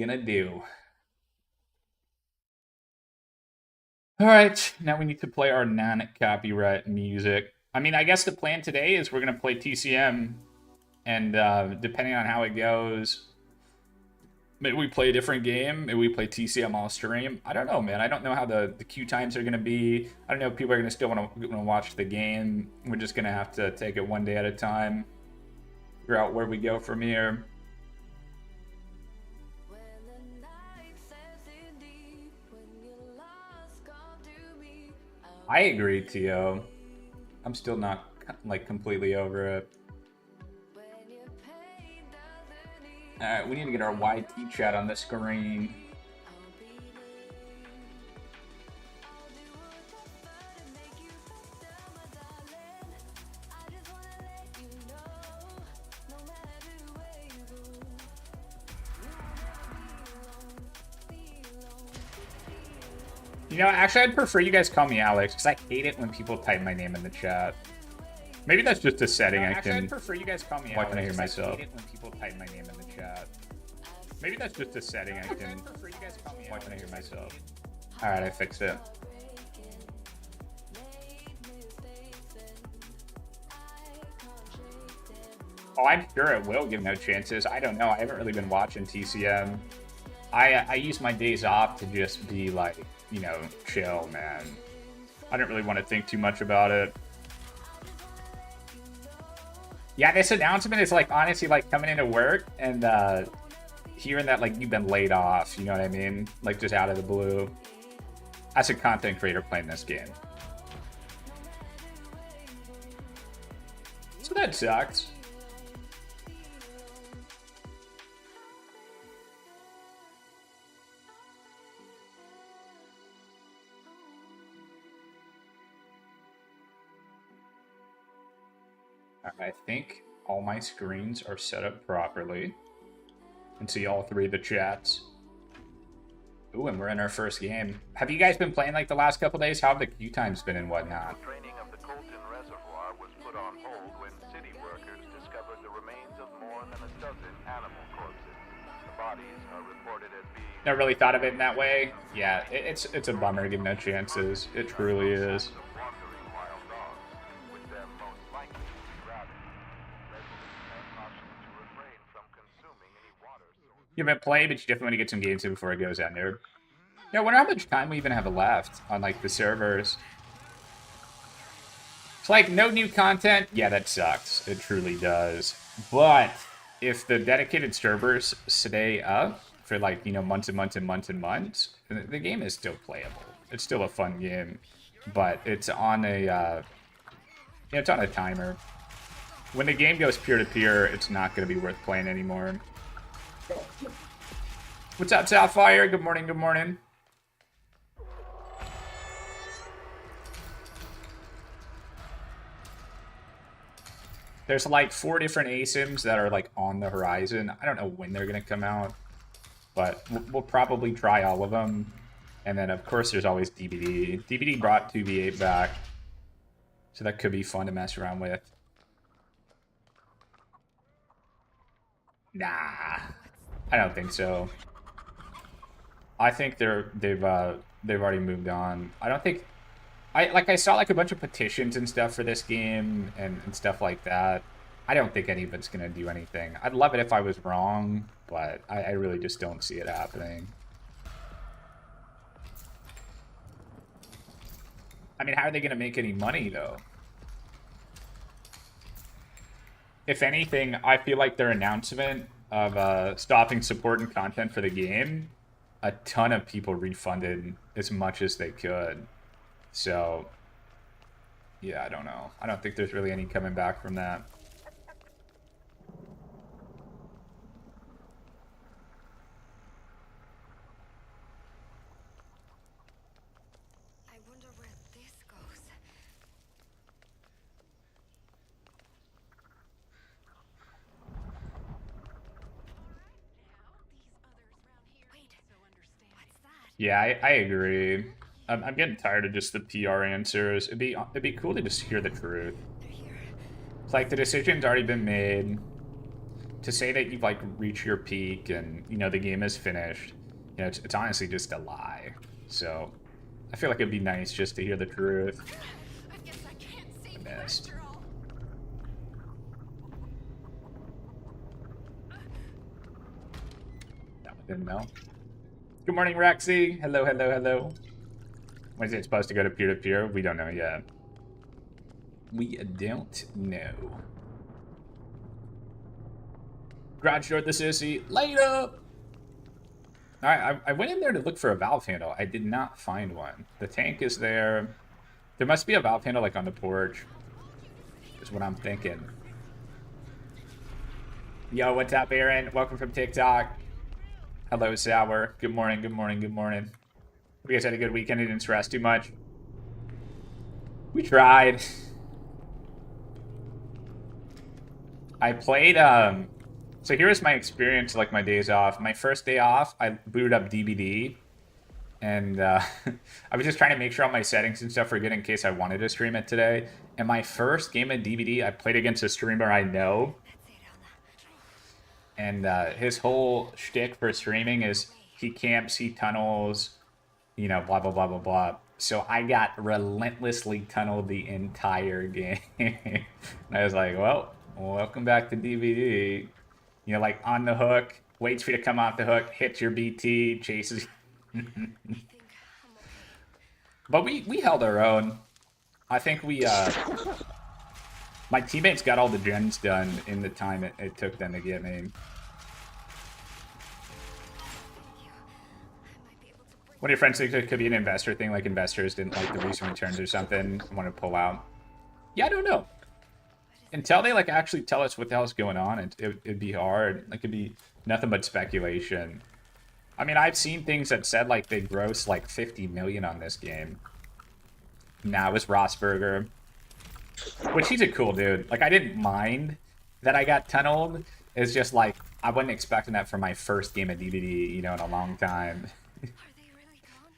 gonna do? All right, now we need to play our non-copyright music. I mean, I guess the plan today is we're gonna play TCM, and depending on how it goes, maybe we play a different game. Maybe we play TCM all stream. I don't know, man. I don't know how the queue times are gonna be. I don't know if people are gonna still want to watch the game. We're just gonna have to take it one day at a time. Figure out where we go from here. I agree, Tio. I'm still not like completely over it. Alright, we need to get our YT chat on the screen. You know, actually, I'd prefer you guys call me Alex, because I hate it when people type my name in the chat. Maybe that's just a setting I can... I'd prefer you guys call me Why Alex. can I hear myself? I hate it when people type my name in the chat. Maybe that's just a setting I can... I'd prefer you guys call me Why Alex. can I hear myself? Alright, I fixed it. Oh, I'm sure it will give no chances. I don't know. I haven't really been watching TCM. I use my days off to just be like, you know, chill, man. I don't really want to think too much about it. Yeah, this announcement is like honestly like coming into work and hearing that like you've been laid off, you know what I mean? Like just out of the blue. As a content creator playing this game. So that sucks. I think all my screens are set up properly. And see all three of the chats. Ooh, and we're in our first game. Have you guys been playing like the last couple days? How have the queue times been and whatnot? Training of the Colton Reservoir was put on hold when city workers discovered the remains of more than a dozen animal corpses. The bodies are reported as being... Never really thought of it in that way. Yeah, it's a bummer, give no chances. It truly is. wandering wild dogs, with them most likely to be rabid. Residents are cautioned to refrain from consuming any water sources. You haven't played, but you definitely want to get some games in before it goes out, nerd. Yeah, I wonder how much time we even have left on like the servers. It's like no new content. Yeah, that sucks. It truly does. But if the dedicated servers stay up for like, you know, months and months and months and months, the game is still playable. It's still a fun game, but it's on a, it's on a timer. When the game goes peer-to-peer, it's not going to be worth playing anymore. What's up, Sapphire? Good morning, good morning. There's like 4 different ASIMs that are like on the horizon. I don't know when they're going to come out, but we'll probably try all of them. And then, of course, there's always DBD. DBD brought 2v8 back, so that could be fun to mess around with. Nah, I don't think so. I think they've already moved on. I don't think I saw like a bunch of petitions and stuff for this game and stuff like that. I don't think any of it's gonna do anything. I'd love it if I was wrong, but I really just don't see it happening. I mean, how are they gonna make any money though? If anything, I feel like their announcement of stopping support and content for the game, a ton of people refunded as much as they could. So, yeah, I don't know. I don't think there's really any coming back from that. I wonder where this goes. Wait, what's that? Yeah, I agree. I'm getting tired of just the PR answers. It'd be cool to just hear the truth. They're here. It's like the decision's already been made. to say that you've like reached your peak and you know the game is finished, you know, it's honestly just a lie. So I feel like it'd be nice just to hear the truth. I guess I can't save you Missed. after all. That one didn't know. Good morning, Rexy. Hello, hello, hello. When is it supposed to go to peer-to-peer? We don't know yet. We don't know. Garage door the sissy. Light up! Alright, I went in there to look for a valve handle. I did not find one. The tank is there. There must be a valve handle like on the porch. Is what I'm thinking. Yo, what's up, Aaron? Welcome from TikTok. Hello, Sour. Good morning, good morning, good morning. Hope you guys had a good weekend and didn't stress too much. We tried. I played, so here's my experience, like my days off. My first day off, I booted up DBD. And I was just trying to make sure all my settings and stuff were good in case I wanted to stream it today. And my first game of DBD, I played against a streamer I know. And his whole shtick for streaming is he camps, he tunnels, you know, blah, blah, blah, blah, blah. So I got relentlessly tunneled the entire game. And I was like, well, welcome back to DBD. You know, like on the hook, waits for you to come off the hook, hits your BT, chases. But we held our own. I think we, my teammates got all the gens done in the time it took them to get me. One of your friends thinks it could be an investor thing, like investors didn't like the recent returns or something, want to pull out. Yeah, I don't know. Until they like actually tell us what the hell's going on, it'd be hard. Like it'd be nothing but speculation. I mean, I've seen things that said like they grossed like 50 million on this game. Nah, it was Rossberger. Which he's a cool dude. Like I didn't mind that I got tunneled. It's just like I wasn't expecting that for my first game of DBD, you know, in a long time. Are they really gone?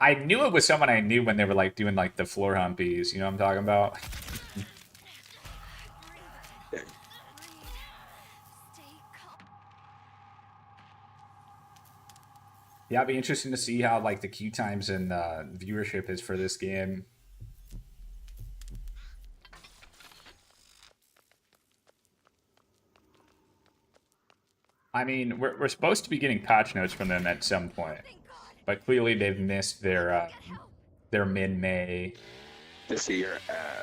I knew it was someone I knew when they were like doing like the floor humpies, you know what I'm talking about? Breathe. Stay calm. Yeah, it'd be interesting to see how like the queue times and viewership is for this game. I mean, we're supposed to be getting patch notes from them at some point, Thank God. but clearly they've missed their mid-May. To see your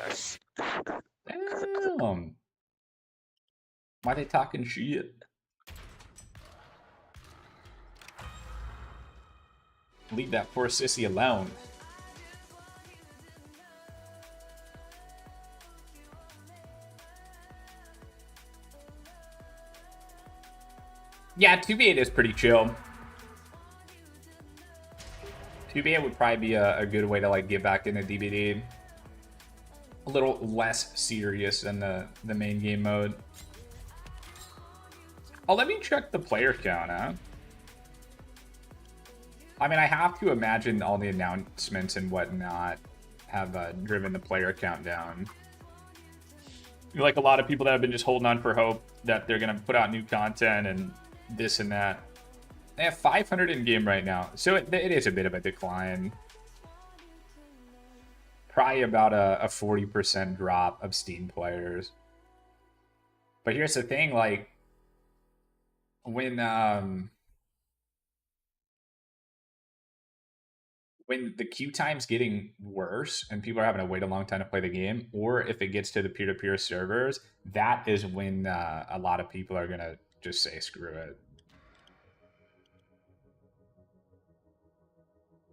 ass. Damn. Why they talking shit? Leave that poor sissy alone. Yeah, 2v8 is pretty chill. 2v8 would probably be a good way to like get back into DBD. A little less serious than the main game mode. Oh, let me check the player count, huh? I mean, I have to imagine all the announcements and whatnot have driven the player count down. Like a lot of people that have been just holding on for hope that they're going to put out new content and this and that. They have 500 in game right now, so it is a bit of a decline. Probably about a 40% drop of Steam players. But here's the thing, like when the queue time's getting worse and people are having to wait a long time to play the game, or if it gets to the peer-to-peer servers, that is when a lot of people are gonna just say screw it.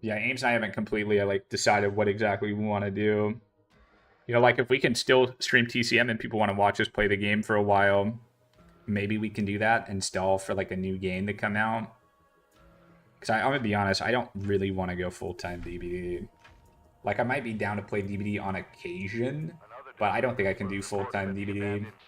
Yeah, Ames and I haven't completely like decided what exactly we want to do. You know, like if we can still stream TCM and people want to watch us play the game for a while, maybe we can do that and stall for like a new game to come out. Because I'm going to be honest, I don't really want to go full-time DBD. Like, I might be down to play DBD on occasion, but I don't think I can do full-time DBD.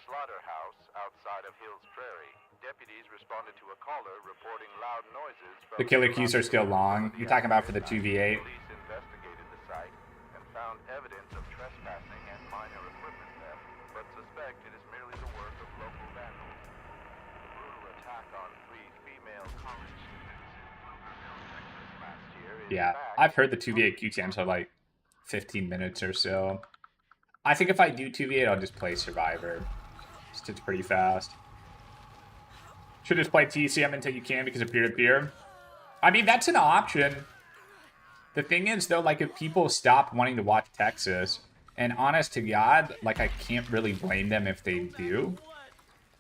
Slaughterhouse outside of Hills Prairie. Deputies responded to a caller reporting loud noises from The killer queues are still long. You're talking about for the 2v8. Police investigated the site and found evidence of trespassing and minor equipment theft, but suspect it is merely the work of local vandals. attack on 3 female college students in Pflugerville, Texas last year is Yeah, back. I've heard the 2v8 queue times are like 15 minutes or so. I think if I do 2v8, I'll just play Survivor. It's pretty fast. Should just play TCM until you can because of peer-to-peer. I mean, that's an option. The thing is, though, like, if people stop wanting to watch Texas, and honest to God, like, I can't really blame them if they do.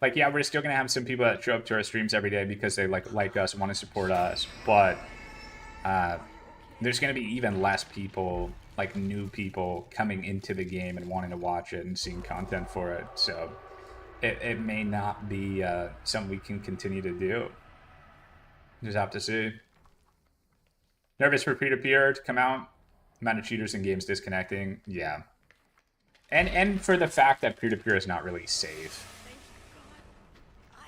Like, yeah, we're still going to have some people that show up to our streams every day because they like us, want to support us. But there's going to be even less people, like, new people coming into the game and wanting to watch it and seeing content for it. So it may not be something we can continue to do. Just have to see. Nervous for peer-to-peer to come out. Amount of cheaters in games disconnecting. Yeah. And for the fact that peer-to-peer is not really safe.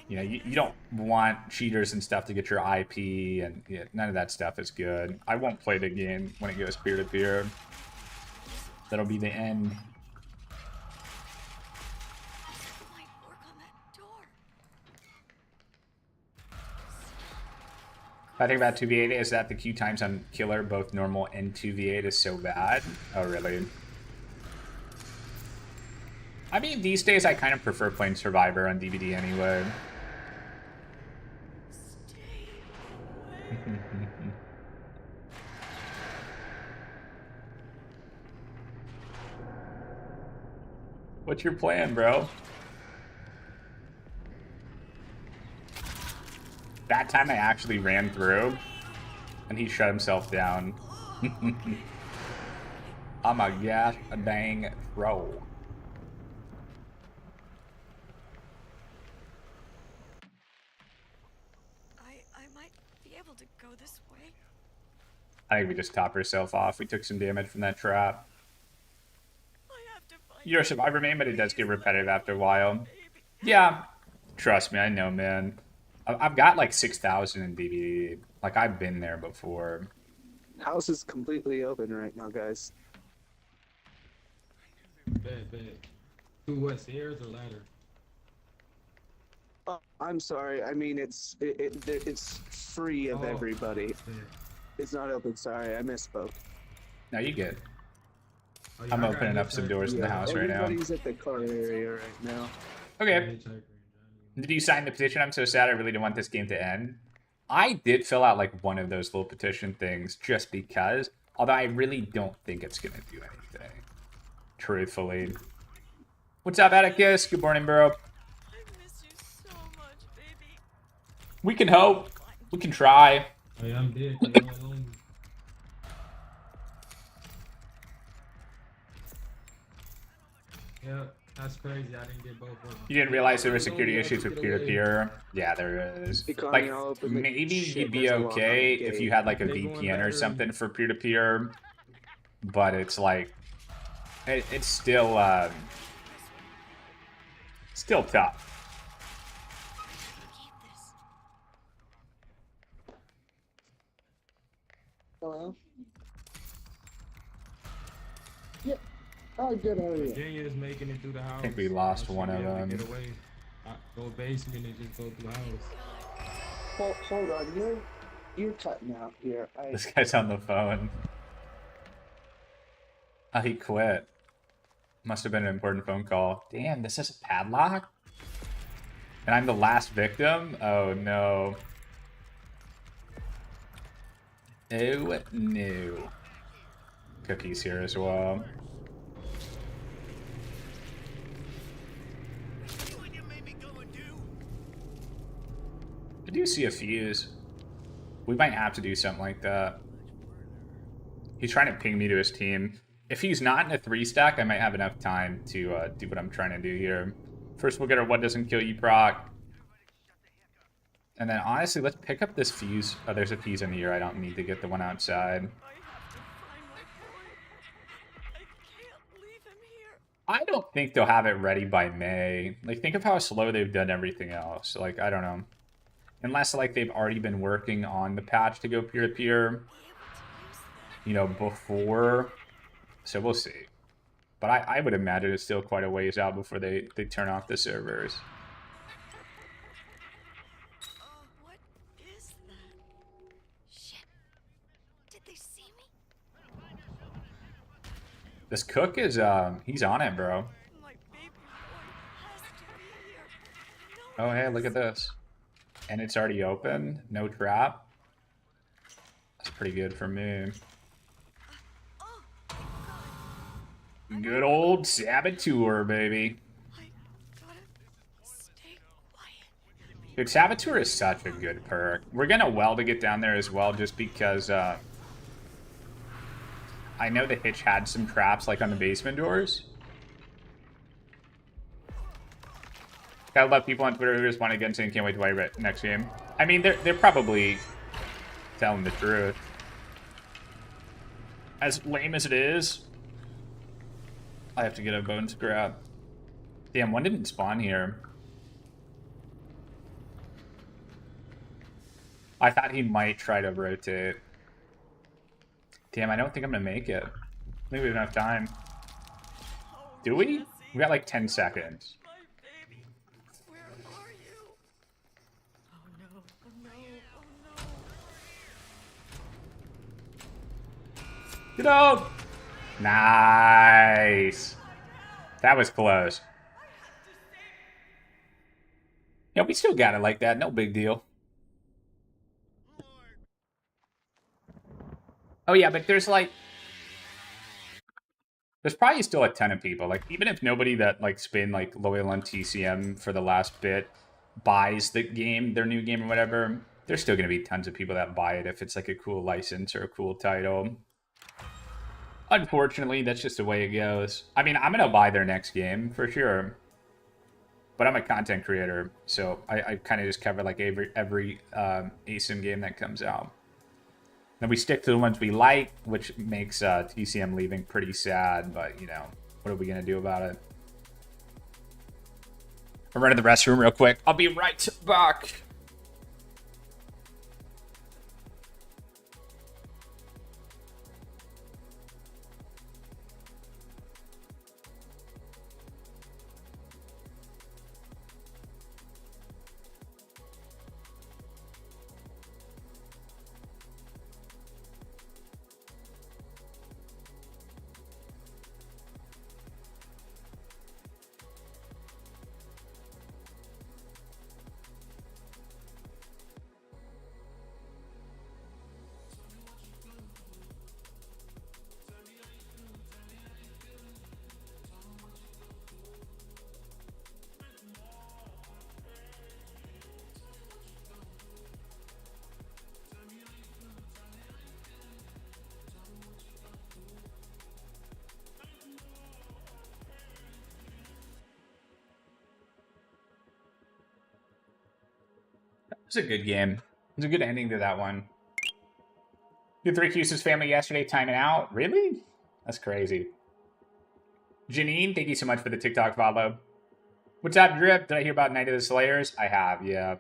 You know, you don't want cheaters and stuff to get your IP, and yeah, none of that stuff is good. I won't play the game when it goes peer-to-peer. That'll be the end. Might work on that door. I think about 2v8 is that the queue times on Killer, both normal and 2v8, is so bad. Oh, really? I mean, these days I kind of prefer playing Survivor on DVD anyway. What's your plan, bro? That time I actually ran through, and he shut himself down. I'm a gosh dang troll. I might be able to go this way. I think we just topped ourselves off. We took some damage from that trap. I have to find You're a Survivor main, but it does get repetitive after a while. Yeah, trust me, I know, man. I've got like 6,000 in DVD. Like, I've been there before. House is completely open right now, guys. Bet. Two what, stairs or ladder? I'm sorry. I mean, it's free of Oh. everybody. Stairs. It's not open. Sorry, I misspoke. No, you good. Oh, yeah, I'm I got opening up some hitchhiker. doors in the house right now. Everybody's at the car area right now. Okay. Hitchhiker and Johnny. Did you sign the petition? I'm so sad. I really didn't want this game to end. I did fill out like one of those little petition things just because. Although I really don't think it's going to do anything. Truthfully. What's up, Atticus? Good morning, bro. I miss you so much, baby. We can hope. We can try. Oh, yeah, I'm dead. They all alone. Yeah, that's crazy. I didn't get both of them. You didn't realize there were security issues with peer-to-peer? Yeah, there is. Economy Like, all open, the maybe shit you'd be was a lot on okay the if gate. you had like a They going VPN or better. something for peer-to-peer, but it's like, it's still tough. Keep this. Hello? Yeah. Oh, good. How are you? Virginia is making it through the house. think we lost should one be of able to them. Get away. Go basement and just go through the house. Hold on. You're cutting out here. This guy's on the phone. Oh, he quit. Must have been an important phone call. Damn, this is a padlock? And I'm the last victim? Oh, no. Oh, no. Cookie's here as well. I do see a fuse. We might have to do something like that. He's trying to ping me to his team. If he's not in a 3-stack, I might have enough time to do what I'm trying to do here. First, we'll get our what doesn't kill you proc. And then, honestly, let's pick up this fuse. Oh, there's a fuse in here. I don't need to get the one outside. I have to find my boy. I can't leave him here. I don't think they'll have it ready by May. Like, think of how slow they've done everything else. Like, I don't know. Unless, like, they've already been working on the patch to go peer-to-peer, you know, before. So we'll see. But I would imagine it's still quite a ways out before they turn off the servers. see me? This cook is he's on it, bro. My baby boy has to be here. No Oh hey, look at this. And it's already open. No trap. That's pretty good for me. Oh, thank God. Good old Saboteur, baby. I gotta stay quiet. Dude, Saboteur is such a good perk. We're gonna well to get down there as well, just because I know the Hitch had some traps like on the basement doors. Gotta love people on Twitter who just want to get into and can't wait to play next game. I mean, they're probably telling the truth. As lame as it is, I have to get a bone scrap. Damn, one didn't spawn here. I thought he might try to rotate. Damn, I don't think I'm gonna make it. I think we have enough time. Do we? We got like 10 seconds. My baby. Where are you? Oh no. Oh no. Oh no. Get out! Nice. That was close. Yeah, we still got it like that. No big deal. Oh yeah, but there's probably still a ton of people. Like, even if nobody that like's been like loyal on TCM for the last bit buys the game, their new game or whatever, there's still gonna be tons of people that buy it if it's like a cool license or a cool title. Unfortunately, that's just the way it goes. I mean, I'm gonna buy their next game for sure, but I'm a content creator, so I kind of just cover like every ASIM game that comes out. Then we stick to the ones we like, which makes TCM leaving pretty sad, but, you know, what are we going to do about it? I'm running to the restroom real quick. I'll be right back. It was a good game. It was a good ending to that one. The 3Q's family yesterday timing out. Really? That's crazy. Janine, thank you so much for the TikTok follow. What's up, Drip? Did I hear about Night of the Slayers? I have, yeah.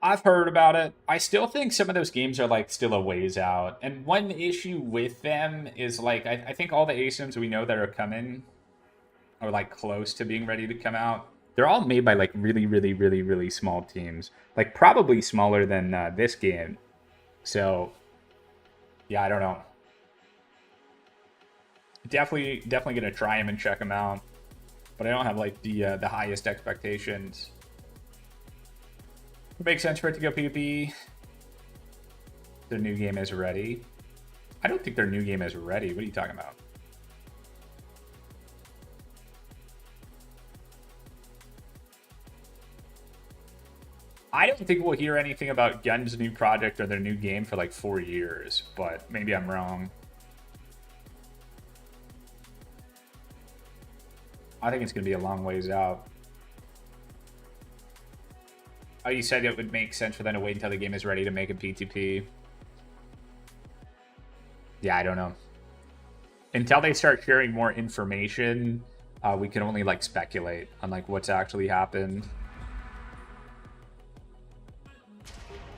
I've heard about it. I still think some of those games are like still a ways out. And one issue with them is like, I think all the ASIMs we know that are coming are like close to being ready to come out. They're all made by like really small teams, like probably smaller than this game. So yeah, I don't know. Definitely gonna try them and check them out, but I don't have like the highest expectations. It makes sense for it to go PvP. Their new game is ready. I don't think their new game is ready. What are you talking about? I don't think we'll hear anything about Gun's new project or their new game for like 4 years, but maybe I'm wrong. I think it's going to be a long ways out. Oh, you said it would make sense for them to wait until the game is ready to make a PTP. Yeah, I don't know. Until they start sharing more information, we can only like speculate on like what's actually happened.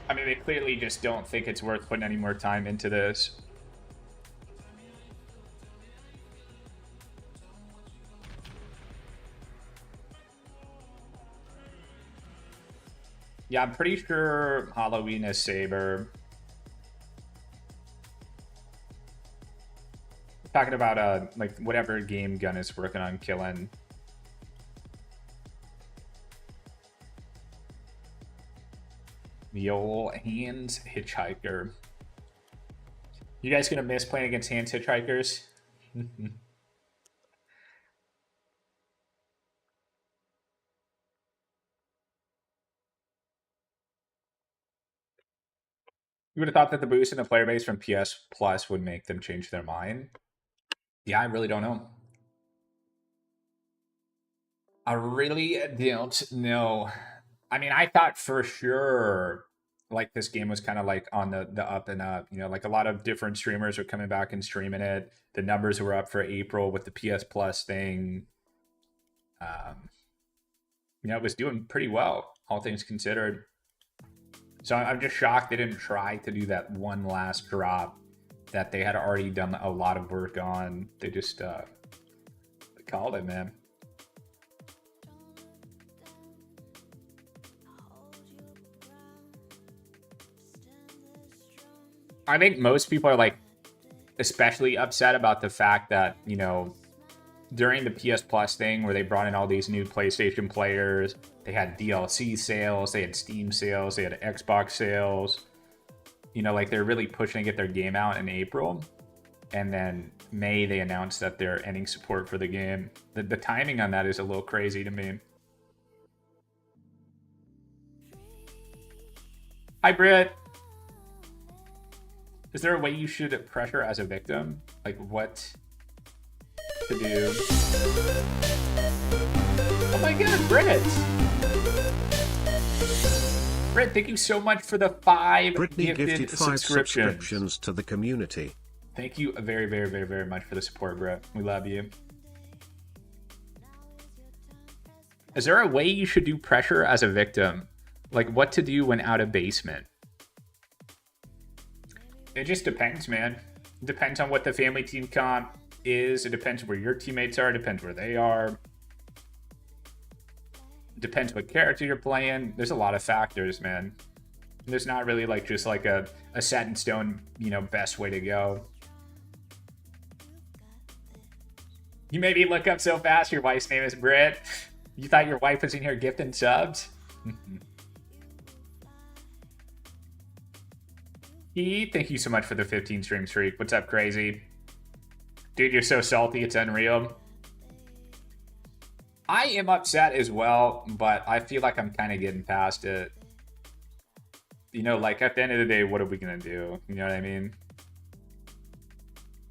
I mean, they clearly just don't think it's worth putting any more time into this. Yeah, I'm pretty sure Halloween is Saber. Talking about like whatever game Gun is working on killing. The old Hands Hitchhiker. You guys gonna miss playing against Hands Hitchhikers? You would have thought that the boost in the player base from PS Plus would make them change their mind. Yeah, I really don't know. I really don't know. I mean, I thought for sure like this game was kind of like on the up and up. You know, like a lot of different streamers were coming back and streaming it. The numbers were up for April with the PS Plus thing. You know, it was doing pretty well, all things considered. So I'm just shocked they didn't try to do that one last drop that they had already done a lot of work on. They just they called it, man. I think most people are like especially upset about the fact that, you know, during the PS Plus thing where they brought in all these new PlayStation players, they had DLC sales, they had Steam sales, they had Xbox sales. You know, like they're really pushing to get their game out in April. And then May, they announced that they're ending support for the game. The timing on that is a little crazy to me. Hi, Britt. Is there a way you should pressure as a victim? Like what to do? Oh my god, Britt! Britt, thank you so much for the 5 Brittany gifted 5 subscriptions. subscriptions to the community. Thank you very, very, very, very much for the support, Britt. We love you. Is there a way you should do pressure as a victim? Like what to do when out of basement? It just depends, man. It depends on what the family team comp is. It depends where your teammates are. It depends where they are. It depends what character you're playing. There's a lot of factors, man. There's not really like just like a set in stone, you know, best way to go. You made me look up so fast. Your wife's name is Britt. You thought your wife was in here gifting subs? Thank you so much for the 15 stream streak. What's up, crazy? Dude, you're so salty, it's unreal. I am upset as well, but I feel like I'm kind of getting past it. You know, like at the end of the day, what are we gonna do? You know what I mean?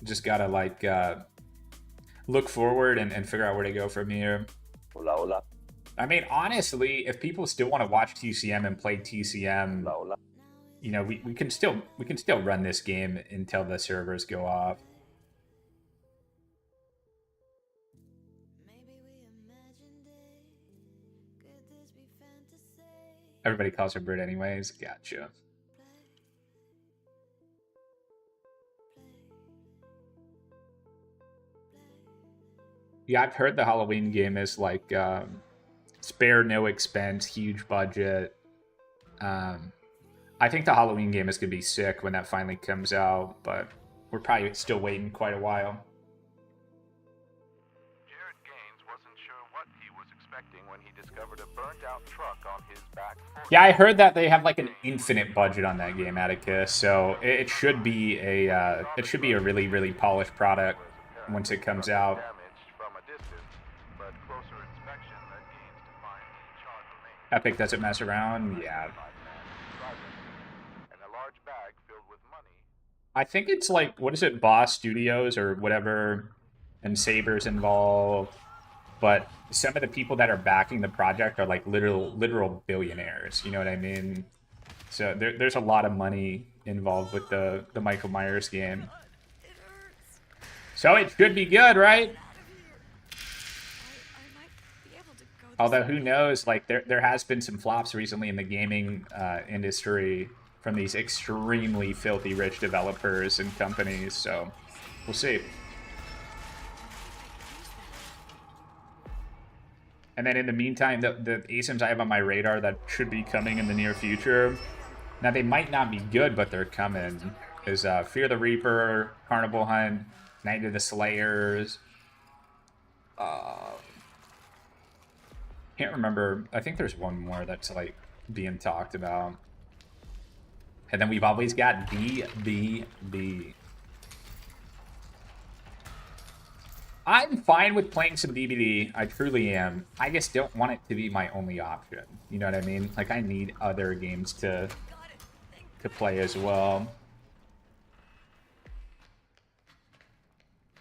Just gotta like look forward and figure out where to go from here. Hola, hola. I mean, honestly, if people still want to watch TCM and play TCM, Hola, hola. you know, we can still run this game until the servers go off. Everybody calls her Brit anyways. Gotcha. Yeah, I've heard the Halloween game is like spare no expense, huge budget. I think the Halloween game is going to be sick when that finally comes out, but we're probably still waiting quite a while. Jared Gaines wasn't sure what he was expecting when he discovered a burnt-out truck on his back porch. Yeah, I heard that they have like an infinite budget on that game, Atticus, so it should be a really, really polished product once it comes out. Damaged from a distance, but closer inspection led Gaines to find the charred remains. Epic doesn't mess around. Yeah. And a large bag filled with money. I think it's like, what is it, Boss Studios or whatever, and Saber's involved. But some of the people that are backing the project are like literal billionaires. You know what I mean? So there's a lot of money involved with the Michael Myers game. So it should be good, right? Although who knows? Like there has been some flops recently in the gaming industry from these extremely filthy rich developers and companies. So we'll see. And then in the meantime, the ASIMs I have on my radar that should be coming in the near future. Now they might not be good, but they're coming. Is Fear the Reaper, Carnival Hunt, Night of the Slayers. Can't remember. I think there's one more that's like being talked about. And then we've always got BBB. I'm fine with playing some DBD. I truly am. I just don't want it to be my only option. You know what I mean? Like, I need other games to play as well.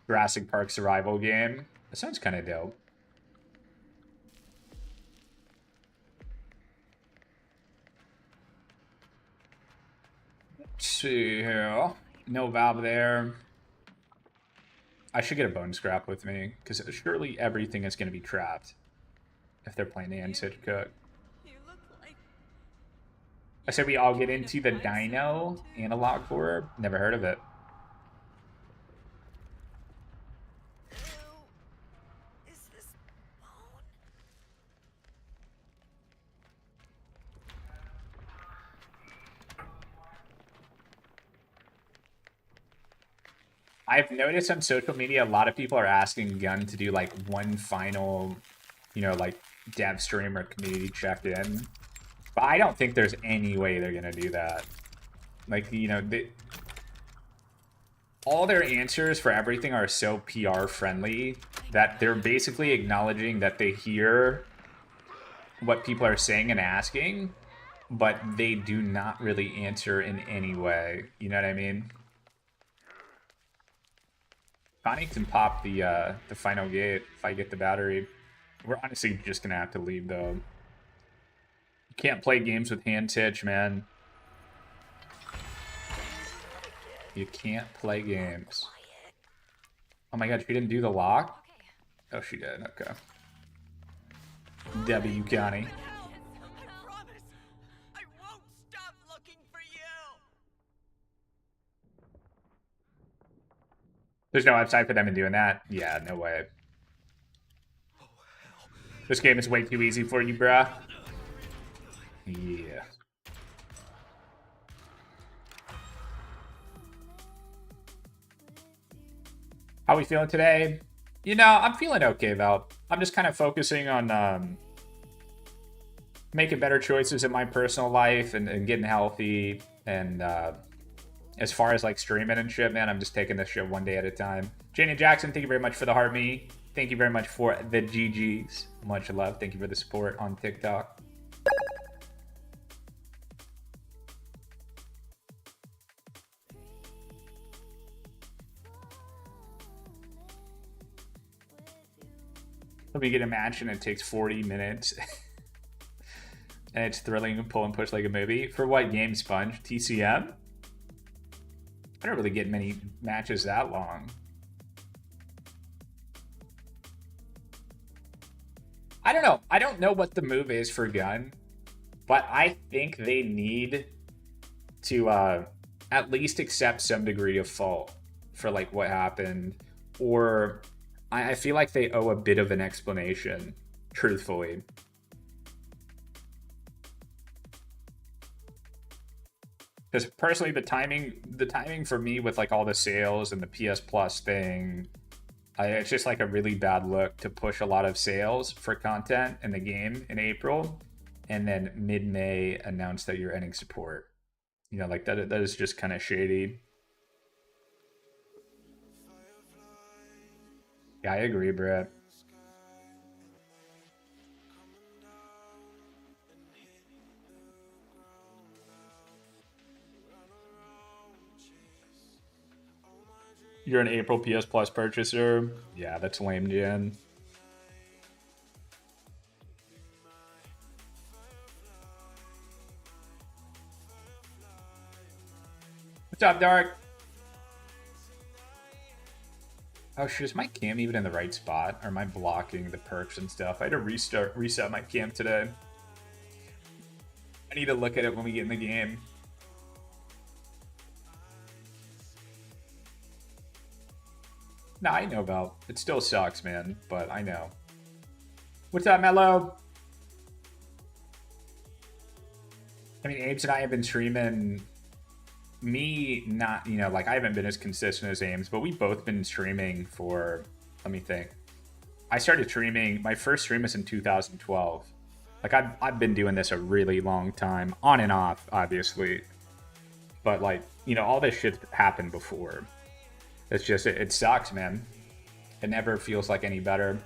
Jurassic Park survival game. That sounds kind of dope. Let's see here. No Valve there. I should get a bone scrap with me, because surely everything is going to be trapped if they're playing the Ansich Cook. You look like I said we all get into the Dino analog horror. Never heard of it. Is this bone? I've noticed on social media, a lot of people are asking Gun to do like one final, you know, like dev stream or community check-in. But I don't think there's any way they're gonna do that. Like, you know, all their answers for everything are so PR friendly that they're basically acknowledging that they hear what people are saying and asking, but they do not really answer in any way. You know what I mean? Connie can pop the final gate if I get the battery. We're honestly just gonna have to leave though. You can't play games with hand titch, man. You can't play games. Oh my god, she didn't do the lock? Oh, she did. Okay. W, Connie. I promise I won't stop looking for you. There's no upside for them in doing that? Yeah, no way. This game is way too easy for you, bruh. Yeah. How we feeling today? You know, I'm feeling okay, though. I'm just kind of focusing on making better choices in my personal life and getting healthy. And as far as like streaming and shit, man, I'm just taking this shit one day at a time. Jane and Jackson, thank you very much for the heart me. Thank you very much for the GGs. Much love. Thank you for the support on TikTok. Let me get a match and it takes 40 minutes. And it's thrilling and pull and push like a movie. For what game, Sponge? TCM? I don't really get many matches that long. I don't know. I don't know what the move is for Gun, but I think they need to at least accept some degree of fault for like what happened, or I feel like they owe a bit of an explanation, truthfully. Because personally, the timing for me with like all the sales and the PS Plus thing, it's just like a really bad look to push a lot of sales for content in the game in April, and then mid-May announce that you're ending support. You know, like that is just kind of shady. Yeah, I agree, Brett. You're an April PS Plus purchaser? Yeah, that's lame, Jen. What's up, Dark? Oh shit, is my cam even in the right spot? Or am I blocking the perks and stuff? I had to reset my cam today. I need to look at it when we get in the game. Nah, I know about it. Still sucks, man, but I know. What's up, Mello? I mean, Apes and I have been streaming me not, you know, like I haven't been as consistent as Ames, but we've both been streaming for, let me think. I started streaming, my first stream was in 2012. Like I've been doing this a really long time, on and off, obviously. But like, you know, all this shit happened before. It's just, it sucks, man. It never feels like any better.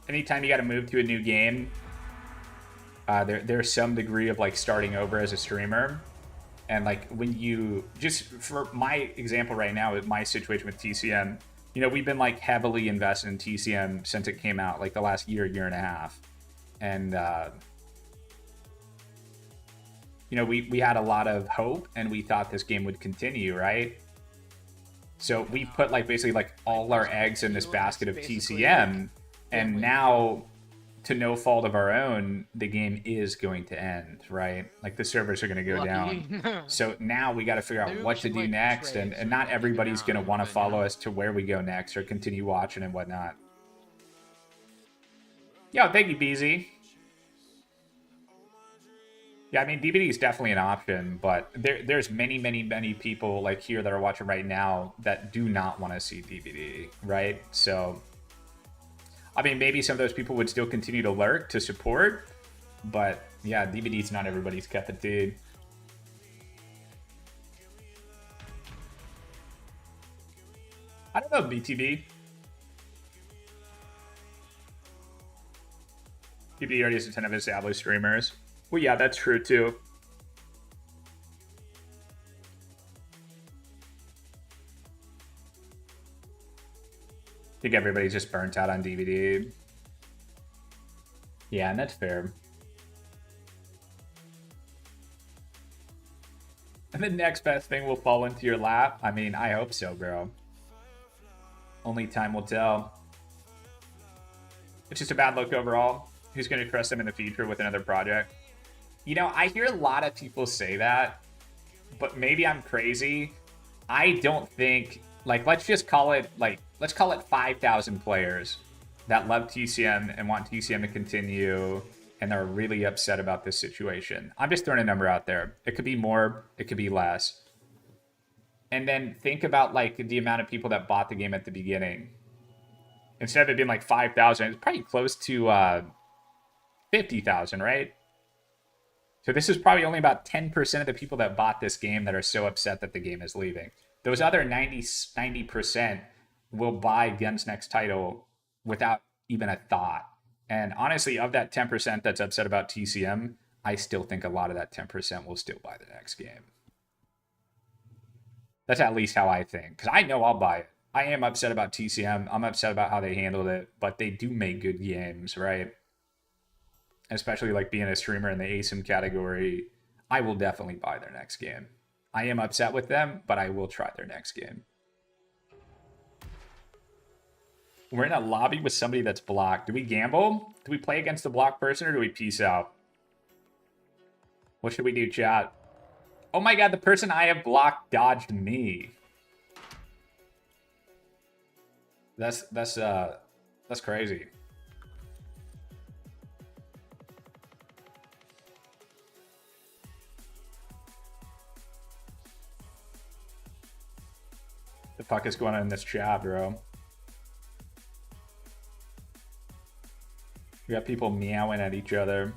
Anytime you got to move to a new game, there's some degree of like starting over as a streamer. And like when you, just for my example right now, with my situation with TCM, you know, we've been like heavily invested in TCM since it came out, like the last year and a half. And, you know, we had a lot of hope and we thought this game would continue, right? So we put like basically like all our eggs in this basket of TCM, and now, to no fault of our own, the game is going to end, right? Like the servers are going to go down. So now we got to figure out what to do next, and not everybody's going to want to follow us to where we go next or continue watching and whatnot. Yo, thank you, BZ. Yeah, I mean, DVD is definitely an option, but there's many people like here that are watching right now that do not want to see DVD, right? So, I mean, maybe some of those people would still continue to lurk to support, but yeah, DVD's not everybody's cup of tea. I don't know, BTB. BTB already has a ton of established streamers. Well, yeah, that's true too. I think everybody's just burnt out on DVD. Yeah, and that's fair. And the next best thing will fall into your lap. I mean, I hope so, bro. Only time will tell. It's just a bad look overall. Who's going to trust them in the future with another project? You know, I hear a lot of people say that, but maybe I'm crazy. I don't think, like, let's just call it, like, let's call it 5,000 players that love TCM and want TCM to continue, and are really upset about this situation. I'm just throwing a number out there. It could be more, it could be less. And then think about, like, the amount of people that bought the game at the beginning. Instead of it being like 5,000, it's probably close to 50,000, right? So this is probably only about 10% of the people that bought this game that are so upset that the game is leaving. Those other 90% will buy Gun's next title without even a thought. And honestly, of that 10% that's upset about TCM, I still think a lot of that 10% will still buy the next game. That's at least how I think, because I know I'll buy it. I am upset about TCM. I'm upset about how they handled it, but they do make good games, right? Especially like being a streamer in the ASIM category, I will definitely buy their next game. I am upset with them, but I will try their next game. We're in a lobby with somebody that's blocked. Do we gamble? Do we play against the blocked person, or do we peace out? What should we do, chat? Oh my god, the person I have blocked dodged me. That's crazy. The fuck is going on in this chat, bro? We got people meowing at each other.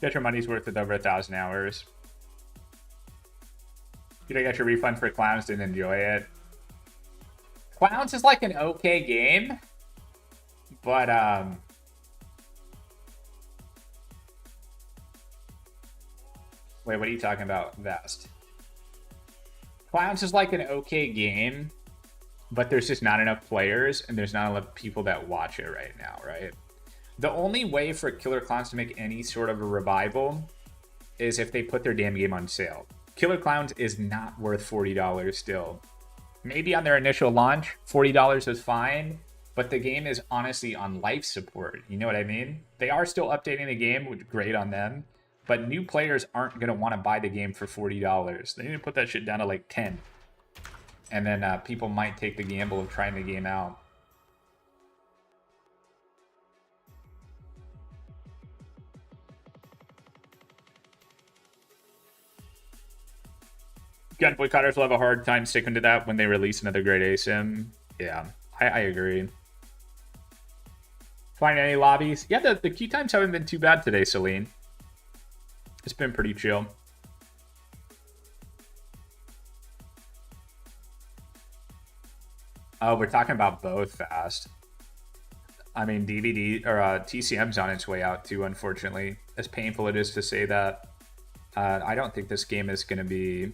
Get your money's worth with over 1,000 hours. You didn't get your refund for Clowns, didn't enjoy it. Clowns is like an okay game, but wait, what are you talking about, Vest? Clowns is like an okay game, but there's just not enough players, and there's not enough people that watch it right now, right? The only way for Killer Clowns to make any sort of a revival is if they put their damn game on sale. Killer Clowns is not worth $40 still. Maybe on their initial launch, $40 is fine, but the game is honestly on life support. You know what I mean? They are still updating the game, which is great on them, but new players aren't going to want to buy the game for $40. They need to put that shit down to like 10. And then people might take the gamble of trying the game out. Gun boycotters will have a hard time sticking to that when they release another great ASIM. Yeah, I agree. Find any lobbies? Yeah, the queue times haven't been too bad today, Celine. It's been pretty chill. Oh, we're talking about both fast. I mean, DVD or TCM's on its way out too, unfortunately. As painful it is to say that, I don't think this game is going to be...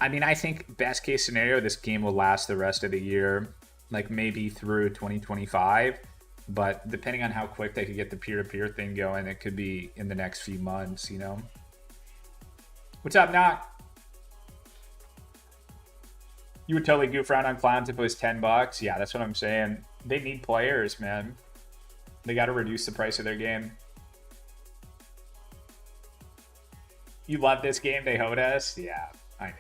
I mean, I think best case scenario, this game will last the rest of the year, like maybe through 2025. But depending on how quick they could get the peer-to-peer thing going, it could be in the next few months, you know? What's up, Knock? You would totally goof around on clowns if it was $10. Yeah, that's what I'm saying. They need players, man. They got to reduce the price of their game. You love this game, they hoed us? Yeah, I know.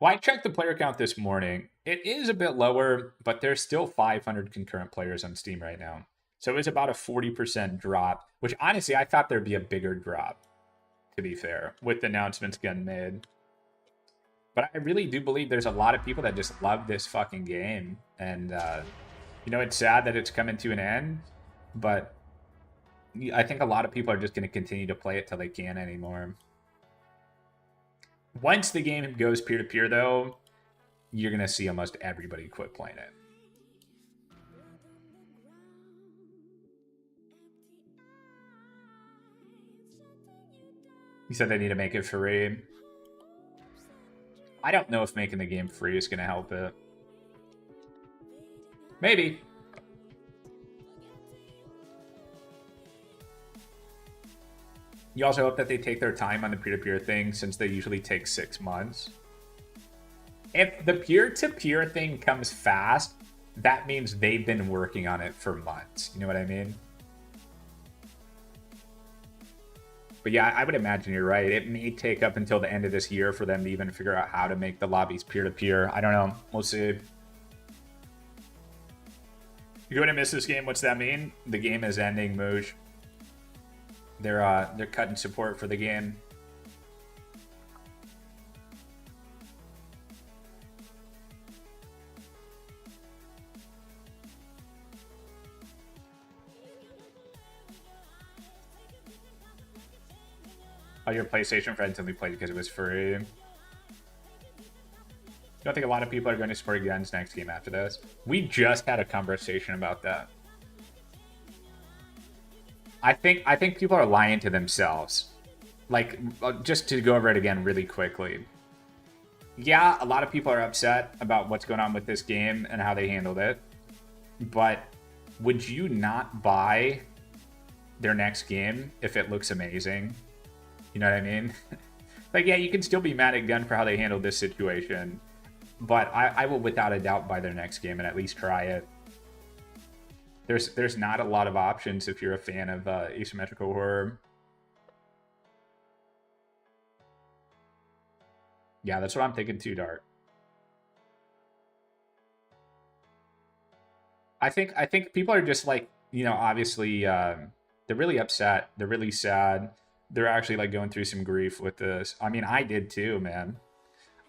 Well, I checked the player count this morning. It is a bit lower, but there's still 500 concurrent players on Steam right now. So it was about a 40% drop, which honestly, I thought there'd be a bigger drop, to be fair, with the announcements getting made. But I really do believe there's a lot of people that just love this fucking game. And, you know, it's sad that it's coming to an end, but I think a lot of people are just going to continue to play it till they can't anymore. Once the game goes peer-to-peer, though, you're going to see almost everybody quit playing it. You said they need to make it free. I don't know if making the game free is going to help it. Maybe. You also hope that they take their time on the peer-to-peer thing, since they usually take 6 months. If the peer-to-peer thing comes fast, that means they've been working on it for months. You know what I mean? But yeah, I would imagine you're right. It may take up until the end of this year for them to even figure out how to make the lobbies peer-to-peer. I don't know. We'll see. You're going to miss this game. What's that mean? The game is ending, Mooj. They're cutting support for the game. Oh, your PlayStation friends only played because it was free. I don't think a lot of people are going to support Guns next game after this. We just had a conversation about that. I think people are lying to themselves. Like, just to go over it again really quickly. Yeah, a lot of people are upset about what's going on with this game and how they handled it. But would you not buy their next game if it looks amazing? You know what I mean? Like, yeah, you can still be mad at Gun for how they handled this situation. But I will without a doubt buy their next game and at least try it. There's not a lot of options if you're a fan of asymmetrical horror. Yeah, that's what I'm thinking too, Dark. I think people are just like, you know, obviously they're really upset. They're really sad. They're actually like going through some grief with this. I mean, I did too, man.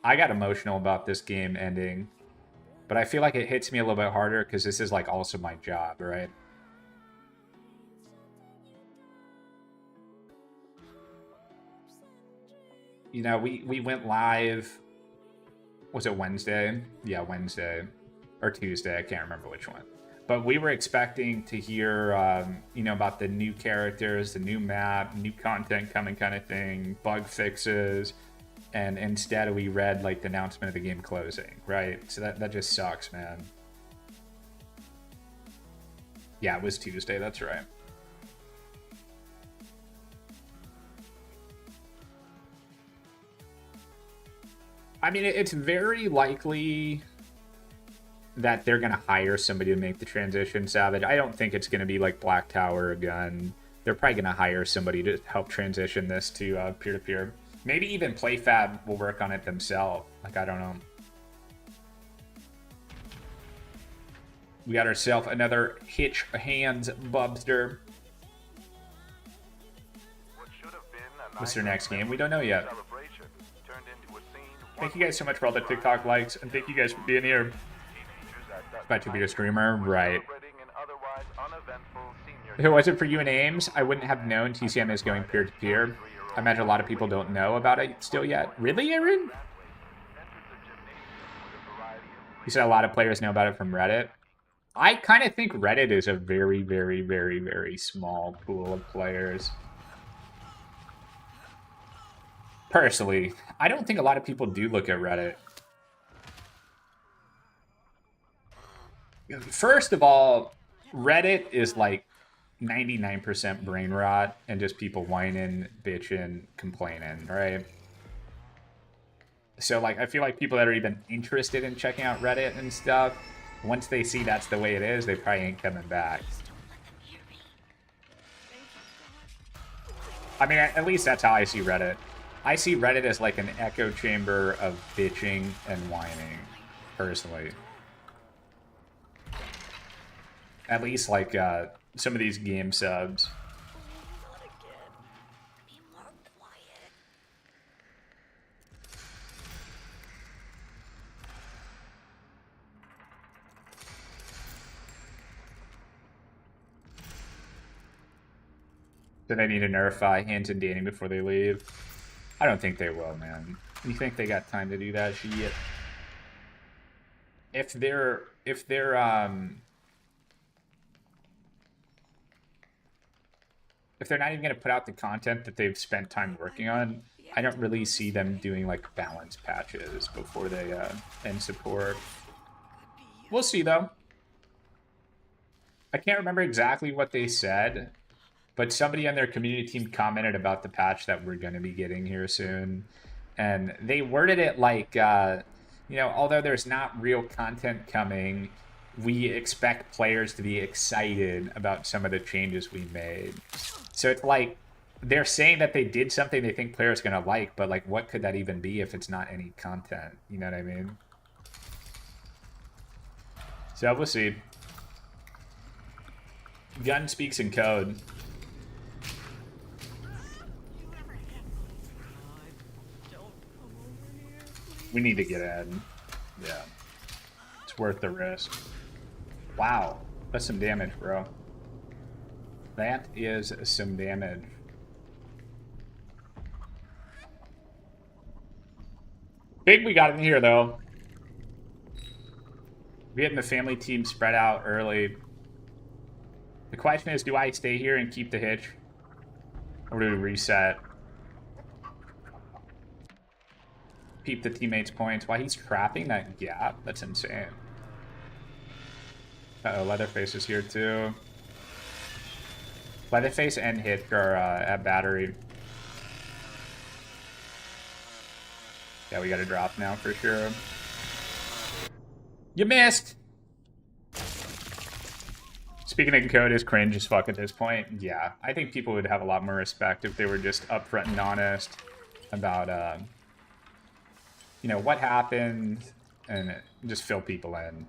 I got emotional about this game ending. But I feel like it hits me a little bit harder because this is like also my job, right? You know, we went live, was it Wednesday? Yeah, Wednesday. Or Tuesday, I can't remember which one. But we were expecting to hear, you know, about the new characters, the new map, new content coming kind of thing, bug fixes. And instead we read like the announcement of the game closing, right? So that just sucks, man. Yeah, it was Tuesday, that's right. I mean, it's very likely that they're going to hire somebody to make the transition, Savage. I don't think it's going to be like Black Tower or Gun. They're probably gonna hire somebody to help transition this to peer-to-peer. Maybe even PlayFab will work on it themselves. Like, I don't know. We got ourselves another Hitch Hands Bubster. What should have been a What's their next game? We don't know yet. celebration turned into a scene Thank you guys so much for all the TikTok likes, and thank you guys for being here. About to be a streamer, right? celebrating an otherwise uneventful senior If it wasn't for you and Ames, I wouldn't have known TCM is going peer-to-peer. I imagine a lot of people don't know about it still yet. Really, Aaron? You said a lot of players know about it from Reddit. I kind of think Reddit is a very, very, very, very small pool of players. Personally, I don't think a lot of people do look at Reddit. First of all, Reddit is like 99% brain rot and just people whining, bitching, complaining, right? So, like, I feel like people that are even interested in checking out Reddit and stuff, once they see that's the way it is, they probably ain't coming back. I mean, at least that's how I see Reddit. I see Reddit as like an echo chamber of bitching and whining, personally. At least like some of these game subs. Do they need to nerf Hands and Danny before they leave? I don't think they will, man. You think they got time to do that shit? If they're not even going to put out the content that they've spent time working on, I don't really see them doing like balance patches before they end support. We'll see though. I can't remember exactly what they said, but somebody on their community team commented about the patch that we're going to be getting here soon. And they worded it like, you know, although there's not real content coming, we expect players to be excited about some of the changes we made. So it's like, they're saying that they did something they think players are going to like, but like, what could that even be if it's not any content? You know what I mean? So we'll see. Gun speaks in code. We need to get in. Yeah. It's worth the risk. Wow. That's some damage, bro. That is some damage. Big we got in here, though. We're getting the family team spread out early. The question is, do I stay here and keep the hitch? Or do we reset? Keep the teammates' points. Why, he's trapping that gap? That's insane. Uh-oh, Leatherface is here too. Leatherface and Hitch are at battery. Yeah, we gotta drop now for sure. You missed! Speaking in code is cringe as fuck at this point. Yeah, I think people would have a lot more respect if they were just upfront and honest about, you know, what happened and just fill people in.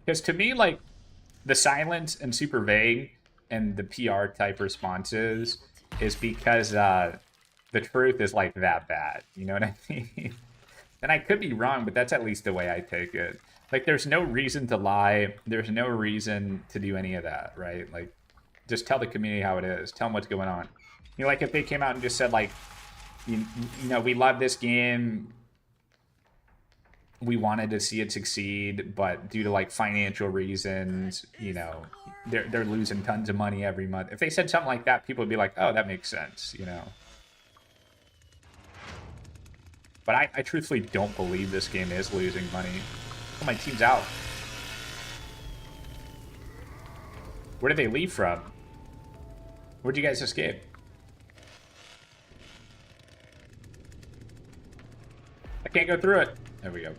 Because to me, like, the silence and super vague and the PR type responses is because the truth is like that bad. You know what I mean? And I could be wrong, but that's at least the way I take it. Like, there's no reason to lie. There's no reason to do any of that, right? Like, just tell the community how it is. Tell them what's going on. You know, like if they came out and just said, like, you know, we love this game. We wanted to see it succeed, but due to like financial reasons, you know, they're losing tons of money every month. If they said something like that, people would be like, oh, that makes sense, you know. But I truthfully don't believe this game is losing money. Oh, my team's out. Where did they leave from? Where'd you guys escape? I can't go through it. There we go.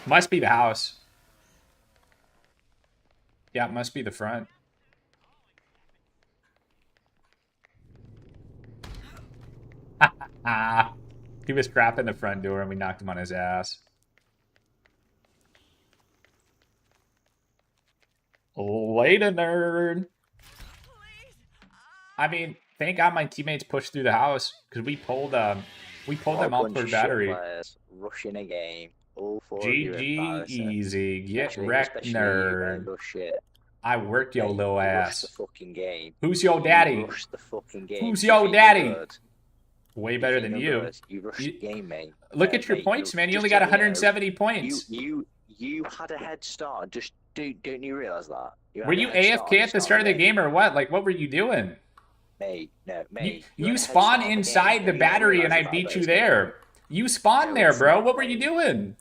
Must be the house. Yeah, it must be the front. He was trapped in the front door and we knocked him on his ass. Later, nerd. I mean, thank God my teammates pushed through the house because we pulled them all for battery. Rushing a game. All four of you GG embarrassing. easy. Get Especially wrecked, you, nerd. rush it. I worked your Mate, little you ass. rushed the fucking game. Who's your You daddy? rushed the fucking game. Who's You your think you're daddy? good. Way better than think you. you're good. You rushed You- the game, mate. Look at your Mate, points, man. You just only got so you know, 170 points. You had a head start. Just don't you realize that? Were had a you head start AFK at the start of the game or what? Like, what were you doing? Mate, no, You, mate. you had a head spawned start on the inside game. the You don't battery and I realise beat that, you those there. You spawned No, there, it's bro. not, What were you mate. doing?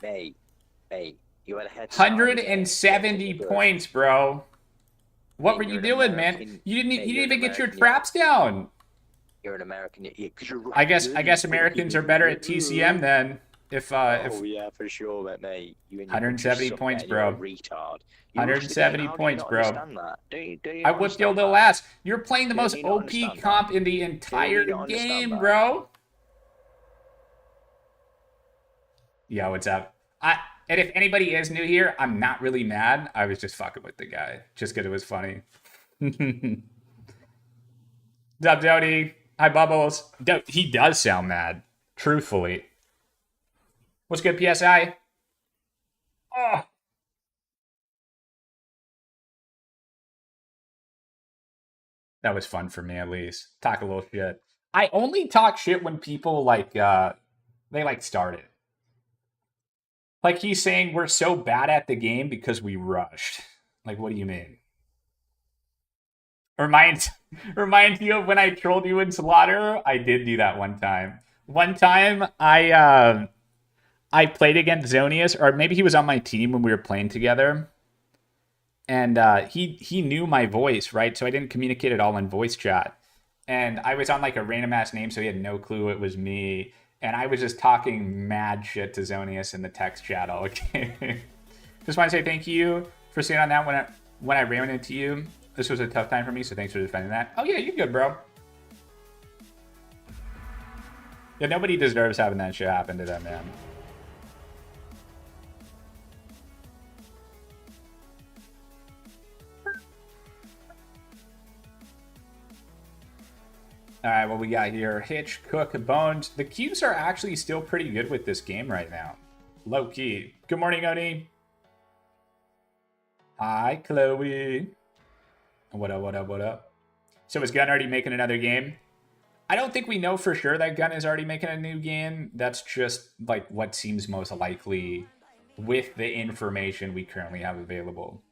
Mate, you had a head start on the game. 170 You're good. points, bro. What Mate, were you you're an doing, man? American- You didn't mate, you didn't you're an even get your American, traps down. You're an American. Because you're I guess Americans are better at TCM then. If Oh yeah, for sure, mate. You and your 170 suck, points, man. You're a bro. retard. 170 How do you points, not bro. understand that? Don't you I not whipped your understand little that? ass. You're playing the Don't most you not OP understand comp that? in the entire you not understand game, that? bro. Yo, what's up? And if anybody is new here, I'm not really mad. I was just fucking with the guy. Just because it was funny. What's up, Jody? Hi, Bubbles. He does sound mad. Truthfully. What's good, PSI? Oh. That was fun for me, at least. Talk a little shit. I only talk shit when people, like, they, like, start it. Like, he's saying we're so bad at the game because we rushed. Like, what do you mean? Reminds you of when I trolled you in Slaughter? I did do that one time. One time, I played against Zonius, or maybe he was on my team when we were playing together. And he knew my voice, right? So I didn't communicate at all in voice chat. And I was on like a random ass name, so he had no clue it was me. And I was just talking mad shit to Zonius in the text chat all okay. Just want to say thank you for staying on that when I ran into you. This was a tough time for me, so thanks for defending that. Oh yeah, you're good, bro. Yeah, nobody deserves having that shit happen to them, man. All right, what we got here? Hitch, Cook, Bones. The Qs are actually still pretty good with this game right now. Low key. Good morning, Oni. Hi, Chloe. What up, what up, what up? So is Gun already making another game? I don't think we know for sure that Gun is already making a new game. That's just like what seems most likely with the information we currently have available.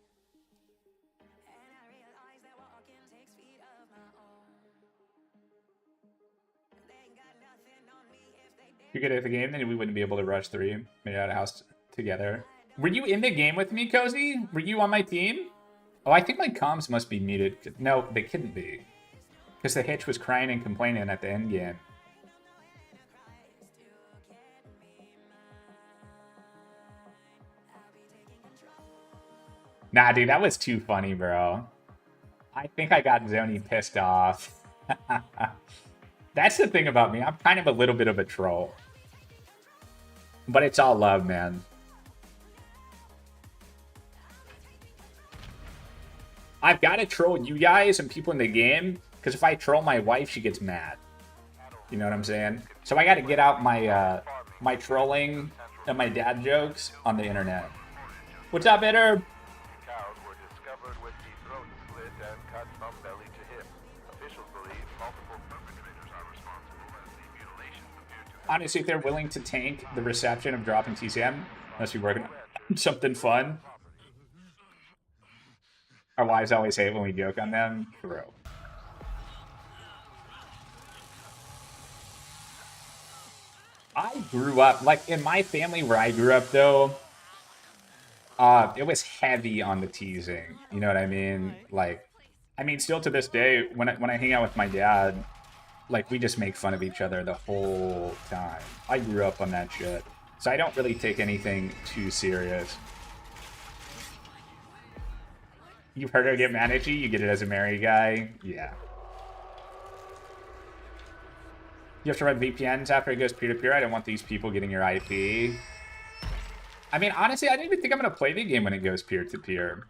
If you're good at the game, then we wouldn't be able to rush 3. Made it out of house together. Were you in the game with me, Cozy? Were you on my team? Oh, I think my comms must be muted. No, they couldn't be. Because the Hitch was crying and complaining at the end game. Nah, dude, that was too funny, bro. I think I got Zoni pissed off. That's the thing about me. I'm kind of a little bit of a troll. But it's all love, man. I've got to troll you guys and people in the game, because if I troll my wife, she gets mad. You know what I'm saying? So I got to get out my my trolling and my dad jokes on the internet. What's up, Bitter? Cows were discovered with the throat slit and cut from belly to hip. Officials believe multiple perpetrators are responsible as the mutilations appear to Honestly, if they're willing to tank the reception of dropping TCM, must be working on something fun. Our wives always hate when we joke on them. True. I grew up, like, in my family where I grew up, though, it was heavy on the teasing. You know what I mean? Like, I mean, still to this day, when I hang out with my dad, like, we just make fun of each other the whole time. I grew up on that shit. So I don't really take anything too serious. You've heard her get mad at you? You get it as a married guy? Yeah. You have to run VPNs after it goes peer-to-peer. I don't want these people getting your IP. I mean, honestly, I don't even think I'm going to play the game when it goes peer-to-peer.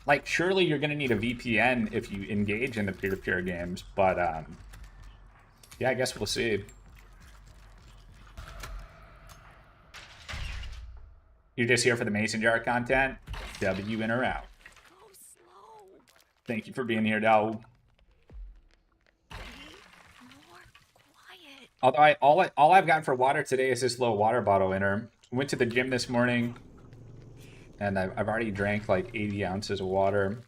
Like, surely you're going to need a VPN if you engage in the peer-to-peer games. But, yeah, I guess we'll see. You're just here for the Mason Jar content? W in or out. Go slow. Thank you for being here, Dal. More quiet. Although all I've gotten for water today is this little water bottle in her. Went to the gym this morning, and I've already drank like 80 ounces of water.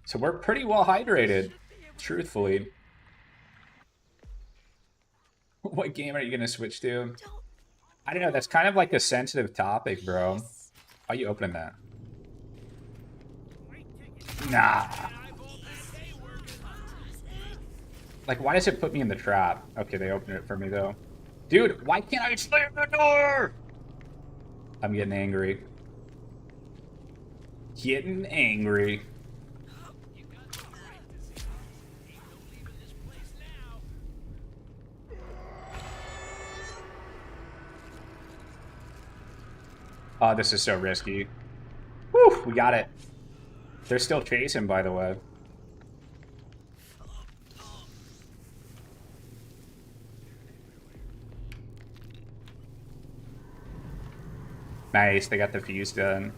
So we're pretty well hydrated, truthfully. What game are you gonna switch to? Don't. I don't know. That's kind of like a sensitive topic, bro. Why are you opening that? Nah. Like, why does it put me in the trap? Okay, they opened it for me, though. Dude, why can't I slam the door? I'm getting angry. Getting angry. Oh, this is so risky. Whew, we got it. They're still chasing, by the way. Nice, they got the fuse done.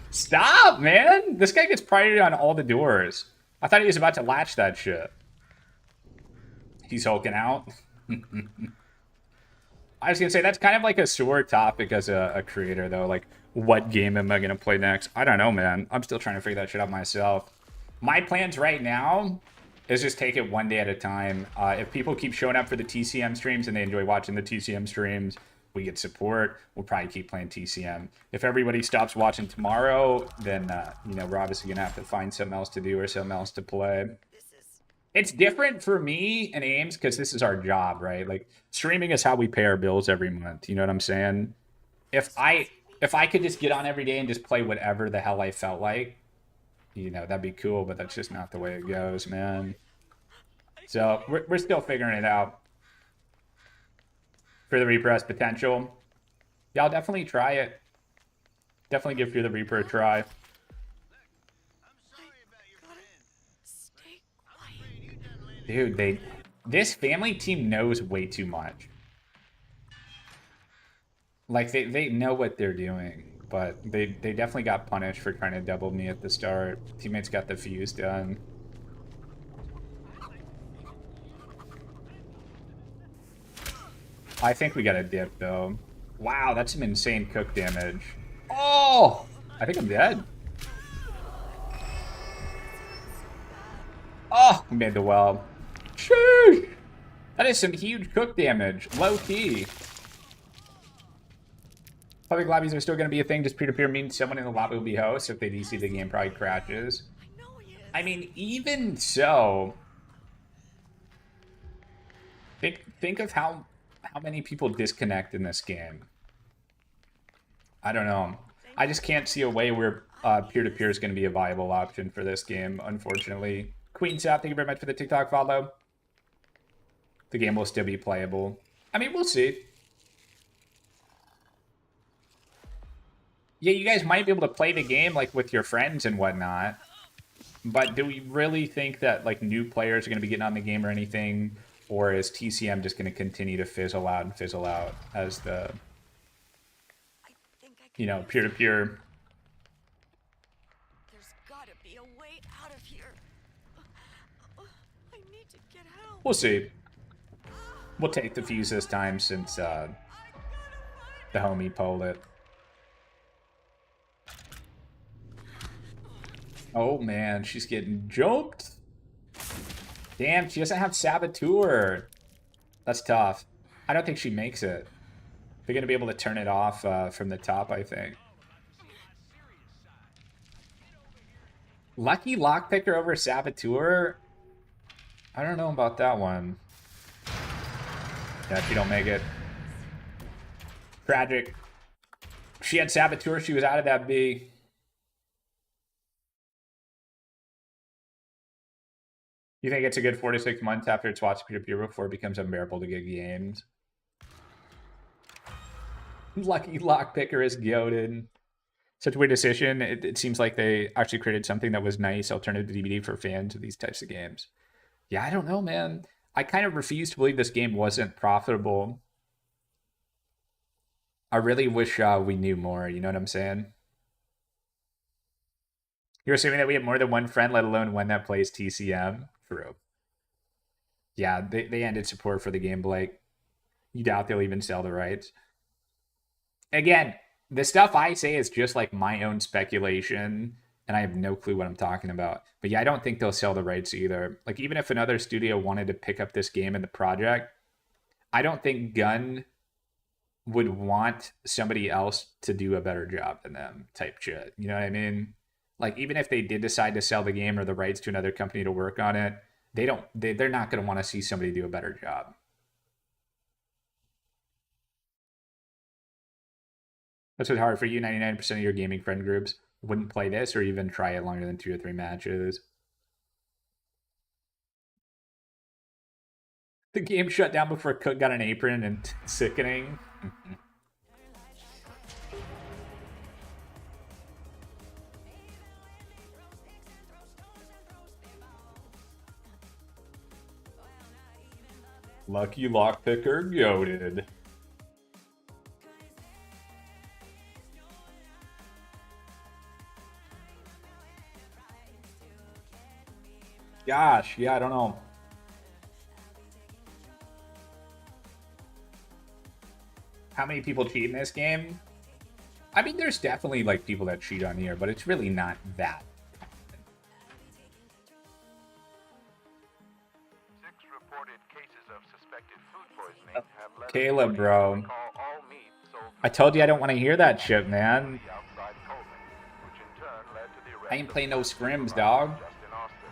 Stop, man! This guy gets priority on all the doors. I thought he was about to latch that shit. He's hulking out. I was gonna say, that's kind of like a sore topic as a creator, though. Like, what game am I gonna play next? I don't know, man. I'm still trying to figure that shit out myself. My plans right now is just take it one day at a time. If people keep showing up for the TCM streams and they enjoy watching the TCM streams, we get support. We'll probably keep playing TCM. If everybody stops watching tomorrow, then, you know, we're obviously gonna have to find something else to do or something else to play. It's different for me and Ames because this is our job, right? Like, streaming is how we pay our bills every month. You know what I'm saying? If I could just get on every day and just play whatever the hell I felt like, you know, that'd be cool. But that's just not the way it goes, man. So we're still figuring it out. For the Reaper has potential. Yeah, I'll definitely try it. Definitely give Fear the Reaper a try. Dude, this family team knows way too much. Like, they know what they're doing, but they definitely got punished for trying to double me at the start. Teammates got the fuse done. I think we got a dip, though. Wow, that's some insane cook damage. Oh! I think I'm dead. Oh, we made the well. Sheesh! That is some huge cook damage. Low key. Public lobbies are still going to be a thing. Just peer-to-peer means someone in the lobby will be host. If they DC, the game probably crashes. I mean, even so, think of how many people disconnect in this game. I don't know. I just can't see a way where peer-to-peer is going to be a viable option for this game, unfortunately. Queen Sap, thank you very much for the TikTok follow. The game will still be playable. I mean, we'll see. Yeah, you guys might be able to play the game, like, with your friends and whatnot. But do we really think that, like, new players are going to be getting on the game or anything? Or is TCM just going to continue to fizzle out as the, you know, peer-to-peer? There's gotta be a way out of here. I need to get help. We'll see. We'll take the fuse this time since the homie pulled it. Oh man, she's getting jumped. Damn, she doesn't have Saboteur. That's tough. I don't think she makes it. They're going to be able to turn it off from the top, I think. Lucky Lockpicker over Saboteur? I don't know about that one. Yeah, she don't make it. Tragic. She had Saboteur, she was out of that B. You think it's a good 4 to 6 months after it's watched peer-to-peer before it becomes unbearable to get games? Lucky Lockpicker is goated. Such a weird decision. It seems like they actually created something that was nice alternative to DVD for fans of these types of games. Yeah, I don't know, man. I kind of refuse to believe this game wasn't profitable. I really wish we knew more, you know what I'm saying? You're assuming that we have more than one friend, let alone one that plays TCM? True. Yeah, they ended support for the game, Blake. You doubt they'll even sell the rights. Again, the stuff I say is just like my own speculation, and I have no clue what I'm talking about. But yeah, I don't think they'll sell the rights either. Like, even if another studio wanted to pick up this game in the project, I don't think Gun would want somebody else to do a better job than them type shit. You know what I mean? Like, even if they did decide to sell the game or the rights to another company to work on it, they're not going to want to see somebody do a better job. That's what's hard for you. 99% of your gaming friend groups wouldn't play this or even try it longer than 2 or 3 matches. The game shut down before Cook got an apron and sickening. Lucky Lockpicker goated. Gosh, yeah, I don't know. How many people cheat in this game? I mean, there's definitely like people that cheat on here, but it's really not that. 6 reported cases of suspected food poisoning have led Caleb, bro. call all meat sold I told you I don't want to hear that shit, man. outside Coleman, which in turn led to the arrest I ain't playing no of scrims, dog. Justin Austin.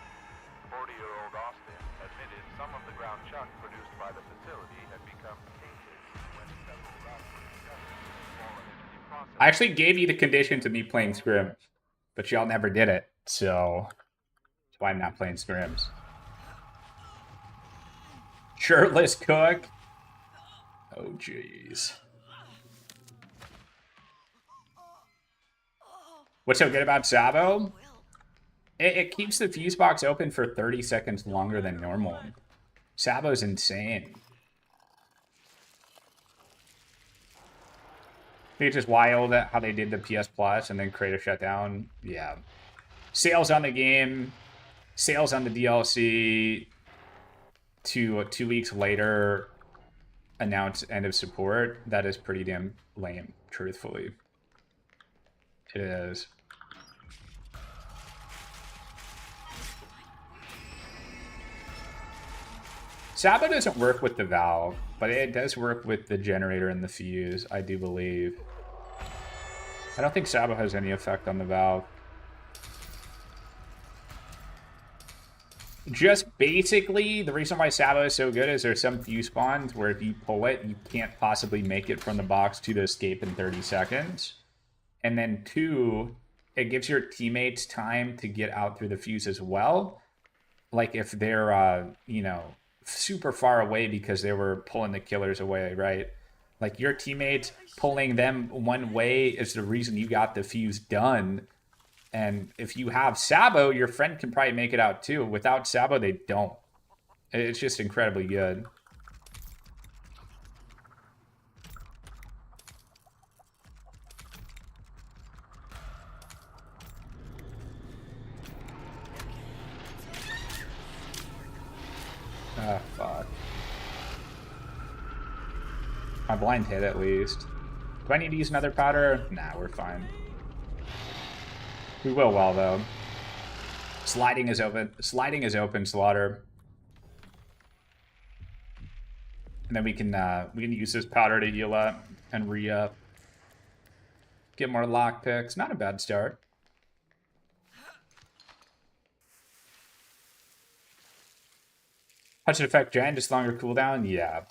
40-year-old Austin admitted some of the ground chuck produced by the facility had become tainted when several rounds were discovered fallen into the process. I actually gave you the conditions of me playing scrims, but y'all never did it, so that's why I'm not playing scrims. Shirtless Cook. Oh, jeez. What's so good about Sabo? It keeps the fuse box open for 30 seconds longer than normal. Sabo's insane. I think it's just wild how they did the PS Plus and then create a shutdown. Yeah. Sales on the game, sales on the DLC, to 2 weeks later announce end of support. That is pretty damn lame, truthfully. It is. Sabo doesn't work with the valve, but it does work with the generator and the fuse, I do believe. I don't think Sabo has any effect on the valve. Just basically, the reason why Sabo is so good is there's some fuse spawns where if you pull it, you can't possibly make it from the box to the escape in 30 seconds. And then 2, it gives your teammates time to get out through the fuse as well. Like if they're, you know, super far away because they were pulling the killers away, right? Like your teammates pulling them one way is the reason you got the fuse done. And if you have Sabo, your friend can probably make it out too. Without Sabo, they don't. It's just incredibly good. Ah, fuck. My blind hit at least. Do I need to use another powder? Nah, we're fine. We will well, though. Sliding is open. Sliding is open, Slaughter. And then we can use this powder to heal up and re-up. Get more lockpicks. Not a bad start. How does it affect Gen? Just longer cooldown? Yeah.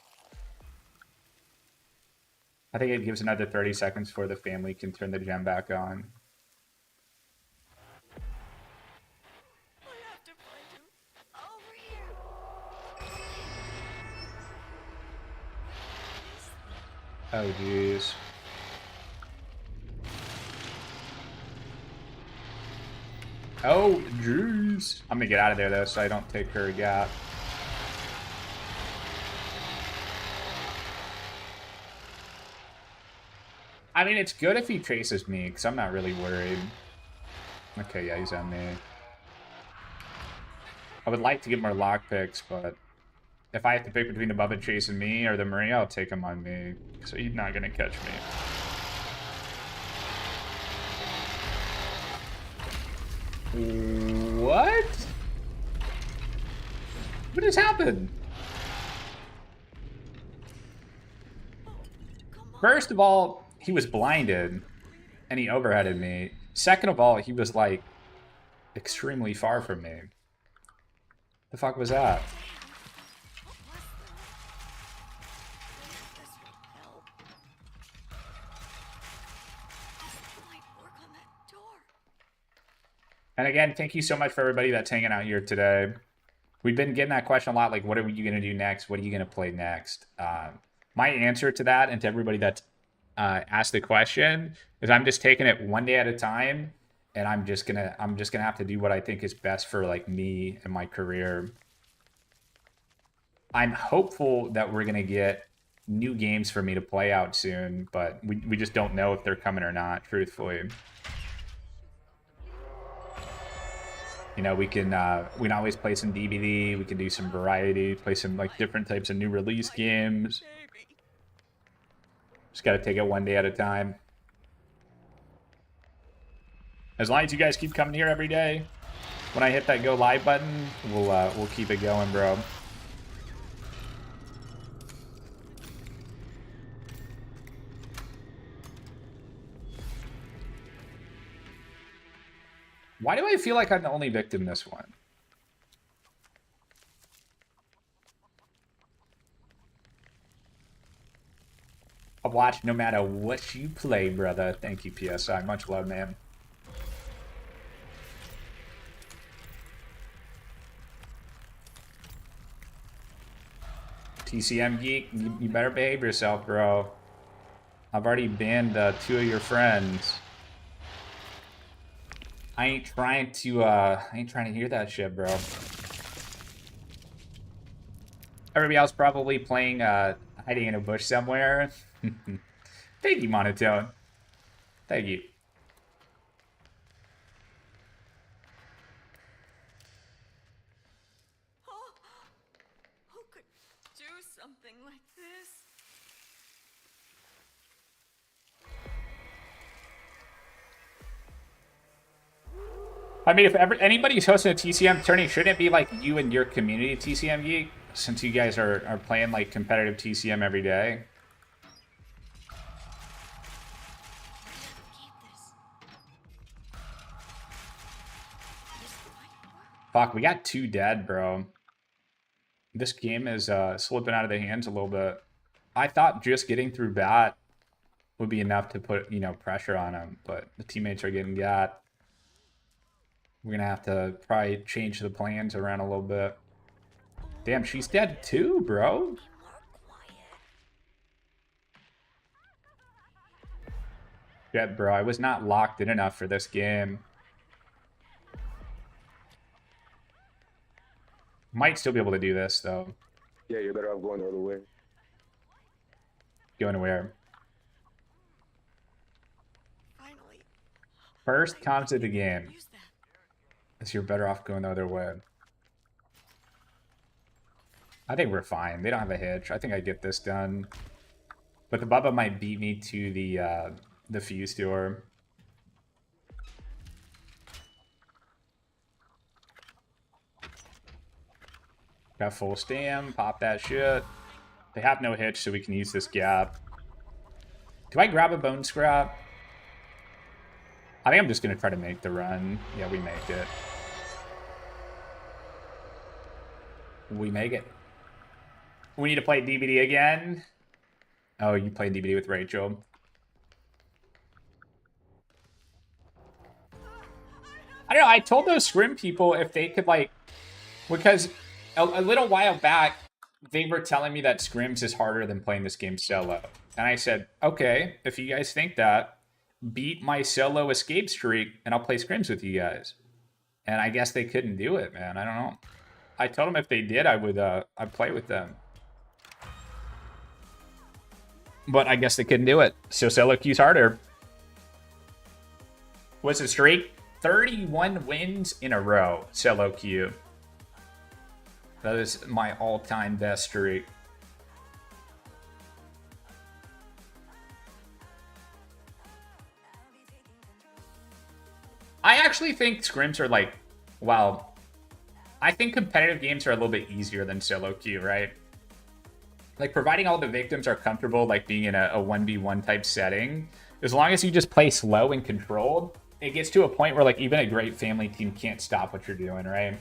I think it gives another 30 seconds before the family can turn the gem back on. I have to find him. Over here. Oh, jeez. Oh, jeez. I'm gonna get out of there, though, so I don't take her gap. I mean, it's good if he chases me, because I'm not really worried. Okay, yeah, he's on me. I would like to get more lockpicks, but if I have to pick between the Bubba chasing me or the Maria, I'll take him on me, so he's not gonna catch me. What? What has happened? First of all, he was blinded and he overheaded me. Second of all, he was like extremely far from me. The fuck was that? This will help. This might work on that door. And again, thank you so much for everybody that's hanging out here today. We've been getting that question a lot, like, what are you going to do next? What are you going to play next? My answer to that, and to everybody that's asked the question, is I'm just taking it one day at a time, and I'm just gonna have to do what I think is best for like me and my career. I'm hopeful that we're gonna get new games for me to play out soon, but we just don't know if they're coming or not, truthfully. You know, we can always play some DVD, we can do some variety, play some like different types of new release games. Just gotta take it one day at a time. As long as you guys keep coming here every day, when I hit that go live button, we'll keep it going, bro. Why do I feel like I'm the only victim this one? I'll watch no matter what you play, brother. Thank you, PSI. Much love, man. TCM Geek, you better behave yourself, bro. I've already banned 2 of your friends. I ain't trying to hear that shit, bro. Everybody else probably playing hiding in a bush somewhere. Thank you, Monotone. Thank you. Oh, who could do something like this? I mean, if anybody's hosting a TCM tourney, shouldn't it be like you and your community TCM Geek? Since you guys are playing like competitive TCM every day. Keep this. This might work. Fuck, we got 2 dead, bro. This game is slipping out of the hands a little bit. I thought just getting through bat would be enough to put, you know, pressure on him, but the teammates are getting got. We're gonna have to probably change the plans around a little bit. Damn, she's dead too, bro. More quiet. Yeah, bro, I was not locked in enough for this game. Might still be able to do this, though. Yeah, you're better off going the other way. Going where? Finally. First comes to the game. Use that. So you're better off going the other way. I think we're fine. They don't have a hitch. I think I get this done. But the Bubba might beat me to the fuse door. Got full stam. Pop that shit. They have no hitch, so we can use this gap. Do I grab a bone scrap? I think I'm just going to try to make the run. Yeah, we make it. We make it. We need to play DBD again. Oh, you played DBD with Rachel. I don't know. I told those Scrim people if they could, like, because a little while back, they were telling me that Scrims is harder than playing this game solo. And I said, okay, if you guys think that, beat my solo escape streak, and I'll play Scrims with you guys. And I guess they couldn't do it, man. I don't know. I told them if they did, I'd play with them. But I guess they couldn't do it. So solo queue's harder. What's the streak? 31 wins in a row, solo queue. That is my all-time best streak. I actually think scrims are like, well, I think competitive games are a little bit easier than solo queue, right? Like, providing all the victims are comfortable, like being in a 1v1 type setting, as long as you just play slow and controlled, it gets to a point where, like, even a great family team can't stop what you're doing, right?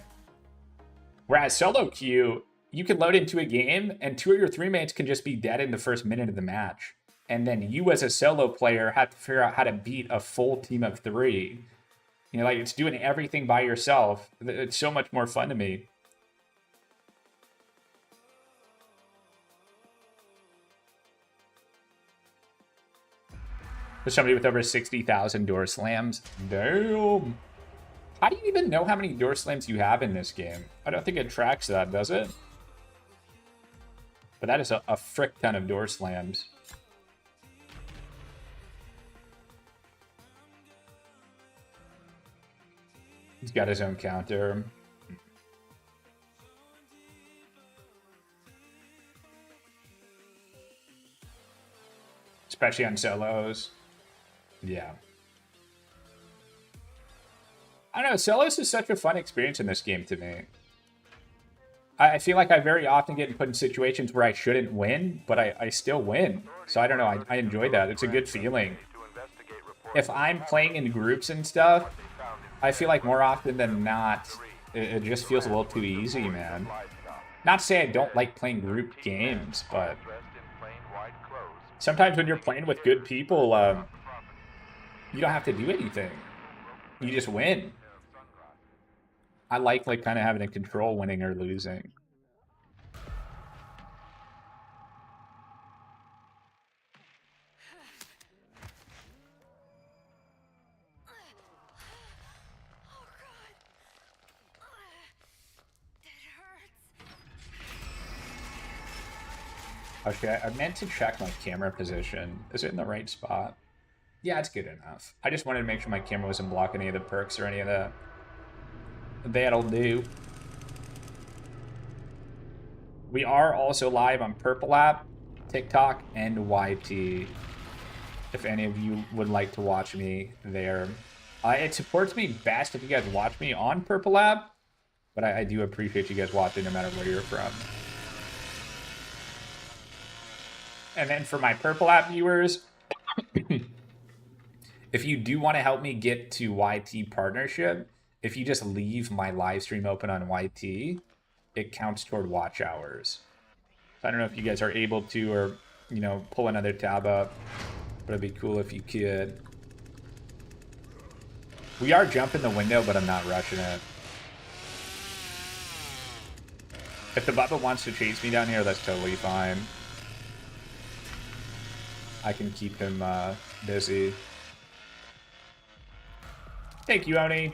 Whereas solo queue, you can load into a game, and 2 of your 3 mates can just be dead in the first minute of the match. And then you, as a solo player, have to figure out how to beat a full team of 3. You know, like, it's doing everything by yourself. It's so much more fun to me. There's somebody with over 60,000 door slams. Damn. How do you even know how many door slams you have in this game? I don't think it tracks that, does it? But that is a frick ton of door slams. He's got his own counter. Especially on solos. Yeah. I don't know, solos is such a fun experience in this game to me. I feel like I very often get put in situations where I shouldn't win, but I still win. So I don't know, I enjoy that. It's a good feeling. If I'm playing in groups and stuff, I feel like more often than not, it just feels a little too easy, man. Not to say I don't like playing group games, but sometimes when you're playing with good people, you don't have to do anything. You just win. I like kind of having a control winning or losing. Okay, I meant to check my camera position. Is it in the right spot? Yeah, it's good enough. I just wanted to make sure my camera wasn't blocking any of the perks or any of that. That'll do. We are also live on Purple App, TikTok, and YT. If any of you would like to watch me there. It supports me best if you guys watch me on Purple App, but I do appreciate you guys watching no matter where you're from. And then for my Purple App viewers, if you do want to help me get to YT partnership, if you just leave my live stream open on YT, it counts toward watch hours. So I don't know if you guys are able to, or, you know, pull another tab up, but it'd be cool if you could. We are jumping the window, but I'm not rushing it. If the Bubba wants to chase me down here, that's totally fine. I can keep him busy. Thank you, Oni.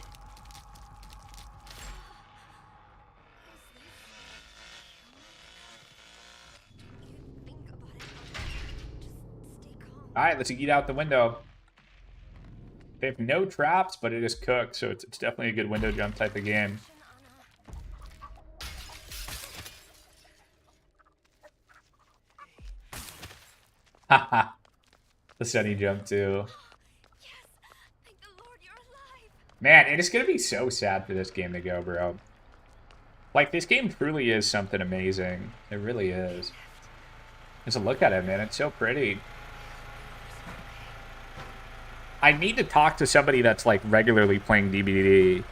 Alright, let's eat out the window. They have no traps, but it is cooked, so it's definitely a good window jump type of game. Haha. The sunny jump too. Man, it is going to be so sad for this game to go, bro. Like, this game truly is something amazing. It really is. Just look at it, man. It's so pretty. I need to talk to somebody that's, like, regularly playing DBD.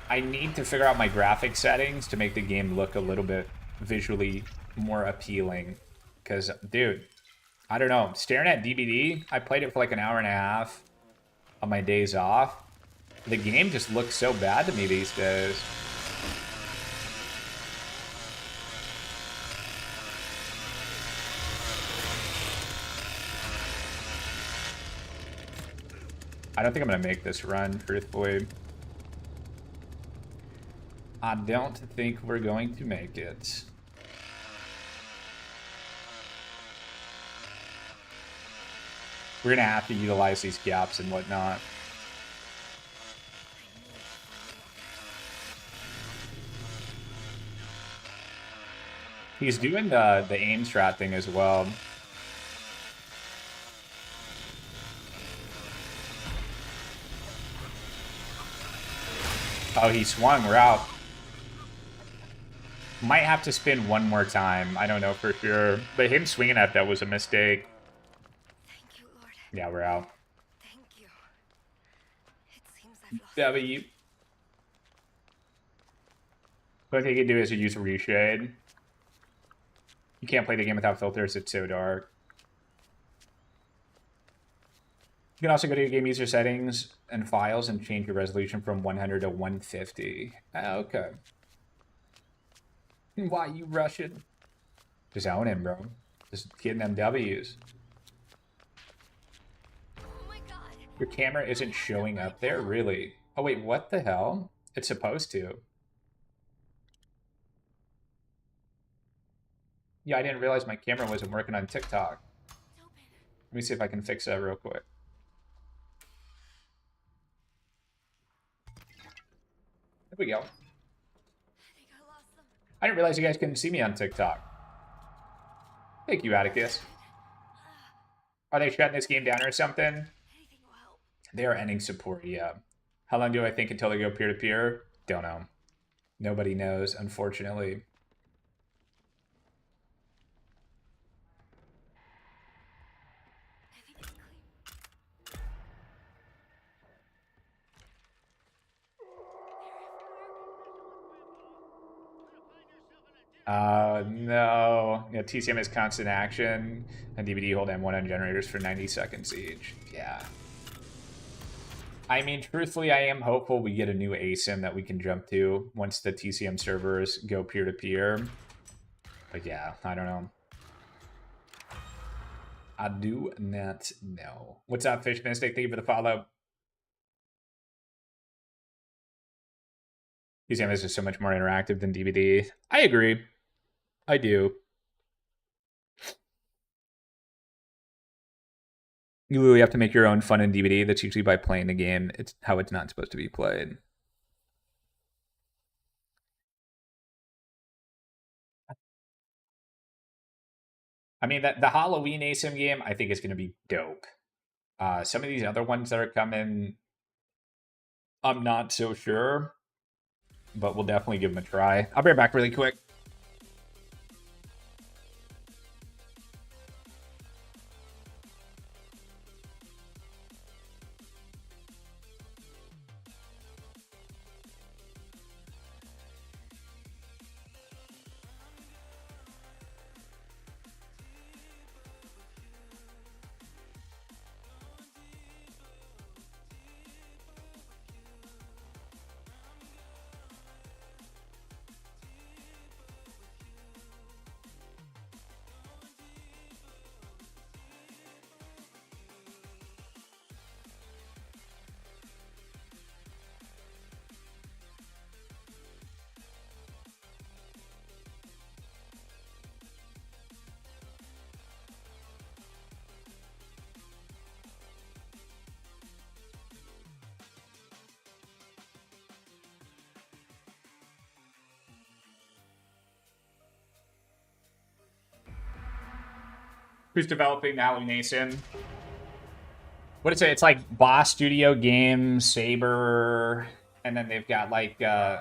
I need to figure out my graphic settings to make the game look a little bit visually more appealing. Because, dude, I don't know. Staring at DBD, I played it for like an hour and a half on my days off. The game just looks so bad to me these days. I don't think I'm going to make this run, truthfully. I don't think we're going to make it. We're going to have to utilize these gaps and whatnot. He's doing the aim strat thing as well. Oh, he swung. We're out. Might have to spin one more time. I don't know for sure. But him swinging at that was a mistake. Thank you, Lord. Yeah, we're out. Thank you. It seems I've lost. W. What I think you can do is you use reshade. You can't play the game without filters. It's so dark. You can also go to your game user settings and files and change your resolution from 100 to 150. Okay. Why you rushing? Just own him, bro. Just getting them W's. Oh my God. Your camera isn't showing up there? Really? Oh, wait, what the hell? It's supposed to. Yeah, I didn't realize my camera wasn't working on TikTok. Let me see if I can fix that real quick. There we go. I think I lost them. I didn't realize you guys couldn't see me on TikTok. Thank you, Atticus. Are they shutting this game down or something? Anything will help. They are ending support, yeah. How long do I think until they go peer-to-peer? Don't know. Nobody knows, unfortunately. I think it's clear. No. Yeah, TCM is constant action, and DVD hold M1 on generators for 90 seconds each. Yeah. I mean, truthfully, I am hopeful we get a new ASIM that we can jump to once the TCM servers go peer-to-peer. But yeah, I don't know. I do not know. What's up, Fish Mystic? Thank you for the follow. TCM is just so much more interactive than DVD. I agree. I do. You literally have to make your own fun in DVD. That's usually by playing the game. It's how it's not supposed to be played. I mean, the Halloween ASIM game, I think is going to be dope. Some of these other ones that are coming, I'm not so sure. But we'll definitely give them a try. I'll be right back really quick. Who's developing the Halloween ASIM? What is it? It's like Boss Studio Games, Saber, and then they've got like they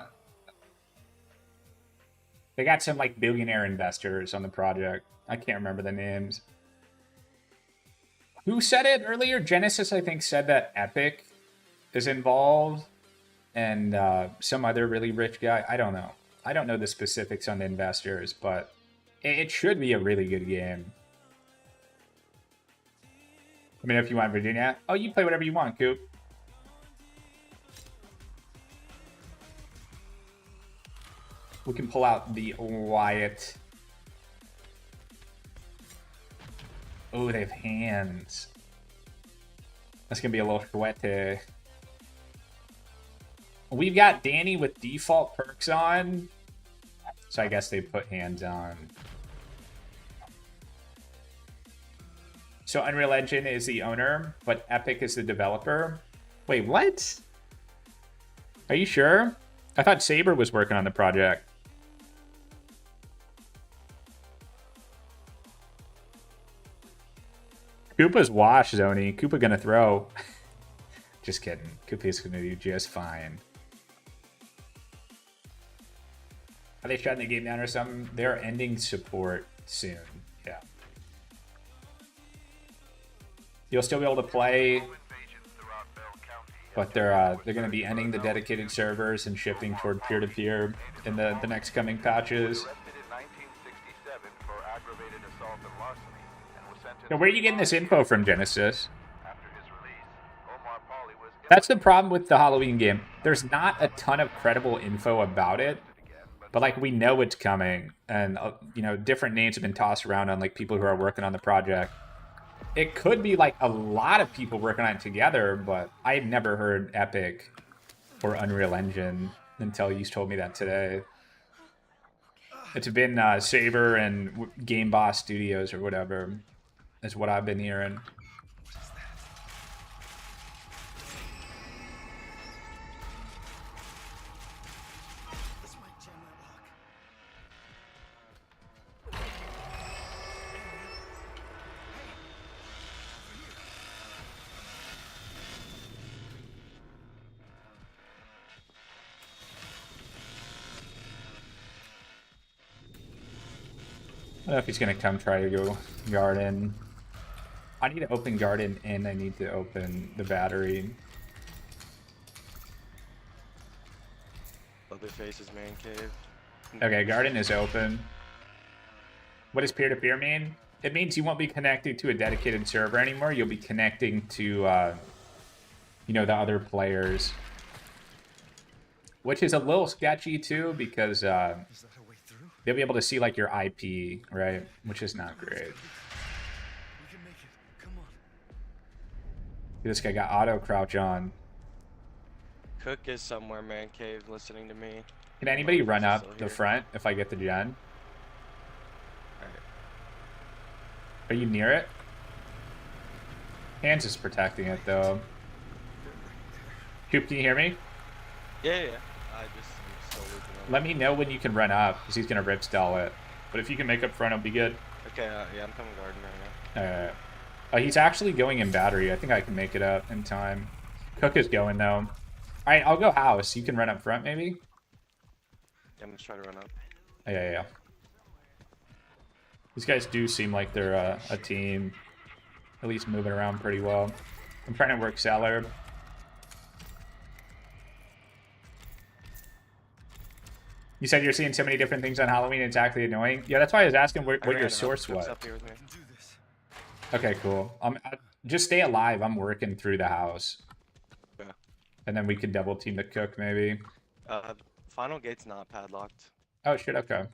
got some like billionaire investors on the project. I can't remember the names. Who said it earlier? Genesis, I think, said that Epic is involved, and some other really rich guy. I don't know. I don't know the specifics on the investors, but it should be a really good game. Let me know if you want Virginia. Oh, you play whatever you want, Coop. We can pull out the Wyatt. Oh, they have hands. That's going to be a little sweaty. We've got Danny with default perks on. So I guess they put hands on. So Unreal Engine is the owner, but Epic is the developer. Wait, what? Are you sure? I thought Saber was working on the project. Koopa's wash, Zoni. Koopa gonna throw. Just kidding. Koopa's gonna do just fine. Are they shutting the game down or something? They're ending support soon. Yeah. You'll still be able to play, but they're gonna be ending the dedicated servers and shifting toward peer-to-peer in the next coming patches. Now, where are you getting this info from, Genesis? That's the problem with the Halloween game. There's not a ton of credible info about it, but like we know it's coming, and you know, different names have been tossed around on like people who are working on the project. It could be like a lot of people working on it together, but I had never heard Epic or Unreal Engine until you told me that today. It's been Saber and Game Boss Studios or whatever. Is what I've been hearing. I don't know if he's gonna come try to go garden. I need to open garden and I need to open the battery. Other faces, man cave. Okay, garden is open. What does peer-to-peer mean? It means you won't be connected to a dedicated server anymore. You'll be connecting to, you know, the other players. Which is a little sketchy too, because they'll be able to see like your IP, right? Which is not great. This guy got auto crouch on. Cook is somewhere, man cave, listening to me. Can anybody run up the front if I get the gen? Alright. Are you near it? Hands is protecting it though. Coop, can you hear me? Yeah. I'm still looping up. Let me know when you can run up, because he's gonna rip stall it. But if you can make up front, it'll be good. Okay, yeah, I'm coming garden right now. Alright. He's actually going in battery. I think I can make it up in time. Cook is going though. Alright, I'll go house. You can run up front maybe? Yeah, I'm gonna try to run up. Yeah. These guys do seem like they're a team. At least moving around pretty well. I'm trying to work cellar. You said you're seeing so many different things on Halloween, it's actually annoying. Yeah, that's why I was asking what your source was. Up here with me. Okay, cool. Just stay alive. I'm working through the house. Yeah. And then we could double team the cook, maybe. Final gate's not padlocked. Oh, shit, okay.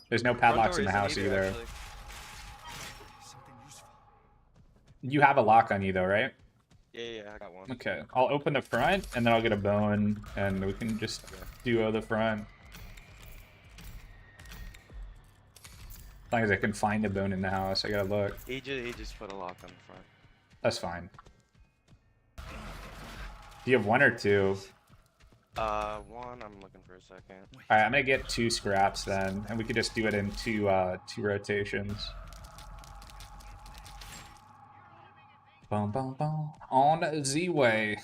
There's no padlocks in the house either. Actually. You have a lock on you, though, right? Yeah, I got one. Okay, I'll open the front, and then I'll get a bone, and we can just duo the front. As long as I can find a bone in the house, I gotta look. He just put a lock on the front. That's fine. Do you have one or two? One. I'm looking for a second. Alright, I'm gonna get 2 scraps then, and we could just do it in two rotations. Boom, boom, boom. On Z-Way.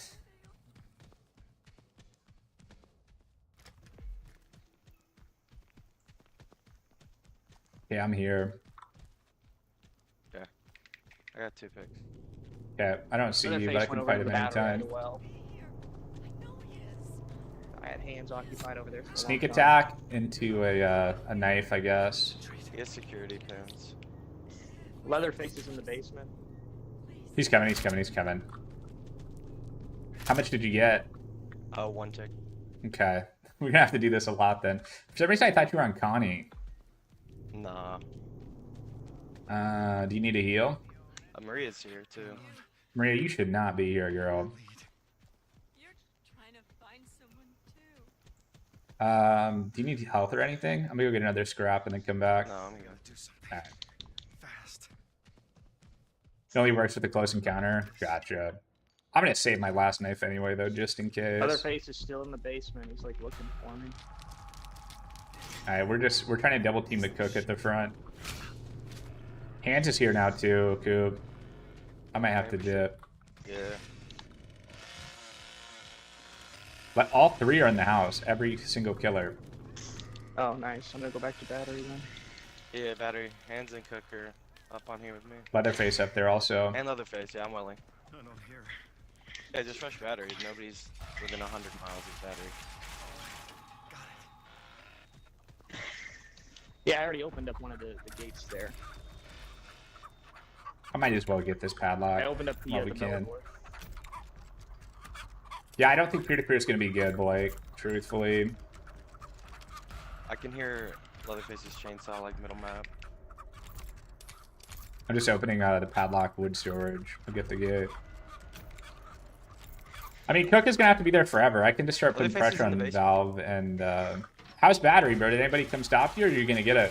Yeah, I'm here. Yeah. I got 2 picks. Yeah, I don't see you, but I can fight him anytime. I know he is. I had hands occupied over there for a Sneak long time. attack into a knife, I guess. He has security pins. Leatherface is in the basement. He's coming, he's coming, he's coming. How much did you get? One tick. Okay. We're gonna have to do this a lot then. For some reason I thought you were on Connie. Nah. Do you need a heal? Maria's here too. Maria, you should not be here, girl. You're trying to find someone too. Do you need health or anything? I'm gonna go get another scrap and then come back. No, I'm good. Alright. It only works with a close encounter. Gotcha. I'm gonna save my last knife anyway, though, just in case. Leatherface is still in the basement. He's like looking for me. Alright, we're trying to double team the cook at the front. Hands is here now too, Coop. I might have to dip. Yeah. But all three are in the house. Every single killer. Oh, nice. I'm gonna go back to battery then. Yeah, battery. Hands and cooker up on here with me. Leatherface up there also. And Leatherface, yeah, I'm willing. Yeah, just rush battery. Nobody's within 100 miles of battery. Yeah, I already opened up one of the gates there. I might as well get this padlock I opened up the, while we the can. door. Yeah, I don't think peer-to-peer is going to be good, Blake. Truthfully. I can hear Leatherface's chainsaw like middle map. I'm just opening the padlock wood storage. I'll get the gate. I mean, Cook is going to have to be there forever. I can just start putting Leatherface is pressure in on the basement. Valve and... how's battery, bro? Did anybody come stop you, or are you going to get a...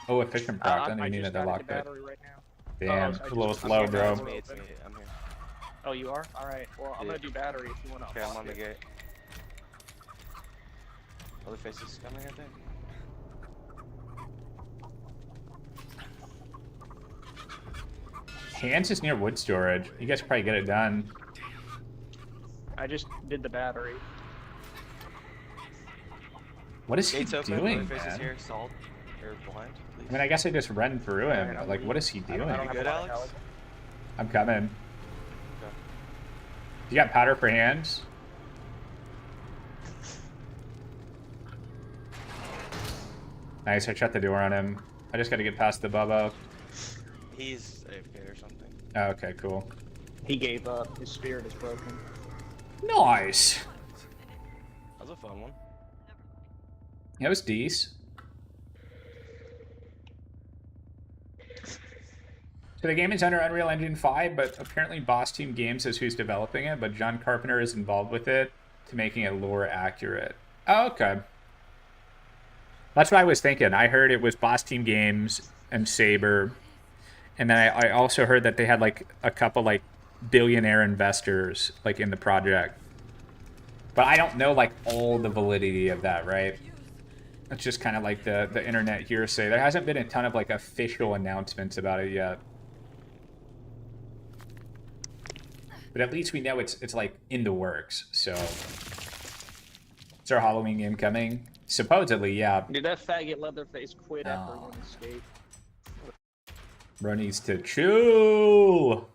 Oh, efficient proc. I don't I even need just a got into lockpick. battery right now. Damn, I it's a little just- slow, I'm bro. It's me, it's me. I'm here. Oh, you are? Alright. Well, I'm Yeah. gonna do battery if you wanna. Okay, I'm unlock on the it. gate. Leatherface is coming, I think. Hands is near wood storage. You guys probably get it done. I just did the battery. What is he Gates open. doing, Leatherface is man? here. Salt. Or blind, please. I mean, I guess I just run through him. Alright, Like, what is he I doing? don't have good, a lot of Alex? health. I'm coming. Okay. You got powder for hands? Nice, I shut the door on him. I just gotta get past the Bubba. He's AFK or something. Oh, okay, cool. He gave up. His spirit is broken. Nice! That was a fun one. That was decent. So the game is under Unreal Engine 5, but apparently Boss Team Games is who's developing it, but John Carpenter is involved with it to making it lore accurate. Oh, okay. That's what I was thinking. I heard it was Boss Team Games and Saber, and then I also heard that they had like a couple like billionaire investors like in the project. But I don't know like all the validity of that, right? It's just kind of like the internet hearsay. There hasn't been a ton of like official announcements about it yet. But at least we know it's like in the works. So is our Halloween game coming? Supposedly, yeah. Dude, that faggot Leatherface quit after Oh. one escape. Bro needs to chill.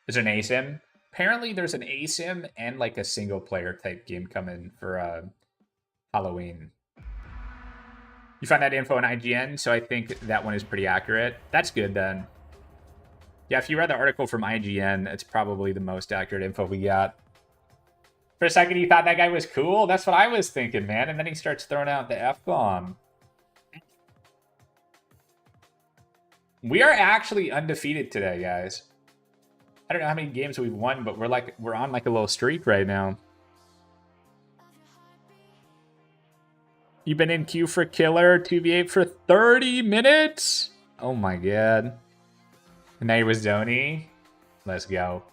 Is there an ASIM? Apparently there's an ASIM and like a single player type game coming for Halloween. You find that info on IGN, so I think that one is pretty accurate. That's good then. Yeah, if you read the article from IGN, it's probably the most accurate info we got. For a second, you thought that guy was cool? That's what I was thinking, man. And then he starts throwing out the F-bomb. We are actually undefeated today, guys. I don't know how many games we've won, but we're on like a little streak right now. You've been in queue for killer 2v8 for 30 minutes? Oh my god. And now you're with Zoni? Let's go.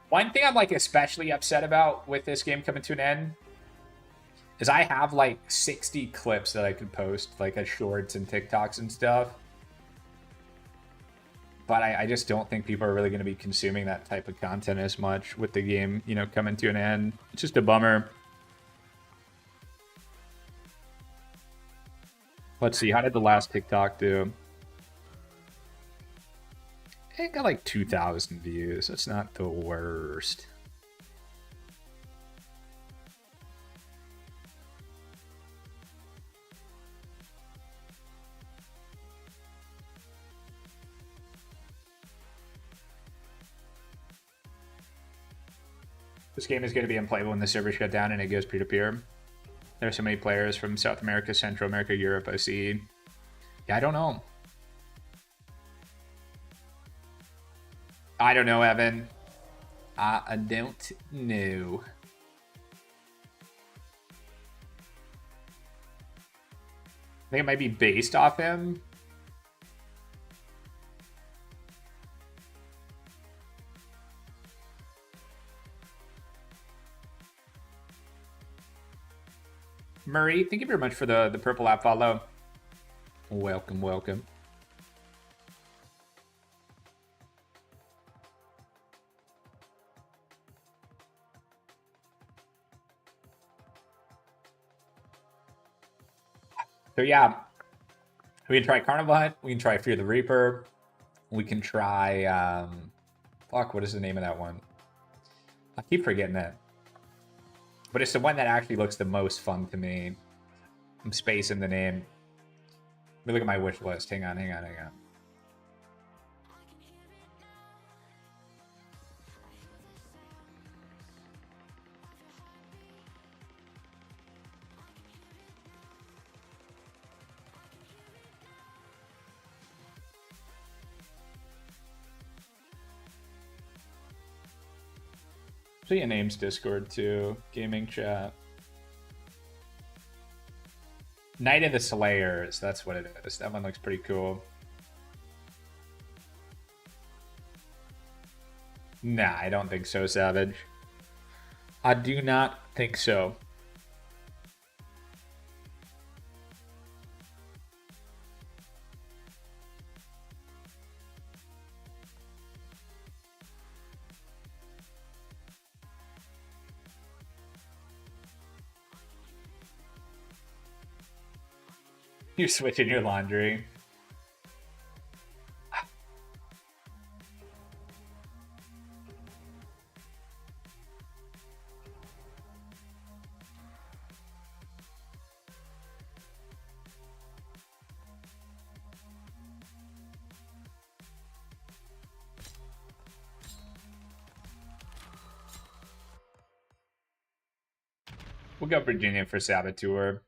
One thing I'm like especially upset about with this game coming to an end is I have like 60 clips that I could post like as shorts and TikToks and stuff. But I just don't think people are really going to be consuming that type of content as much with the game, you know, coming to an end. It's just a bummer. Let's see, how did the last TikTok do? It got like 2,000 views. That's not the worst. This game is going to be unplayable when the server shut down and it goes peer-to-peer. There are so many players from South America, Central America, Europe, I see. Yeah, I don't know. I don't know, Evan. I don't know. I think it might be based off him. Murray, thank you very much for the purple app follow. Welcome, welcome. So yeah, we can try Carnival Hunt. We can try Fear the Reaper. We can try, fuck, what is the name of that one? I keep forgetting that. But it's the one that actually looks the most fun to me. I'm spacing the name. Let me look at my wish list. Hang on. So your name's Discord too. Gaming chat. Night of the Slayers. That's what it is. That one looks pretty cool. Nah, I don't think so, Savage. I do not think so. You're switching your laundry. We'll go Virginia for Saboteur.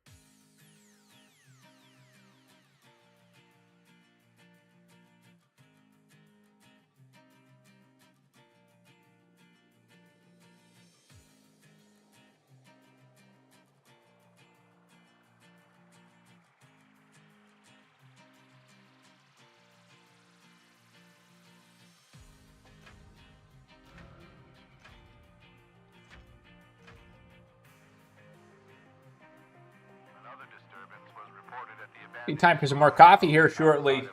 Need time for some more coffee here shortly. Deputies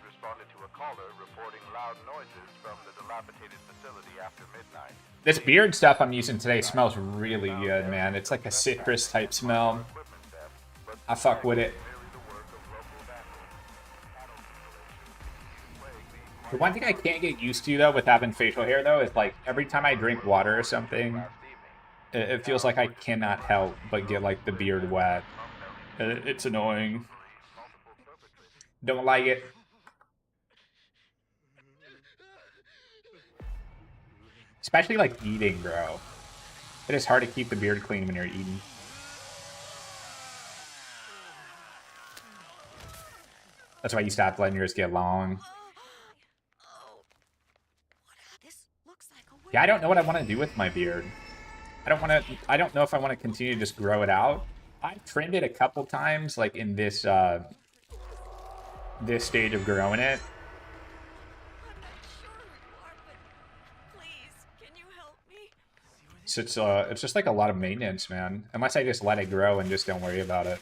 responded to a caller reporting loud noises from the dilapidated facility after midnight. This beard stuff I'm using today smells really good, man. It's like a citrus type smell. I fuck with it. The one thing I can't get used to, though, with having facial hair, though, is like every time I drink water or something, it feels like I cannot help but get like the beard wet. It's annoying. Don't like it. Especially like eating, bro. It is hard to keep the beard clean when you're eating. That's why you stop letting yours get long. Yeah, I don't know what I want to do with my beard. I don't know if I want to continue to just grow it out. I trimmed it a couple times, like in this this stage of growing it. So it's just like a lot of maintenance, man. Unless I just let it grow and just don't worry about it.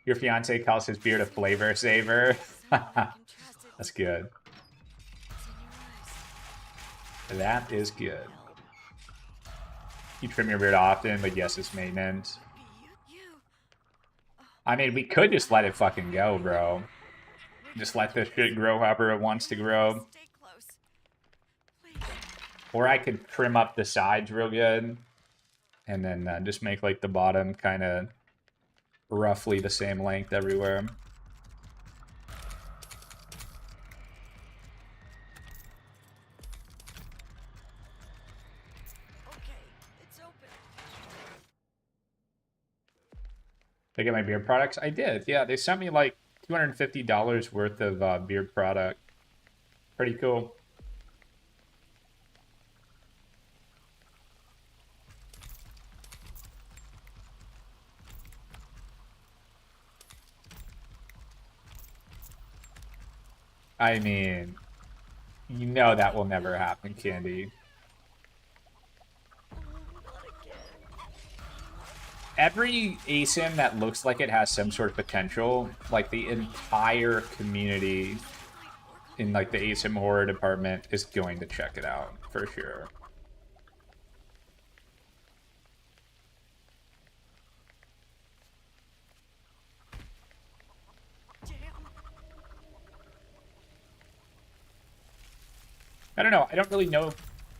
Your fiance calls his beard a flavor saver. That's good. That is good. You trim your beard often, but yes, it's maintenance. I mean, we could just let it fucking go, bro. Just let this shit grow however it wants to grow. Stay close. Please. Or I could trim up the sides real good. And then just make like the bottom kind of roughly the same length everywhere. Okay, it's open. Did I get my beard products? I did. Yeah, they sent me like $250 worth of beard product. Pretty cool. I mean, you know that will never happen, Candy. Every ASIM that looks like it has some sort of potential, like the entire community in like the ASIM horror department is going to check it out for sure. I don't know. I don't really know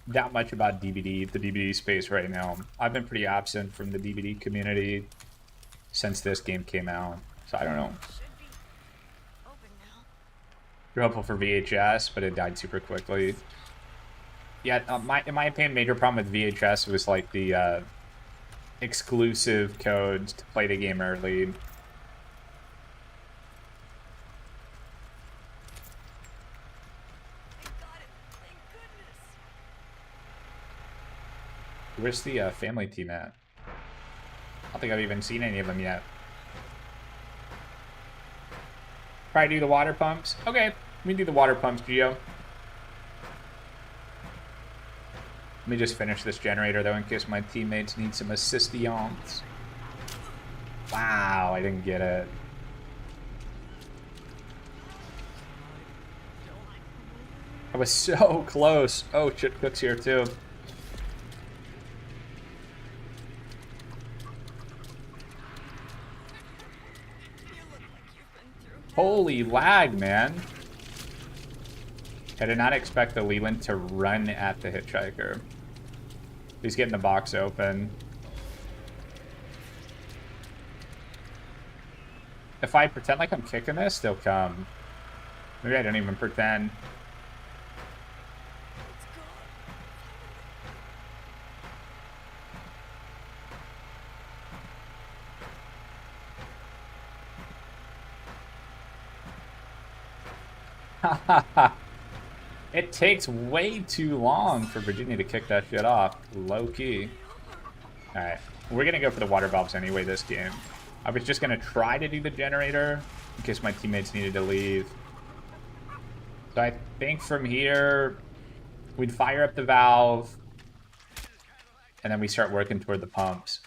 that much about DVD, the DVD space right now. I've been pretty absent from the DVD community since this game came out, so I don't know. Should be open now. You're hopeful for VHS, but it died super quickly. Yeah, in my opinion, major problem with VHS was like the exclusive codes to play the game early. Where's the family team at? I don't think I've even seen any of them yet. Probably do the water pumps. Okay, we do the water pumps, Gio. Let me just finish this generator though in case my teammates need some assistance. Wow, I didn't get it. I was so close. Oh, shit, Cook's here too. Holy lag, man. I did not expect the Leland to run at the hitchhiker. He's getting the box open. If I pretend like I'm kicking this, they'll come. Maybe I don't even pretend. It takes way too long for Virginia to kick that shit off. Low key. Alright. We're gonna go for the water valves anyway this game. I was just gonna try to do the generator in case my teammates needed to leave. So I think from here we'd fire up the valve and then we start working toward the pumps.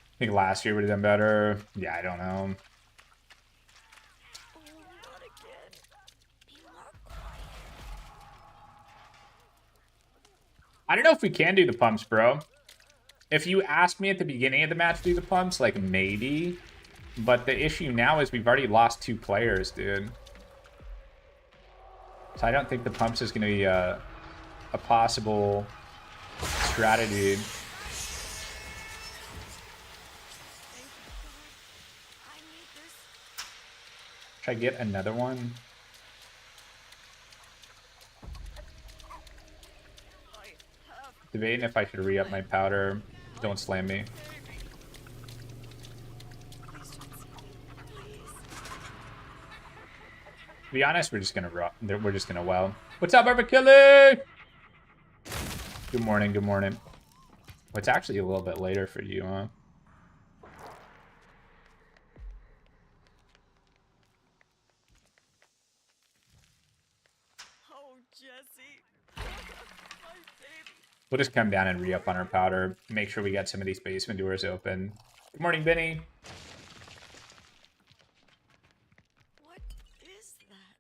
I think last year would have done better. Yeah, I don't know. I don't know if we can do the pumps, bro. If you asked me at the beginning of the match to do the pumps, like maybe. But the issue now is we've already lost 2 players, dude. So I don't think the pumps is going to be a possible strategy. Should I get another one? Debating if I should re-up my powder. Don't slam me. To be honest, we're just gonna well. What's up, Everkilly? Good morning, good morning. Well, it's actually a little bit later for you, huh? We'll just come down and re-up on our powder. Make sure we get some of these basement doors open. Good morning, Benny. What is that?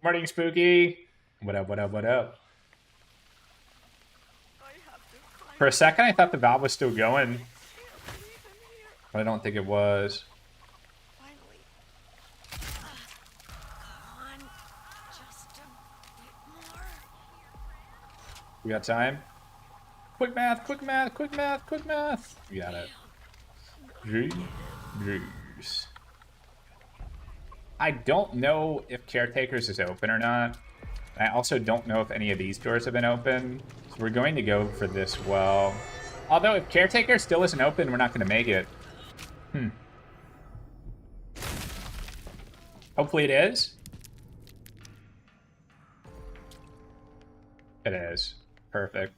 Morning, Spooky. What up, what up, what up? I have to climb. For a second, I thought the valve was still going, I can't believe I'm here. but I don't think it was. Finally. Come on. Just a bit more. We got time? Quick math, quick math, quick math, quick math. You got it. Jeez. I don't know if Caretakers is open or not. I also don't know if any of these doors have been open. So we're going to go for this well. Although if Caretaker still isn't open, we're not going to make it. Hopefully it is. It is. Perfect.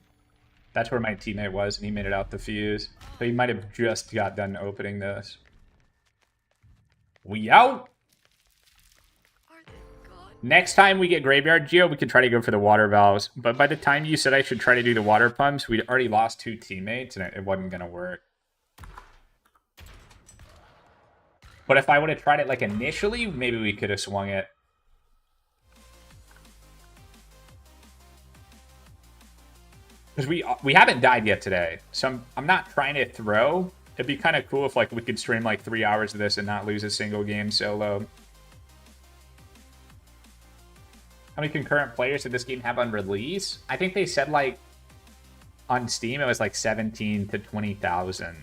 That's where my teammate was, and he made it out the fuse. So he might have just got done opening this. We out! Are they gone? Next time we get Graveyard Geo, we can try to go for the water valves. But by the time you said I should try to do the water pumps, we'd already lost 2 teammates, and it wasn't going to work. But if I would have tried it like initially, maybe we could have swung it. Because we haven't died yet today. So I'm not trying to throw. It'd be kind of cool if like we could stream like 3 hours of this and not lose a single game solo. How many concurrent players did this game have on release? I think they said like on Steam it was like 17 to 20,000.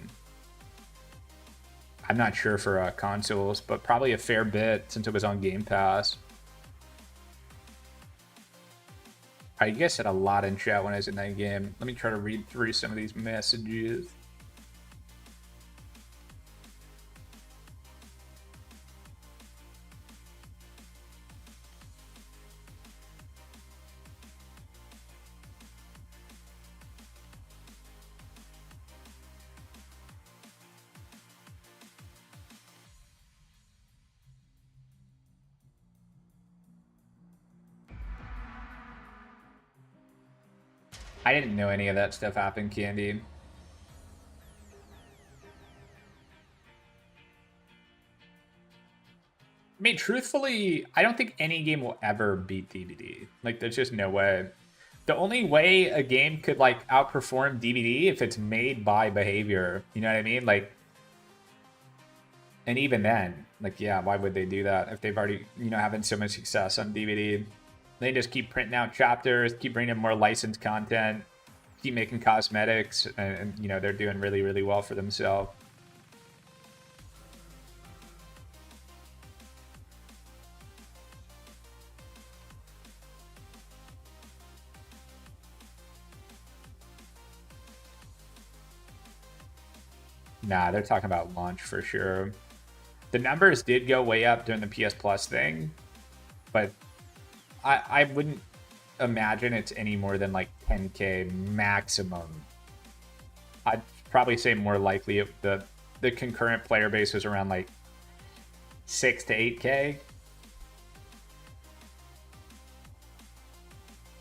I'm not sure for consoles, but probably a fair bit since it was on Game Pass. Alright, you guys said a lot in chat when I was in that game. Let me try to read through some of these messages. I didn't know any of that stuff happened, Candy. I mean, truthfully, I don't think any game will ever beat DBD. Like, there's just no way. The only way a game could, like, outperform DBD if it's made by behavior. You know what I mean? Like, and even then, like, yeah, why would they do that if they've already, you know, having so much success on DVD? They just keep printing out chapters, keep bringing in more licensed content, keep making cosmetics, and you know, they're doing really, really well for themselves. Nah, they're talking about launch for sure. The numbers did go way up during the PS Plus thing, but I wouldn't imagine it's any more than like 10K maximum. I'd probably say more likely if the concurrent player base was around like 6 to 8K.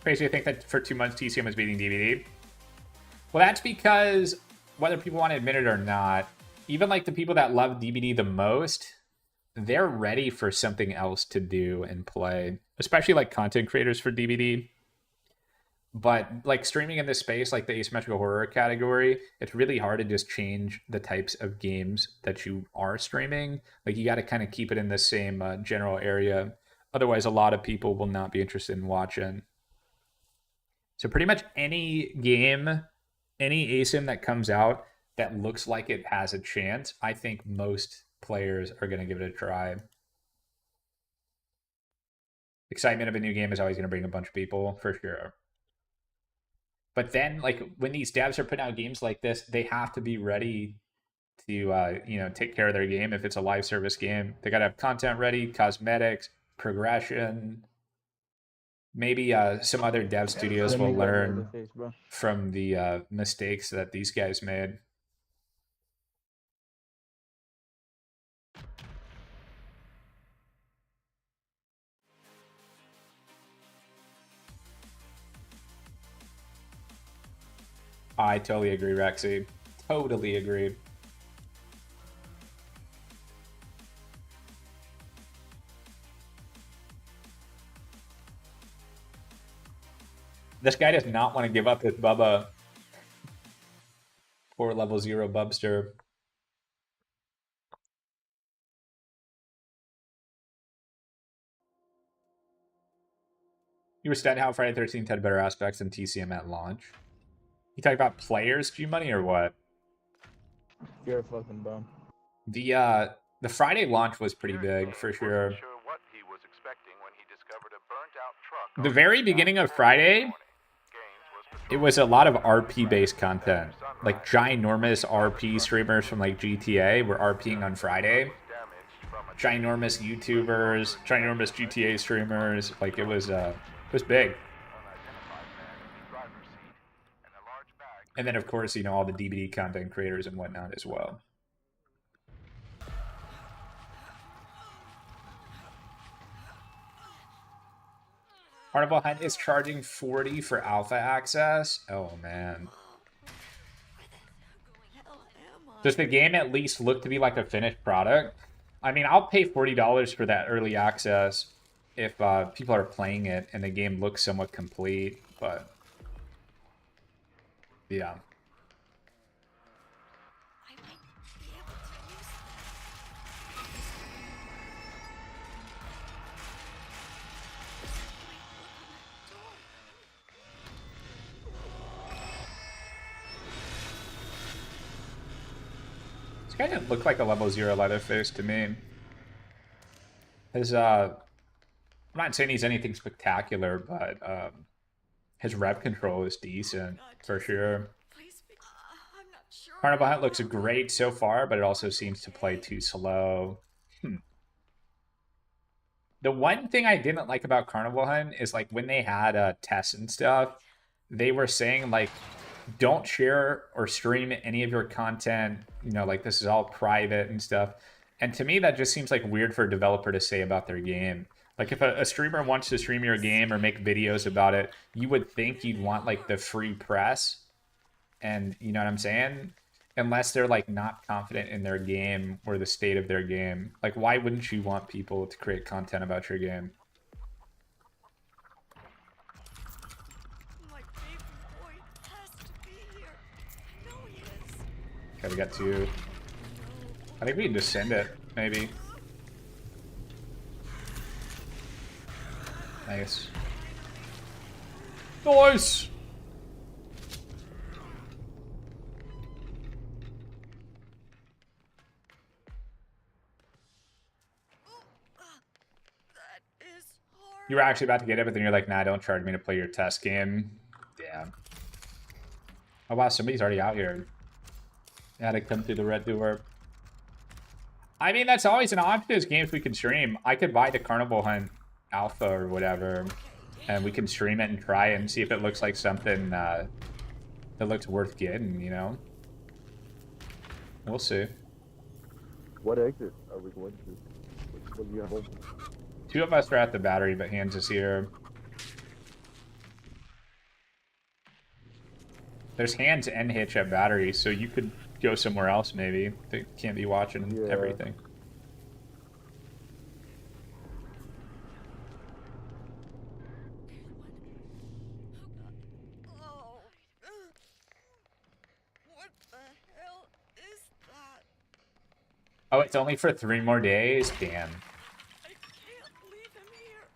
Crazy to think that for 2 months TCM was beating DVD. Well, that's because whether people want to admit it or not, even like the people that love DVD the most, they're ready for something else to do and play, especially like content creators for DVD. But like streaming in this space, like the asymmetrical horror category, it's really hard to just change the types of games that you are streaming. Like you got to kind of keep it in the same general area. Otherwise, a lot of people will not be interested in watching. So pretty much any game, any ASIM that comes out that looks like it has a chance, I think most players are going to give it a try. Excitement of a new game is always going to bring a bunch of people, for sure. But then, like, when these devs are putting out games like this, they have to be ready to, you know, take care of their game. If it's a live service game, they got to have content ready, cosmetics, progression. Maybe some other dev studios will learn from the mistakes that these guys made. I totally agree, Rexy. Totally agree. This guy does not want to give up his Bubba. Poor level 0 Bubster. You were stunned how Friday 13th had better aspects than TCM at launch. You talking about players, G-Money, or what? You're a fucking bum. The Friday launch was pretty big, for sure. Wasn't sure what he was expecting when he discovered a burnt-out truck The on very the beginning of south Friday, morning. Gaines was it was a lot of RP-based content. Like, ginormous RP streamers from, like, GTA were RPing on Friday. damaged from a Ginormous YouTubers, ginormous GTA streamers. Like, it was big. unidentified man in the driver's seat and a large bag. And then, of course, you know, all the DBD content creators and whatnot as well. Carnival Hunt is charging $40 for alpha access. Oh, man. Does the game at least look to be like a finished product? I mean, I'll pay $40 for that early access if people are playing it and the game looks somewhat complete, but yeah. I might be able to use This guy didn't look like a level 0 Leatherface to me. His, I'm not saying he's anything spectacular, but his rep control is decent, for sure. Please be. I'm not sure. Carnival Hunt looks great so far, but it also seems to play too slow. The one thing I didn't like about Carnival Hunt is, like, when they had tests and stuff, they were saying, like, don't share or stream any of your content, you know, like, this is all private and stuff. And to me, that just seems like weird for a developer to say about their game. Like, if a streamer wants to stream your game or make videos about it, you would think you'd want, like, the free press. And, you know what I'm saying? Unless they're, like, not confident in their game or the state of their game. Like, why wouldn't you want people to create content about your game? My baby boy has to be here. I know he is. Okay, we got 2. I think we can just send it, maybe. Nice. Nice! That is hard. You were actually about to get it, but then you're like, nah, don't charge me to play your test game. Damn. Oh wow, somebody's already out here. They had to come through the red door. I mean, that's always an option as games we can stream. I could buy the Carnival Hunt Alpha or whatever, and we can stream it and try it and see if it looks like something that looks worth getting, you know? We'll see. What exit are we going to? What do you have open? 2 of us are at the battery, but Hands is here. There's Hands and Hitch at battery, so you could go somewhere else maybe. They can't be watching Yeah. everything. Oh. What the hell is that? Oh, it's only for 3 more days? Damn. I can't leave him here.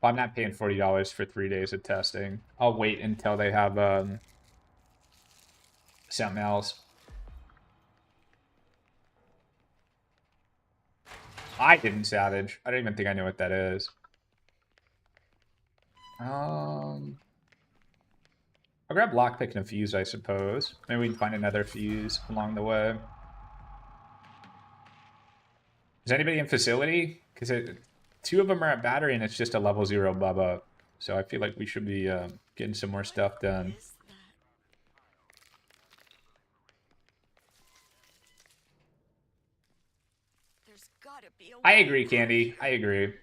Well, I'm not paying $40 for 3 days of testing. I'll wait until they have something else. I didn't Savage. I don't even think I know what that is. I'll grab Lockpick and a Fuse, I suppose. Maybe we can find another Fuse along the way. Is anybody in facility? Because 2 of them are at battery and it's just a level 0 Bubba. So I feel like we should be getting some more stuff done. Is that? There's gotta be a I way. agree, Candy. I agree.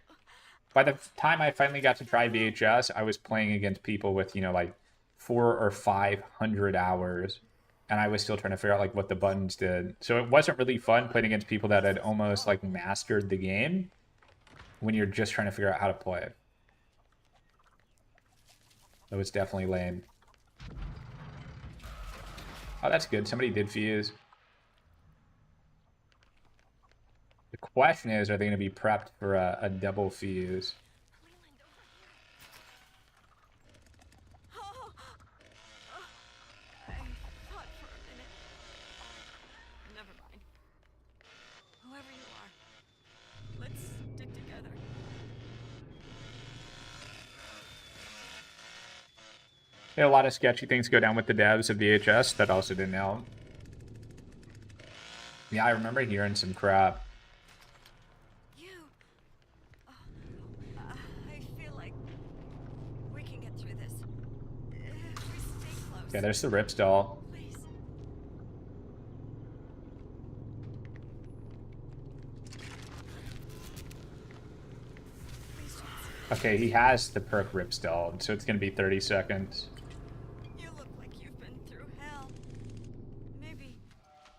By the time I finally got to try VHS, I was playing against people with, you know, like 400 or 500 hours. And I was still trying to figure out, like, what the buttons did. So it wasn't really fun playing against people that had almost, like, mastered the game when you're just trying to figure out how to play it. That was definitely lame. Oh, that's good. Somebody did fuse. The question is, are they going to be prepped for a double fuse? Oh, I thought for a minute. Never mind. Whoever you are, let's stick together. There are a lot of sketchy things go down with the devs of VHS that also didn't help. Yeah, I remember hearing some crap. You. I feel like we can get through this. If we stay close. Yeah, there's the rip stall. Please. Please, Chance. Okay, he has the perk rip stalled, so it's going to be 30 seconds. You look like you've been through hell. Maybe.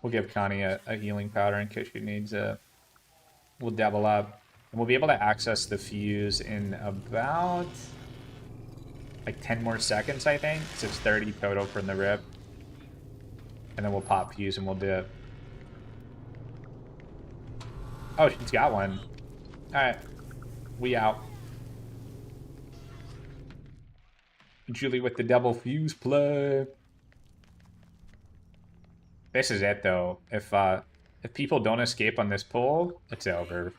We'll give Connie a healing powder in case she needs it. We'll double up. And we'll be able to access the fuse in about like 10 more seconds, I think. So it's 30 total from the rip. And then we'll pop fuse and we'll dip. Oh, she's got one. Alright. We out. Julie with the double fuse play. This is it though. If people don't escape on this pull, it's over.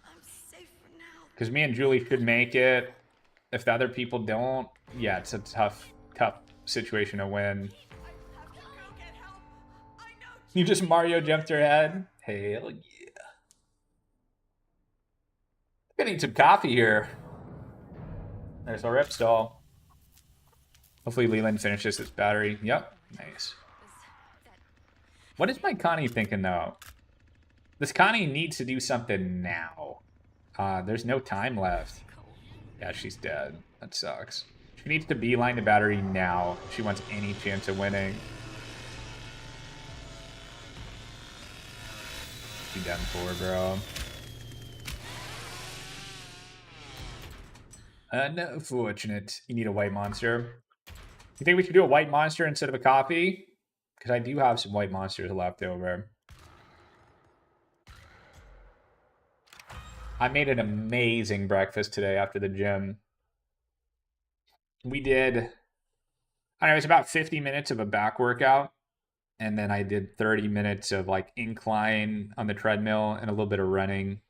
I'm safe for now. Because me and Julie should make it. If the other people don't, yeah, it's a tough situation to win. I have to go get help. I know. You just Mario jumped her head. Hell yeah. I need some coffee here. There's our rip stall. Hopefully Leland finishes this battery. Yep, nice. What is my Connie thinking though? This Connie needs to do something now. There's no time left. Yeah, she's dead. That sucks. She needs to beeline the battery now if she wants any chance of winning. She done for, bro. Unfortunate. You need a white monster. You think we should do a white monster instead of a coffee? Because I do have some white monsters left over. I made an amazing breakfast today after the gym. We did, I don't know, it was about 50 minutes of a back workout. And then I did 30 minutes of like incline on the treadmill and a little bit of running.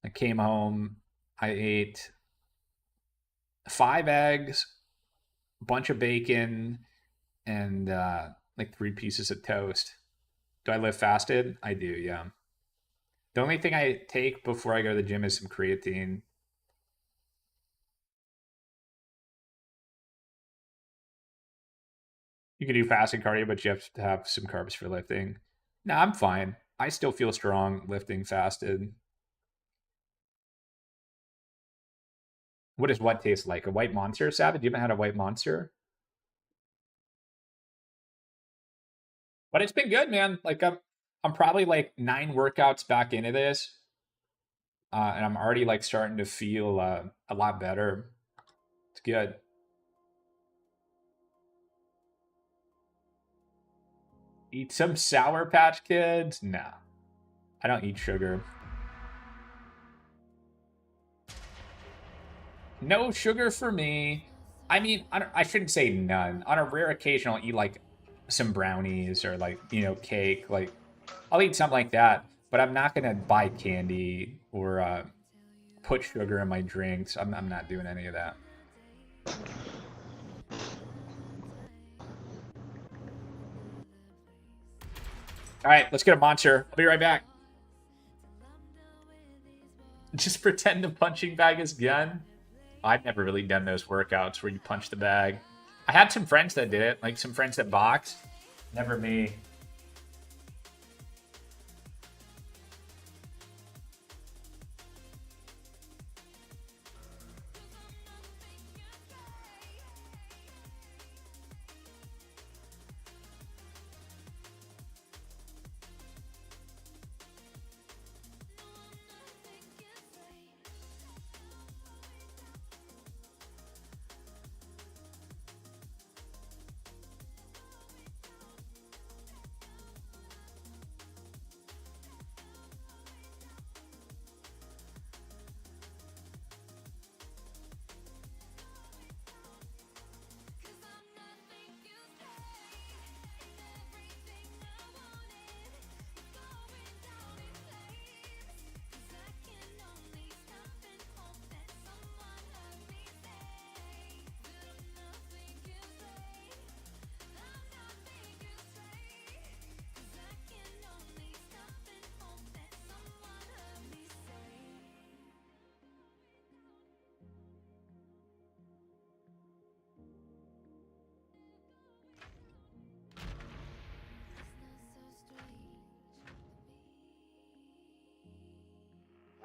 I came home, I ate 5 eggs, a bunch of bacon, and like 3 pieces of toast. Do I live fasted? I do, yeah. The only thing I take before I go to the gym is some creatine. You can do fasted cardio, but you have to have some carbs for lifting. No, I'm fine. I still feel strong lifting fasted. What does what taste like? A white monster, Savage? You haven't had a white monster? But it's been good, man. Like I'm probably like 9 workouts back into this. And I'm already like starting to feel a lot better. It's good. Eat some Sour Patch Kids? No. I don't eat sugar. No sugar for me. I mean, I shouldn't say none. On a rare occasion, I'll eat like some brownies or like, you know, cake. Like, I'll eat something like that. But I'm not going to buy candy or put sugar in my drinks. I'm not doing any of that. All right, let's get a monster. I'll be right back. Just pretend the punching bag is gun. I've never really done those workouts where you punch the bag. I had some friends that did it, like some friends that boxed. Never me.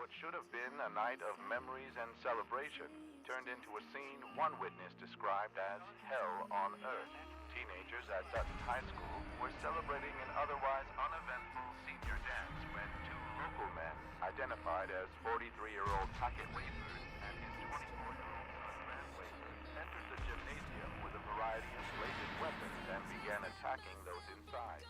what should have been a night of memories and celebration turned into a scene one witness described as hell on earth. Teenagers at Dutton High School were celebrating an otherwise uneventful senior dance when two local men, identified as 43-year-old Tackett Wayford and his 24-year-old son Van Wayford, entered the gymnasium with a variety of bladed weapons and began attacking those inside.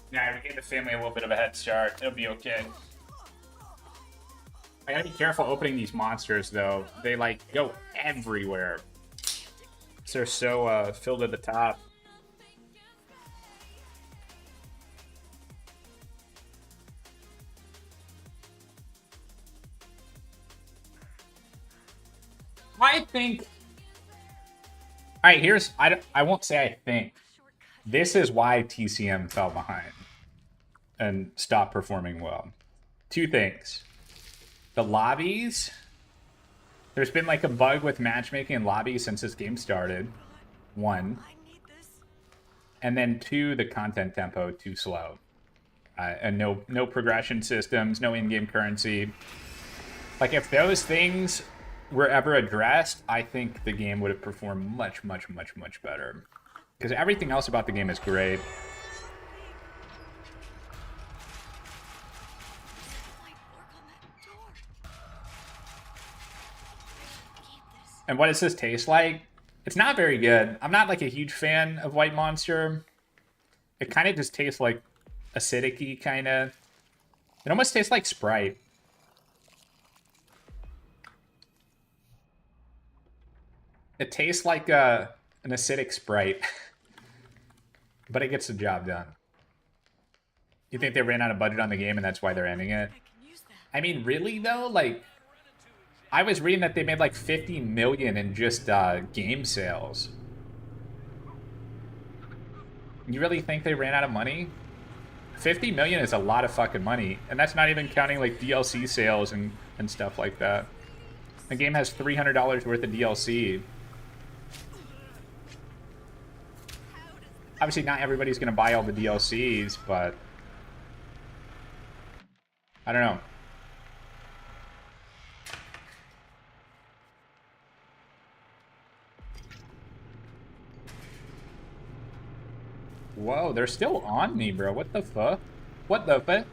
Yeah, we gave the family a little bit of a head start. It'll be okay. I gotta be careful opening these monsters, though. They, like, go everywhere. So they're so filled to the top. I think... Alright, here's... I won't say I think. This is why TCM fell behind and stopped performing well. Two things. The lobbies. There's been like a bug with matchmaking in lobbies since this game started. One. And then two, the content tempo too slow. And no progression systems, no in-game currency. Like if those things were ever addressed, I think the game would have performed much, much, much, much better. Because everything else about the game is great. And what does this taste like? It's not very good. I'm not like a huge fan of White Monster. It kind of just tastes like acidic-y, kind of. It almost tastes like Sprite. It tastes like an acidic Sprite. But it gets the job done. You think they ran out of budget on the game and that's why they're ending it? I mean, really though? Like, I was reading that they made like 50 million in just game sales. You really think they ran out of money? 50 million is a lot of fucking money. And that's not even counting like DLC sales and stuff like that. The game has $300 worth of DLC. Obviously, not everybody's going to buy all the DLCs, but... I don't know. Whoa, they're still on me, bro. What the fuck? What the fuck?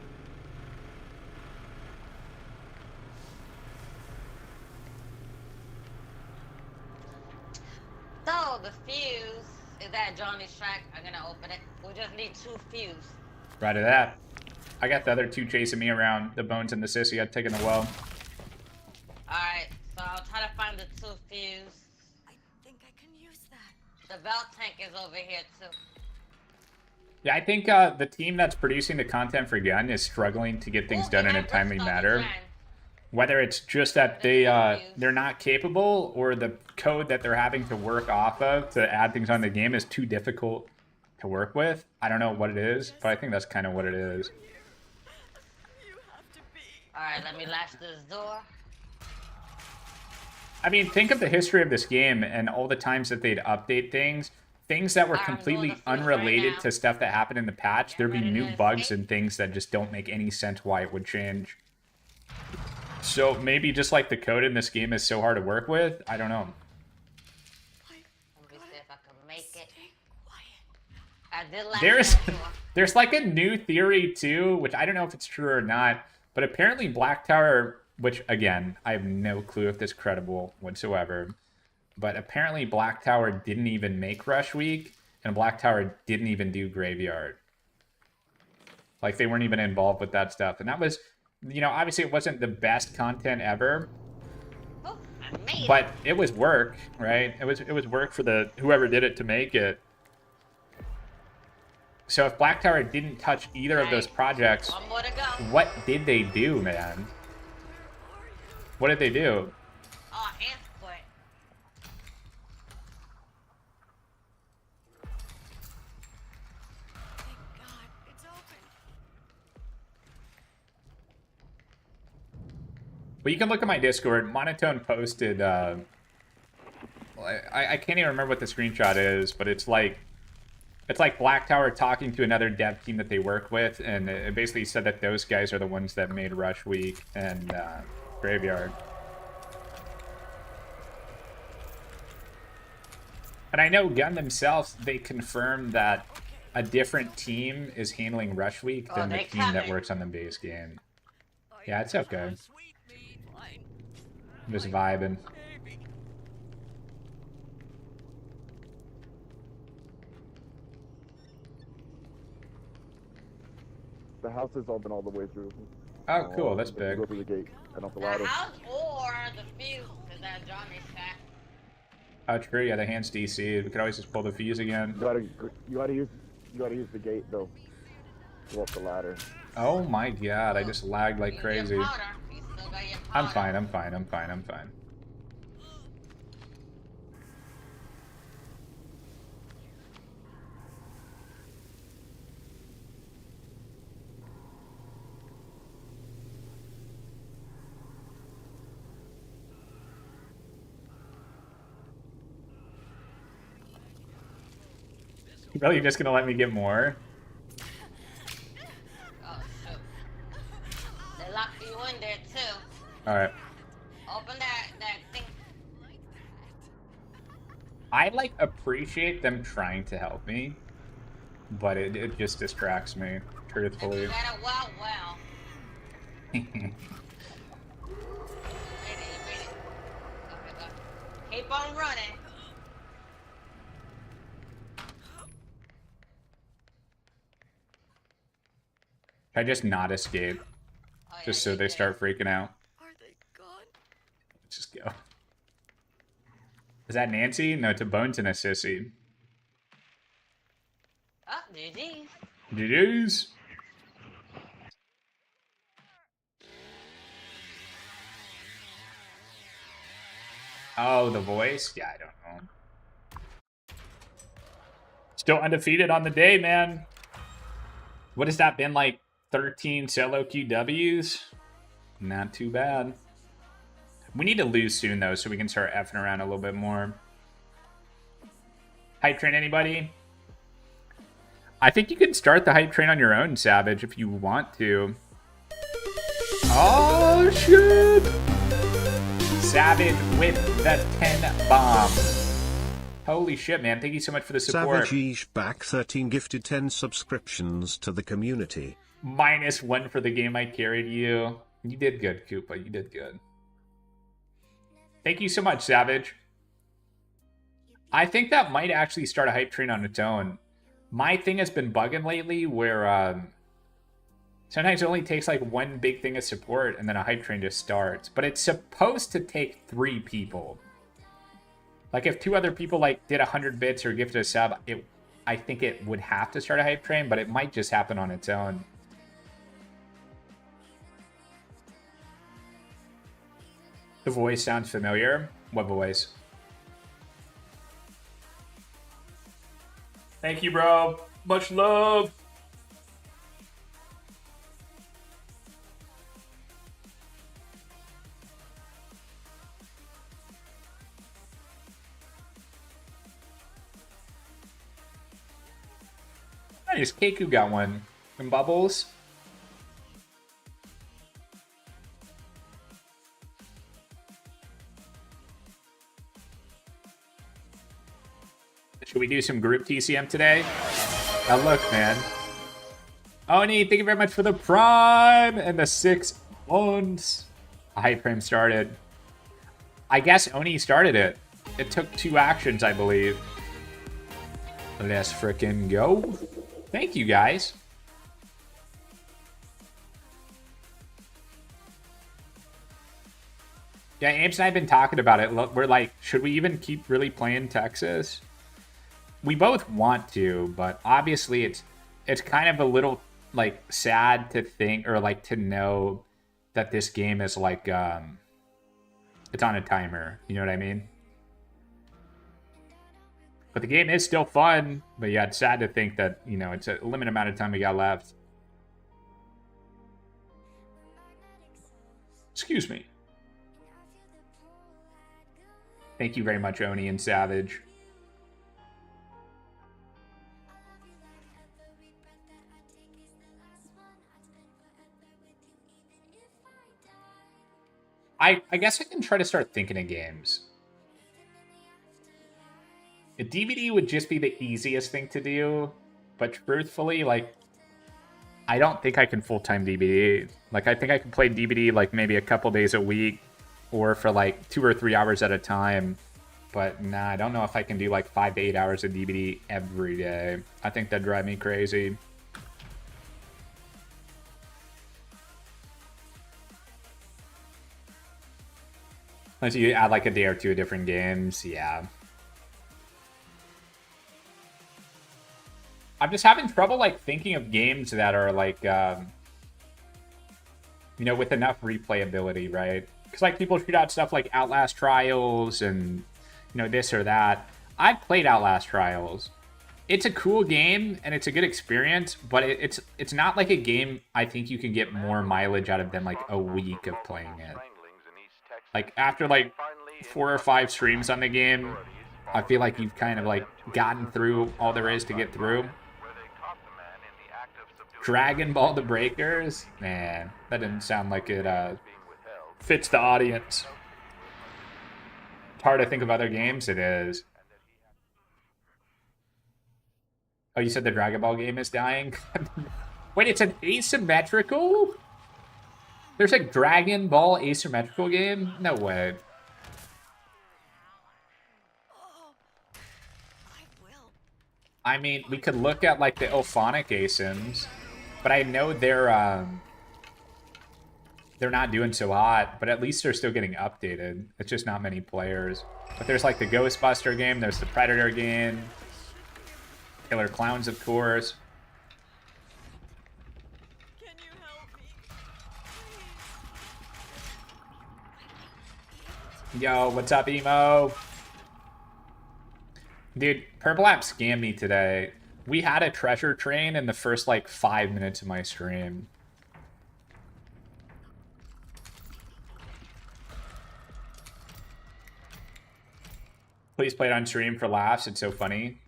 So, the fuse is at Johnny's track. I'm gonna open it. We just need 2 fuse. Right of that. I got the other 2 chasing me around. The Bones and the Sissy. I'd taken the well. Alright, so I'll try to find the 2 fuse. I think I can use that. The belt tank is over here too. Yeah, I think the team that's producing the content for Gun is struggling to get things done in a timely manner. Whether it's just that they're not capable or the code that they're having to work off of to add things on the game is too difficult to work with. I don't know what it is, but I think that's kind of what it is. Alright, let me latch this door. I mean, think of the history of this game and all the times that they'd update things. Things that were completely unrelated to stuff that happened in the patch. There'd be new bugs and things that just don't make any sense why it would change. So maybe just like the code in this game is so hard to work with, I don't know. Let me see if I can make it. I did latch There's like a new theory too, which I don't know if it's true or not, but apparently Black Tower, which again, I have no clue if this is credible whatsoever, but apparently Black Tower didn't even make Rush Week, and Black Tower didn't even do Graveyard. Like, they weren't even involved with that stuff. And that was, you know, obviously it wasn't the best content ever, but it was work, right? It was work for the whoever did it to make it. So if Black Tower didn't touch either of those projects, One more to go. what did they do, man? What did they do? Oh, Ant quit. Thank God, it's open. Well, you can look at my Discord. Monotone posted, I can't even remember what the screenshot is, but it's like Black Tower talking to another dev team that they work with, and it basically said that those guys are the ones that made Rush Week and Graveyard. And I know Gun themselves, they confirmed that a different team is handling Rush Week than the team that works on the base game. Yeah, it's okay. I'm just vibing. The house is open all the way through. Oh, cool. That's If you big. Go through the gate and up the The ladder. house or the fuse, because that Johnny's fat. Oh, true. Yeah, the hands DC. We could always just pull the fuse again. You gotta use the gate though. Go up the ladder. Oh my god, I just lagged like crazy. You still got your I'm powder. fine, I'm fine, I'm fine, I'm fine. Really, you're just gonna let me get more? Oh, shoot. They locked you in there, too. Alright. Open that thing. I, like, appreciate them trying to help me, but it just distracts me, truthfully. You better well. You beat it. Okay, go. Keep on running. Should I just not escape? Oh, Just yeah, so they start freaking out. Are they gone? Let's just go. Is that Nancy? No, it's a Bones and a Sissy. Oh, GG's. GG's. Oh, the voice? Yeah, I don't know. Still undefeated on the day, man. What has that been, like 13 solo QWs? Not too bad. We need to lose soon, though, so we can start effing around a little bit more. Hype train, anybody? I think you can start the hype train on your own, Savage, if you want to. Oh, shit! Savage with the 10 bomb. Holy shit, man. Thank you so much for the support. Savage back 13 gifted 10 subscriptions to the community. -1 for the game I carried you. You did good, Koopa. You did good. Thank you so much, Savage. I think that might actually start a hype train on its own. My thing has been bugging lately where sometimes it only takes like one big thing of support and then a hype train just starts. But it's supposed to take 3 people. Like if 2 other people like did 100 bits or gifted a sub, I think it would have to start a hype train, but it might just happen on its own. The voice sounds familiar. What voice? Thank you, bro. Much love. Nice. Keku got one. Some bubbles. Should we do some group TCM today? Oh, look, man. Oni, thank you very much for the prime and the 6 months. A hype frame started. I guess Oni started it. It took 2 actions, I believe. Let's frickin' go. Thank you, guys. Yeah, Amps and I have been talking about it. We're like, should we even keep really playing Texas? We both want to, but obviously it's kind of a little like sad to think or like to know that this game is like it's on a timer. You know what I mean? But the game is still fun. But yeah, it's sad to think that, you know, it's a limited amount of time we got left. Excuse me. Thank you very much, Oni and Savage. I guess I can try to start thinking of games. A DVD would just be the easiest thing to do, but truthfully, like, I don't think I can full-time DVD. Like, I think I can play DVD, like, maybe a couple days a week, or for, like, 2 or 3 hours at a time. But, nah, I don't know if I can do, like, 5 to 8 hours of DVD every day. I think that'd drive me crazy. Unless you add, like, a day or two of different games, yeah. I'm just having trouble, like, thinking of games that are, like, you know, with enough replayability, right? Because, like, people shoot out stuff like Outlast Trials and, you know, this or that. I've played Outlast Trials. It's a cool game, and it's a good experience, but it's not like a game I think you can get more mileage out of than, like, a week of playing it. Like, after, like, 4 or 5 streams on the game, I feel like you've kind of, like, gotten through all there is to get through. Dragon Ball the Breakers? Man, that didn't sound like it fits the audience. It's hard to think of other games. It is. Oh, you said the Dragon Ball game is dying? Wait, it's an asymmetrical? There's a Dragon Ball asymmetrical game? No way. I mean, we could look at, like, the Ilphonic asyms, but I know they're not doing so hot, but at least they're still getting updated. It's just not many players. But there's, like, the Ghostbuster game, there's the Predator game, Killer Clowns, of course. Yo, what's up, Emo? Dude, Purple App scammed me today. We had a treasure train in the first, like, 5 minutes of my stream. Please play it on stream for laughs. It's so funny.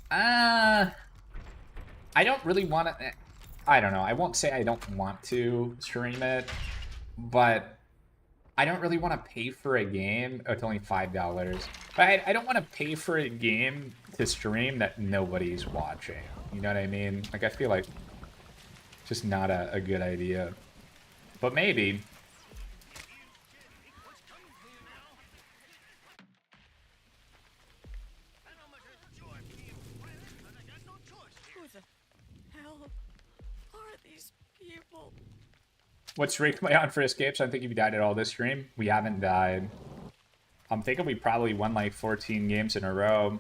I don't really want to... I don't know. I won't say I don't want to stream it, but I don't really want to pay for a game. Oh, it's only $5. But I don't want to pay for a game to stream that nobody's watching. You know what I mean? Like, I feel like it's just not a good idea. But maybe. Who the hell are these people? What streak am I on for escapes? I don't think you've died at all this stream. We haven't died. I'm thinking we probably won like 14 games in a row.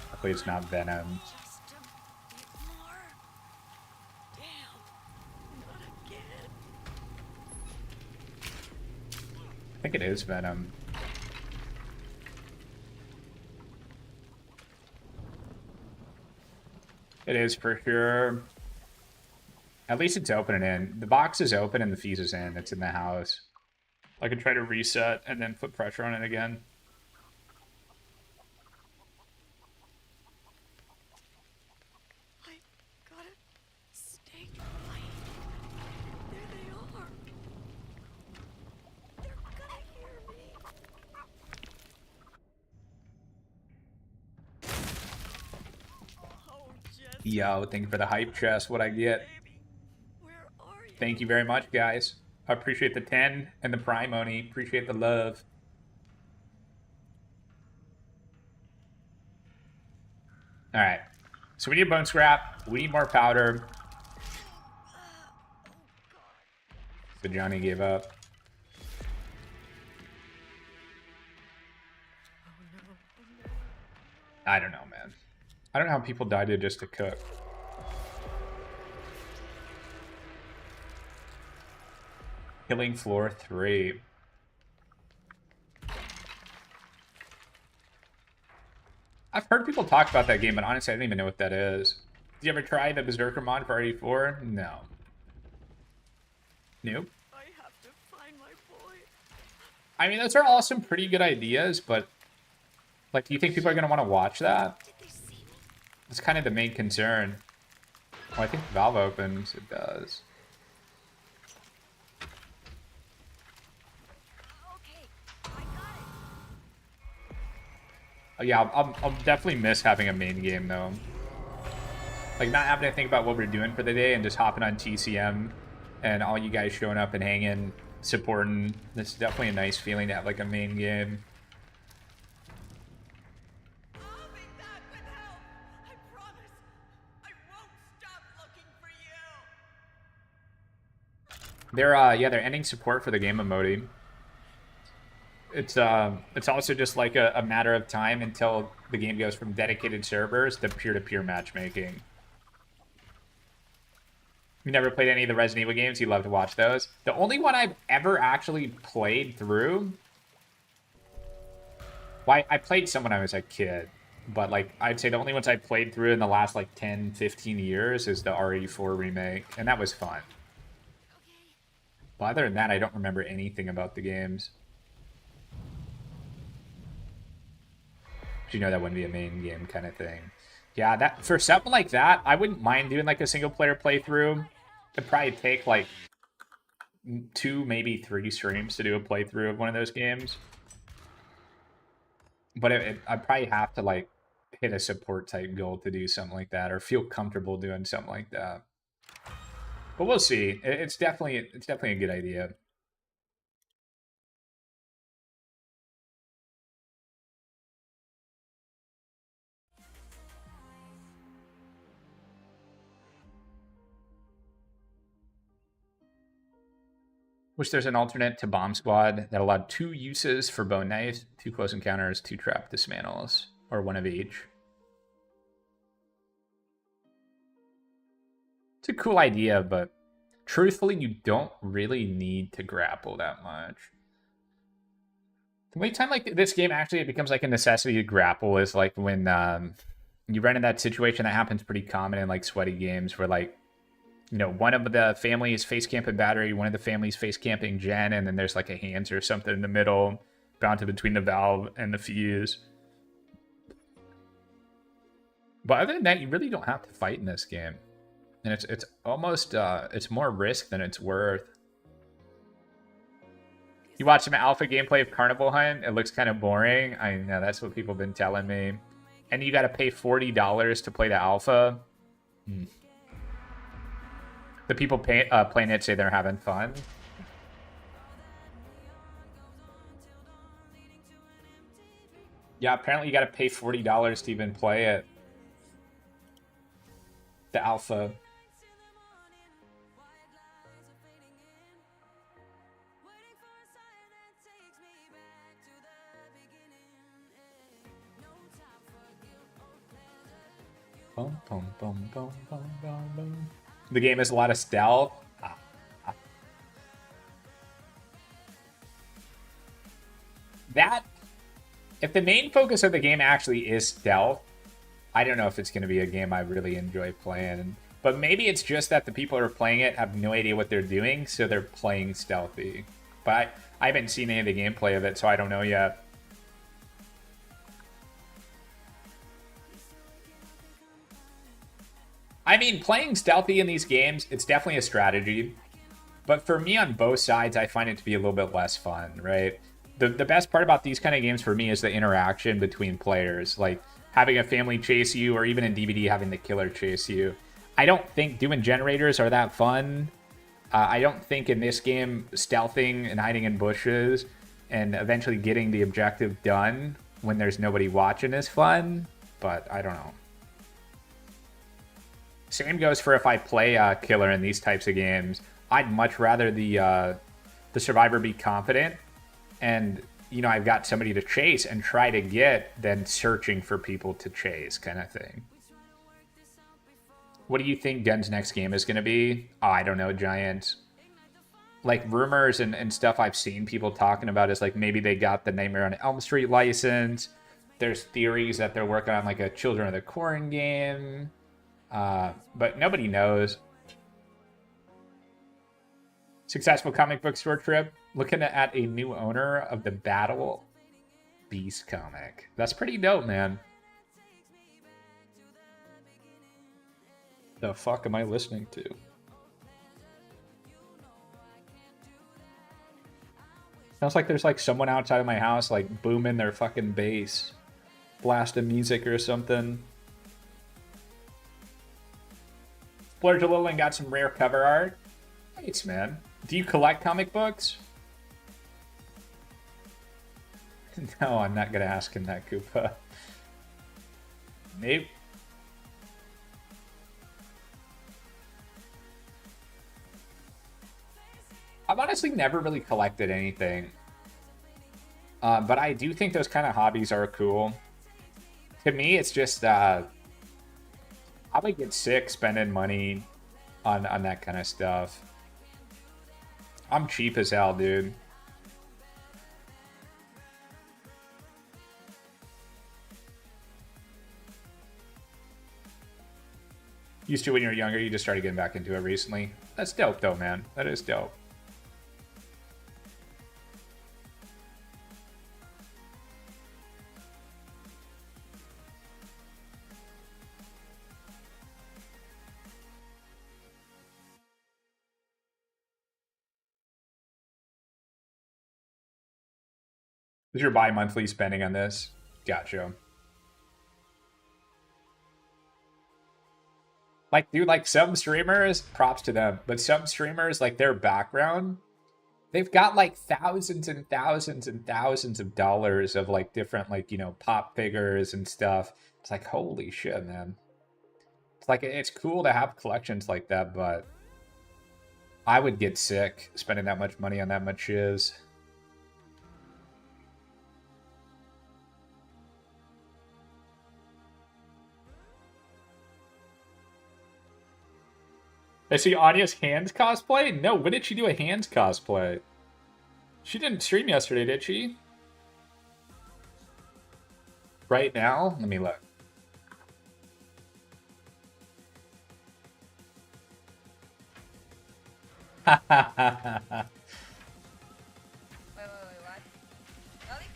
Hopefully it's not Venom. I think it is Venom. It is for sure. At least it's opening in. The box is open and the fuse is in. It's in the house. I can try to reset and then put pressure on it again. I gotta stay quiet. There they are. They're gonna hear me. Oh, Jess. Yo, thank you for the hype chest. What I get. Thank you very much, guys. I appreciate the 10 and the Prime Oni. Appreciate the love. All right. So we need bone scrap. We need more powder. So Johnny gave up. I don't know, man. I don't know how people die to just to cook. Killing Floor 3. I've heard people talk about that game, but honestly, I don't even know what that is. Did you ever try the Berserker mod for RE4? No. Nope. I have to find my boy. I mean, those are all some pretty good ideas, but like, do you think people are going to want to watch that? That's kind of the main concern. Well, I think Valve opens. It does. Yeah, I'll definitely miss having a main game, though. Like, not having to think about what we're doing for the day and just hopping on TCM and all you guys showing up and hanging, supporting. It's definitely a nice feeling to have, like, a main game. I'll be back with help. I promise. I won't stop looking for you. They're ending support for the game emote. It's also just like a matter of time until the game goes from dedicated servers to peer-to-peer matchmaking. You never played any of the Resident Evil games? You love to watch those. The only one I've ever actually played through... Well, I played some when I was a kid. But, like, I'd say the only ones I played through in the last, like, 10, 15 years is the RE4 remake. And that was fun. But other than that, I don't remember anything about the games. You know that wouldn't be a main game kind of thing. Yeah, that for something like that, I wouldn't mind doing like a single player playthrough. It'd probably take like 2, maybe 3 streams to do a playthrough of one of those games. But I'd probably have to like hit a support type goal to do something like that, or feel comfortable doing something like that. But we'll see. It's definitely a good idea. Wish there's an alternate to Bomb Squad that allowed 2 uses for Bone Knife, 2 close encounters, 2 trap dismantles, or 1 of each. It's a cool idea, but truthfully, you don't really need to grapple that much. The only time like this game actually it becomes like a necessity to grapple is like when you run in that situation that happens pretty common in like sweaty games where like, you know, one of the family is face camping Battery, one of the families face camping Jen, and then there's like a hands or something in the middle, bounded between the valve and the fuse. But other than that, you really don't have to fight in this game, and it's almost it's more risk than it's worth. You watch some alpha gameplay of Carnival Hunt, it looks kind of boring. I know that's what people have been telling me, and you got to pay $40 to play the alpha. The people playing it say they're having fun. Yeah, apparently you got to pay $40 to even play it. The alpha. Boom, boom, boom, boom, boom, boom, boom. The game has a lot of stealth. That, if the main focus of the game actually is stealth, I don't know if it's going to be a game I really enjoy playing. But maybe it's just that the people who are playing it have no idea what they're doing, so they're playing stealthy. But I haven't seen any of the gameplay of it, so I don't know yet. I mean, playing stealthy in these games, it's definitely a strategy. But for me, on both sides, I find it to be a little bit less fun, right? The best part about these kind of games for me is the interaction between players. Like, having a family chase you, or even in DBD, having the killer chase you. I don't think doing generators are that fun. I don't think in this game, stealthing and hiding in bushes and eventually getting the objective done when there's nobody watching is fun. But I don't know. Same goes for if I play killer in these types of games. I'd much rather the survivor be confident and you know, I've got somebody to chase and try to get than searching for people to chase kind of thing. What do you think Den's next game is going to be? Oh, I don't know, Giant. Like, rumors and stuff I've seen people talking about is, like, maybe they got the Nightmare on Elm Street license. There's theories that they're working on, like, a Children of the Corn game. But nobody knows. Successful comic book store trip. Looking at a new owner of the Battle Beast comic. That's pretty dope, man. The fuck am I listening to? Sounds like there's like someone outside of my house like booming their fucking bass. Blasting music or something. Splurge a little and got some rare cover art. Thanks, man. Do you collect comic books? No, I'm not gonna ask him that, Koopa. Nope. I've honestly never really collected anything. But I do think those kind of hobbies are cool. To me, it's just, I would get sick spending money on that kind of stuff. I'm cheap as hell, dude. Used to when you were younger, you just started getting back into it recently. That's dope, though, man. That is dope. Is your bi-monthly spending on this? Gotcha. Like, dude, like some streamers, props to them, but some streamers, like their background, they've got like thousands and thousands and thousands of dollars of like different, like, you know, pop figures and stuff. It's like, holy shit, man. It's like, it's cool to have collections like that, but I would get sick spending that much money on that much shiz. I see Anya's Hands cosplay? No, when did she do a Hands cosplay? She didn't stream yesterday, did she? Right now? Let me look. I'm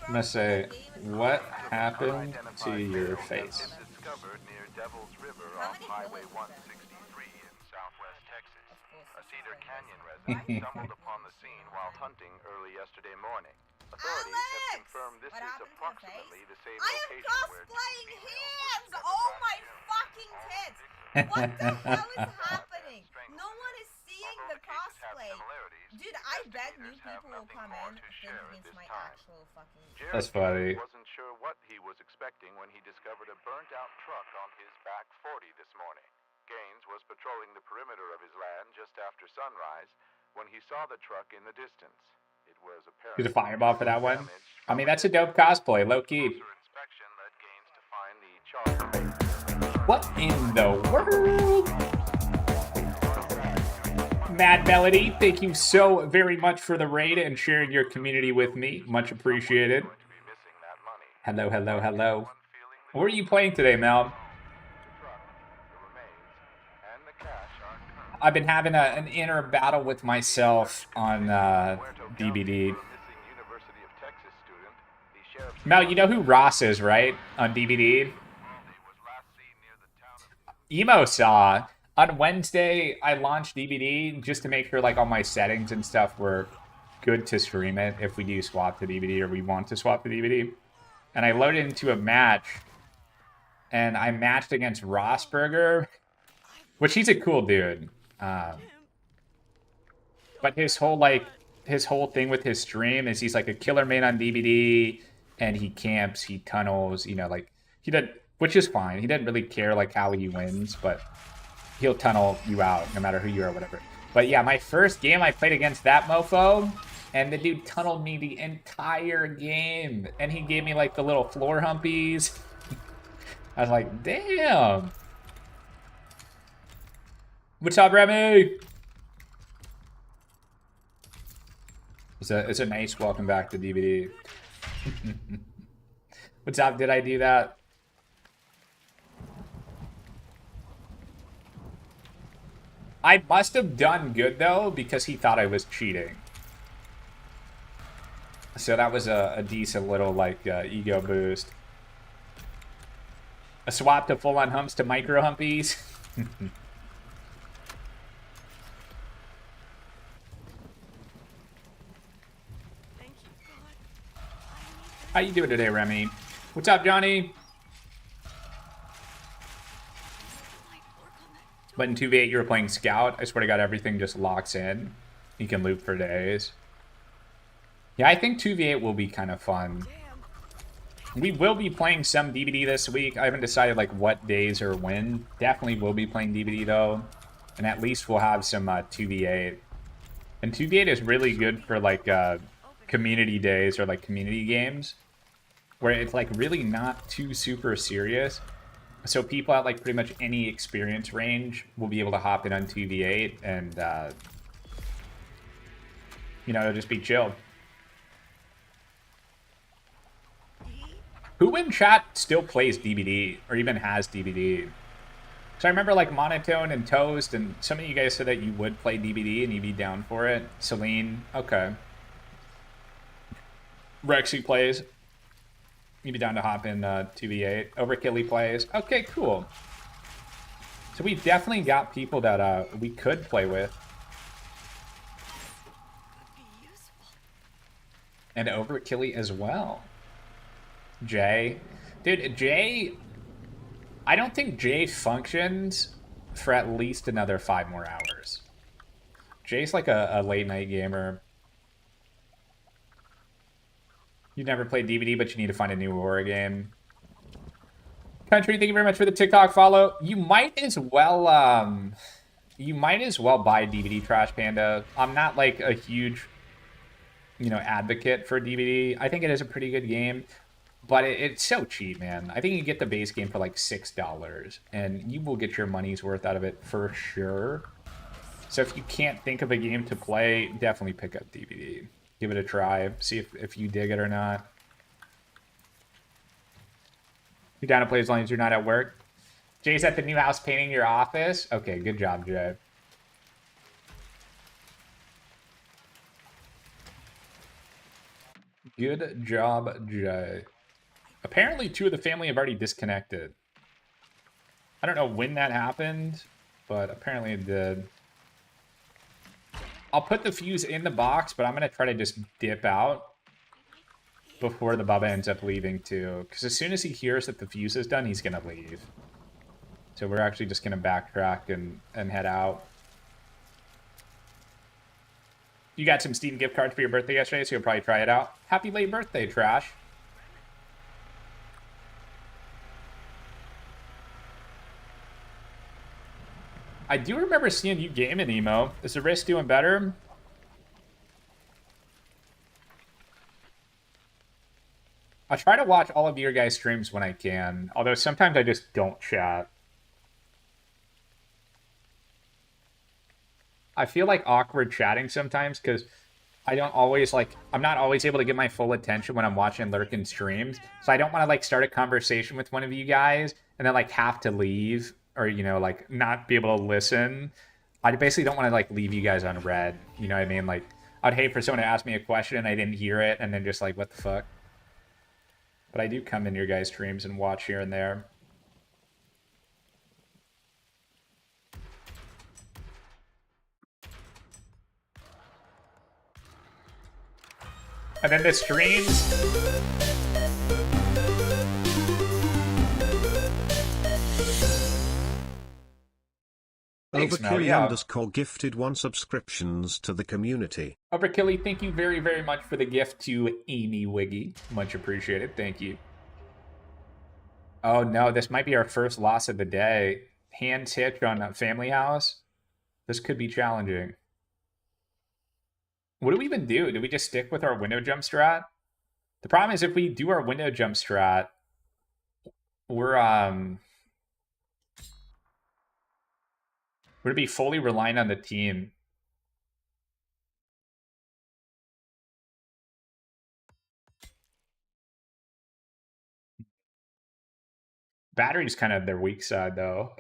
gonna say, what happened to your face? Stumbled upon the scene while hunting early yesterday morning. Authorities have confirmed this is approximately the same location where Hands! Oh my fucking tits! What the hell is happening? No one is seeing the cosplay. Dude, I bet new people will come in thinking it's my actual fucking... That's funny. Wasn't sure what he was expecting when he discovered a burnt-out truck on his back 40 this morning. Gaines was patrolling the perimeter of his land just after sunrise when he saw the truck in the distance. It was apparent. Do the fireball for that one? I mean, that's a dope cosplay, low key. What in the world? Mad Melody, thank you so very much for the raid and sharing your community with me. Much appreciated. Hello, hello, hello. What are you playing today, Mel? I've been having an inner battle with myself on DBD. Mel, you know who Ross is, right? On DBD? Emo saw. On Wednesday, I launched DBD just to make sure like all my settings and stuff were good to stream it if we do swap to DBD or we want to swap to DBD. And I loaded into a match, and I matched against Rossberger, which he's a cool dude. But his whole thing with his stream is he's like a killer main on DBD, and he camps, he tunnels, you know, like he did, which is fine. He didn't really care like how he wins, but he'll tunnel you out no matter who you are or whatever. But yeah, my first game I played against that mofo, And the dude tunneled me the entire game. And he gave me like the little floor humpies. I was like, damn. What's up, Remy? It's a nice welcome back to DVD. What's up? Did I do that? I must have done good though because he thought I was cheating. So that was a decent little like ego boost. A swap to full on humps to micro humpies. How you doing today, Remy? What's up, Johnny? But in 2v8 you were playing Scout. I swear to God, everything just locks in. You can loop for days. Yeah, I think 2v8 will be kind of fun. We will be playing some DBD this week. I haven't decided like what days or when. Definitely will be playing DBD though. And at least we'll have some 2v8. And 2v8 is really good for like community days or like community games. Where it's like really not too super serious. So people at like pretty much any experience range will be able to hop in on 2v8 and, you know, it'll just be chill. Who in chat still plays DBD or even has DBD? So I remember like Monotone and Toast and some of you guys said that you would play DBD and you'd be down for it. Celine, okay. Rexy plays. You'd be down to hop in 2v8. Overkilly plays. Okay, cool. So we've definitely got people that we could play with. And Overkilly as well. Jay. Dude, Jay... I don't think Jay functions for at least another 5 more hours. Jay's like a late night gamer. You never played DVD, but you need to find a new horror game. Country, thank you very much for the TikTok follow. You might as well buy DVD Trash Panda. I'm not like a huge, you know, advocate for DVD. I think it is a pretty good game, but it's so cheap, man. I think you get the base game for like $6, and you will get your money's worth out of it for sure. So if you can't think of a game to play, definitely pick up DVD. Give it a try. See if you dig it or not. You're down to play as long as you're not at work. Jay's at the new house painting your office. Okay, good job, Jay. Good job, Jay. Apparently 2 of the family have already disconnected. I don't know when that happened, but apparently it did. I'll put the fuse in the box, but I'm going to try to just dip out before the Bubba ends up leaving too. Because as soon as he hears that the fuse is done, he's going to leave. So we're actually just going to backtrack and head out. You got some Steam gift cards for your birthday yesterday, so you'll probably try it out. Happy late birthday, Trash. I do remember seeing you gaming, Emo. Is the wrist doing better? I try to watch all of your guys' streams when I can, although sometimes I just don't chat. I feel like awkward chatting sometimes because I don't always I'm not always able to get my full attention when I'm watching Lurkin streams. So I don't want to like start a conversation with one of you guys and then like have to leave or, you know, like not be able to listen. I basically don't want to like leave you guys on red. You know what I mean? Like I'd hate for someone to ask me a question and I didn't hear it and then just like, what the fuck? But I do come in your guys' streams and watch here and there. And then the streams. Thanks, Overkilly yeah. _ gifted 1 subscriptions to the community. Overkilly, thank you very, very much for the gift to Amy Wiggy. Much appreciated. Thank you. Oh no, this might be our first loss of the day. Hands hitch on Family House. This could be challenging. What do we even do? Do we just stick with our window jump strat? The problem is if we do our window jump strat, we're gonna be fully reliant on the team. Battery's kind of their weak side, though.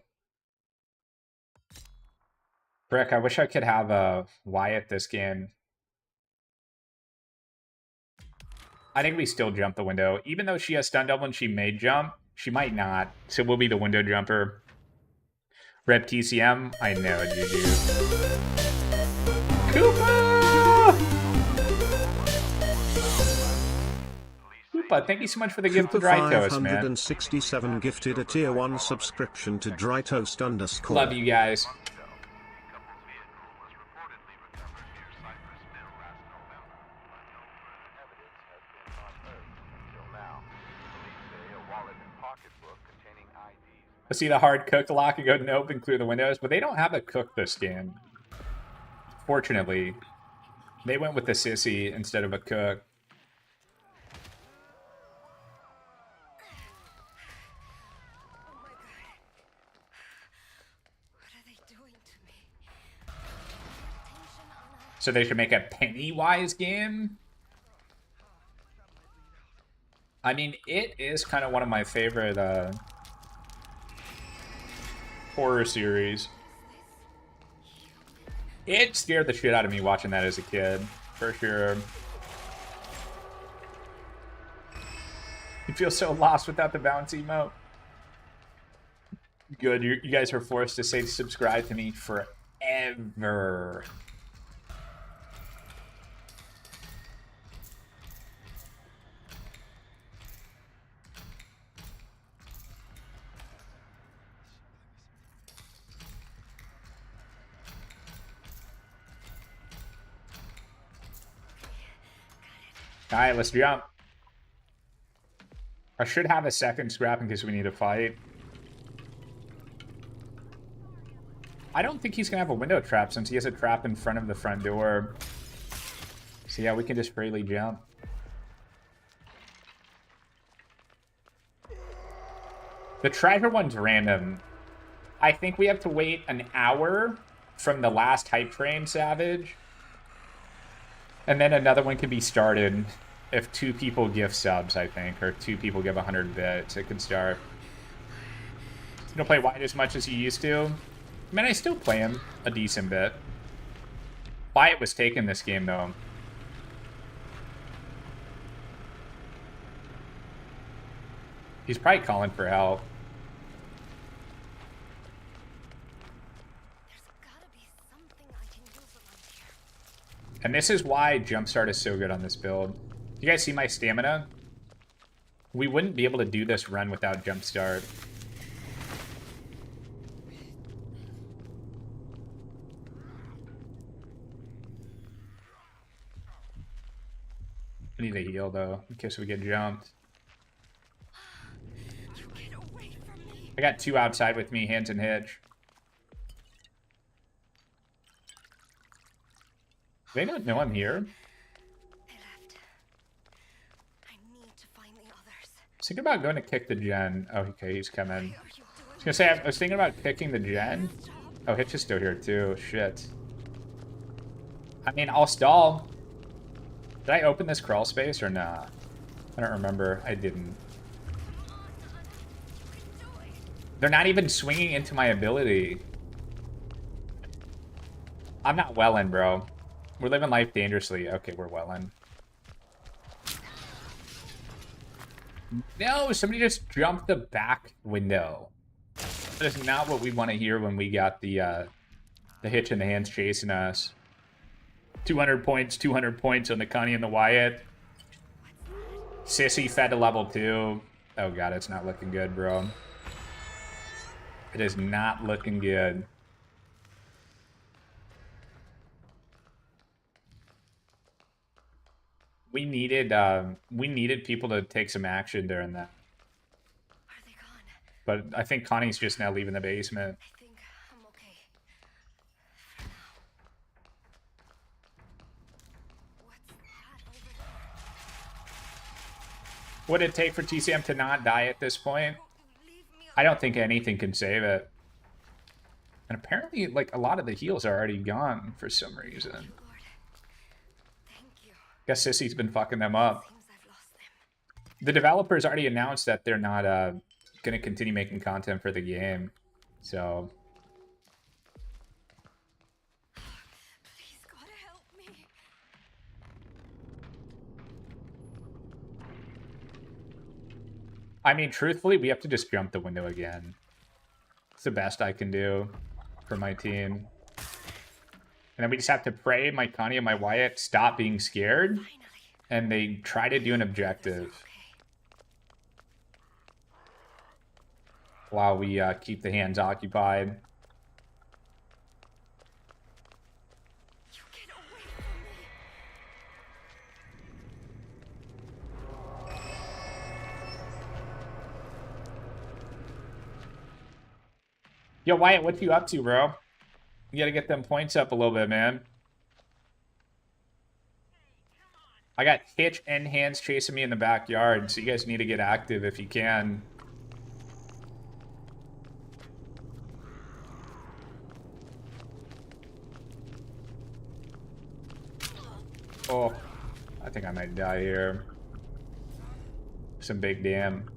Brick, I wish I could have a Wyatt this game. I think we still jump the window. Even though she has stun double and she may jump, she might not. So we'll be the window jumper. Rep TCM, I know, GG. Koopa! Koopa, thank you so much for the gift to Dry Toast, man. 567 gifted a tier 1 subscription to Dry Toast _ Love you guys. I see the hard cook lock and go nope and clear the windows, but they don't have a cook this game. Fortunately, they went with the sissy instead of a cook. So they should make a Pennywise game? I mean, it is kind of one of my favorite horror series. It scared the shit out of me watching that as a kid, for sure. You feel so lost without the bounce emote. Good, you guys are forced to say subscribe to me forever. Alright, let's jump. I should have a second scrap in case we need to fight. I don't think he's going to have a window trap since he has a trap in front of the front door. So yeah, we can just freely jump. The treasure one's random. I think we have to wait an hour from the last hype train, Savage. And then another one can be started if 2 people give subs, I think, or 2 people give 100 bits. It can start. You don't play Wyatt as much as you used to. I mean, I still play him a decent bit. Wyatt was taken this game, though. He's probably calling for help. And this is why Jumpstart is so good on this build. You guys see my stamina? We wouldn't be able to do this run without Jumpstart. I need a heal, though, in case we get jumped. I got 2 outside with me, Hands and Hitch. They don't know I'm here. I was thinking about going to kick the gen. Oh, okay, he's coming. I was gonna say, I was thinking about kicking the gen. Oh, Hitch is still here too. Shit. I mean, I'll stall. Did I open this crawl space or nah? I don't remember. I didn't. They're not even swinging into my ability. I'm not well in, bro. We're living life dangerously. Okay, we're well in. No, somebody just jumped the back window. That is not what we want to hear when we got the Hitch and the Hands chasing us. 200 points on the Connie and the Wyatt. Sissy fed to level 2. Oh god, it's not looking good, bro. It is not looking good. We needed people to take some action during that. Are they gone? But I think Connie's just now leaving the basement. I think I'm okay. would it take for TCM to not die at this point? I don't think anything can save it. And apparently, like, a lot of the heals are already gone for some reason. Guess Sissy's been fucking them up. The developers already announced that they're not going to continue making content for the game. So... Please, God, help me. I mean, truthfully, we have to just jump the window again. It's the best I can do for my team. And then we just have to pray my Connie and my Wyatt stop being scared. And they try to do an objective. While we keep the hands occupied. Yo, Wyatt, what you up to, bro? You gotta get them points up a little bit, man. I got Hitch and Hands chasing me in the backyard, so you guys need to get active if you can. Oh, I think I might die here. Some big damn.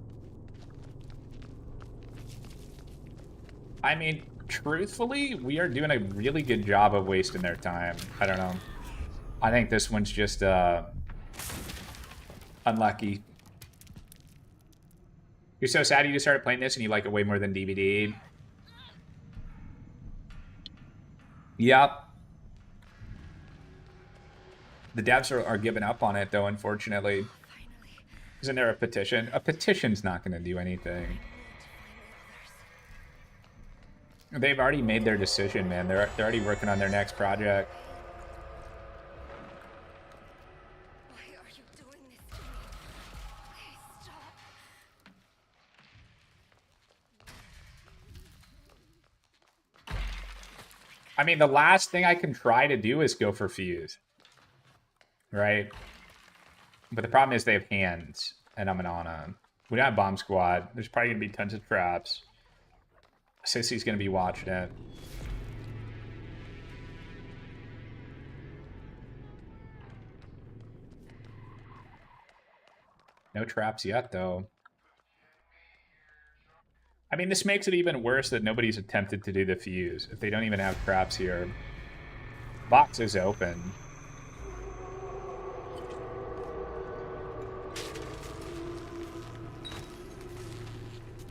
I mean, truthfully, we are doing a really good job of wasting their time. I don't know. I think this one's just unlucky. You're so sad you just started playing this and you like it way more than DVD. Yep. The devs are giving up on it, though, unfortunately. Isn't there a petition? A petition's not going to do anything. They've already made their decision, man. They're already working on their next project. Why are you doing this to me? Please stop. I mean, the last thing I can try to do is go for Fuse. Right? But the problem is they have hands, and I'm an Ana. We don't have Bomb Squad. There's probably going to be tons of traps. Sissy's going to be watching it. No traps yet, though. I mean, this makes it even worse that nobody's attempted to do the Fuse. If they don't even have traps here. Box is open.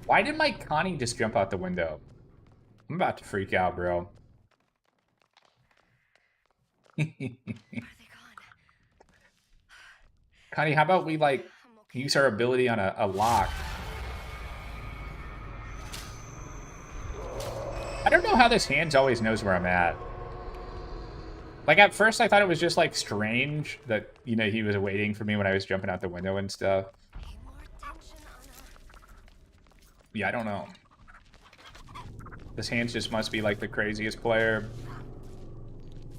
Why did my Connie just jump out the window? I'm about to freak out, bro. Connie, how about we, like, use our ability on a lock? I don't know how this Hands always knows where I'm at. Like, at first I thought it was just, like, strange that, you know, he was waiting for me when I was jumping out the window and stuff. Yeah, I don't know. This Hands just must be, like, the craziest player.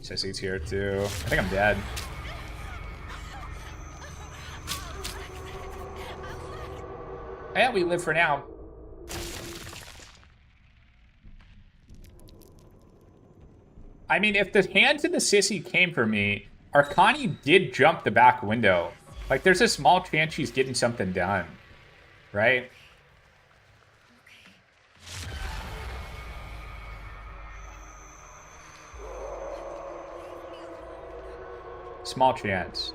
Sissy's here, too. I think I'm dead. Yeah, we live for now. I mean, if the Hands and the Sissy came for me, Arcani did jump the back window. Like, there's a small chance she's getting something done. Right? Small chance.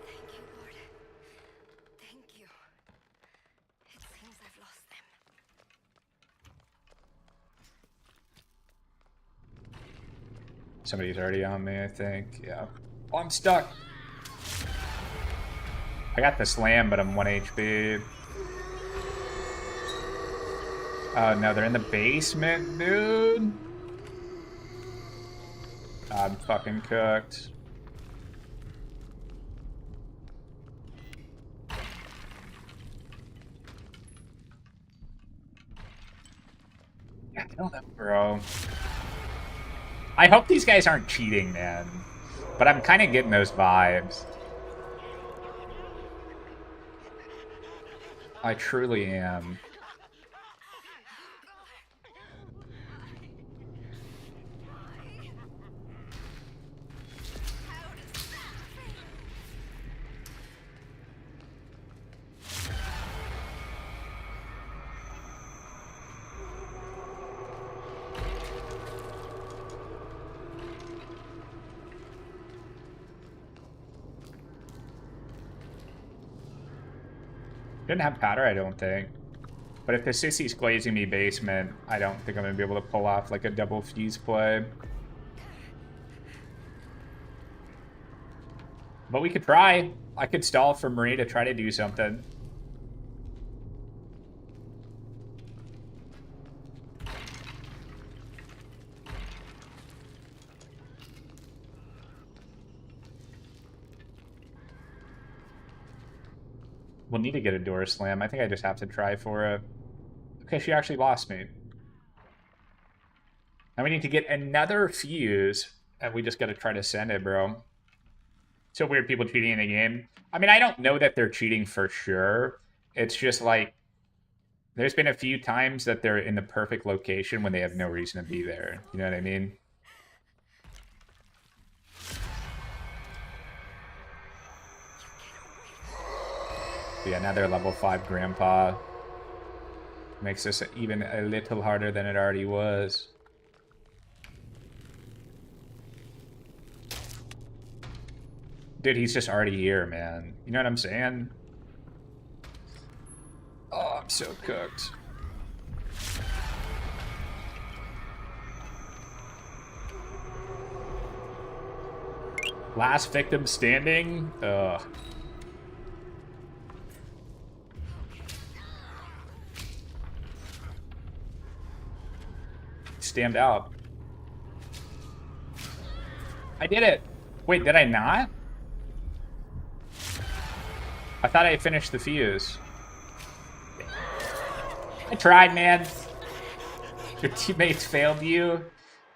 Thank you, Lord. Thank you. It seems I've lost them. Somebody's already on me, I think. Yeah. Oh, I'm stuck. I got the slam, but I'm 1 HP. Oh, no, they're in the basement, dude. I'm fucking cooked. Yeah, kill them, bro. I hope these guys aren't cheating, man. But I'm kind of getting those vibes. I truly am. Didn't have powder, I don't think. But if the sissy's glazing me basement, I don't think I'm gonna be able to pull off like a double fuse play. But we could try. I could stall for Marie to try to do something. We'll need to get a door slam. I think I just have to try for it. Okay, she actually lost me. Now we need to get another fuse, and we just gotta try to send it, bro. So weird people cheating in the game. I mean, I don't know that they're cheating for sure. It's just like, there's been a few times that they're in the perfect location when they have no reason to be there. You know what I mean? Yeah, now they're level 5 grandpa. Makes this even a little harder than it already was. Dude, he's just already here, man. You know what I'm saying? Oh, I'm so cooked. Last victim standing? Ugh. Stand out. I did it. Wait, did I not? I thought I finished the fuse. I tried, man. Your teammates failed you.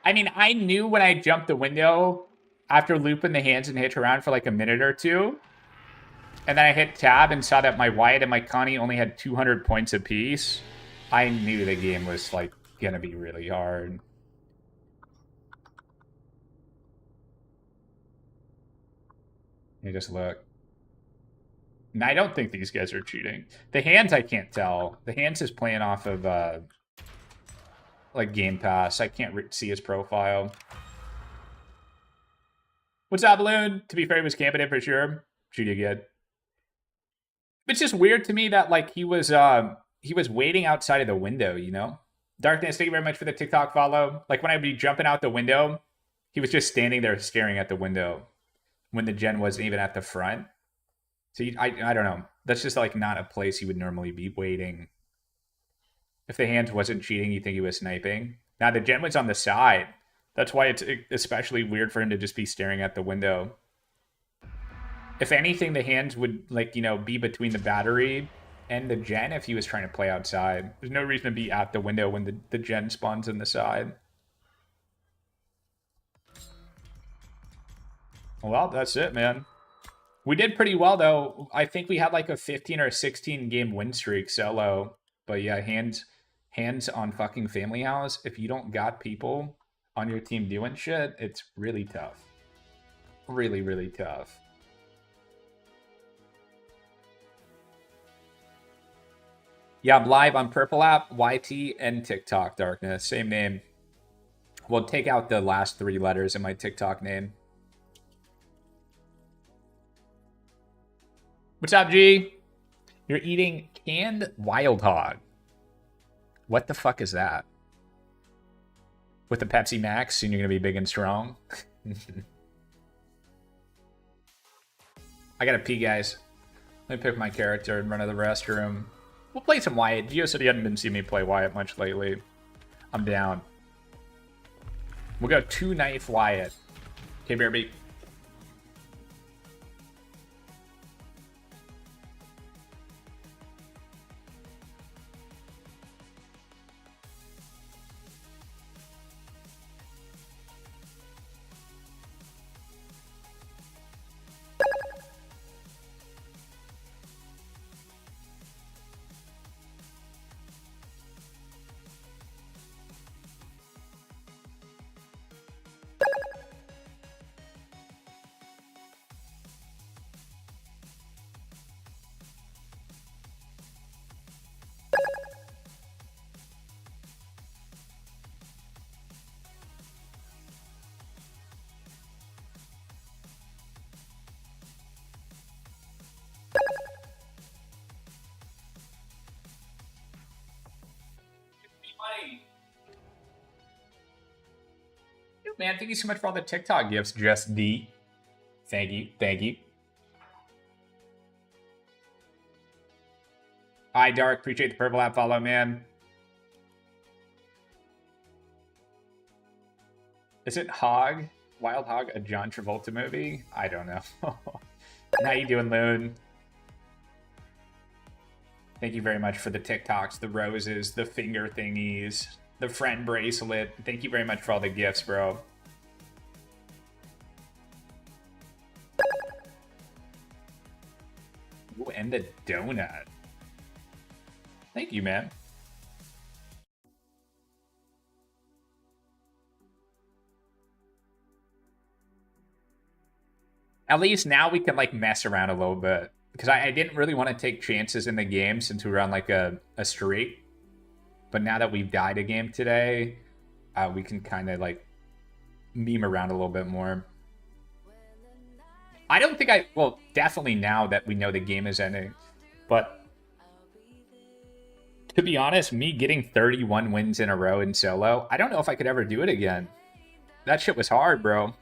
I mean, I knew when I jumped the window after looping the hands and hitch around for like a minute or two. And then I hit tab and saw that my Wyatt and my Connie only had 200 points apiece. I knew the game was like gonna be really hard. You just look. And I don't think these guys are cheating. The hands, I can't tell. The hands is playing off of, like, Game Pass. I can't see his profile. What's up, Balloon? To be fair, he was camping it for sure. Shoot again. It's just weird to me that, like, he was waiting outside of the window, you know? Darkness, thank you very much for the TikTok follow. Like, when I'd be jumping out the window, he was just standing there staring at the window when the gen wasn't even at the front. So I don't know. That's just like not a place you would normally be waiting. If the hands wasn't cheating, you think he was sniping. Now the gen was on the side. That's why it's especially weird for him to just be staring at the window. If anything, the hands would like, you know, be between the battery and the gen if he was trying to play outside. There's no reason to be at the window when the gen spawns on the side. Well, that's it, man. We did pretty well, though. I think we had like a 15 or 16 game win streak solo. But yeah, hands on fucking Family House. If you don't got people on your team doing shit, it's really tough. Really, really tough. Yeah, I'm live on Purple App, YT, and TikTok, Darkness. Same name. We'll take out the last 3 letters in my TikTok name. What's up, G? You're eating canned wild hog. What the fuck is that? With the Pepsi Max, and you're gonna be big and strong? I gotta pee, guys. Let me pick my character and run to the restroom. We'll play some Wyatt. Gio said he hadn't been seeing me play Wyatt much lately. I'm down. We'll go 2-knife Wyatt. Okay, BRB. man. Thank you so much for all the TikTok gifts, Just D. Thank you. Thank you. Hi, Dark. Appreciate the purple app follow, man. Is it Hog? Wild Hog, a John Travolta movie? I don't know. How you doing, Loon? Thank you very much for the TikToks, the roses, the finger thingies, the friend bracelet. Thank you very much for all the gifts, bro. Ooh, and the donut. Thank you, man. At least now we can, like, mess around a little bit. Because I didn't really want to take chances in the game since we were on, like, a streak. But now that we've died a game today, we can kind of, like, meme around a little bit more. I don't think well, definitely now that we know the game is ending. But to be honest, me getting 31 wins in a row in solo, I don't know if I could ever do it again. That shit was hard, bro.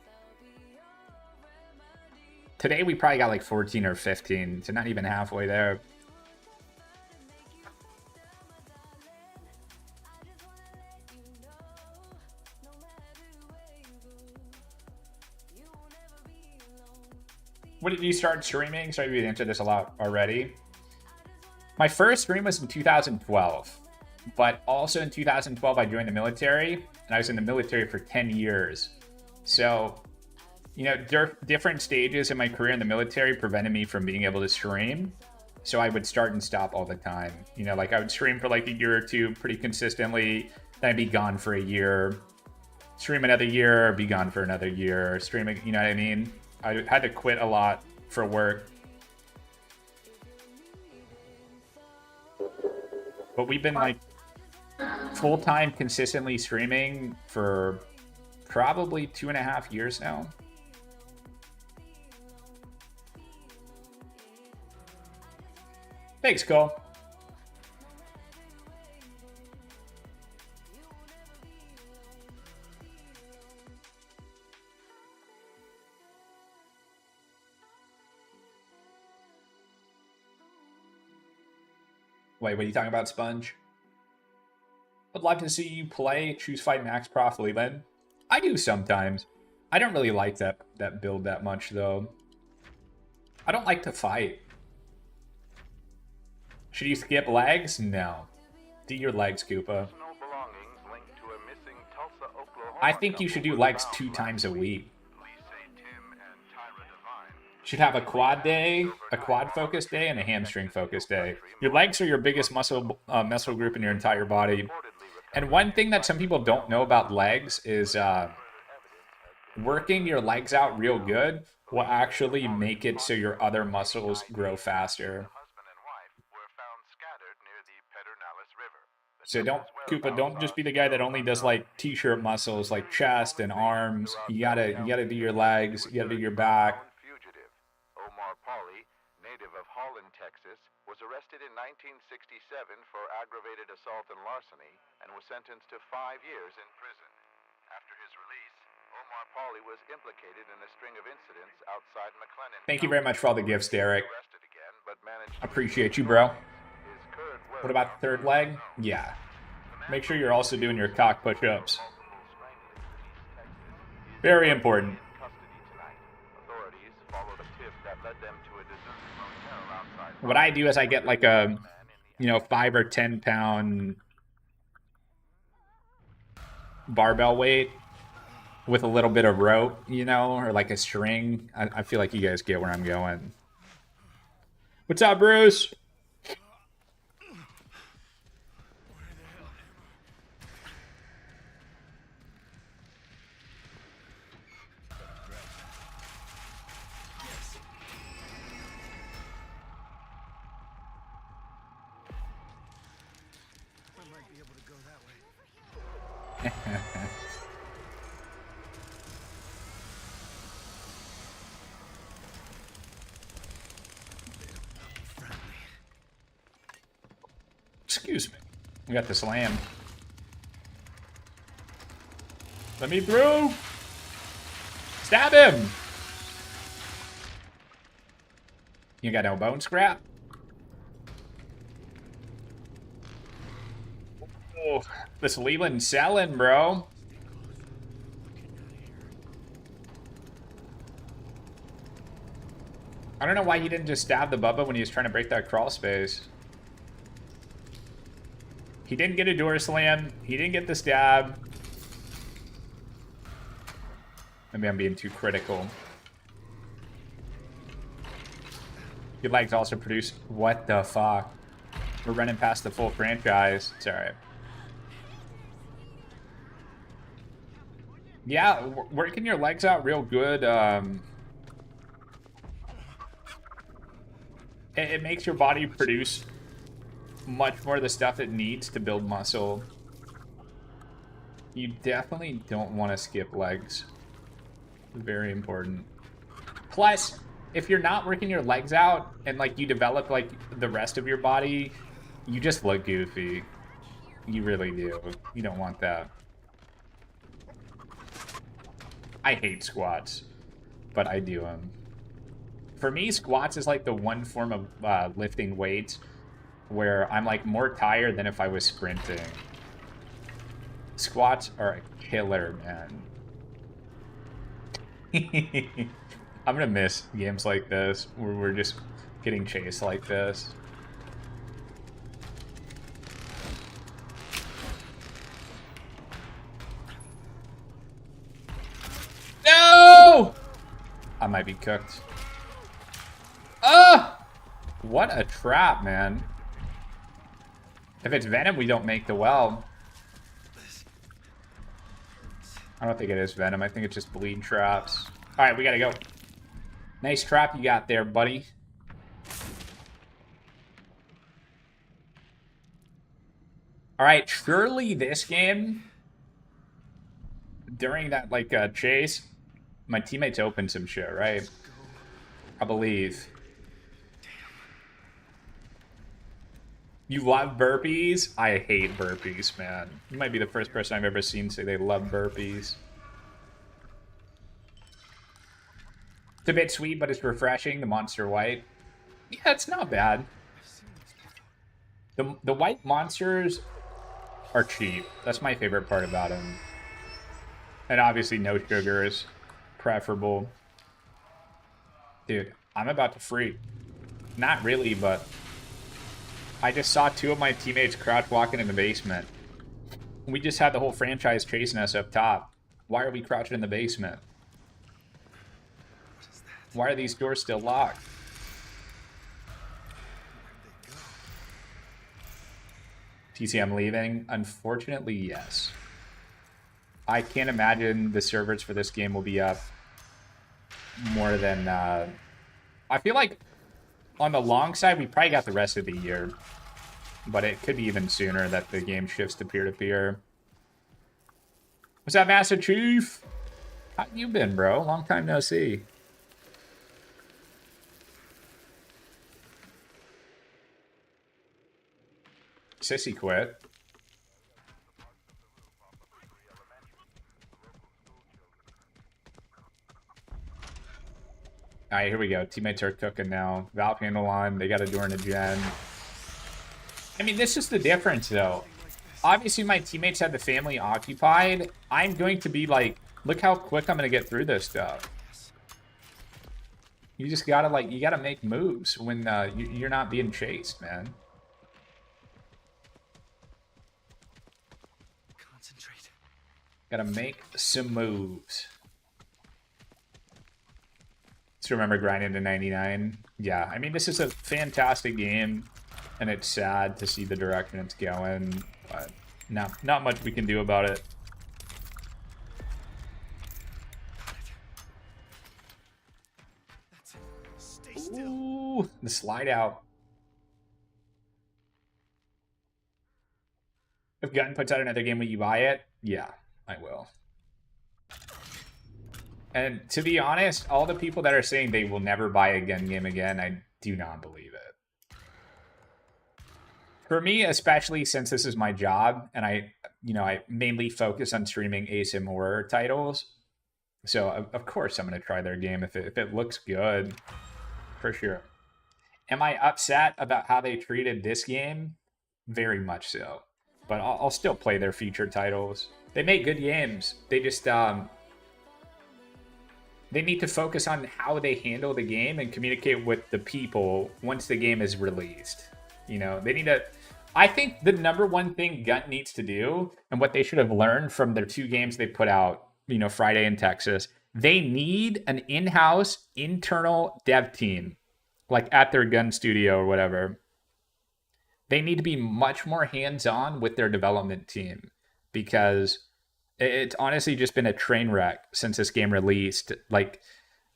Today we probably got like 14 or 15, so not even halfway there. When did you start streaming? Sorry, we answered this a lot already. My first stream was in 2012, but also in 2012 I joined the military, and I was in the military for 10 years. So, you know, different stages in my career in the military prevented me from being able to stream. So I would start and stop all the time. You know, like I would stream for like a year or two pretty consistently, then I'd be gone for a year, stream another year, be gone for another year, streaming, you know what I mean? I had to quit a lot for work. But we've been like full-time consistently streaming for probably 2.5 years now. Thanks, Cole. Wait, what are you talking about, Sponge? I'd love to see you play Choose Fight Max Prof Leland. I do sometimes. I don't really like that build that much, though. I don't like to fight. Should you skip legs? No. Do your legs, Koopa. I think you should do legs 2 times a week. Should have a quad day, a quad focus day, and a hamstring focus day. Your legs are your biggest muscle group in your entire body. And one thing that some people don't know about legs is working your legs out real good will actually make it so your other muscles grow faster. So Koopa, don't just be the guy that only does like t-shirt muscles like chest and arms. You gotta do your legs, you gotta do your back. Omar Pauly, native of Holland, Texas, was arrested in 1967 for aggravated assault and larceny and was sentenced to 5 years in prison. After his release, Omar Pauly was implicated in a string of incidents outside McLennan. Thank you very much for all the gifts, Derek. Appreciate you, bro. What about the third leg? Yeah. Make sure you're also doing your cock push-ups. Very important. What I do is I get like a, 5 or 10 pound barbell weight with a little bit of rope, or like a string. I feel like you guys get where I'm going. What's up, Bruce? Excuse me. We got the slam. Let me through. Stab him! You got no bone scrap? Oh, this Leland selling, bro. I don't know why he didn't just stab the Bubba when he was trying to break that crawl space. He didn't get a door slam. He didn't get the stab. Maybe I'm being too critical. Good legs also produce... What the fuck? We're running past the full franchise. It's alright. Yeah, working your legs out real good. It makes your body produce much more of the stuff it needs to build muscle. You definitely don't want to skip legs. Very important. Plus, if you're not working your legs out and like you develop like the rest of your body, you just look goofy. You really do. You don't want that. I hate squats, but I do them. For me, squats is like the one form of lifting weights where I'm like more tired than if I was sprinting. Squats are a killer, man. I'm gonna miss games like this where we're just getting chased like this. No! I might be cooked. Ah! What a trap, man. If it's Venom, we don't make the well. I don't think it is Venom. I think it's just bleed traps. Alright, we gotta go. Nice trap you got there, buddy. Alright, surely this game, during that, like, chase, my teammates opened some shit, right? I believe. You love burpees? I hate burpees, man. You might be the first person I've ever seen say they love burpees. It's a bit sweet, but it's refreshing. The Monster White. Yeah, it's not bad. The white monsters are cheap. That's my favorite part about them. And obviously no sugar is preferable. Dude, I'm about to freak. Not really, but... I just saw two of my teammates crouch walking in the basement. We just had the whole franchise chasing us up top. Why are we crouching in the basement? Why are these doors still locked? TCM leaving? Unfortunately, yes. I can't imagine the servers for this game will be up more than... I feel like on the long side, we probably got the rest of the year. But it could be even sooner that the game shifts to peer-to-peer. What's up, Master Chief? How you been, bro? Long time no see. Sissy quit. Alright, here we go. Teammates are cooking now. Valve handle on. They got a door and a gen. I mean, this is the difference, though. Obviously, my teammates had the family occupied. I'm going to be like, look how quick I'm going to get through this stuff. You just gotta, like, you gotta make moves when you're not being chased, man. Concentrate. Gotta make some moves. Just remember grinding to 99. Yeah, I mean, this is a fantastic game. And it's sad to see the direction it's going, but not much we can do about it. Ooh, the slide out. If Gun puts out another game, will you buy it? Yeah, I will. And to be honest, all the people that are saying they will never buy a Gun game again, I do not believe it. For me, especially since this is my job and I mainly focus on streaming ASIM horror titles, So of course I'm gonna try their game if it looks good, for sure. Am I upset about how they treated this game? Very much so. But I'll still play their featured titles. They make good games. They just they need to focus on how they handle the game and communicate with the people once the game is released. You know, they need to. I think the number one thing GUNT needs to do, and what they should have learned from their 2 games they put out, you know, Friday in Texas, they need an in-house internal dev team, like at their gun studio or whatever. They need to be much more hands-on with their development team, because it's honestly just been a train wreck since this game released. Like,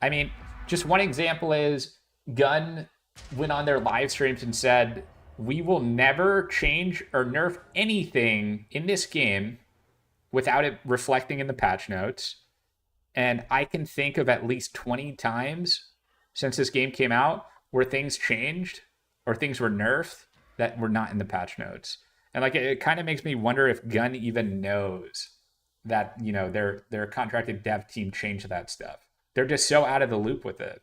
I mean, just one example is Gun went on their live streams and said, we will never change or nerf anything in this game without it reflecting in the patch notes. And I can think of at least 20 times since this game came out where things changed or things were nerfed that were not in the patch notes. And like, it kind of makes me wonder if Gun even knows that, you know, their contracted dev team changed that stuff. They're just so out of the loop with it.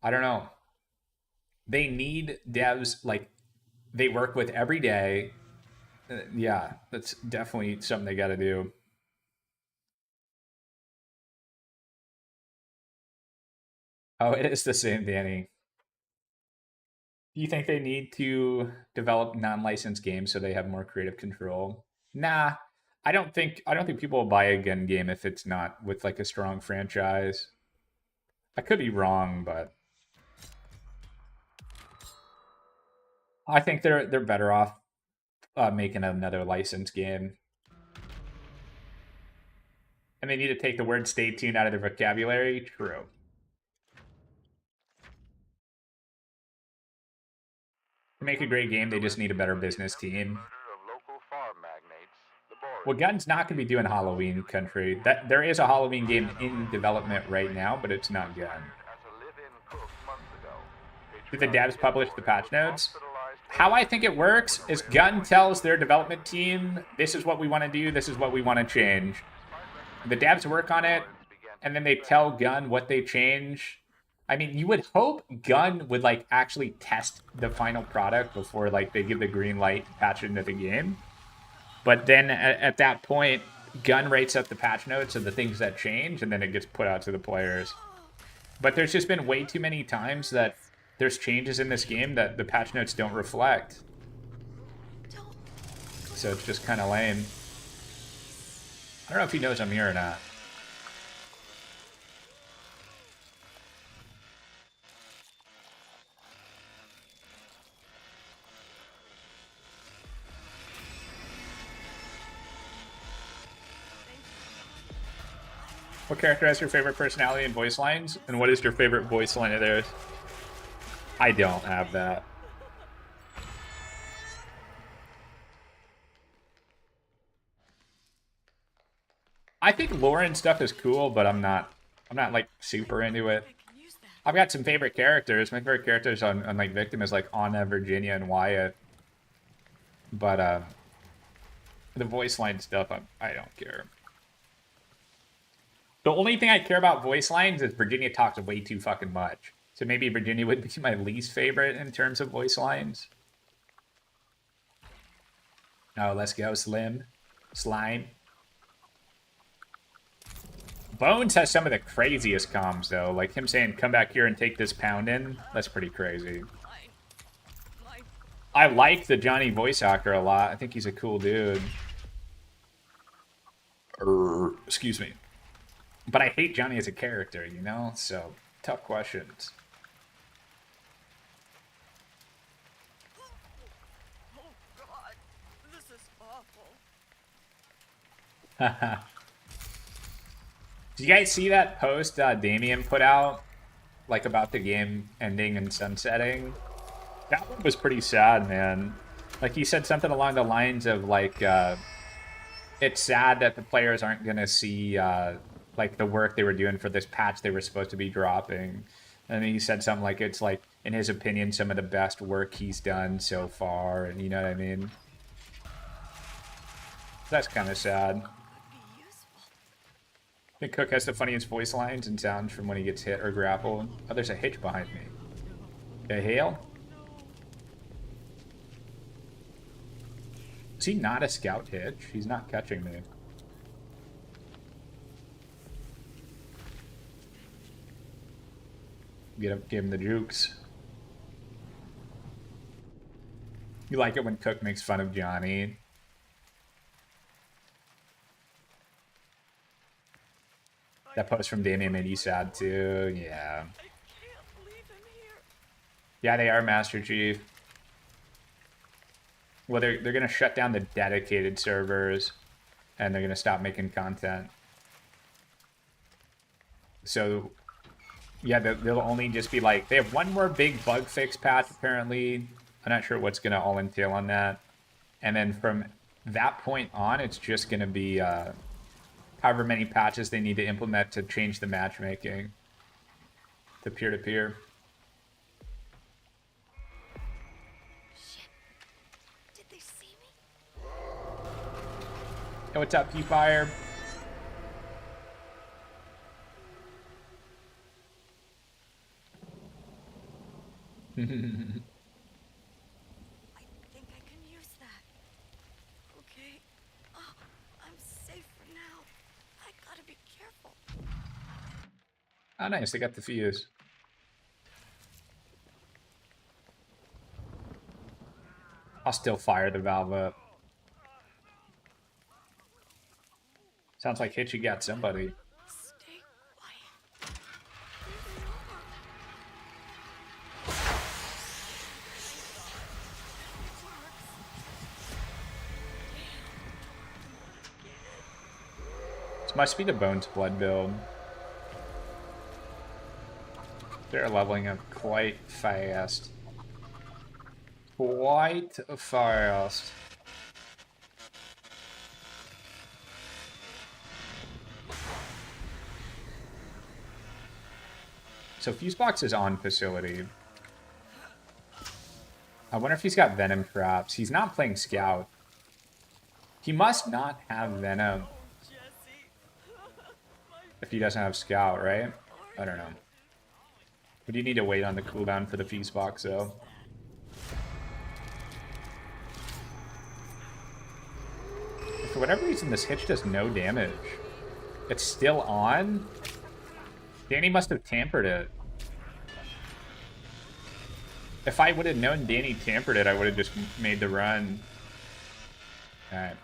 I don't know. They need devs like they work with every day. Yeah, that's definitely something they got to do. Oh, it is the same, Danny. Do you think they need to develop non-licensed games so they have more creative control? Nah, I don't think people will buy a gun game if it's not with like a strong franchise. I could be wrong, but I think they're better off making another licensed game. And they need to take the word "stay tuned" out of their vocabulary. True. To make a great game, they just need a better business team. Well, Gun's not going to be doing Halloween Country. There is a Halloween game in development right now, but it's not Gun. Did the devs publish the patch notes? How I think it works is Gun tells their development team, this is what we want to do, this is what we want to change. The devs work on it, and then they tell Gun what they change. I mean, you would hope Gun would like actually test the final product before like they give the green light to patch it into the game. But then at that point, Gun rates up the patch notes of the things that change, and then it gets put out to the players. But there's just been way too many times that there's changes in this game that the patch notes don't reflect. So it's just kind of lame. I don't know if he knows I'm here or not. What character has your favorite personality and voice lines? And what is your favorite voice line of theirs? I don't have that. I think lore and stuff is cool, but I'm not like super into it. I've got some favorite characters. My favorite characters on like Victim is like Anna, Virginia, and Wyatt. But the voice line stuff, I don't care. The only thing I care about voice lines is Virginia talks way too fucking much. So maybe Virginia would be my least favorite in terms of voice lines. Oh, let's go, Slim. Slime. Bones has some of the craziest comms, though. Like him saying, come back here and take this poundin'. That's pretty crazy. I like the Johnny voice actor a lot. I think he's a cool dude. Excuse me. But I hate Johnny as a character, you know? So, tough questions. Oh God, this is awful. Haha. Did you guys see that post Damien put out? Like about the game ending and sunsetting? That one was pretty sad, man. Like he said something along the lines of like, it's sad that the players aren't gonna see like the work they were doing for this patch they were supposed to be dropping. And he said something like it's like, in his opinion, some of the best work he's done so far, and you know what I mean? That's kind of sad. I think Cook has the funniest voice lines and sounds from when he gets hit or grappled. Oh, there's a hitch behind me. Okay, Hale? Is he not a scout hitch? He's not catching me. Give him the jukes. You like it when Cook makes fun of Johnny. That post from Damien made you sad too. Yeah. Yeah, they are, Master Chief. Well, they're gonna shut down the dedicated servers, and they're gonna stop making content. So, yeah, they'll only just be like, they have one more big bug fix patch apparently. I'm not sure what's gonna all entail on that. And then from that point on, it's just gonna be however many patches they need to implement to change the matchmaking to peer-to-peer. Did they see me? Hey, what's up, P-Fire? I think I can use that. Okay. Oh, I'm safe for now. I gotta be careful. Oh, nice. They got the fuse. I'll still fire the valve up. Sounds like Hitchy got somebody. Stay quiet. This must be the Bones Blood build. They're leveling up quite fast. Quite fast. So Fusebox is on facility. I wonder if he's got Venom traps. He's not playing Scout. He must not have Venom if he doesn't have Scout, right? I don't know. We do need to wait on the cooldown for the Fusebox, though. For whatever reason, this hitch does no damage. It's still on? Danny must have tampered it. If I would have known Danny tampered it, I would have just made the run. Alright.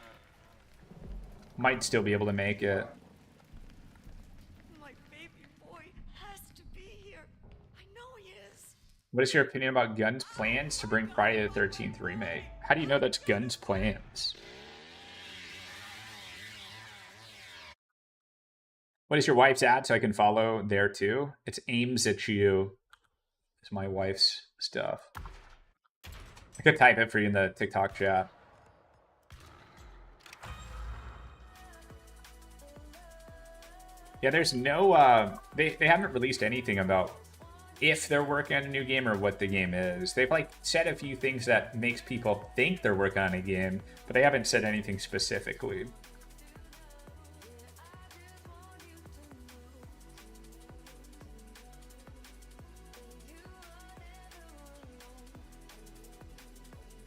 Might still be able to make it. My baby boy has to be here. I know he is. What is your opinion about Gun's plans to bring Friday the 13th remake? How do you know that's Gun's plans? What is your wife's ad so I can follow there too? It's aims at you. It's my wife's stuff. I could type it for you in the TikTok chat. Yeah, there's no, they haven't released anything about if they're working on a new game or what the game is. They've like said a few things that makes people think they're working on a game, but they haven't said anything specifically.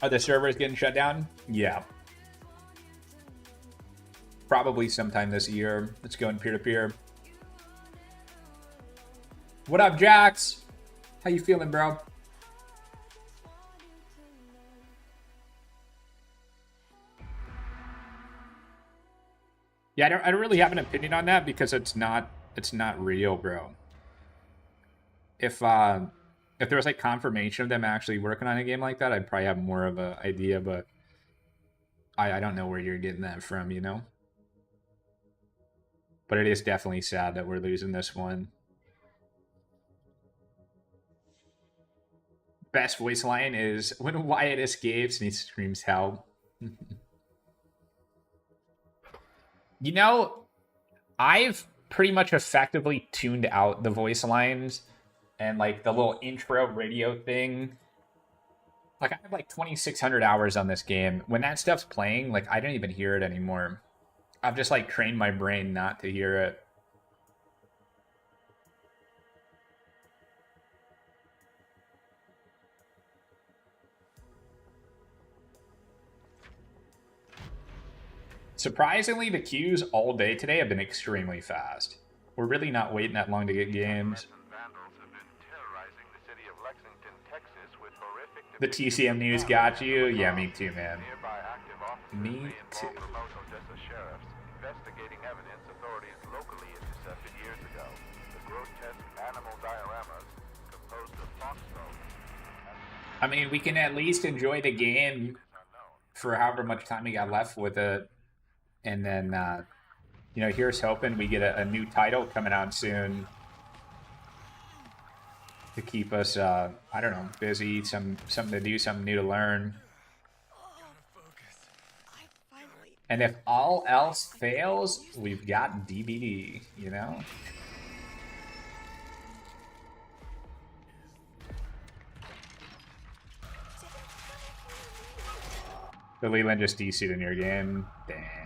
Are the servers getting shut down? Yeah. Probably sometime this year. It's going peer-to-peer. What up, Jax? How you feeling, bro? Yeah, I don't really have an opinion on that because it's not real, bro. If there was like confirmation of them actually working on a game like that, I'd probably have more of an idea, but I don't know where you're getting that from, you know? But it is definitely sad that we're losing this one. Best voice line is when Wyatt escapes and he screams help. You know, I've pretty much effectively tuned out the voice lines and like the little intro radio thing. Like I have like 2,600 hours on this game. When that stuff's playing, like I don't even hear it anymore. I've just like trained my brain not to hear it. Surprisingly, the queues all day today have been extremely fast. We're really not waiting that long to get games. The TCM news got you? Yeah, me too, man. Me too. Investigating evidence authorities locally intercepted years ago. The grotesque animal dioramas composed of foxglove. I mean, we can at least enjoy the game for however much time we got left with it. And then, you know, here's hoping we get a new title coming out soon to keep us, I don't know, busy, something to do, something new to learn. And if all else fails, we've got DBD, you know? The Leland just DC'd in your game. Damn.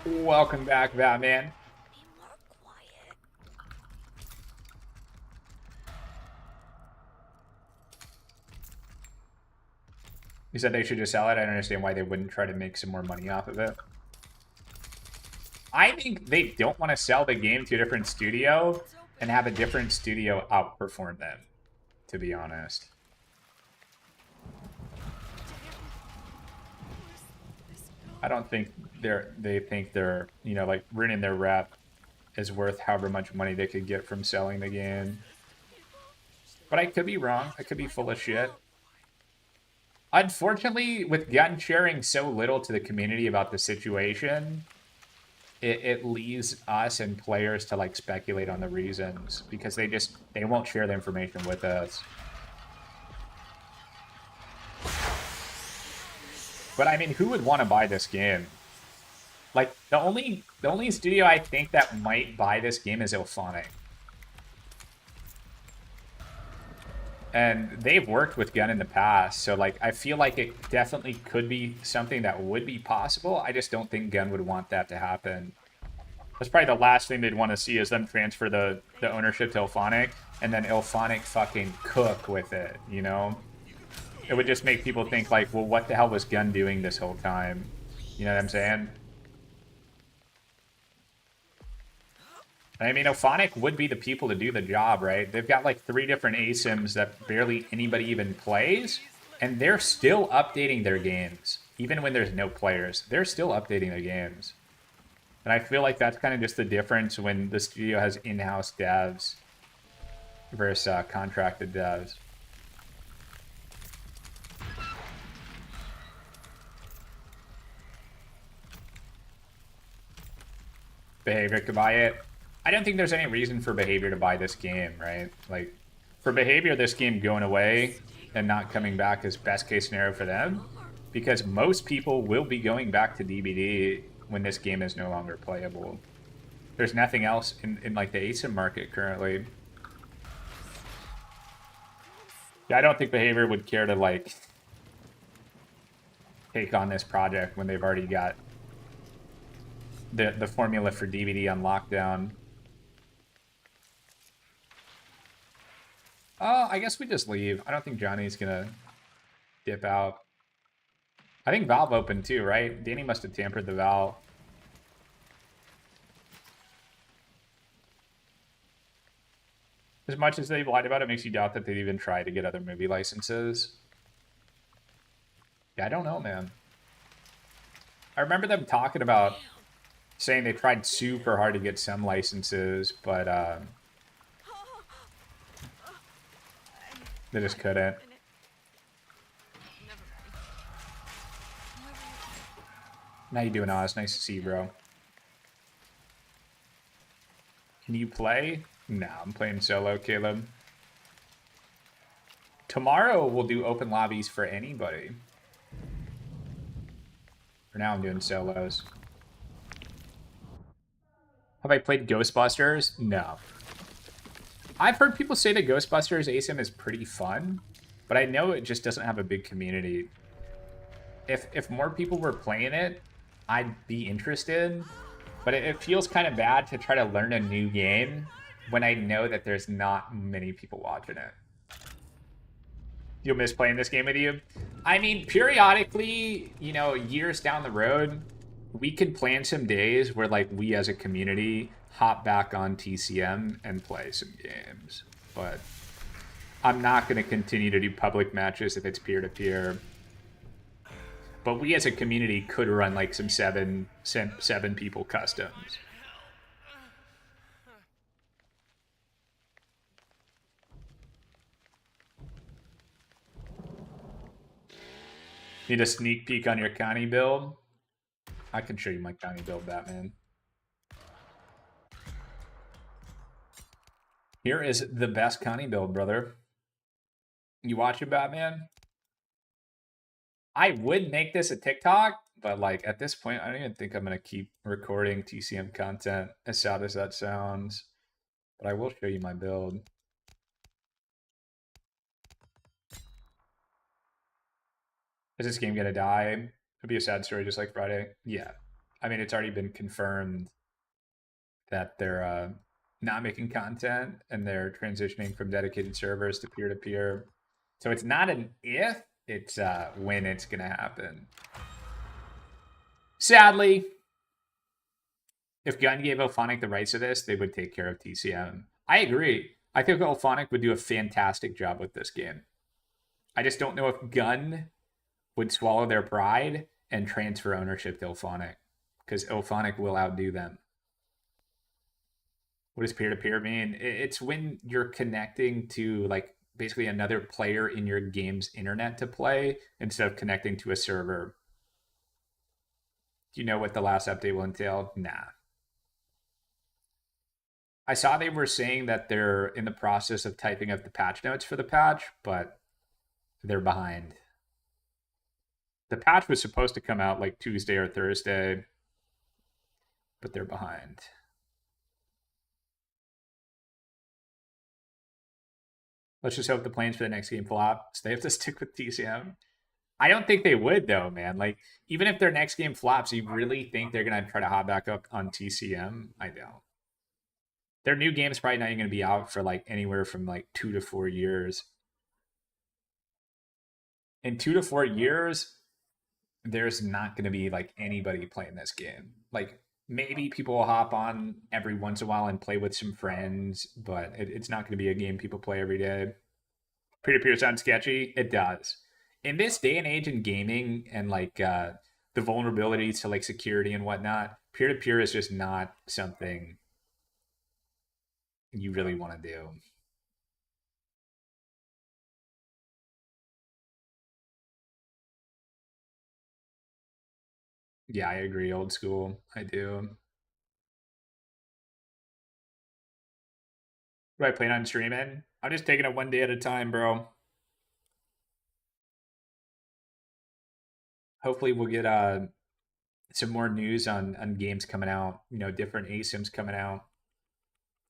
Welcome back, Batman. You said they should just sell it. I don't understand why they wouldn't try to make some more money off of it. I think they don't want to sell the game to a different studio and have a different studio outperform them, to be honest. I don't think they think they're, you know, like ruining their rep is worth however much money they could get from selling the game. But I could be wrong. I could be full of shit. Unfortunately, with Gun sharing so little to the community about the situation, it leaves us and players to like speculate on the reasons because they won't share the information with us. But I mean, who would want to buy this game? Like the only studio I think that might buy this game is IllFonic. And they've worked with Gun in the past, so like I feel like it definitely could be something that would be possible. I just don't think Gun would want that to happen. That's probably the last thing they'd want to see is them transfer the ownership to IllFonic, and then IllFonic fucking cook with it, you know? It would just make people think like, well, what the hell was Gun doing this whole time? You know what I'm saying? I mean, IllFonic would be the people to do the job, right? They've got like 3 different ASIMs that barely anybody even plays, and they're still updating their games. Even when there's no players, they're still updating their games. And I feel like that's kind of just the difference when the studio has in-house devs versus contracted devs. Behavior could buy it. I don't think there's any reason for Behavior to buy this game, right? Like, for Behavior, this game going away and not coming back is best case scenario for them, because most people will be going back to DBD when this game is no longer playable. There's nothing else in like the ASIM market currently. Yeah, I don't think Behavior would care to like take on this project when they've already got the formula for DVD on lockdown. Oh, I guess we just leave. I don't think Johnny's gonna dip out. I think Valve opened too, right? Danny must have tampered the Valve. As much as they've lied about it, makes you doubt that they'd even try to get other movie licenses. Yeah, I don't know, man. I remember them talking about saying they tried super hard to get some licenses, but they just couldn't. How you doing, Oz? Nice to see you, bro. Can you play? No, I'm playing solo, Caleb. Tomorrow we'll do open lobbies for anybody. For now I'm doing solos. Have I played Ghostbusters? No. I've heard people say that Ghostbusters ASIM is pretty fun, but I know it just doesn't have a big community. If more people were playing it, I'd be interested, but it feels kind of bad to try to learn a new game when I know that there's not many people watching it. You'll miss playing this game with you? I mean, periodically, you know, years down the road, we could plan some days where, like, we as a community hop back on TCM and play some games. But I'm not going to continue to do public matches if it's peer-to-peer. But we as a community could run, like, some seven people customs. Need a sneak peek on your Connie build? I can show you my Connie build, Batman. Here is the best Connie build, brother. You watch it, Batman? I would make this a TikTok, but like at this point, I don't even think I'm going to keep recording TCM content, as sad as that sounds. But I will show you my build. Is this game going to die? It'll be a sad story just like Friday. Yeah. I mean, it's already been confirmed that they're not making content and they're transitioning from dedicated servers to peer-to-peer. So it's not an if, it's when it's going to happen. Sadly, if Gun gave Ophonic the rights to this, they would take care of TCM. I agree. I think Ophonic would do a fantastic job with this game. I just don't know if Gun would swallow their pride and transfer ownership to Ophonic, because Ophonic will outdo them. What does peer-to-peer mean? It's when you're connecting to like basically another player in your game's internet to play instead of connecting to a server. Do you know what the last update will entail? Nah. I saw they were saying that they're in the process of typing up the patch notes for the patch, but they're behind. The patch was supposed to come out like Tuesday or Thursday, but they're behind. Let's just hope the plans for the next game flop. So they have to stick with TCM. I don't think they would, though, man. Like, even if their next game flops, you really think they're going to try to hop back up on TCM? I don't. Their new game's probably not even going to be out for like anywhere from like 2 to 4 years. In 2 to 4 years, there's not going to be like anybody playing this game. Like maybe people will hop on every once in a while and play with some friends, but it's not going to be a game people play every day. Peer-to-peer sounds sketchy. It does. In this day and age in gaming and like the vulnerabilities to like security and whatnot, peer-to-peer is just not something you really want to do. Yeah, I agree. Old school. I do. Do I plan on streaming? I'm just taking it one day at a time, bro. Hopefully we'll get some more news on games coming out, you know, different ASIMs coming out.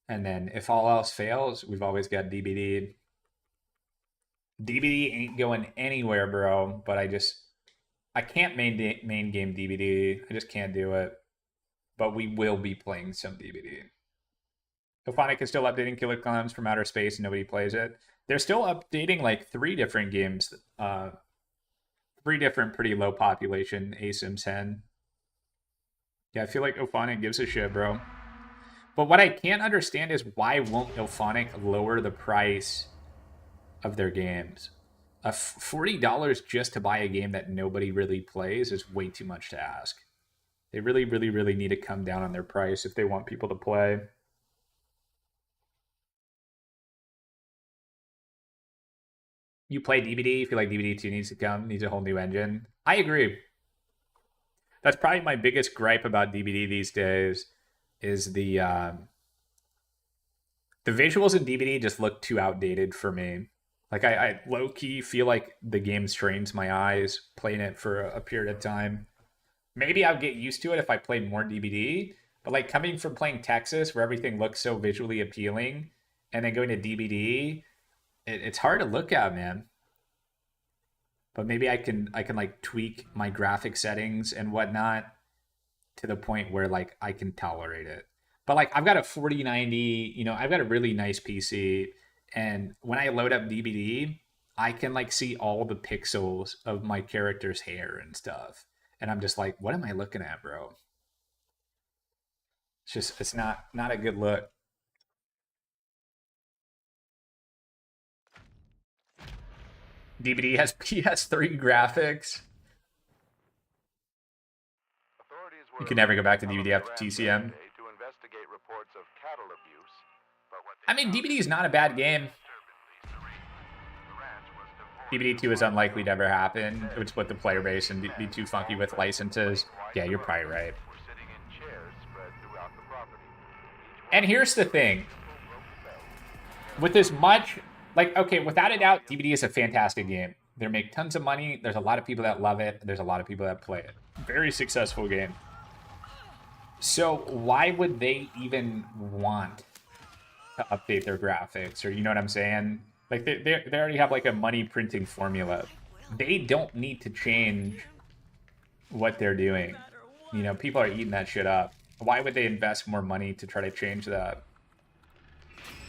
And then if all else fails, we've always got DBD. DBD ain't going anywhere, bro, but I can't main game DBD. I just can't do it. But we will be playing some DBD. Ophonic is still updating Killer Clowns from Outer Space and nobody plays it. They're still updating like 3 different games. 3 different pretty low population ASIMs, hen. Yeah, I feel like Ophonic gives a shit, bro. But what I can't understand is why won't Ophonic lower the price of their games? $40 just to buy a game that nobody really plays is way too much to ask. They really, really, really need to come down on their price if they want people to play. You play DBD, you feel like DBD 2 needs to come, needs a whole new engine. I agree. That's probably my biggest gripe about DBD these days is the visuals in DBD just look too outdated for me. Like I low-key feel like the game strains my eyes playing it for a period of time. Maybe I'll get used to it if I play more DBD, but like coming from playing Texas where everything looks so visually appealing and then going to DBD, it's hard to look at, man. But maybe I can like tweak my graphic settings and whatnot to the point where like I can tolerate it. But like I've got a 4090, you know, I've got a really nice PC, and when I load up DBD, I can like see all the pixels of my character's hair and stuff. And I'm just like, what am I looking at, bro? It's just, it's not a good look. DBD has PS3 graphics. You can never go back to DBD after TCM. I mean, DBD is not a bad game. DBD 2 is unlikely to ever happen. It would split the player base and be too funky with licenses. Yeah, you're probably right. And here's the thing. With as much, like, okay, without a doubt, DBD is a fantastic game. They make tons of money. There's a lot of people that love it. There's a lot of people that play it. Very successful game. So why would they even want to update their graphics? Or you know what I'm saying? Like, they already have, like, a money printing formula. They don't need to change what they're doing. You know, people are eating that shit up. Why would they invest more money to try to change that?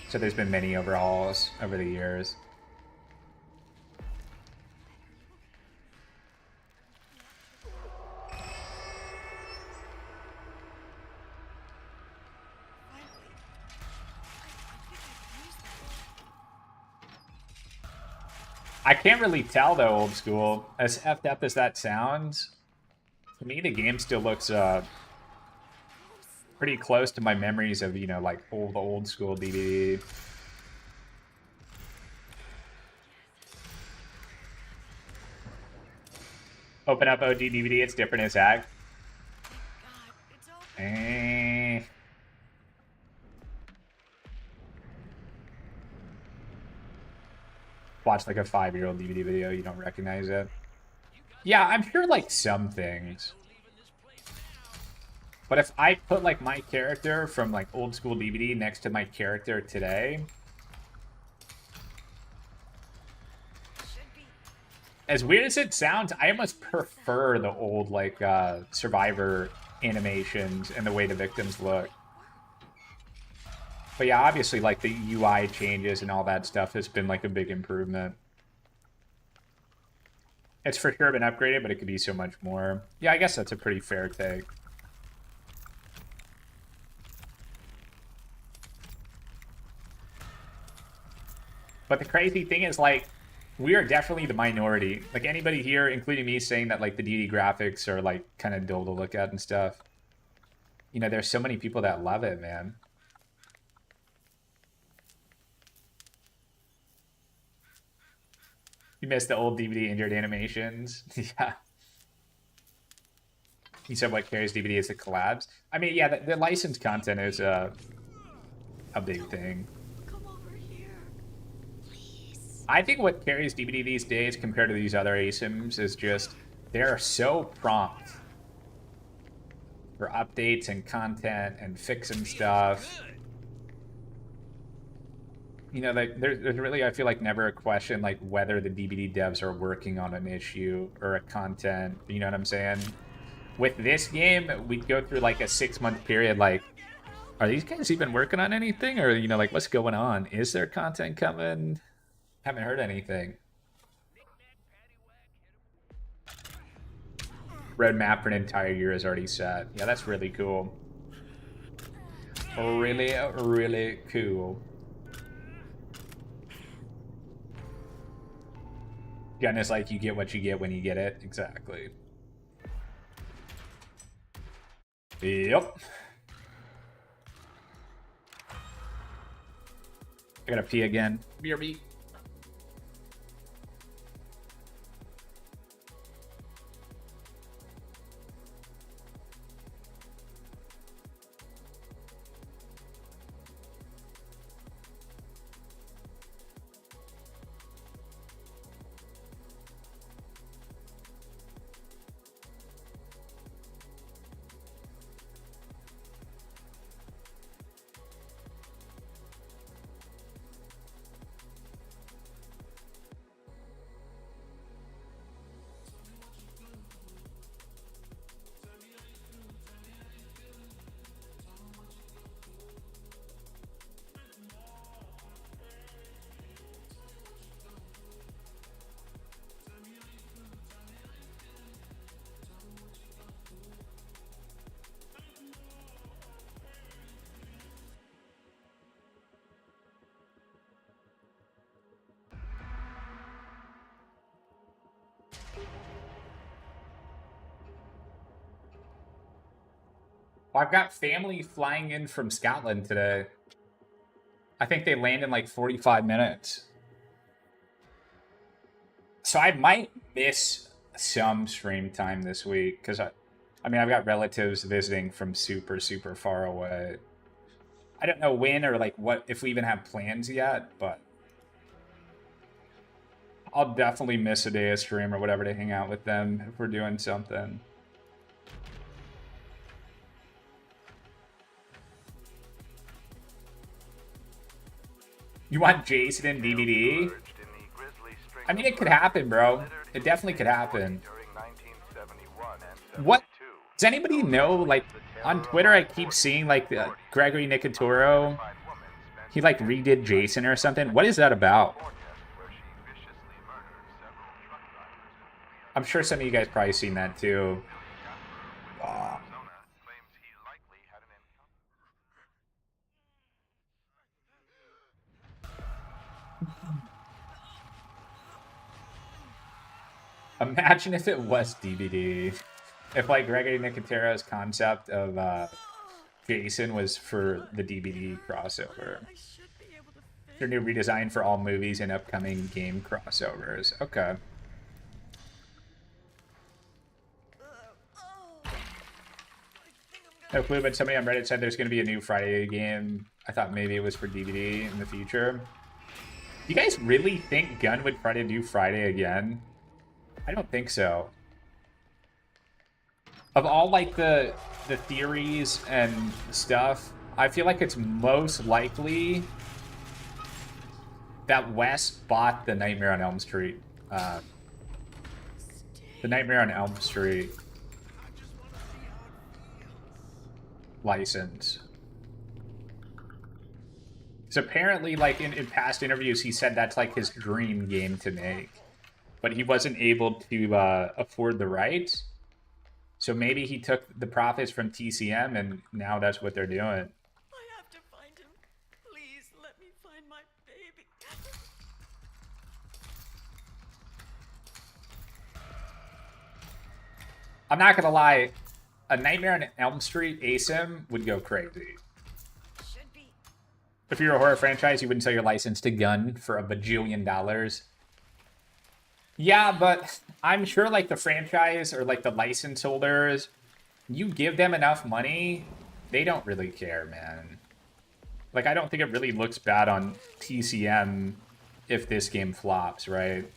So there's been many overhauls over the years. I can't really tell though, old school. As effed up as that sounds, to me the game still looks pretty close to my memories of, you know, like old school DBD. Open up OD DVD, it's different as Zag. Watch like a 5-year-old DVD video, you don't recognize it. Yeah, I'm sure like some things. But if I put like my character from like old school DVD next to my character today, as weird as it sounds, I almost prefer the old like Survivor animations and the way the victims look. But yeah, obviously like the UI changes and all that stuff has been like a big improvement. It's for sure been upgraded, but it could be so much more. Yeah, I guess that's a pretty fair take. But the crazy thing is, like, we are definitely the minority. Like, anybody here, including me, saying that, like, the DD graphics are, like, kind of dull to look at and stuff. You know, there's so many people that love it, man. You missed the old DVD injured animations. Yeah. You said what carries DVD is the collabs. I mean, yeah, the licensed content is a big thing. I think what carries DVD these days compared to these other ASIMs is just they're so prompt for updates and content and fixing stuff. You know, like, there's really, I feel like, never a question like whether the DVD devs are working on an issue or a content. You know what I'm saying? With this game, we'd go through like a 6-month period like, are these guys even working on anything? Or, you know, like, what's going on? Is there content coming? Haven't heard anything. Roadmap for an entire year is already set. Yeah, that's really cool. Really, really cool. Gun is like, you get what you get when you get it. Exactly. Yep. I gotta pee again. BRB. Well, I've got family flying in from Scotland today. I think they land in like 45 minutes. So I might miss some stream time this week because I mean, I've got relatives visiting from super, super far away. I don't know when or like what, if we even have plans yet, but I'll definitely miss a day of stream or whatever to hang out with them if we're doing something. You want Jason in DVD? I mean, it could happen, bro. It definitely could happen. What? Does anybody know, like, on Twitter I keep seeing, like, Gregory Nicotero, he, like, redid Jason or something. What is that about? I'm sure some of you guys probably seen that, too. Imagine if it was DVD. If, like, Gregory Nicotero's concept of Jason was for the DVD crossover. Your new redesign for all movies and upcoming game crossovers. Okay. No clue, but somebody on Reddit said there's going to be a new Friday game. I thought maybe it was for DVD in the future. You guys really think Gunn would try to do Friday again? I don't think so. Of all, like, the theories and stuff, I feel like it's most likely that Wes bought the Nightmare on Elm Street. The Nightmare on Elm Street license. So apparently, like, in past interviews, he said that's, like, his dream game to make. But he wasn't able to afford the rights. So maybe he took the profits from TCM, and now that's what they're doing. I have to find him. Please let me find my baby. I'm not gonna lie, a Nightmare on Elm Street ASIM would go crazy. If you're a horror franchise, you wouldn't sell your license to Gunn for $1 bajillion. Yeah, but I'm sure, like, the franchise or, like, the license holders, you give them enough money, they don't really care, man. Like, I don't think it really looks bad on TCM if this game flops, right?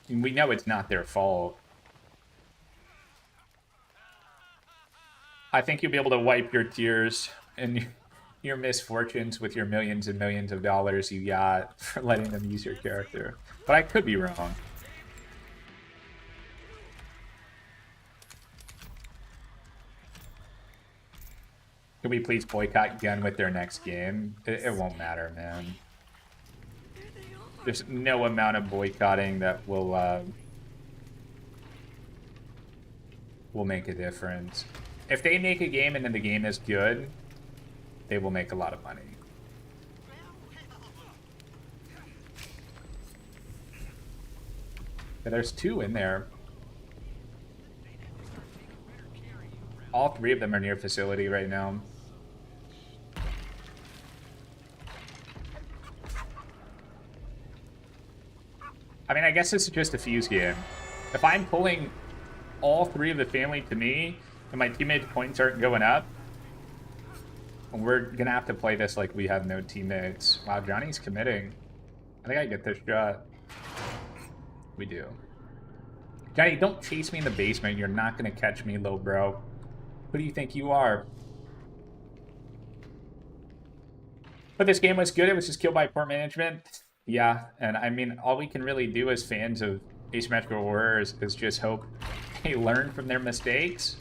And we know it's not their fault. I think you'll be able to wipe your tears and your misfortunes with your millions and millions of dollars you got for letting them use your character. But I could be wrong. Can we please boycott Gunn with their next game? It won't matter, man. There's no amount of boycotting that will make a difference. If they make a game and then the game is good, they will make a lot of money. Yeah, there's 2 in there. All 3 of them are near facility right now. I mean, I guess this is just a fuse game. If I'm pulling all 3 of the family to me, and my teammates' points aren't going up, we're gonna have to play this like we have no teammates. Wow, Johnny's committing. I think I get this shot. We do. Johnny, don't chase me in the basement. You're not gonna catch me, little bro. Who do you think you are? But this game was good. It was just killed by poor management. Yeah, and I mean, all we can really do as fans of asymmetrical horror is just hope they learn from their mistakes,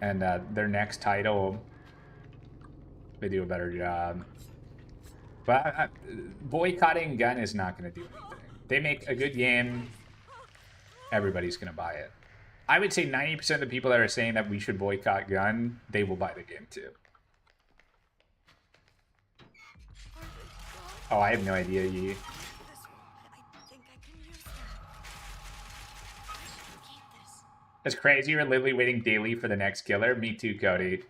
and their next title, they do a better job. But boycotting Gunn is not going to do anything. They make a good game, everybody's going to buy it. I would say 90% of the people that are saying that we should boycott Gunn, they will buy the game too. Oh, I have no idea, Yi. It's crazy. You're literally waiting daily for the next killer. Me too, Cody.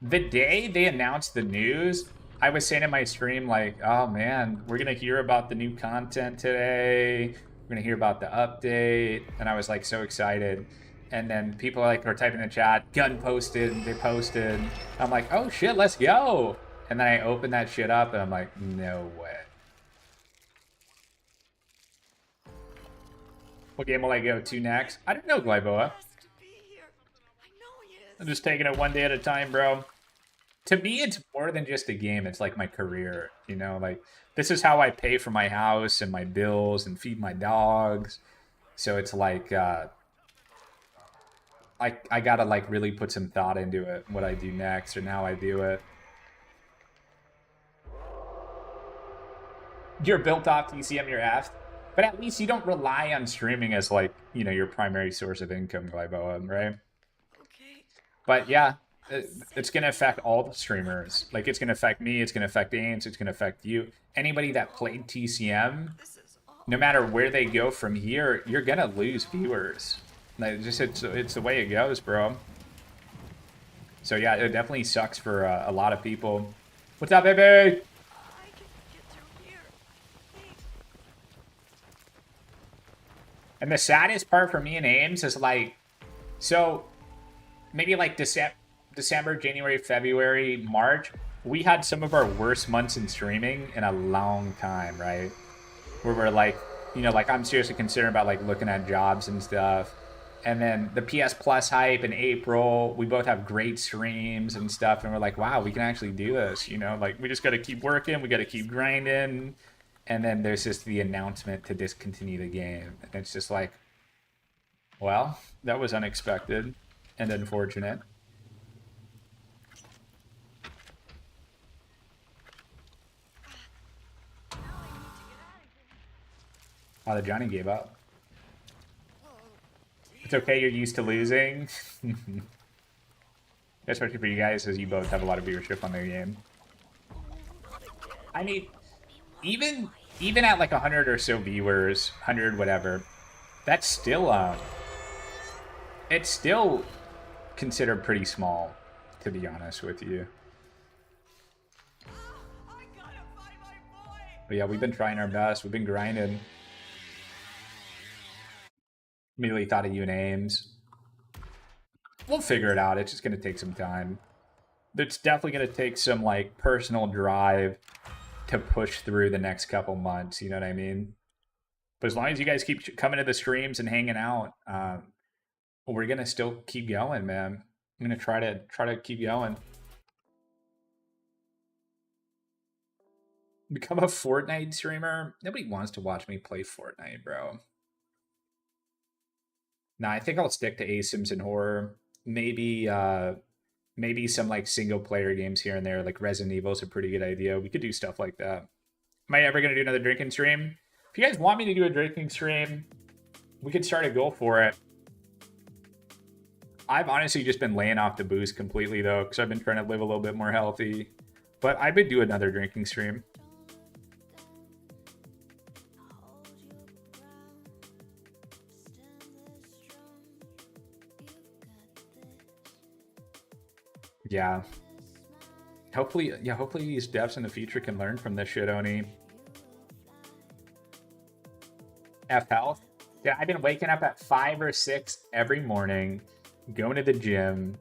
The day they announced the news, I was saying in my stream, like, oh man, we're going to hear about the new content today. We're going to hear about the update. And I was like so excited. And then people like were typing in the chat, gun posted, they posted. I'm like, oh shit, let's go. And then I opened that shit up and I'm like, no way. What game will I go to next? I don't know, Glyboa. I'm just taking it one day at a time, bro. To me, it's more than just a game. It's like my career, you know? Like, this is how I pay for my house and my bills and feed my dogs. So it's like, I gotta, like, really put some thought into it, what I do next and how I do it. You're built off TCM, you're effed. But at least you don't rely on streaming as, like, you know, your primary source of income, Glyboa, right? But yeah, it's going to affect all the streamers. Like, it's going to affect me, it's going to affect Ames, it's going to affect you. Anybody that played TCM, no matter where they go from here, you're going to lose viewers. Like, it's the way it goes, bro. So yeah, it definitely sucks for a lot of people. What's up, baby? And the saddest part for me and Ames is like, so maybe like December, January, February, March, we had some of our worst months in streaming in a long time, right? Where we're like, you know, like I'm seriously considering about like looking at jobs and stuff. And then the PS Plus hype in April, we both have great streams and stuff. And we're like, wow, we can actually do this, you know? Like, we just got to keep working. We got to keep grinding. And then there's just the announcement to discontinue the game. And it's just like, well, that was unexpected and unfortunate. Oh, the Johnny gave up. It's okay, you're used to losing. Especially for you guys, as you both have a lot of viewership on their game. I mean, even at like 100 or so viewers, 100 whatever, that's still it's still considered pretty small, to be honest with you. But yeah, we've been trying our best. We've been grinding. Immediately thought of you and Ames. We'll figure it out. It's just going to take some time. It's definitely going to take some like personal drive to push through the next couple months. You know what I mean? But as long as you guys keep coming to the streams and hanging out, we're going to still keep going, man. I'm going to try to keep going. Become a Fortnite streamer? Nobody wants to watch me play Fortnite, bro. Nah, I think I'll stick to ASIMs and horror. Maybe maybe some like single player games here and there, like Resident Evil is a pretty good idea. We could do stuff like that. Am I ever gonna do another drinking stream? If you guys want me to do a drinking stream, we could start a goal for it. I've honestly just been laying off the booze completely though, because I've been trying to live a little bit more healthy. But I would do another drinking stream. Yeah. Hopefully these devs in the future can learn from this shit, Oni. F health. Yeah, I've been waking up at 5 or 6 every morning, going to the gym,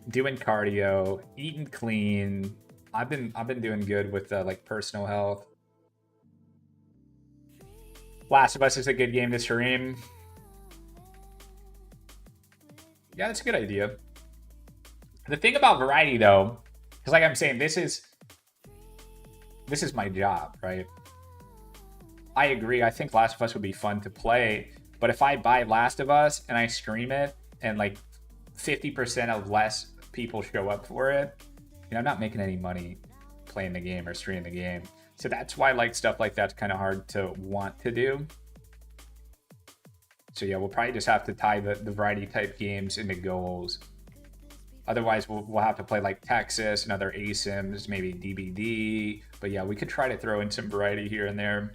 doing cardio, eating clean. I've been doing good with like personal health. Last of Us is a good game to stream. Yeah, that's a good idea. The thing about variety, though, because like I'm saying, this is my job, right? I agree. I think Last of Us would be fun to play, but if I buy Last of Us and I stream it, and like 50% of less people show up for it, you know, I'm not making any money playing the game or streaming the game. So that's why like stuff like that's kind of hard to want to do. So yeah, we'll probably just have to tie the variety type games into goals. Otherwise, we'll have to play like Texas and other ASIMs, maybe DBD. But yeah, we could try to throw in some variety here and there.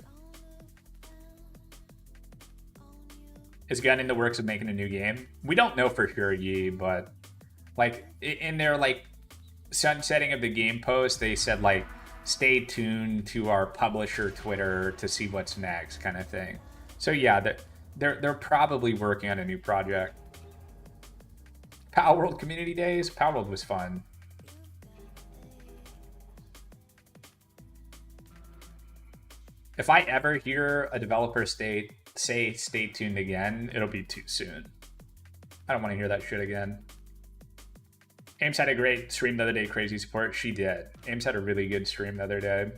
Is Gun in the works of making a new game? We don't know for sure, Yi, but like in their like sunsetting of the game post, they said like, stay tuned to our publisher Twitter to see what's next, kind of thing. So yeah, they're probably working on a new project. Power World Community Days. Power World was fun. If I ever hear a developer say stay tuned again, it'll be too soon. I don't want to hear that shit again. Ames had a great stream the other day, crazy support. She did. Ames had a really good stream the other day.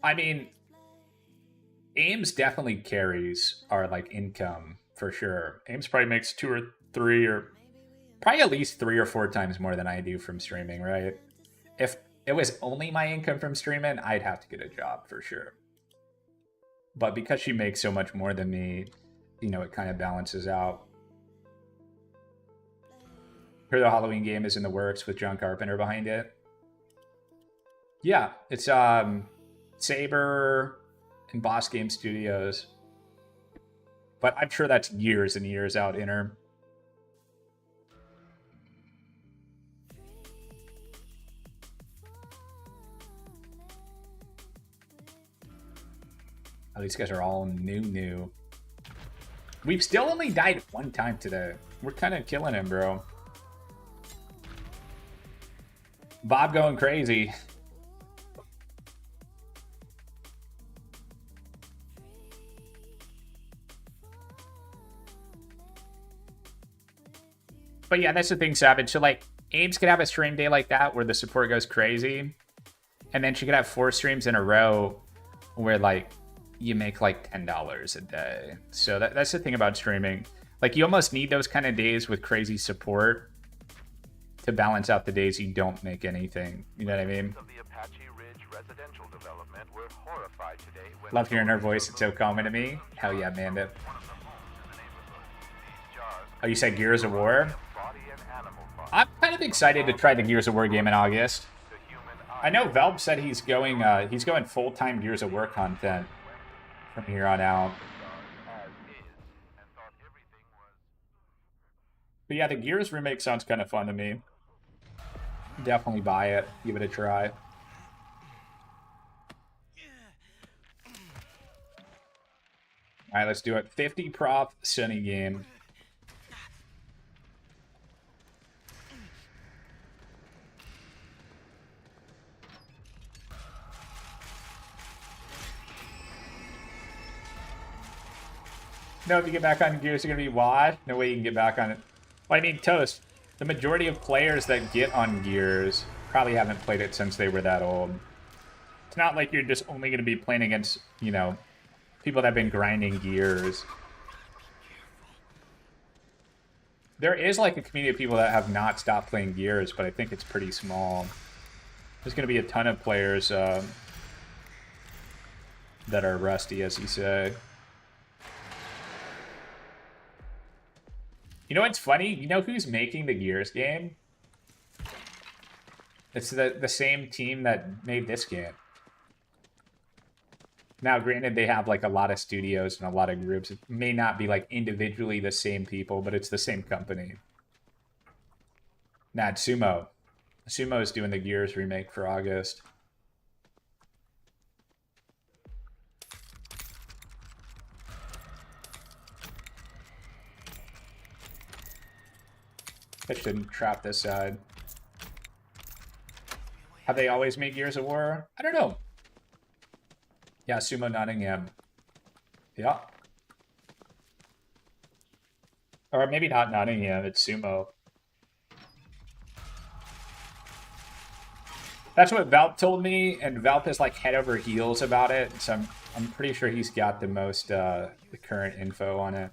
I mean, Ames definitely carries our like income for sure. Ames probably makes 2 or 3 or probably at least 3 or 4 times more than I do from streaming, right? If it was only my income from streaming, I'd have to get a job for sure. But because she makes so much more than me, you know, it kind of balances out. Hear the Halloween game is in the works with John Carpenter behind it. Yeah, it's Saber and Boss Game Studios. But I'm sure that's years and years out, Inner. Oh, these guys are all new. We've still only died 1 time today. We're kind of killing him, bro. Bob going crazy. But yeah, that's the thing, Savage. So like, Ames could have a stream day like that where the support goes crazy. And then she could have 4 streams in a row where like, you make like $10 a day. So that's the thing about streaming. Like, you almost need those kind of days with crazy support to balance out the days you don't make anything. You know what I mean? Love hearing her voice. It's so common to me. Hell yeah, Amanda. Oh, you said Gears of War? I'm kind of excited to try the Gears of War game in August. I know Valve said he's going full-time Gears of War content from here on out. But yeah, the Gears remake sounds kind of fun to me. Definitely buy it. Give it a try. Alright, let's do it. 50 prop Sunny game. No, if you get back on Gears, you're going to be WAD. No way you can get back on it. Well, I mean, Toast, the majority of players that get on Gears probably haven't played it since they were that old. It's not like you're just only going to be playing against, you know, people that have been grinding Gears. There is like a community of people that have not stopped playing Gears, but I think it's pretty small. There's going to be a ton of players that are rusty, as you say. You know what's funny? You know who's making the Gears game? It's the same team that made this game. Now, granted, they have like a lot of studios and a lot of groups. It may not be like individually the same people, but it's the same company. Nah, it's Sumo. Sumo is doing the Gears remake for August. I shouldn't trap this side. Have they always made Gears of War? I don't know. Yeah, Sumo Nottingham. Yeah. Or maybe not Nottingham, it's Sumo. That's what Valp told me, and Valp is like head over heels about it, so I'm pretty sure he's got the most the current info on it.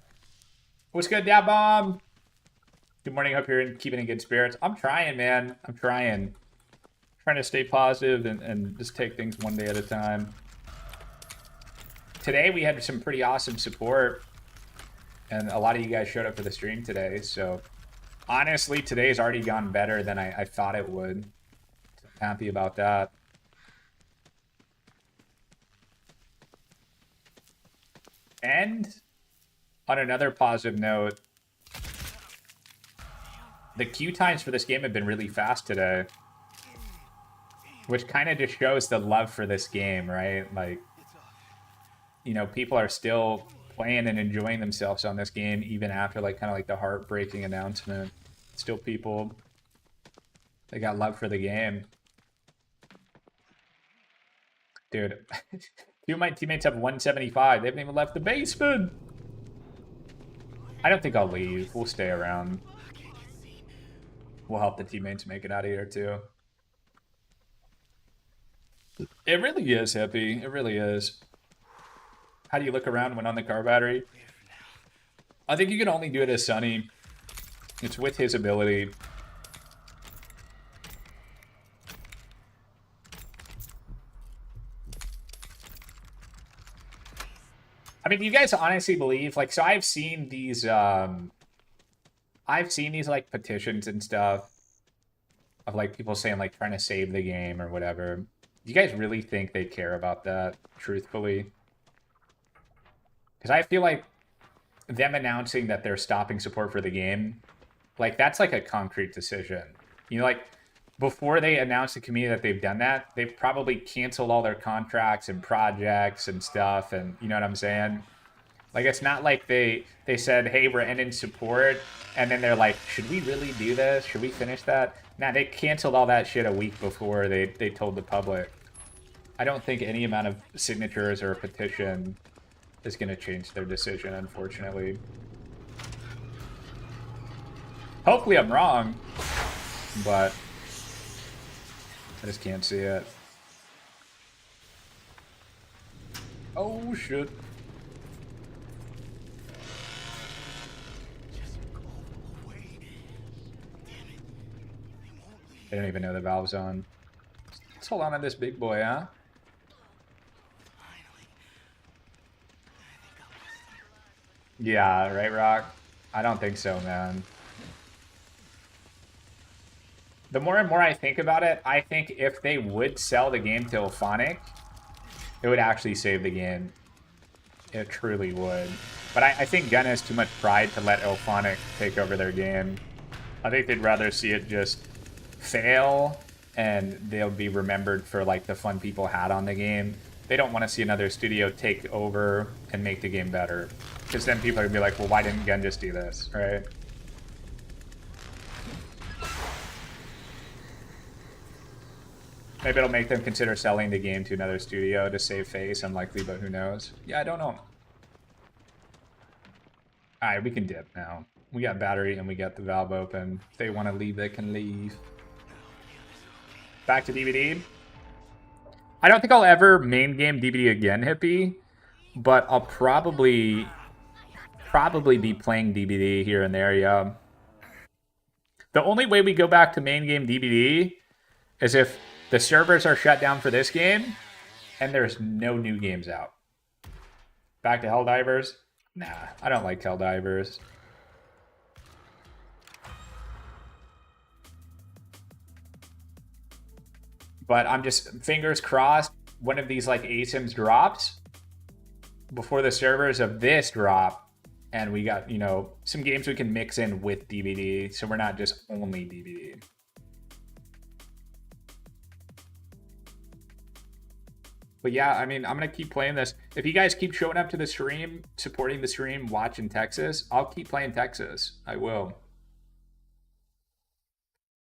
What's good, Dab Bomb? Good morning, hope you're keeping in good spirits. I'm trying, man. I'm trying. Trying to stay positive and just take things one day at a time. Today we had some pretty awesome support, and a lot of you guys showed up for the stream today, so honestly, today's already gone better than I thought it would. I'm happy about that. And on another positive note, the queue times for this game have been really fast today. Which kind of just shows the love for this game, right? Like, you know, people are still playing and enjoying themselves on this game even after like kind of like the heartbreaking announcement. Still people, they got love for the game. Dude, two of my teammates have 175. They haven't even left the basement. I don't think I'll leave. We'll stay around. We'll help the teammates make it out of here too. It really is, Hippie. It really is. How do you look around when on the car battery? I think you can only do it as Sonny. It's with his ability. I mean, do you guys honestly believe, like, so I've seen these like petitions and stuff of like people saying like trying to save the game or whatever. Do you guys really think they care about that, truthfully? Because I feel like them announcing that they're stopping support for the game, like, that's like a concrete decision. You know, like, before they announce the community that they've done that, they've probably canceled all their contracts and projects and stuff, and you know what I'm saying? Like, it's not like they said, hey, we're ending support, and then they're like, should we really do this? Should we finish that? Nah, they canceled all that shit a week before they told the public. I don't think any amount of signatures or a petition is going to change their decision, unfortunately. Hopefully I'm wrong, but I just can't see it. Oh, shit. They don't even know the valve's on. Let's hold on to this big boy, huh? Yeah, right, Rock? I don't think so, man. The more and more I think about it, I think if they would sell the game to IllFonic, it would actually save the game. It truly would. But I think Gunna has too much pride to let IllFonic take over their game. I think they'd rather see it just fail, and they'll be remembered for like the fun people had on the game. They don't want to see another studio take over and make the game better. Because then people are going to be like, well, why didn't Gun just do this, right? Maybe it'll make them consider selling the game to another studio to save face. Unlikely, but who knows? Yeah, I don't know. Alright, we can dip now. We got battery and we got the valve open. If they want to leave, they can leave. Back to DVD. I don't think I'll ever main game DVD again, Hippie. But I'll probably be playing DVD here and there, yeah. The only way we go back to main game DVD is if the servers are shut down for this game and there's no new games out. Back to Helldivers? Nah, I don't like Helldivers. But I'm just, fingers crossed, one of these like ASIMs drops before the servers of this drop, and we got, you know, some games we can mix in with DVD, so we're not just only DVD. But yeah, I mean, I'm going to keep playing this. If you guys keep showing up to the stream, supporting the stream, watching Texas, I'll keep playing Texas. I will.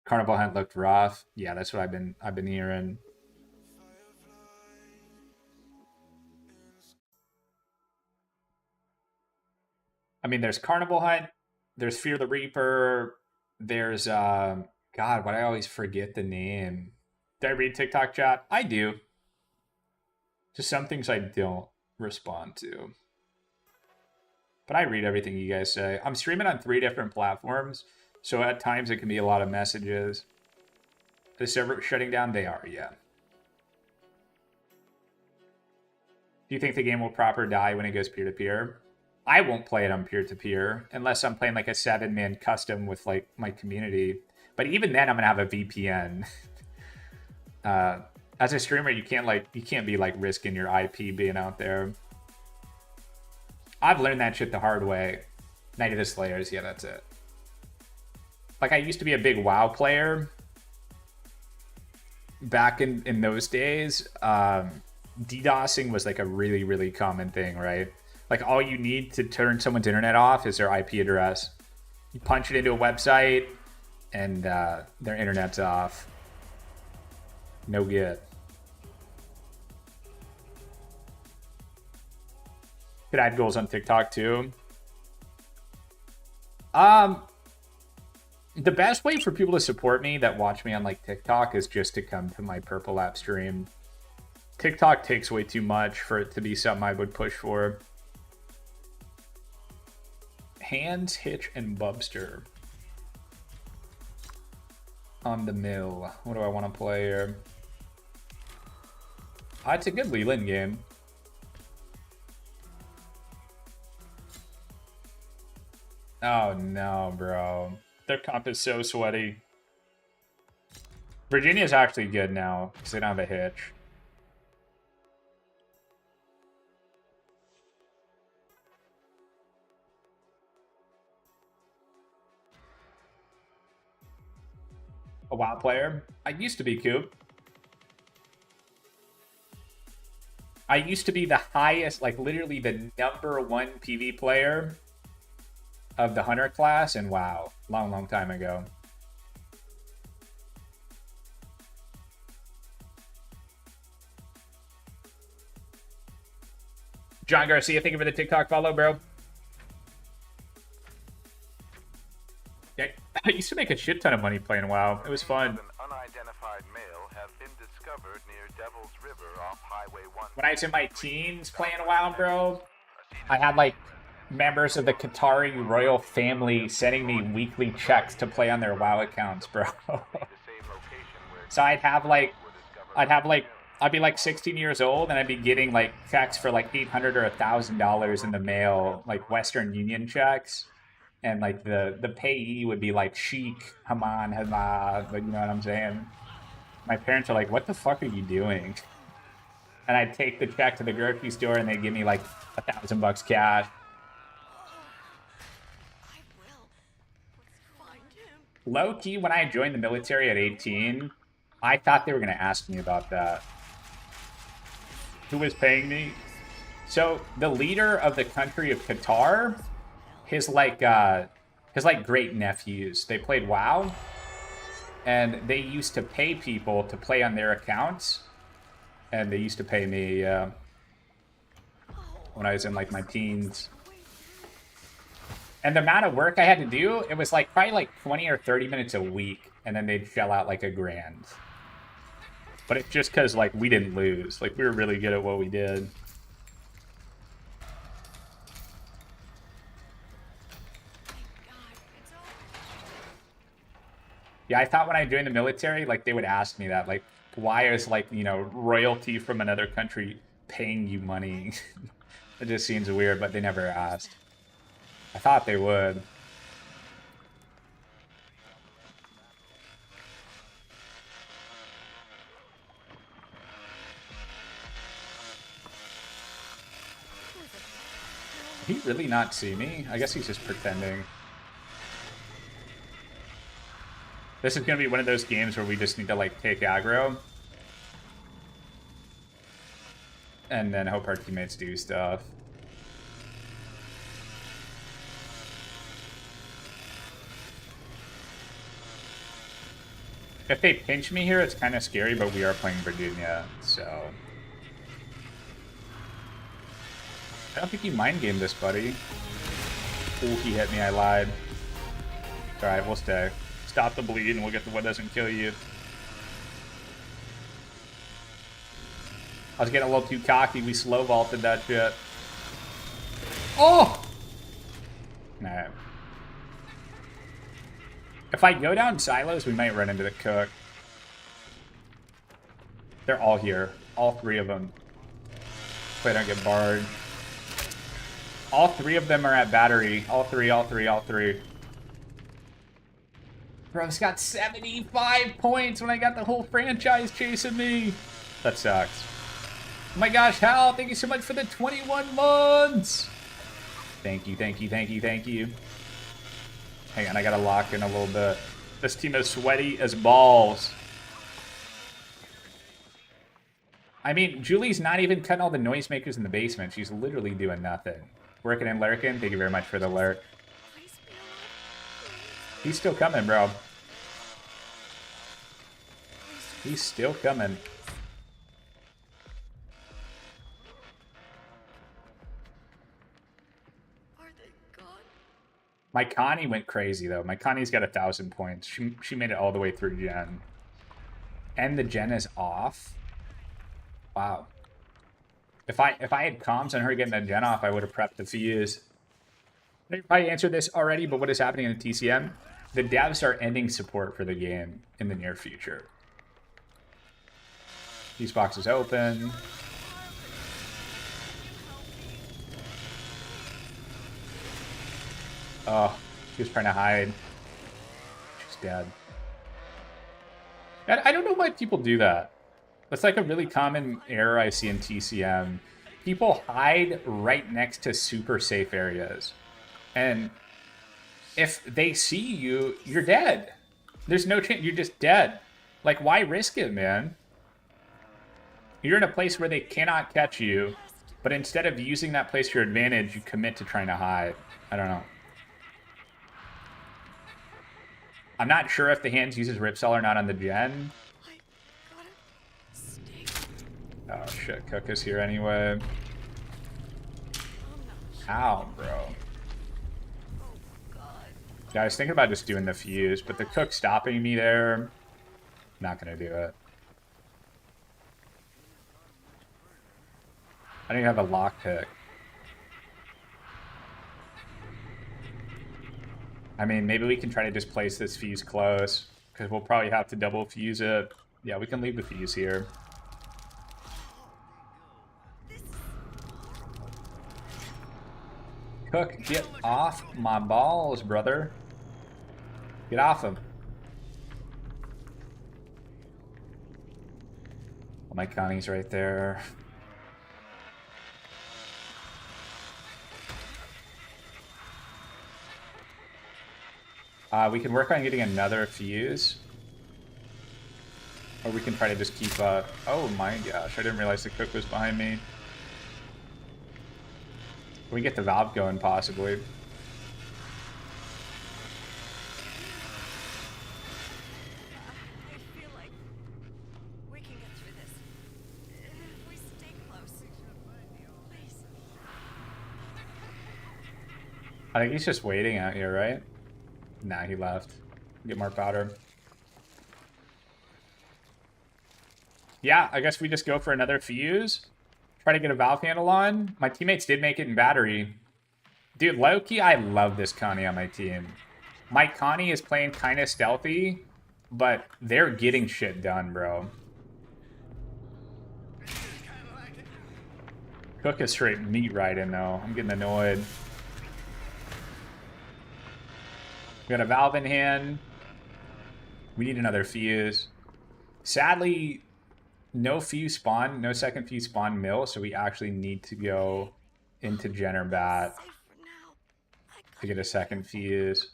Carnival Hunt looked rough. Yeah, that's what I've been hearing. I mean, there's Carnival Hunt, there's Fear the Reaper, there's God, why do I always forget the name? Do I read TikTok chat? I do. Just some things I don't respond to. But I read everything you guys say. I'm streaming on 3 different platforms, so at times it can be a lot of messages. The server shutting down? They are, yeah. Do you think the game will proper die when it goes peer-to-peer? I won't play it on peer-to-peer unless I'm playing like a 7-man custom with like my community. But even then, I'm gonna have a VPN. As a streamer, you can't be like risking your IP being out there. I've learned that shit the hard way. Night of the Slayers, yeah, that's it. Like, I used to be a big WoW player. Back in those days, DDoSing was like a really, really common thing, right? Like, all you need to turn someone's internet off is their IP address. You punch it into a website, and their internet's off. No good. Could add goals on TikTok too. The best way for people to support me that watch me on like TikTok is just to come to my Purple App stream. TikTok takes way too much for it to be something I would push for. Hands, Hitch, and Bubster. On the mill. What do I want to play here? It's a good Leland game. Oh no, bro. Their comp is so sweaty. Virginia's actually good now because they don't have a hitch. A WoW player? I used to be, Coop. I used to be the highest, like literally the #1 PV player of the Hunter class in WoW. Long, long time ago. John Garcia, thank you for the TikTok follow, bro. Yeah, I used to make a shit ton of money playing WoW. It was fun. An unidentified male have been discovered near Devil's River off Highway 1. When I was in my teens playing WoW, bro, I had like members of the Qatari royal family sending me weekly checks to play on their WoW accounts, bro. So I'd be like 16 years old and I'd be getting like checks for like $800 or $1,000 in the mail, like Western Union checks. And like the payee would be like Sheik, Haman, Hama, but you know what I'm saying? My parents are like, what the fuck are you doing? And I'd take the check to the grocery store and they'd give me like $1,000 cash. Low key, when I joined the military at 18, I thought they were going to ask me about that. Who was paying me? So the leader of the country of Qatar, his great nephews, they played WoW, and they used to pay people to play on their accounts, and they used to pay me when I was in like my teens. And the amount of work I had to do, it was like probably like 20 or 30 minutes a week, and then they'd shell out like $1,000. But it's just because like we didn't lose, like we were really good at what we did. Yeah, I thought when I joined the military, like they would ask me that, like, why is like, you know, royalty from another country paying you money? It just seems weird, but they never asked. I thought they would. Did he really not see me? I guess he's just pretending. This is going to be one of those games where we just need to, like, take aggro. And then hope our teammates do stuff. If they pinch me here, it's kind of scary, but we are playing Virginia, so... I don't think you mind game this, buddy. Ooh, he hit me, I lied. Alright, we'll stay. Stop the bleed and we'll get the what doesn't kill you. I was getting a little too cocky. We slow vaulted that shit. Oh! Nah. If I go down silos, we might run into the cook. They're all here. All three of them. Hopefully I don't get barred. All three of them are at battery. All three. Bro's got 75 points when I got the whole franchise chasing me. That sucks. Oh my gosh, Hal, thank you so much for the 21 months. Thank you. Hang on, I gotta lock in a little bit. This team is sweaty as balls. I mean, Julie's not even cutting all the noisemakers in the basement. She's literally doing nothing. Working and lurking. Thank you very much for the lurk. He's still coming, bro. He's still coming. My Connie went crazy, though. My Connie's got 1,000 points. She made it all the way through Gen. And the Gen is off. Wow. If I had comms on her getting the Gen off, I would have prepped the fuse. I probably answered this already, but what is happening in the TCM? The devs are ending support for the game in the near future. Fuse box is open. Oh, she was trying to hide. She's dead. I don't know why people do that. That's like a really common error I see in TCM. People hide right next to super safe areas. And if they see you, you're dead. There's no chance. You're just dead. Like, why risk it, man? You're in a place where they cannot catch you, but instead of using that place to your advantage, you commit to trying to hide. I don't know. I'm not sure if the hands uses Ripsaw or not on the Gen. Oh shit, Cook is here anyway. Ow, bro. Yeah, I was thinking about just doing the fuse, but the Cook stopping me there, not gonna do it. I don't even have a lockpick. I mean, maybe we can try to just place this fuse close, because we'll probably have to double fuse it. Yeah, we can leave the fuse here. Cook, get off my balls, brother. Get off him. Oh, my Connie's right there. We can work on getting another fuse. Or we can try to just keep up. Oh my gosh, I didn't realize the Cook was behind me. We can get the valve going, possibly. I feel like we can get through this. If we stay close. Please. I think he's just waiting out here, right? Nah, he left. Get more powder. Yeah, I guess we just go for another fuse. Try to get a valve handle on. My teammates did make it in battery. Dude, low-key, I love this Connie on my team. My Connie is playing kind of stealthy, but they're getting shit done, bro. Cook is straight meat riding, though. I'm getting annoyed. We got a valve in hand. We need another fuse. Sadly, no fuse spawn, no second fuse spawn mill, so we actually need to go into Jenner Bat to get a second fuse.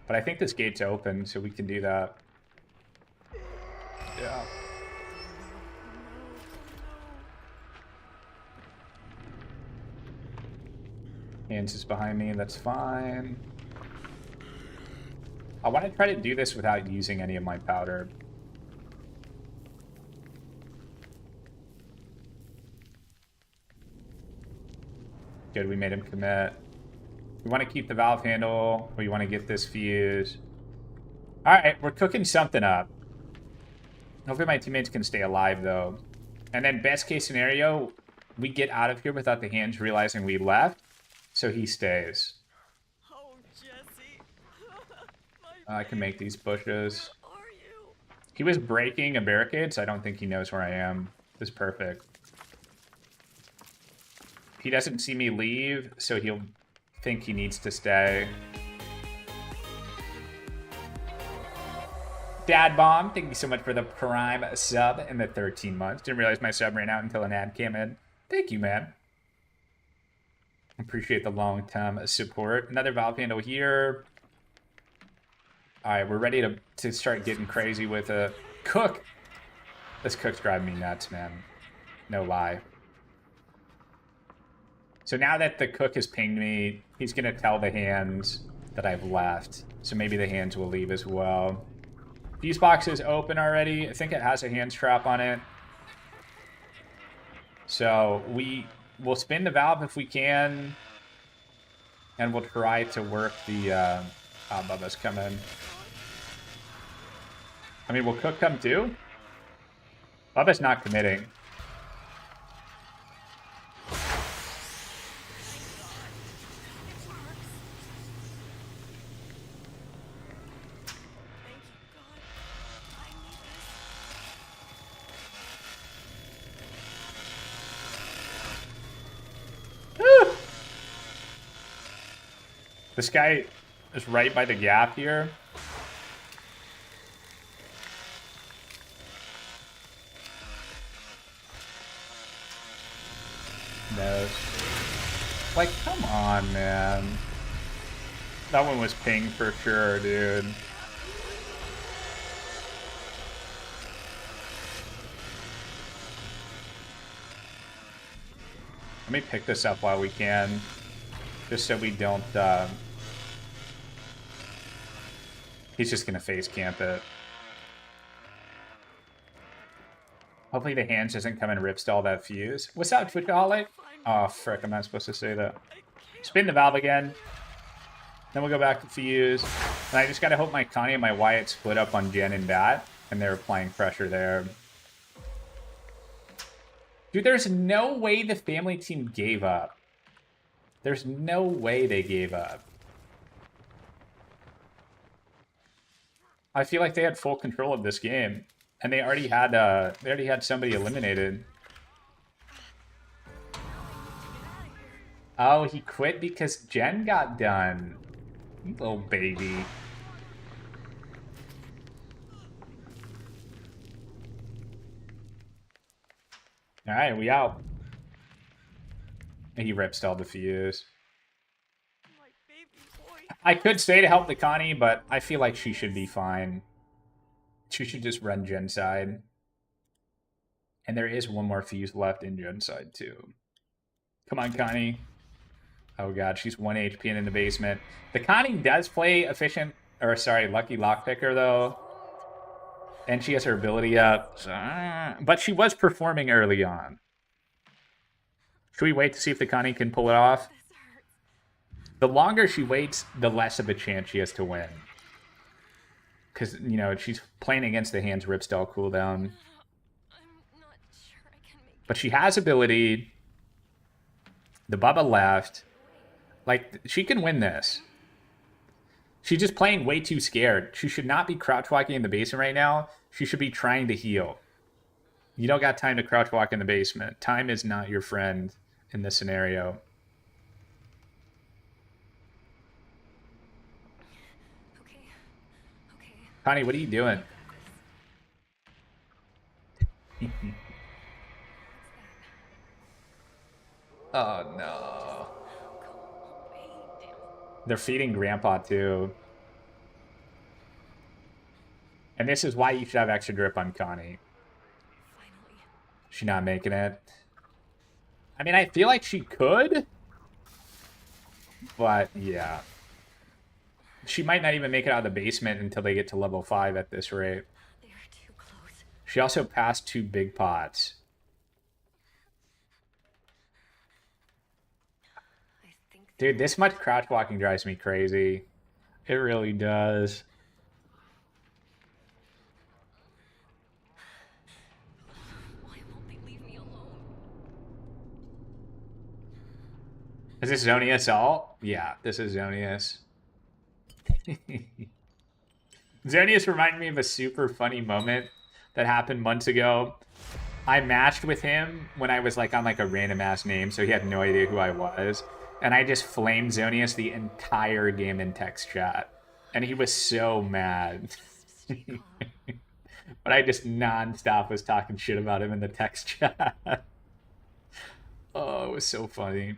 But I think this gate's open, so we can do that. Yeah. Hands is behind me, that's fine. I want to try to do this without using any of my powder. Good, we made him commit. We want to keep the valve handle. We want to get this fuse. Alright, we're cooking something up. Hopefully my teammates can stay alive, though. And then best case scenario, we get out of here without the hands realizing we left, so he stays. I can make these bushes. He was breaking a barricade, so I don't think he knows where I am. This is perfect. He doesn't see me leave, so he'll think he needs to stay. Dad Bomb, thank you so much for the Prime sub and the 13 months. Didn't realize my sub ran out until an ad came in. Thank you, man. Appreciate the long-term support. Another valve handle here. Alright, we're ready to start getting crazy with a Cook. This Cook's driving me nuts, man. No lie. So now that the Cook has pinged me, he's going to tell the hands that I've left. So maybe the hands will leave as well. Fuse box is open already. I think it has a hands trap on it. So we'll spin the valve if we can. And we'll try to work the... Bubba's coming. I mean, will Cook come too? Bubba's not committing. This guy is right by the gap here. No. Like, come on, man. That one was pinged for sure, dude. Let me pick this up while we can. Just so we don't, He's just gonna face camp it. Hopefully the hands doesn't come and ripstall that fuse. What's up, Twitchaholic? Oh, frick, I'm not supposed to say that. Spin the valve again. Then we'll go back to fuse. And I just gotta hope my Connie and my Wyatt split up on Jen and Dat, and they're applying pressure there. Dude, there's no way the family team gave up. There's no way they gave up. I feel like they had full control of this game, and they already had somebody eliminated. Oh, he quit because Jen got done. You little baby. All right, we out. He ripstalled the fuse. I could stay to help the Connie, but I feel like she should be fine. She should just run Gen side. And there is one more fuse left in Gen side, too. Come on, Connie. Oh, God, she's 1 HP and in the basement. The Connie does play efficient, or sorry, Lucky Lockpicker, though. And she has her ability up. But she was performing early on. Should we wait to see if the Connie can pull it off? The longer she waits, the less of a chance she has to win. Because, you know, she's playing against the hands ripstall cooldown. But she has ability. The Bubba left. Like, she can win this. She's just playing way too scared. She should not be crouch walking in the basement right now. She should be trying to heal. You don't got time to crouch walk in the basement. Time is not your friend in this scenario. Connie, what are you doing? Oh, no. They're feeding Grandpa, too. And this is why you should have extra drip on Connie. She's not making it. I mean, I feel like she could. But, yeah. She might not even make it out of the basement until they get to level 5 at this rate. She also passed 2 big pots. Dude, this much crouch walking drives me crazy. It really does. Why won't they leave me alone? Is this Zonius all? Yeah, this is Zonius. Zonius reminded me of a super funny moment that happened months ago. I matched with him when I was like on like a random ass name, so he had no idea who I was. And I just flamed Zonius the entire game in text chat. And he was so mad. But I just non-stop was talking shit about him in the text chat. Oh, it was so funny.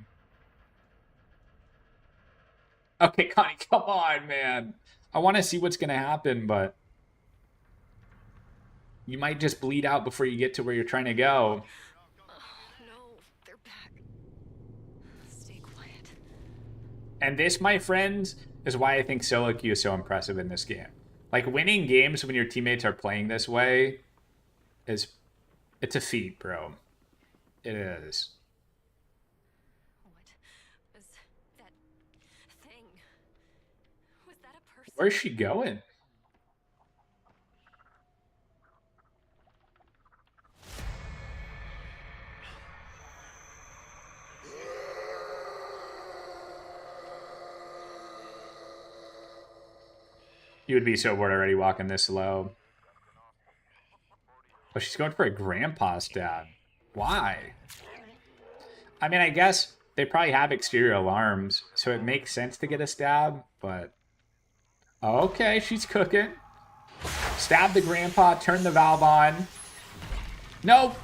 Okay, Connie, come on, man. I want to see what's going to happen, but you might just bleed out before you get to where you're trying to go. No, they're back. Stay quiet. And this, my friends, is why I think solo queue is so impressive in this game. Like, winning games when your teammates are playing this way it's a feat, bro. It is. What was that thing? Was that a person? Where's she going? You would be so bored already walking this slow. Oh, she's going for a grandpa stab. Why? I mean, I guess they probably have exterior alarms, so it makes sense to get a stab, but... Okay, she's cooking. Stab the grandpa, turn the valve on. Nope.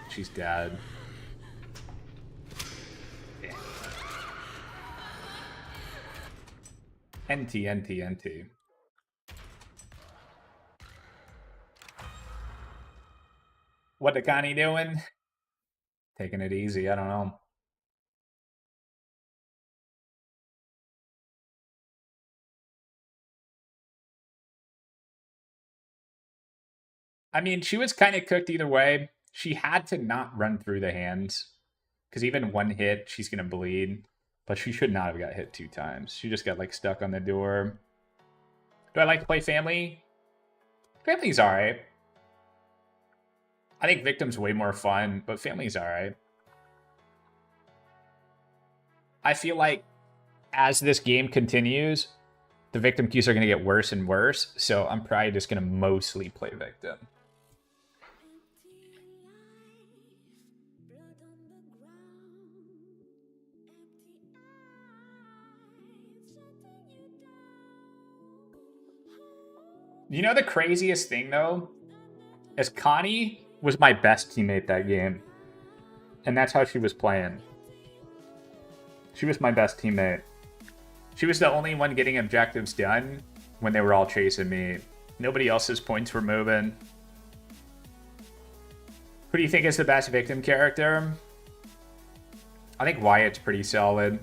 She's dead. NT. What the Connie doing? Taking it easy, I don't know. I mean, she was kind of cooked either way. She had to not run through the hands. Because even one hit, she's going to bleed. But she should not have got hit 2 times. She just got, like, stuck on the door. Do I like to play Family? Family's alright. I think Victim's way more fun, but Family's alright. I feel like as this game continues, the Victim queues are going to get worse and worse. So I'm probably just going to mostly play Victim. You know the craziest thing, though? Is Connie was my best teammate that game. And that's how she was playing. She was my best teammate. She was the only one getting objectives done when they were all chasing me. Nobody else's points were moving. Who do you think is the best Victim character? I think Wyatt's pretty solid.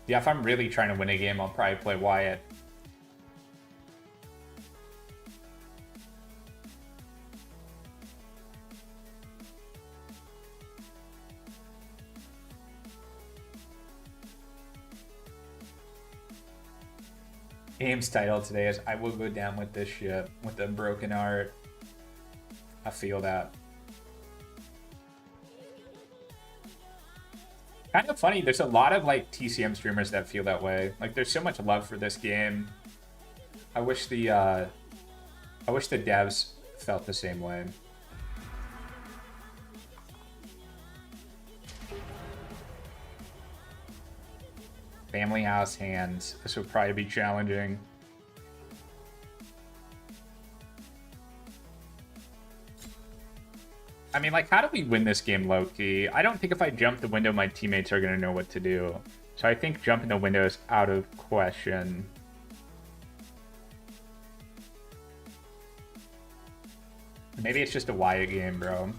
Yeah, if I'm really trying to win a game, I'll probably play Wyatt. Game's title today is I Will Go Down With This Ship, with the broken heart. I feel that. Kind of funny, there's a lot of like TCM streamers that feel that way. Like there's so much love for this game. I wish the devs felt the same way. Family House Hands. This would probably be challenging. I mean, like, how do we win this game low-key? I don't think if I jump the window, my teammates are going to know what to do. So I think jumping the window is out of question. Maybe it's just a Wyatt game, bro.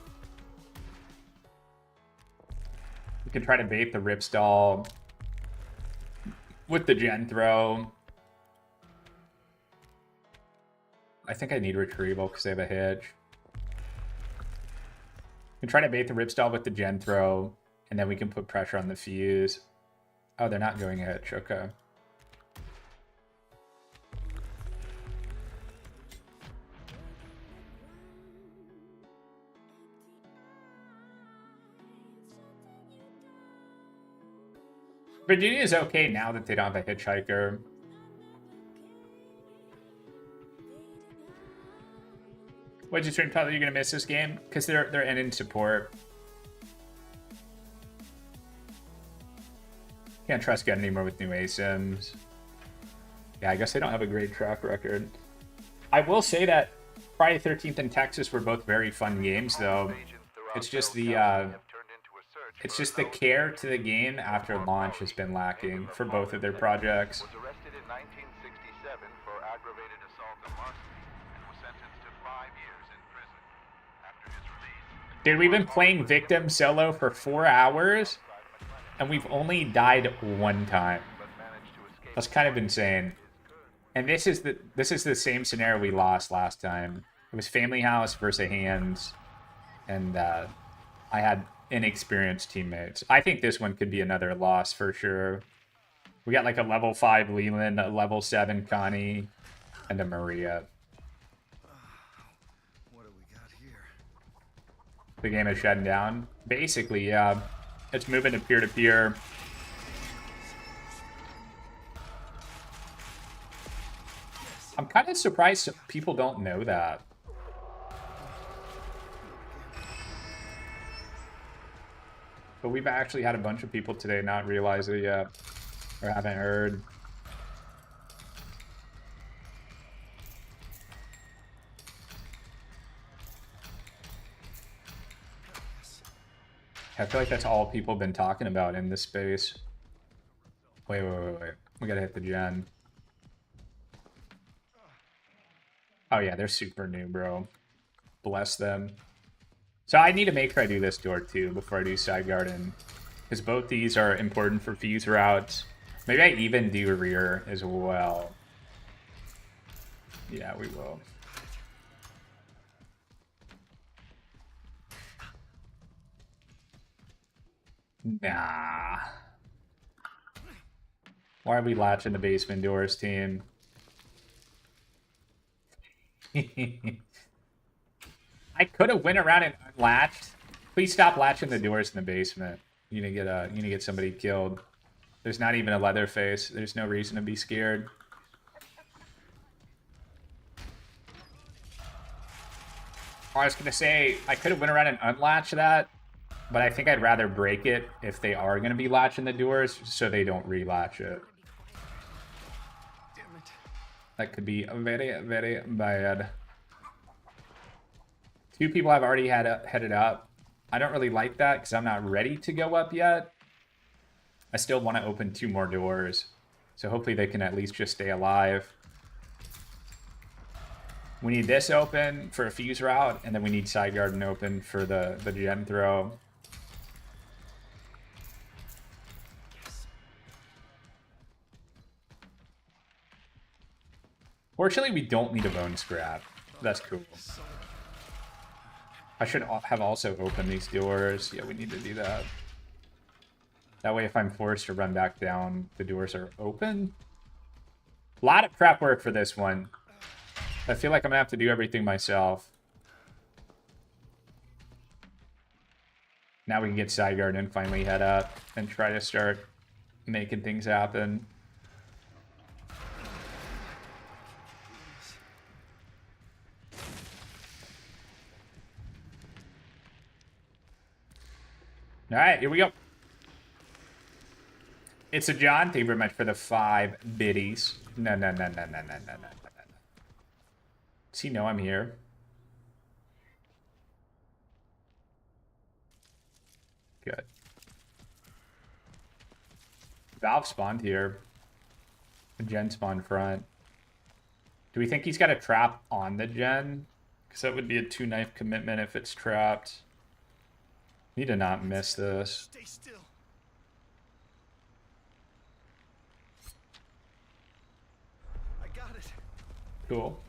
We can try to bait the rip stall with the gen throw. I think I need retrieval because they have a hitch. We can try to bait the rip stall with the gen throw, and then we can put pressure on the fuse. Oh, they're not going hitch. Okay. Virginia's okay now that they don't have a hitchhiker. What'd you stream, Tyler? You're gonna miss this game? Because they're ending support. Can't trust Gun anymore with new ASIMs. Yeah, I guess they don't have a great track record. I will say that Friday the 13th and Texas were both very fun games, though. It's just the It's just the care to the game after launch has been lacking for both of their projects. Was arrested in 1967 for aggravated assault and larceny and was sentenced to 5 years in prison. After his release, Dude, we've been playing Victim solo for 4 hours, and we've only died 1 time. That's kind of insane. And this is the same scenario we lost last time. It was Family House versus Hands, and I had inexperienced teammates. I think this one could be another loss for sure. We got like a level 5 Leland, a level 7 Connie, and a Maria. what do we got here? The game is shutting down. Basically, yeah. It's moving to peer-to-peer. I'm kind of surprised people don't know that. But we've actually had a bunch of people today not realize it yet, or haven't heard. I feel like that's all people have been talking about in this space. Wait. We gotta hit the gen. Oh yeah, they're super new, bro. Bless them. So I need to make sure I do this door too before I do side garden, because both these are important for fuse routes. Maybe I even do rear as well. Yeah, we will. Nah. Why are we latching the basement doors, team? I could have went around and unlatched. Please stop latching the doors in the basement. You need to get somebody killed. There's not even a Leatherface. There's no reason to be scared. I was gonna say I could have went around and unlatched that, but I think I'd rather break it if they are gonna be latching the doors, so they don't relatch it. That could be very, very bad. 2 people have already headed up. I don't really like that because I'm not ready to go up yet. I still want to open 2 more doors. So hopefully they can at least just stay alive. We need this open for a fuse route, and then we need side garden open for the gen throw. Fortunately, we don't need a bone scrap. That's cool. I should have also opened these doors. Yeah, we need to do that. That way, if I'm forced to run back down, the doors are open. A lot of prep work for this one. I feel like I'm gonna have to do everything myself. Now we can get side garden and finally head up and try to start making things happen. All right, here we go. It's a John. Thank you very much for the 5 biddies. No. Does he know I'm here? Good. Valve spawned here. Gen spawned front. Do we think he's got a trap on the gen? Because that would be a 2-knife commitment if it's trapped. Need to not miss this. Stay still. I got it. Cool.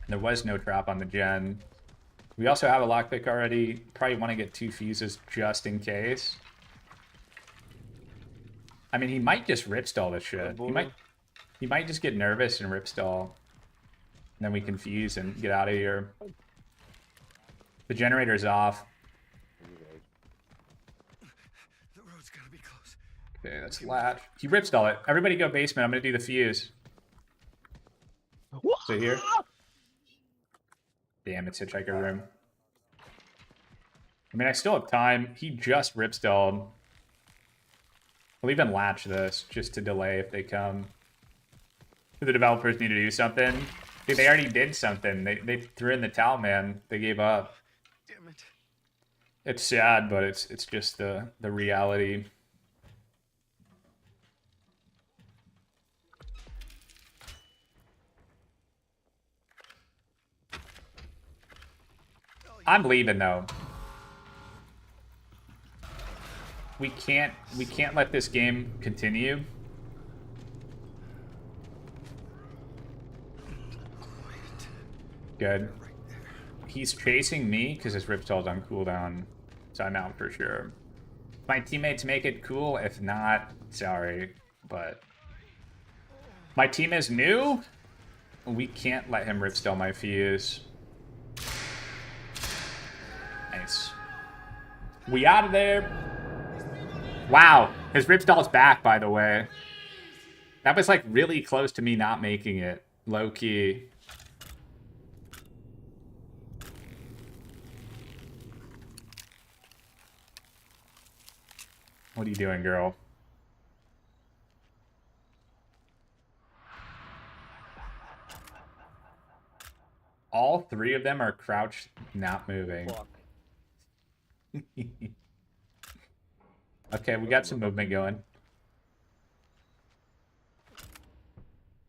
There was no trap on the gen. We also have a lockpick already. Probably want to get 2 fuses just in case. I mean, he might just ripstall this shit. He might just get nervous and ripstall. And then we can fuse and get out of here. The generator's off. The road's gonna be close. Okay, that's latch. He ripstall it. Everybody go basement. I'm gonna do the fuse. So here. Damn, it's hitchhiker room. I mean, I still have time. He just ripstalled. We'll even latch this just to delay if they come. Do the developers need to do something? Dude, they already did something. They threw in the towel, man. They gave up. Damn it. It's sad, but it's just the reality. I'm leaving though. We can't let this game continue. Good. He's chasing me because his Ripstall's on cooldown, so I'm out for sure. My teammates make it cool. If not, sorry, but my team is new. We can't let him Ripstall my fuse. Nice. We out of there. Wow, his Ripstall's back, by the way. That was like really close to me not making it. Low key. What are you doing, girl? All three of them are crouched, not moving. Okay, we got some movement going.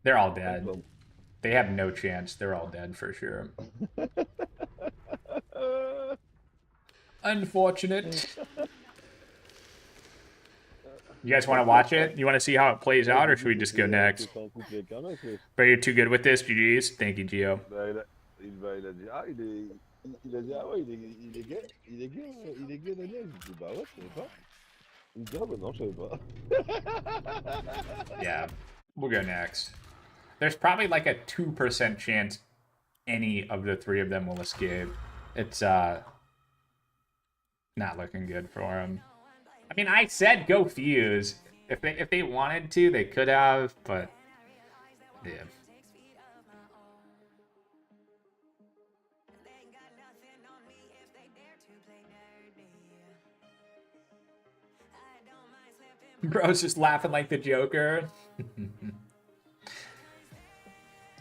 They're all dead. They have no chance. They're all dead for sure. Unfortunate. You guys want to watch it? You want to see how it plays out, or should we just go next? But you're too good with this, GG's. Thank you, Gio. Yeah, we'll go next. There's probably like a 2% chance any of the three of them will escape. It's not looking good for them. I mean, I said go fuse. If they wanted to, they could have, but yeah. Bro's just laughing like the Joker.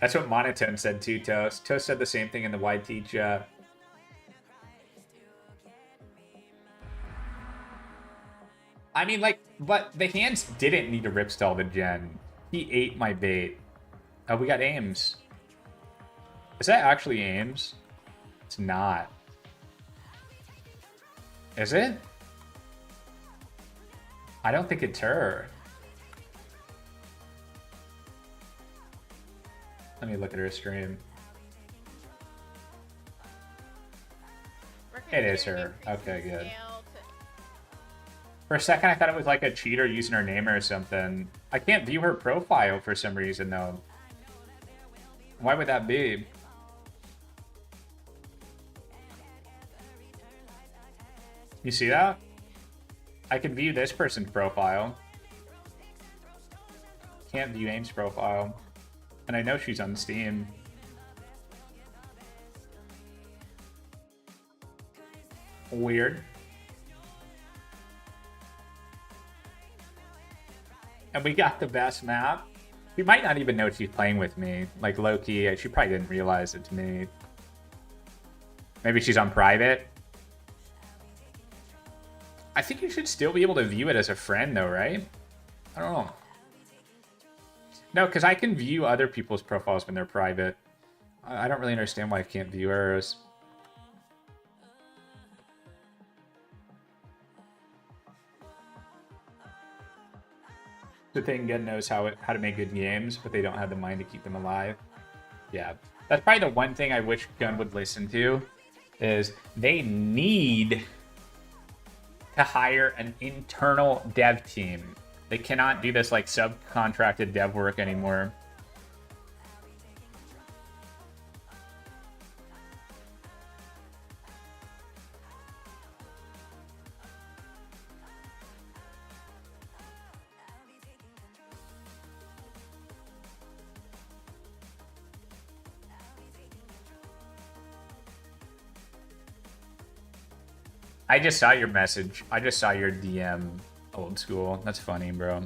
That's what Monotone said too, Toast. Toast said the same thing in the YT chat. I mean, like, but the hands didn't need to Ripstall the gen. He ate my bait. Oh, we got Ames. Is that actually Ames? It's not. Is it? I don't think it's her. Let me look at her stream. It is her. Okay, good. For a second, I thought it was like a cheater using her name or something. I can't view her profile for some reason, though. Why would that be? You see that? I can view this person's profile. Can't view Aim's profile. And I know she's on Steam. Weird. And we got the best map. She might not even know she's playing with me. Like, low-key, she probably didn't realize it's me. Maybe she's on private. I think you should still be able to view it as a friend, though, right? I don't know. No, because I can view other people's profiles when they're private. I don't really understand why I can't view hers. The thing Gun knows how to make good games, but they don't have the mind to keep them alive. Yeah, that's probably the one thing I wish Gun would listen to, is they need to hire an internal dev team. They cannot do this like subcontracted dev work anymore. I just saw your message. I just saw your DM, old school. That's funny, bro.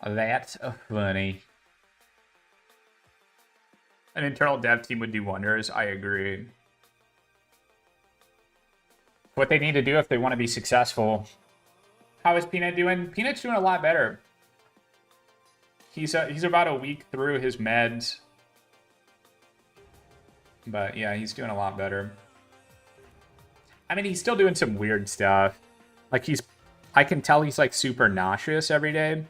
That's funny. An internal dev team would do wonders. I agree. What they need to do if they want to be successful. How is Peanut doing? Peanut's doing a lot better. He's about a week through his meds. But yeah, he's doing a lot better. I mean, he's still doing some weird stuff. Like I can tell he's like super nauseous every day.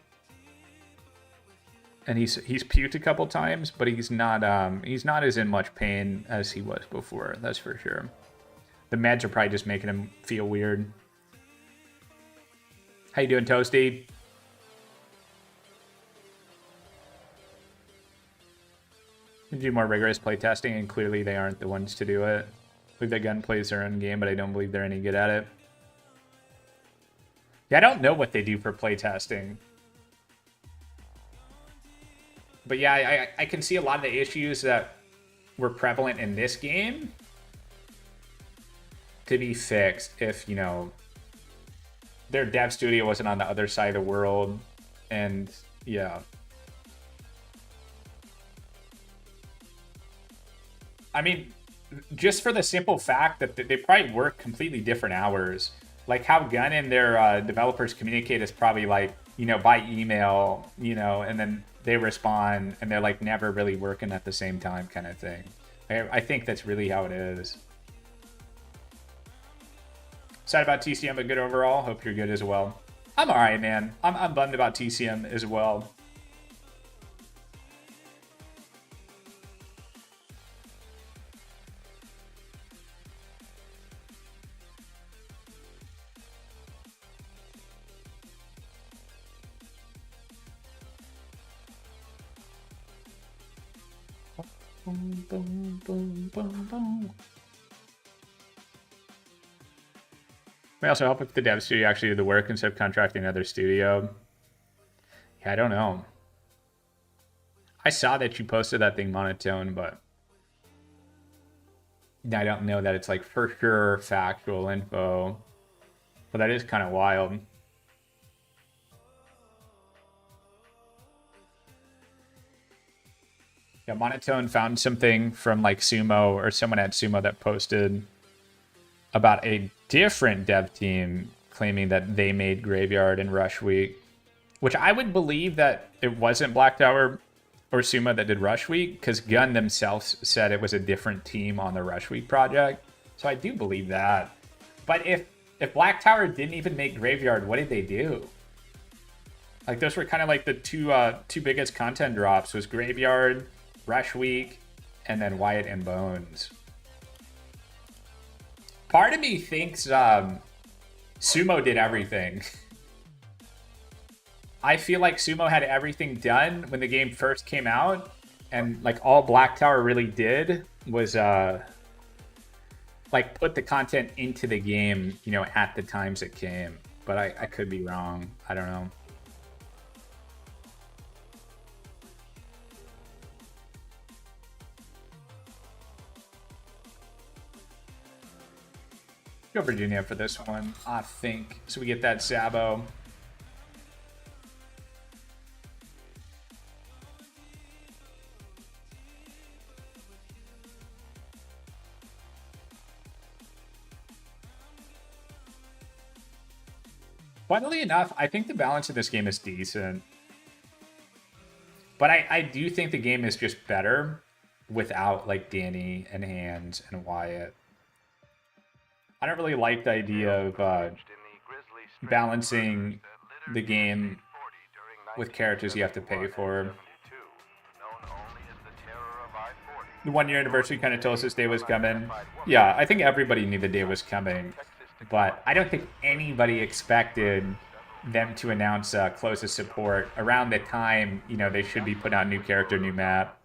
And he's puked a couple times, but he's not as in much pain as he was before, that's for sure. The meds are probably just making him feel weird. How you doing, Toasty? Do more rigorous playtesting, and clearly they aren't the ones to do it. I believe that gun plays their own game, but I don't believe they're any good at it. Yeah, I don't know what they do for playtesting. But yeah, I can see a lot of the issues that were prevalent in this game to be fixed if, you know, their dev studio wasn't on the other side of the world. And yeah. I mean, just for the simple fact that they probably work completely different hours. Like how Gun and their developers communicate is probably like, you know, by email, you know, and then they respond and they're like never really working at the same time kind of thing. I think that's really how it is. Sad about TCM, but good overall. Hope you're good as well. I'm alright, man. I'm bummed about TCM as well. Boom, boom, boom, boom, boom. May also help if the dev studio actually did the work instead of contracting another studio. Yeah, I don't know. I saw that you posted that thing monotone, but I don't know that it's like for sure factual info. But that is kind of wild. Yeah, Monotone found something from like Sumo or someone at Sumo that posted about a different dev team claiming that they made Graveyard in Rush Week, which I would believe that it wasn't Black Tower or Sumo that did Rush Week, because Gun themselves said it was a different team on the Rush Week project. So I do believe that. But if Black Tower didn't even make Graveyard, what did they do? Like those were kind of like the two biggest content drops was Graveyard, Rush Week, and then Wyatt and Bones. Part of me thinks Sumo did everything. I feel like Sumo had everything done when the game first came out, and like all Black Tower really did was like put the content into the game, you know, at the times it came. But I could be wrong. I don't know. Go Virginia for this one, I think. So we get that Sabo. Funnily enough, I think the balance of this game is decent. But I do think the game is just better without like Danny and Hands and Wyatt. I don't really like the idea of balancing the game with characters you have to pay for. The 1 year anniversary kind of told us this day was coming. Yeah, I think everybody knew the day was coming. But I don't think anybody expected them to announce closest support around the time, you know, they should be putting out new character, new map.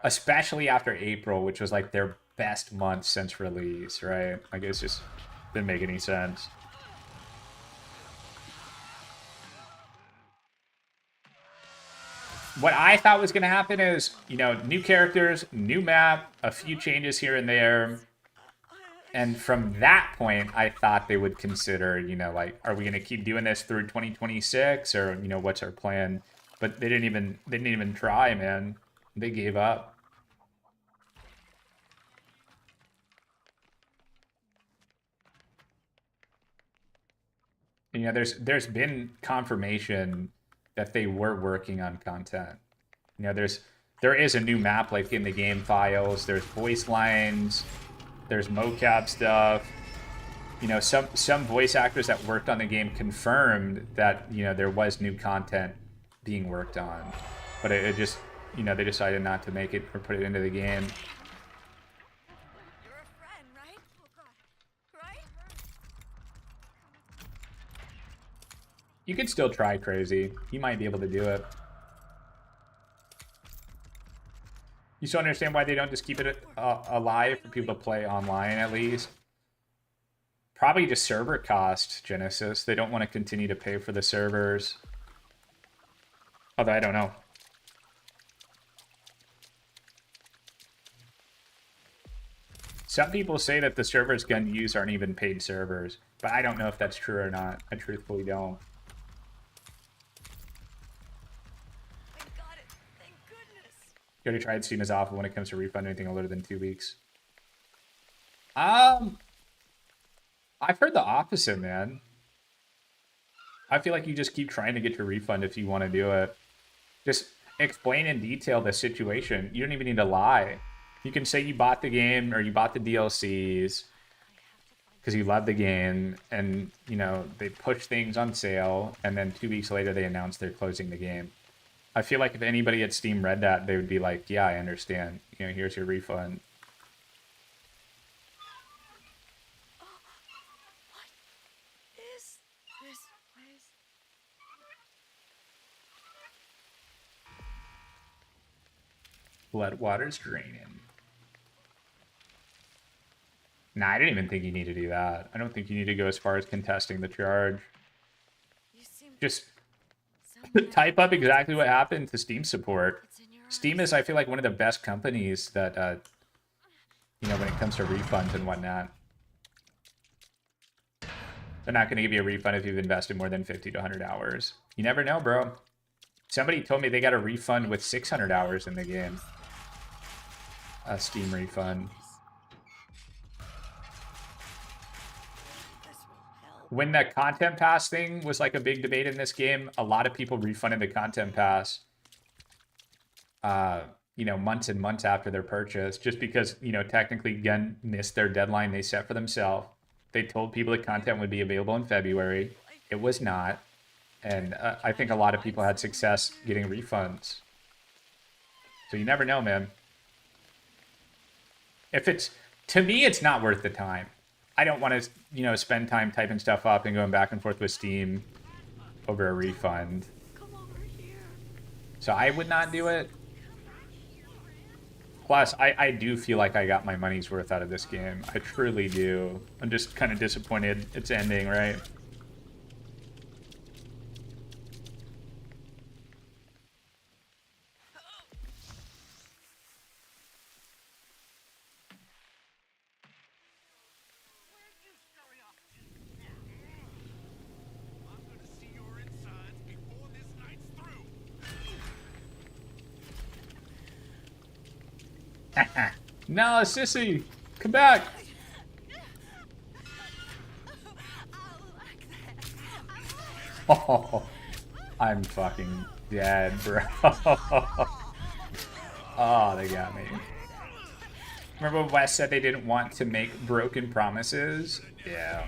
Especially after April, which was like their best month since release, right? Like it's just didn't make any sense. What I thought was going to happen is, you know, new characters, new map, a few changes here and there, And from that point, I thought they would consider, you know, like, are we going to keep doing this through 2026, or, you know, what's our plan? But they didn't even try, man. They gave up. You know, there's been confirmation that they were working on content. You know, there is a new map like in the game files. There's voice lines. There's mocap stuff. You know, some voice actors that worked on the game confirmed that, you know, there was new content being worked on, but it just, you know, they decided not to make it or put it into the game. You're a friend, right? Oh God, right? You could still try Crazy. You might be able to do it. You still understand why they don't just keep it alive for people to play online at least? Probably just server cost, Genesis. They don't want to continue to pay for the servers. Although I don't know. Some people say that the servers Gun use aren't even paid servers, but I don't know if that's true or not. I truthfully don't. Thank God it. Thank goodness. You already tried Steam is awful when it comes to refund anything older than 2 weeks. I've heard the opposite, man. I feel like you just keep trying to get your refund if you want to do it. Just explain in detail the situation. You don't even need to lie. You can say you bought the game or you bought the DLCs because you love the game, and, you know, they push things on sale, and then 2 weeks later they announce they're closing the game. I feel like if anybody at Steam read that, they would be like, yeah, I understand. You know, here's your refund. Is this place? Floodwater's draining. Nah, I didn't even think you need to do that. I don't think you need to go as far as contesting the charge. Just type up exactly what happened to Steam support. Steam is, I feel like, one of the best companies that, you know, when it comes to refunds and whatnot. They're not going to give you a refund if you've invested more than 50 to 100 hours. You never know, bro. Somebody told me they got a refund with 600 hours in the game. A Steam refund. When the content pass thing was like a big debate in this game, a lot of people refunded the content pass, you know, months and months after their purchase, just because, you know, technically Gun missed their deadline they set for themselves. They told people the content would be available in February. It was not. And I think a lot of people had success getting refunds. So you never know, man. If it's, to me, it's not worth the time. I don't want to, you know, spend time typing stuff up and going back and forth with Steam over a refund. So I would not do it. Plus, I do feel like I got my money's worth out of this game. I truly do. I'm just kind of disappointed it's ending, right? No, sissy, come back. Oh, I'm fucking dead, bro. Oh, they got me. Remember when Wes said they didn't want to make broken promises? Yeah.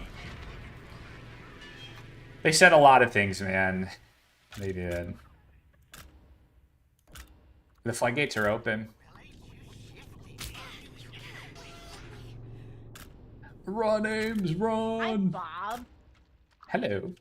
They said a lot of things, man. They did. The floodgates are open. Run, Ames, run! Hi, Bob. Hello.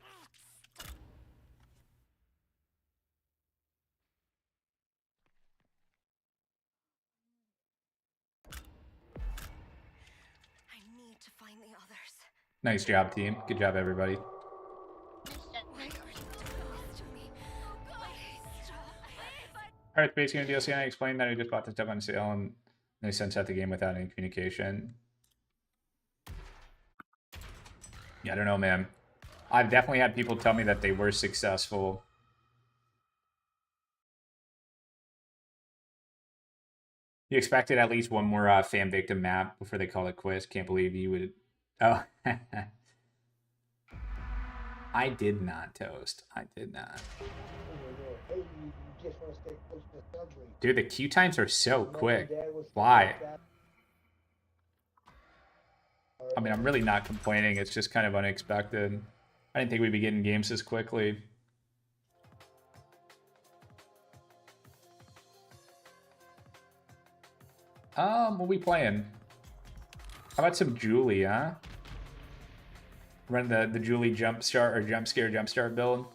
I need to find the others. Nice job, team. Good job, everybody. Why are you doing this to me? Please stop. Alright, Space Game DLC, I explained that I just bought this stuff on sale and they since out the game without any communication. Yeah, I don't know, man. I've definitely had people tell me that they were successful. You expected at least one more fan victim map before they call it quits. Can't believe you would. Oh. I did not, Toast. I did not. Dude, the queue times are so quick. Why? I mean, I'm really not complaining. It's just kind of unexpected. I didn't think we'd be getting games this quickly. What we playing? How about some Julie, huh? Run the Julie jump start or jump scare jump start build.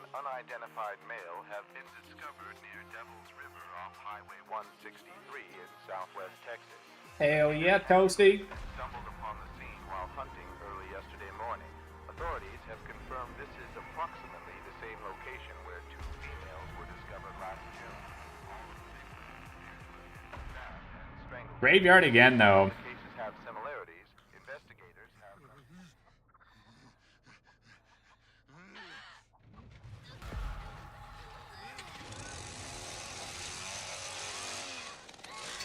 Unidentified male have been discovered near Devil's River off Highway 163 in southwest Texas. Hell yeah, Toasty. Stumbled upon the scene while hunting early yesterday morning. Authorities have confirmed this is approximately the same location where 2 females were discovered last June. Graveyard again, though. Cases have similarities. Investigators have.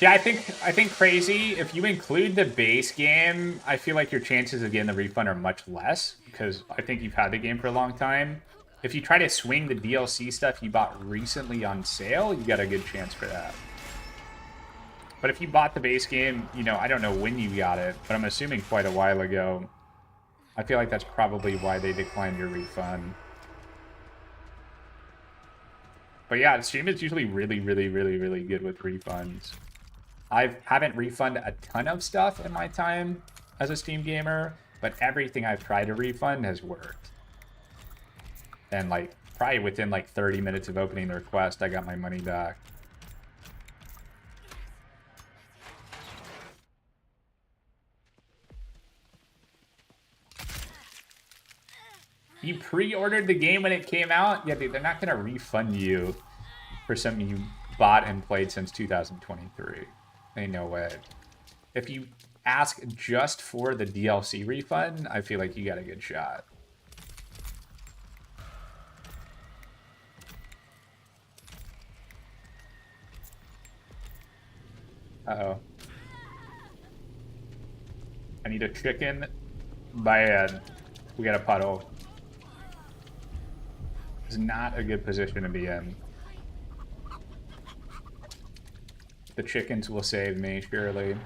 Yeah, I think crazy. If you include the base game, I feel like your chances of getting the refund are much less because I think you've had the game for a long time. If you try to swing the DLC stuff you bought recently on sale, you got a good chance for that. But if you bought the base game, you know, I don't know when you got it, but I'm assuming quite a while ago. I feel like that's probably why they declined your refund. But yeah, Steam is usually really good with refunds. I haven't refunded a ton of stuff in my time as a Steam gamer, but everything I've tried to refund has worked. And like, probably within like 30 minutes of opening the request, I got my money back. You pre-ordered the game when it came out? Yeah, dude, they're not going to refund you for something you bought and played since 2023. Ain't no way. If you ask just for the DLC refund, I feel like you got a good shot. Uh-oh. I need a chicken. Bad. We got a puddle. It's not a good position to be in. The chickens will save me, surely.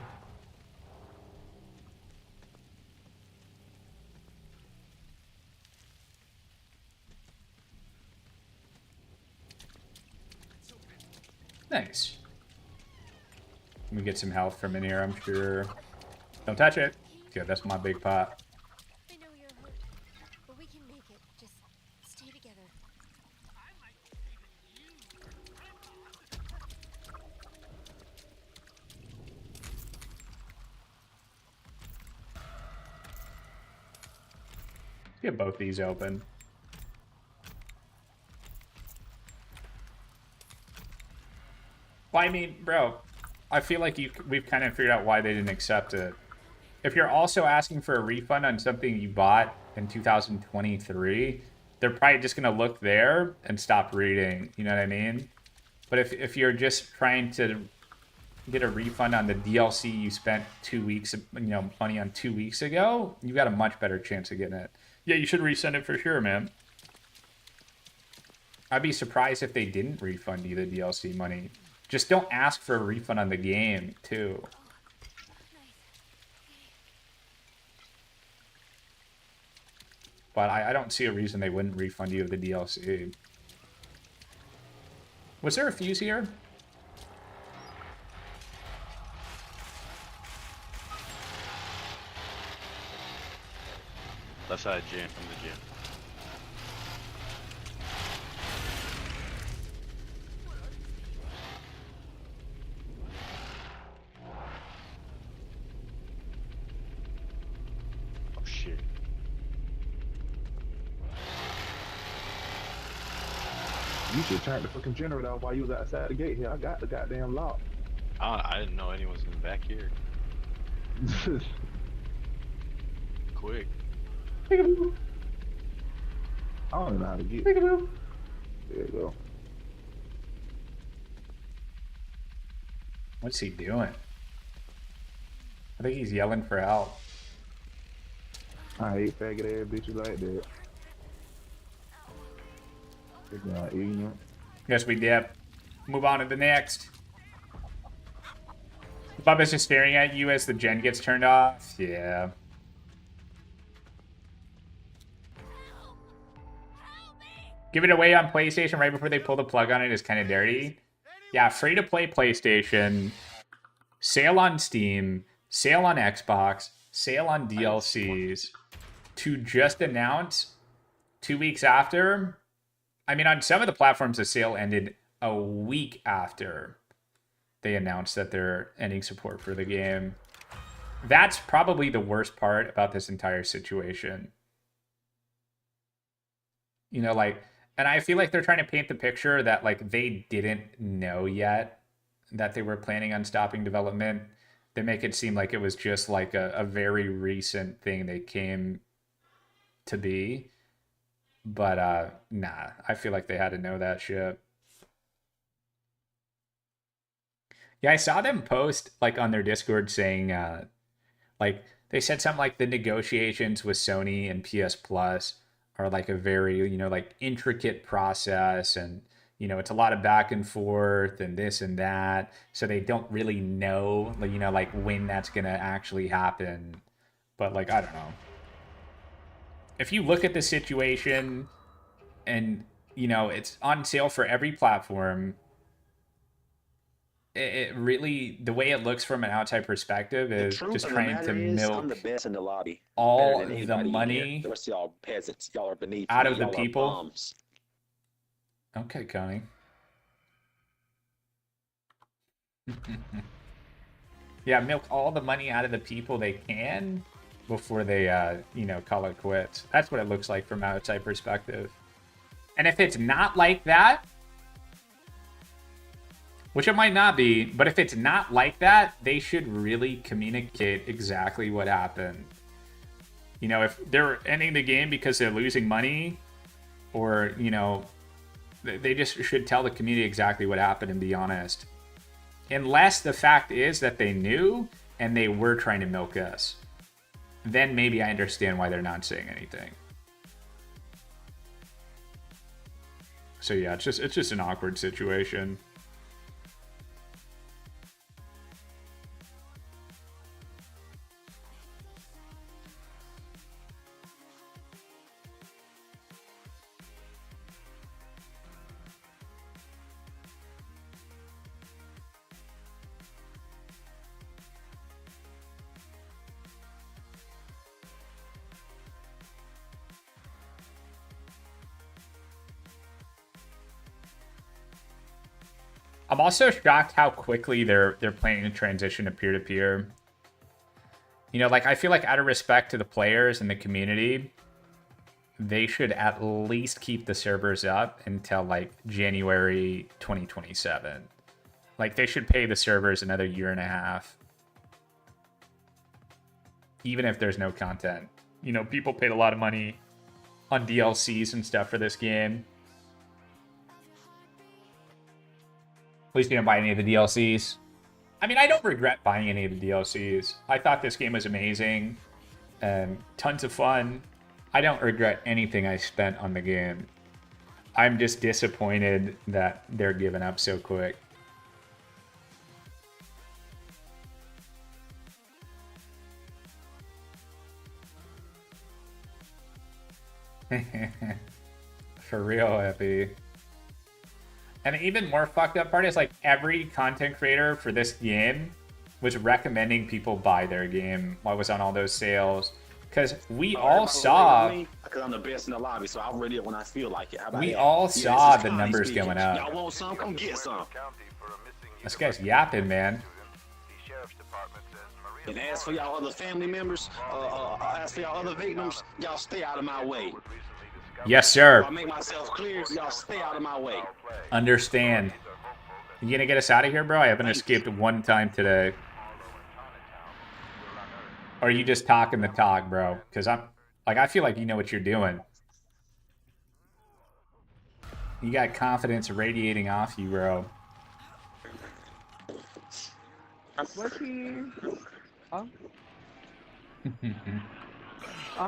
Nice. Let me get some health from in here, I'm sure. Don't touch it. Good, that's my big pot. I know you're hurt, but we can make it. Just stay together. Get both these open. Well, I mean, bro, I feel like we've kind of figured out why they didn't accept it. If you're also asking for a refund on something you bought in 2023, they're probably just going to look there and stop reading. You know what I mean? But if you're just trying to get a refund on the DLC you spent 2 weeks, money on 2 weeks ago, you got a much better chance of getting it. Yeah, you should resend it for sure, man. I'd be surprised if they didn't refund you the DLC money. Just don't ask for a refund on the game, too. But I don't see a reason they wouldn't refund you the DLC. Was there a fuse here? Left side gym, from the gym. Oh shit. You should turn the fucking generator off while you was outside the gate here. I got the goddamn lock. I didn't know anyone was in the back here. Quick. I don't even know how to get. There you go. What's he doing? I think he's yelling for help. I hate faggot ass bitches like that. They're not ignorant. Guess we dip. Move on to the next. Bubba's just staring at you as the gen gets turned off. Yeah. Give it away on PlayStation right before they pull the plug on it is kind of dirty. Yeah, free-to-play PlayStation, sale on Steam, sale on Xbox, sale on DLCs, to just announce 2 weeks after. I mean, on some of the platforms, the sale ended a week after they announced that they're ending support for the game. That's probably the worst part about this entire situation. You know, like, and I feel like they're trying to paint the picture that, like, they didn't know yet that they were planning on stopping development. They make it seem like it was just, like, a very recent thing they came to be. But, nah, I feel like they had to know that shit. Yeah, I saw them post, like, on their Discord saying, like, they said something like the negotiations with Sony and PS Plus are like a very, you know, like intricate process, and, you know, it's a lot of back and forth and this and that. So they don't really know, like, you know, like when that's going to actually happen. But, like, I don't know. If you look at the situation and, you know, it's on sale for every platform, it really, the way it looks from an outside perspective is just trying to milk I'm the best in the lobby. all the money The rest of y'all peasants, y'all are beneath out me. of the Y'all are people. bums. Okay, Connie. Yeah, milk all the money out of the people they can before they, you know, call it quits. That's what it looks like from outside perspective. And if it's not like that, which it might not be, but if it's not like that, they should really communicate exactly what happened. You know, if they're ending the game because they're losing money, or, you know, they just should tell the community exactly what happened and be honest. Unless the fact is that they knew and they were trying to milk us, then maybe I understand why they're not saying anything. So yeah, it's just an awkward situation. I'm also shocked how quickly they're planning to transition to peer-to-peer. You know, like, I feel like out of respect to the players and the community, they should at least keep the servers up until, like, January 2027. Like, they should pay the servers another year and a half. Even if there's no content. You know, people paid a lot of money on DLCs and stuff for this game. At least you didn't buy any of the DLCs. I mean, I don't regret buying any of the DLCs. I thought this game was amazing and tons of fun. I don't regret anything I spent on the game. I'm just disappointed that they're giving up so quick. For real, Epi. And the even more fucked up part is, like, every content creator for this game was recommending people buy their game while it was on all those sales. Because we all saw... Because I'm the best in the lobby, so I'll read it when I feel like it. How about we that? all saw the numbers going up. Y'all want some? Come get some. This guy's yapping, man. And as for y'all other family members, as for y'all other victims, y'all stay out of my way. Yes, sir. I'll make myself clear so y'all stay out of my way. Understand. You gonna get us out of here, bro? I haven't escaped one time today. Or are you just talking the talk, bro? Because I feel like you know what you're doing. You got confidence radiating off you, bro. What's he? Oh.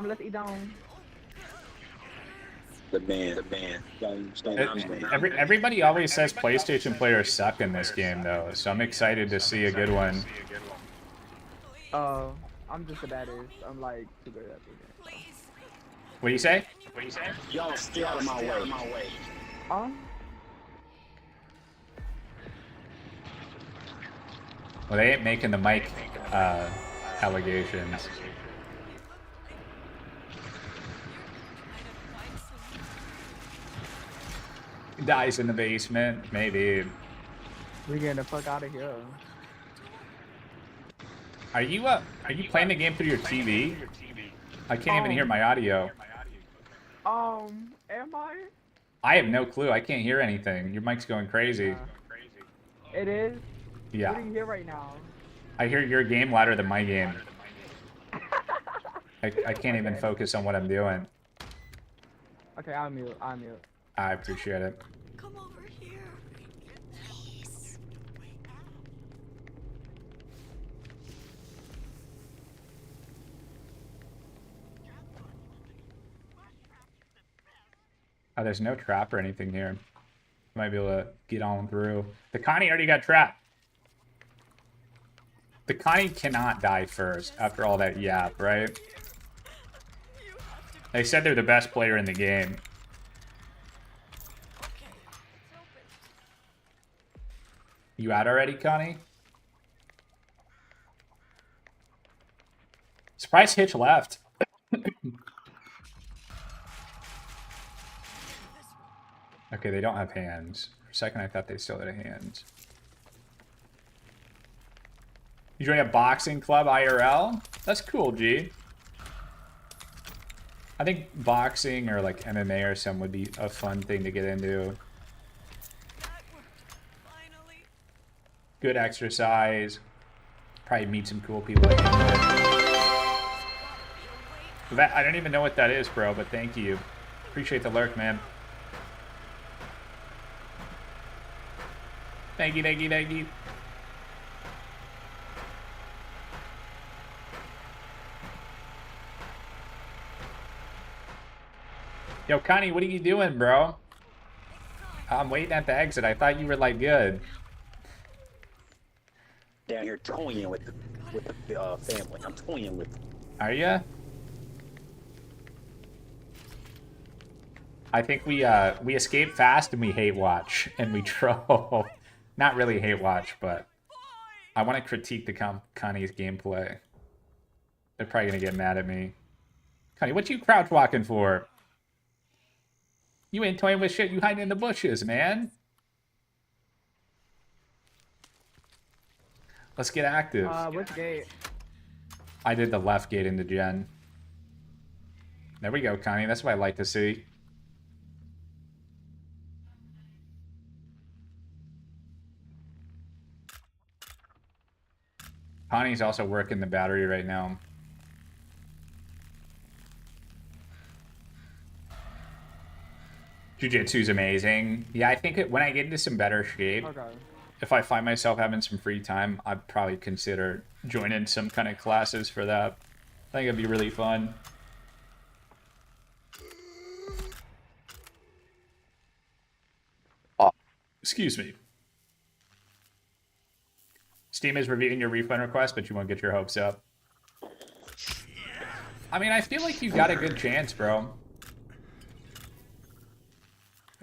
Let's eat down. The man. Everybody always says PlayStation players suck in this game, though, so I'm excited to see a good one. I'm just the baddest. I'm like too good at this game. What do you say? Y'all stay out of my way. Well, they ain't making the mic allegations. Dies in the basement, maybe. We getting the fuck out of here. Are you playing the game through your TV? I can't even hear my audio. Am I? I have no clue. I can't hear anything. Your mic's going crazy. It is? Yeah. What do you hear right now? I hear your game louder than my game. I can't even focus on what I'm doing. Okay, I'll mute. I appreciate it. Come over here. Please. Oh, there's no trap or anything here. Might be able to get on through. The Connie already got trapped. The Connie cannot die first after all that yap, right? They said they're the best player in the game. You out already, Connie? Surprise Hitch left. Okay, they don't have hands. For a second, I thought they still had hands. You join a boxing club IRL? That's cool, G. I think boxing or like MMA or something would be a fun thing to get into. Good exercise. Probably meet some cool people. I don't even know what that is, bro, but thank you. Appreciate the lurk, man. Thank you, thank you, thank you. Yo, Connie, what are you doing, bro? I'm waiting at the exit. I thought you were, like, good. Down here toying with the family. I'm toying with them. Are ya? I think we escape fast and we hate watch and we troll. Not really hate watch, but I want to critique the Connie's gameplay. They're probably gonna get mad at me. Connie, what you crouch walking for? You ain't toying with shit. You hiding in the bushes, man. Let's get active. Which gate? I did the left gate into Gen. There we go, Connie. That's what I like to see. Connie's also working the battery right now. Jiu-Jitsu's amazing. Yeah, I think when I get into some better shape, if I find myself having some free time, I'd probably consider joining some kind of classes for that. I think it'd be really fun. Excuse me. Steam is reviewing your refund request, but you won't get your hopes up. I mean, I feel like you got a good chance, bro.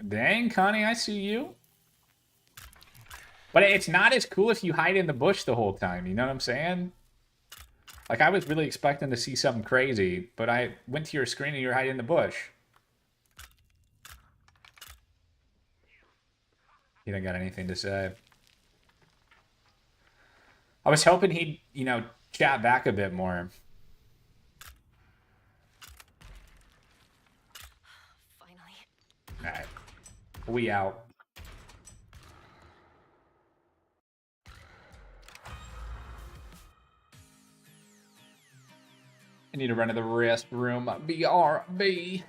Dang, Connie, I see you. But it's not as cool if you hide in the bush the whole time, you know what I'm saying? Like, I was really expecting to see something crazy, but I went to your screen and you're hiding in the bush. You don't got anything to say. I was hoping he'd, you know, chat back a bit more. We out. I need to run to the restroom. BRB.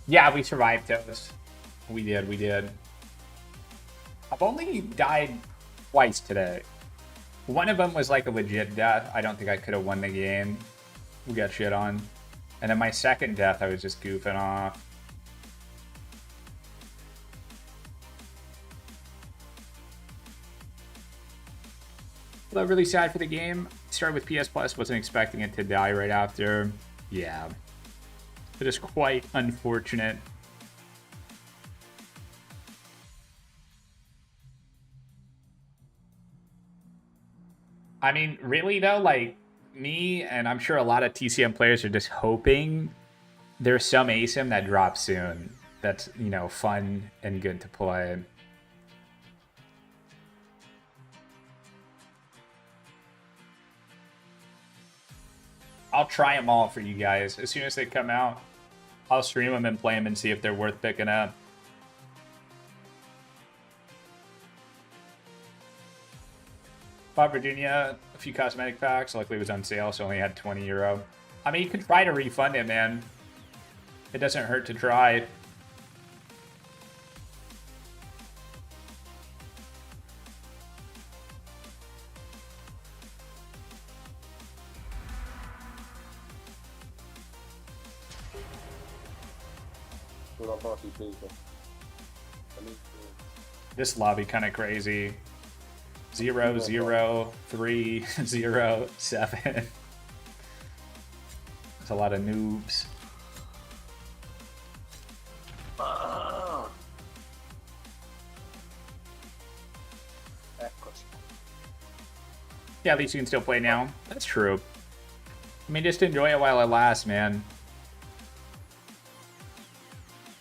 Yeah, we survived those. We did. I've only died twice today. One of them was like a legit death. I don't think I could have won the game. We got shit on. And then my second death, I was just goofing off. Well, really sad for the game. Started with PS Plus, wasn't expecting it to die right after. Yeah. It is quite unfortunate. I mean, really though, like me and I'm sure a lot of TCM players are just hoping there's some ASIM that drops soon. That's, you know, fun and good to play. I'll try them all for you guys. As soon as they come out, I'll stream them and play them and see if they're worth picking up. Bought Virginia, a few cosmetic packs. Luckily it was on sale, so only had 20 euro. I mean, you can try to refund it, man. It doesn't hurt to try. This lobby kind of crazy. 0, 0, 3, 0, 7. There's a lot of noobs. Yeah, at least you can still play now. That's true. I mean, just enjoy it while it lasts, man.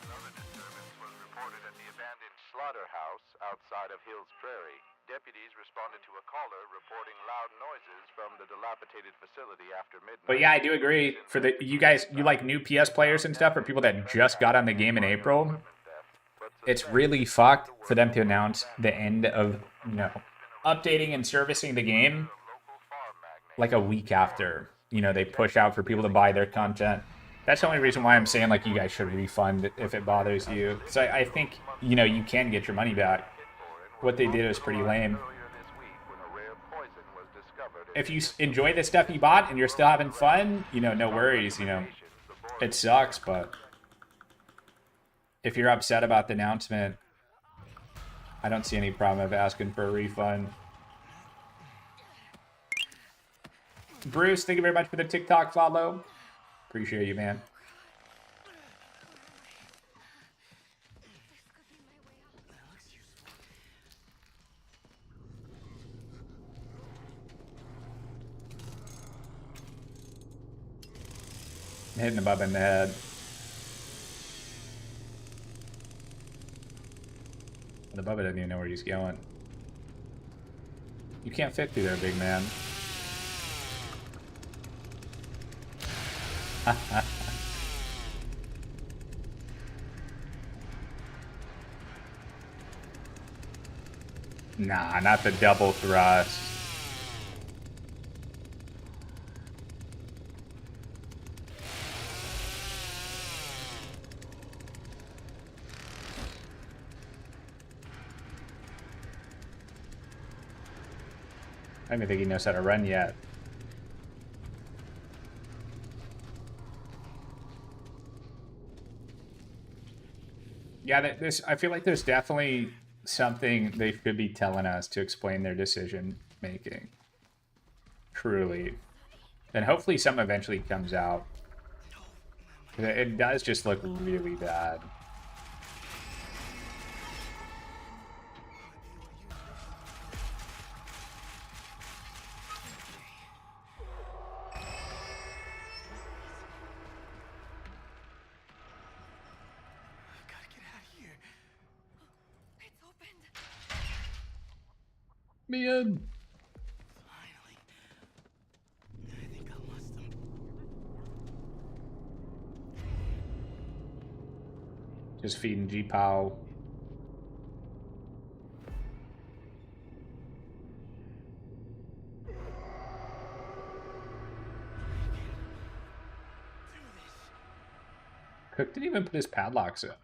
Another disturbance was reported at the abandoned slaughterhouse outside of Hills Prairie. Deputies responded to a caller reporting loud noises from the dilapidated facility after midnight. But yeah, I do agree. For the you guys, you like new PS players and stuff, or people that just got on the game in April, it's really fucked for them to announce the end of, you know, updating and servicing the game like a week after, you know, they push out for people to buy their content. That's the only reason why I'm saying, like, you guys should refund if it bothers you. So I think, you know, you can get your money back. What they did was pretty lame. If you enjoy the stuff you bought and you're still having fun, you know, no worries, you know. It sucks, but if you're upset about the announcement, I don't see any problem of asking for a refund. Bruce, thank you very much for the TikTok follow. Appreciate you, man. Hitting him up in the head. The Bubba doesn't even know where he's going. You can't fit through there, big man. Nah, not the double thrust. I don't even think he knows how to run yet. Yeah, I feel like there's definitely something they should be telling us to explain their decision making. Truly. And hopefully some eventually comes out. It does just look really bad. Man. Just feeding G-Pow. Cook didn't even put his padlocks up.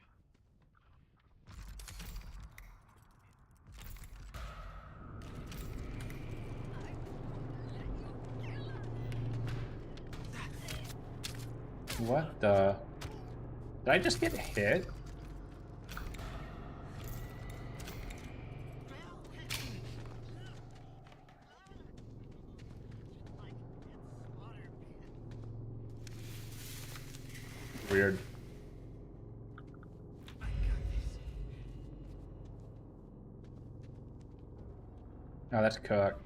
What the? Did I just get hit? Weird. Oh, that's Cook.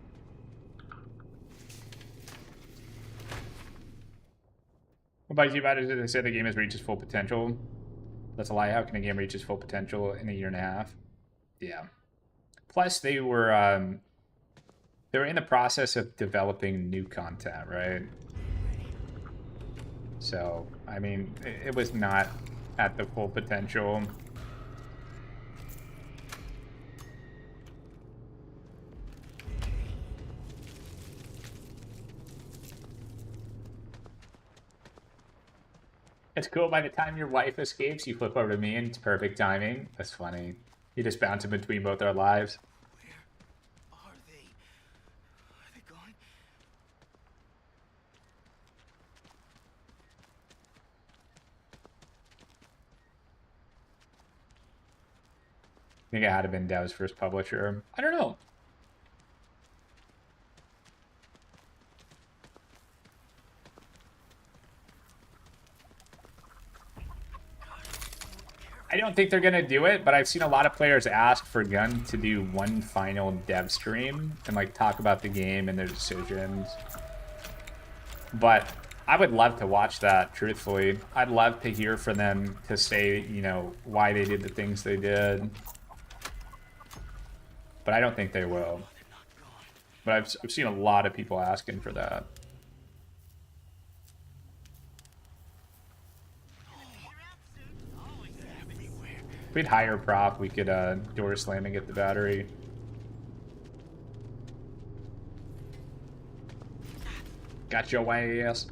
What about you? About it? They say the game has reached its full potential. That's a lie. How can a game reach its full potential in a year and a half? Yeah. Plus, they were in the process of developing new content, right? So, I mean, it was not at the full potential. It's cool. By the time your wife escapes, you flip over to me, and it's perfect timing. That's funny. You just bounce in between both our lives. Where are they? Are they gone? I think it had to have been Dev's first publisher. I don't know. I don't think they're going to do it, but I've seen a lot of players ask for Gun to do one final dev stream and like talk about the game and their decisions. But I would love to watch that, truthfully. I'd love to hear from them to say, you know, why they did the things they did. But I don't think they will. But I've seen a lot of people asking for that. If we'd hire prop, we could door slam and get the battery. Got your ass.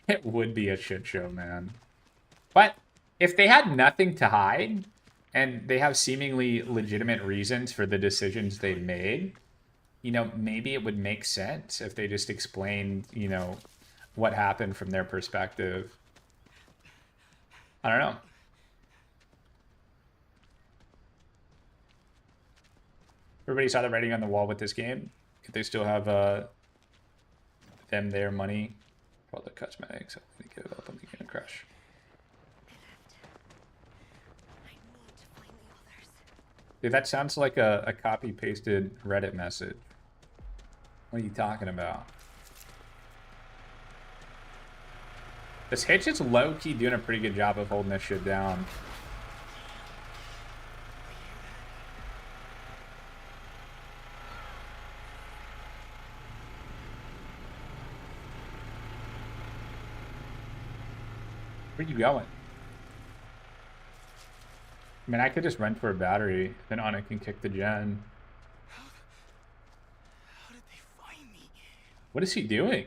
It would be a shit show, man. But if they had nothing to hide, and they have seemingly legitimate reasons for the decisions they made, you know, maybe it would make sense if they just explained, you know, what happened from their perspective. I don't know. Everybody saw the writing on the wall with this game. If they still have them their money for all the cosmetics, I'm gonna give up on the Game Crush. Dude, that sounds like a copy-pasted Reddit message. What are you talking about? This Hitch is low-key doing a pretty good job of holding this shit down. Where you going? I mean, I could just run for a battery, then Ana can kick the gen. How did they find me? What is he doing?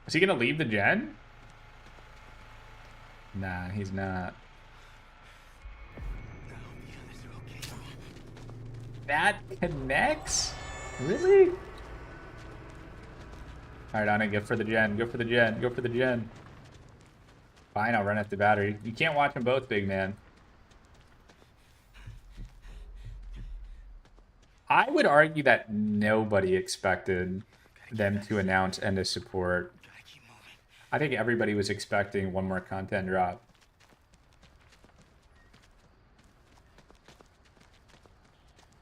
Is he gonna leave the gen? Nah, he's not. That connects? Really? Alright, Ana, go for the gen. Go for the gen. Go for the gen. Fine, I'll run at the battery. You can't watch them both, big man. I would argue that nobody expected them to announce end of support. I think everybody was expecting one more content drop.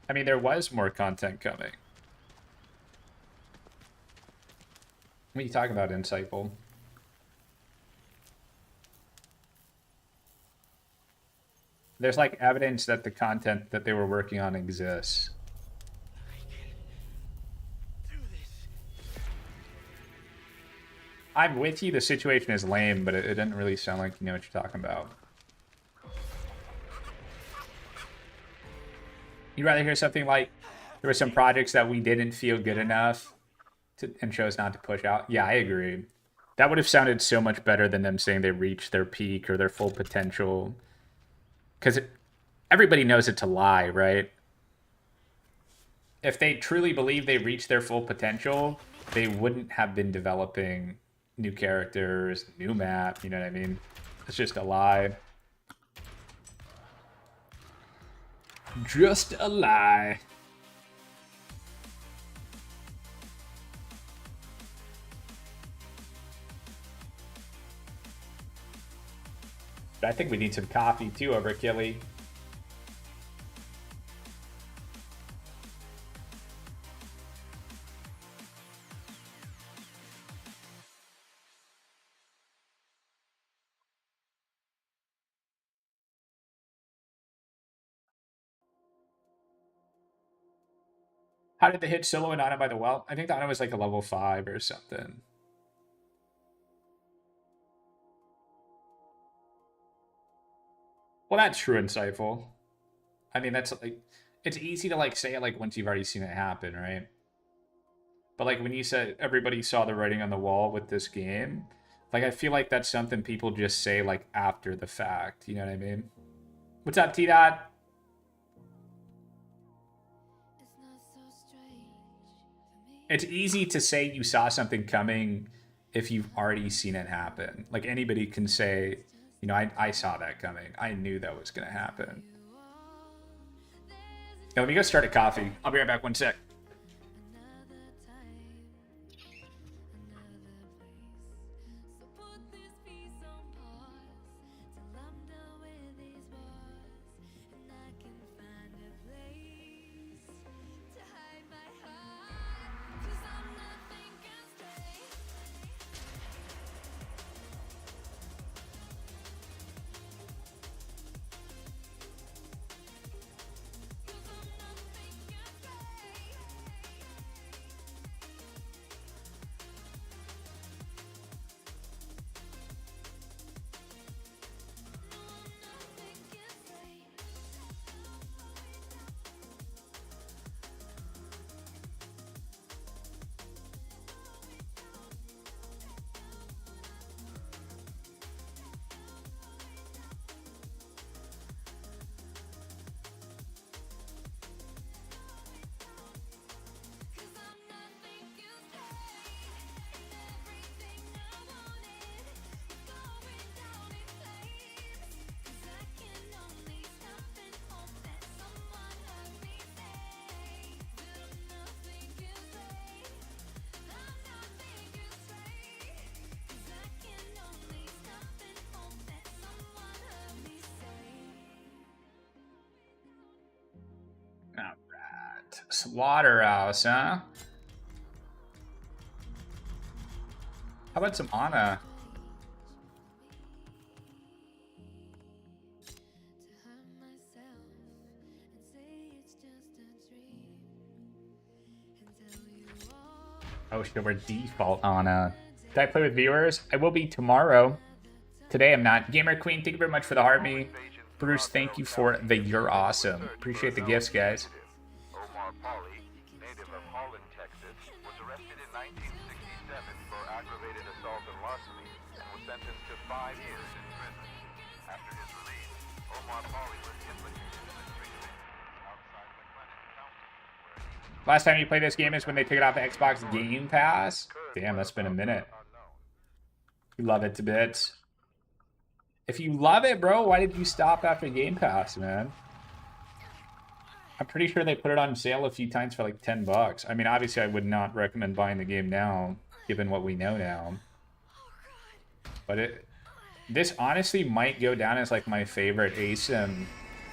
I mean, there was more content coming. What are you talking about, Insightful? There's like evidence that the content that they were working on exists. I'm with you, the situation is lame, but it didn't really sound like you know what you're talking about. You'd rather hear something like, there were some projects that we didn't feel good enough and chose not to push out? Yeah, I agree. That would have sounded so much better than them saying they reached their peak or their full potential. Because everybody knows it's a lie, right? If they truly believe they reached their full potential, they wouldn't have been developing new characters, new map, you know what I mean? It's just a lie. Just a lie. But I think we need some coffee too over Killy. How did they hit Solo and Ana by the well? I think the Ana was like a level 5 or something. Well, that's true, Insightful. I mean, that's like, it's easy to like say it like once you've already seen it happen, right? But like when you said everybody saw the writing on the wall with this game, like I feel like that's something people just say like after the fact, you know what I mean? What's up, T-Dot? It's easy to say you saw something coming if you've already seen it happen. Like anybody can say, you know, I saw that coming. I knew that was going to happen. Now, let me go start a coffee. I'll be right back, 1 sec. Slaughterhouse, huh? How about some Ana? Oh, so we're default Ana. Did I play with viewers? I will be tomorrow. Today I'm not. Gamer Queen, thank you very much for the heart me. Bruce, thank you for the "You're Awesome." Appreciate the gifts, guys. Omar Pauly, native of Holland, Texas, was arrested in 1967 for aggravated assault and larceny and was sentenced to 5 years in prison. After his release, Omar Pauly was implicated in a string of incidents outside McLennan County, where he was Last time you played this game is when they took it off the Xbox Game Pass. Damn, that's been a minute. You love it to bits. If you love it, bro, why did you stop after Game Pass, man? I'm pretty sure they put it on sale a few times for like $10. I mean, obviously, I would not recommend buying the game now, given what we know now. But this honestly might go down as like my favorite ASIM,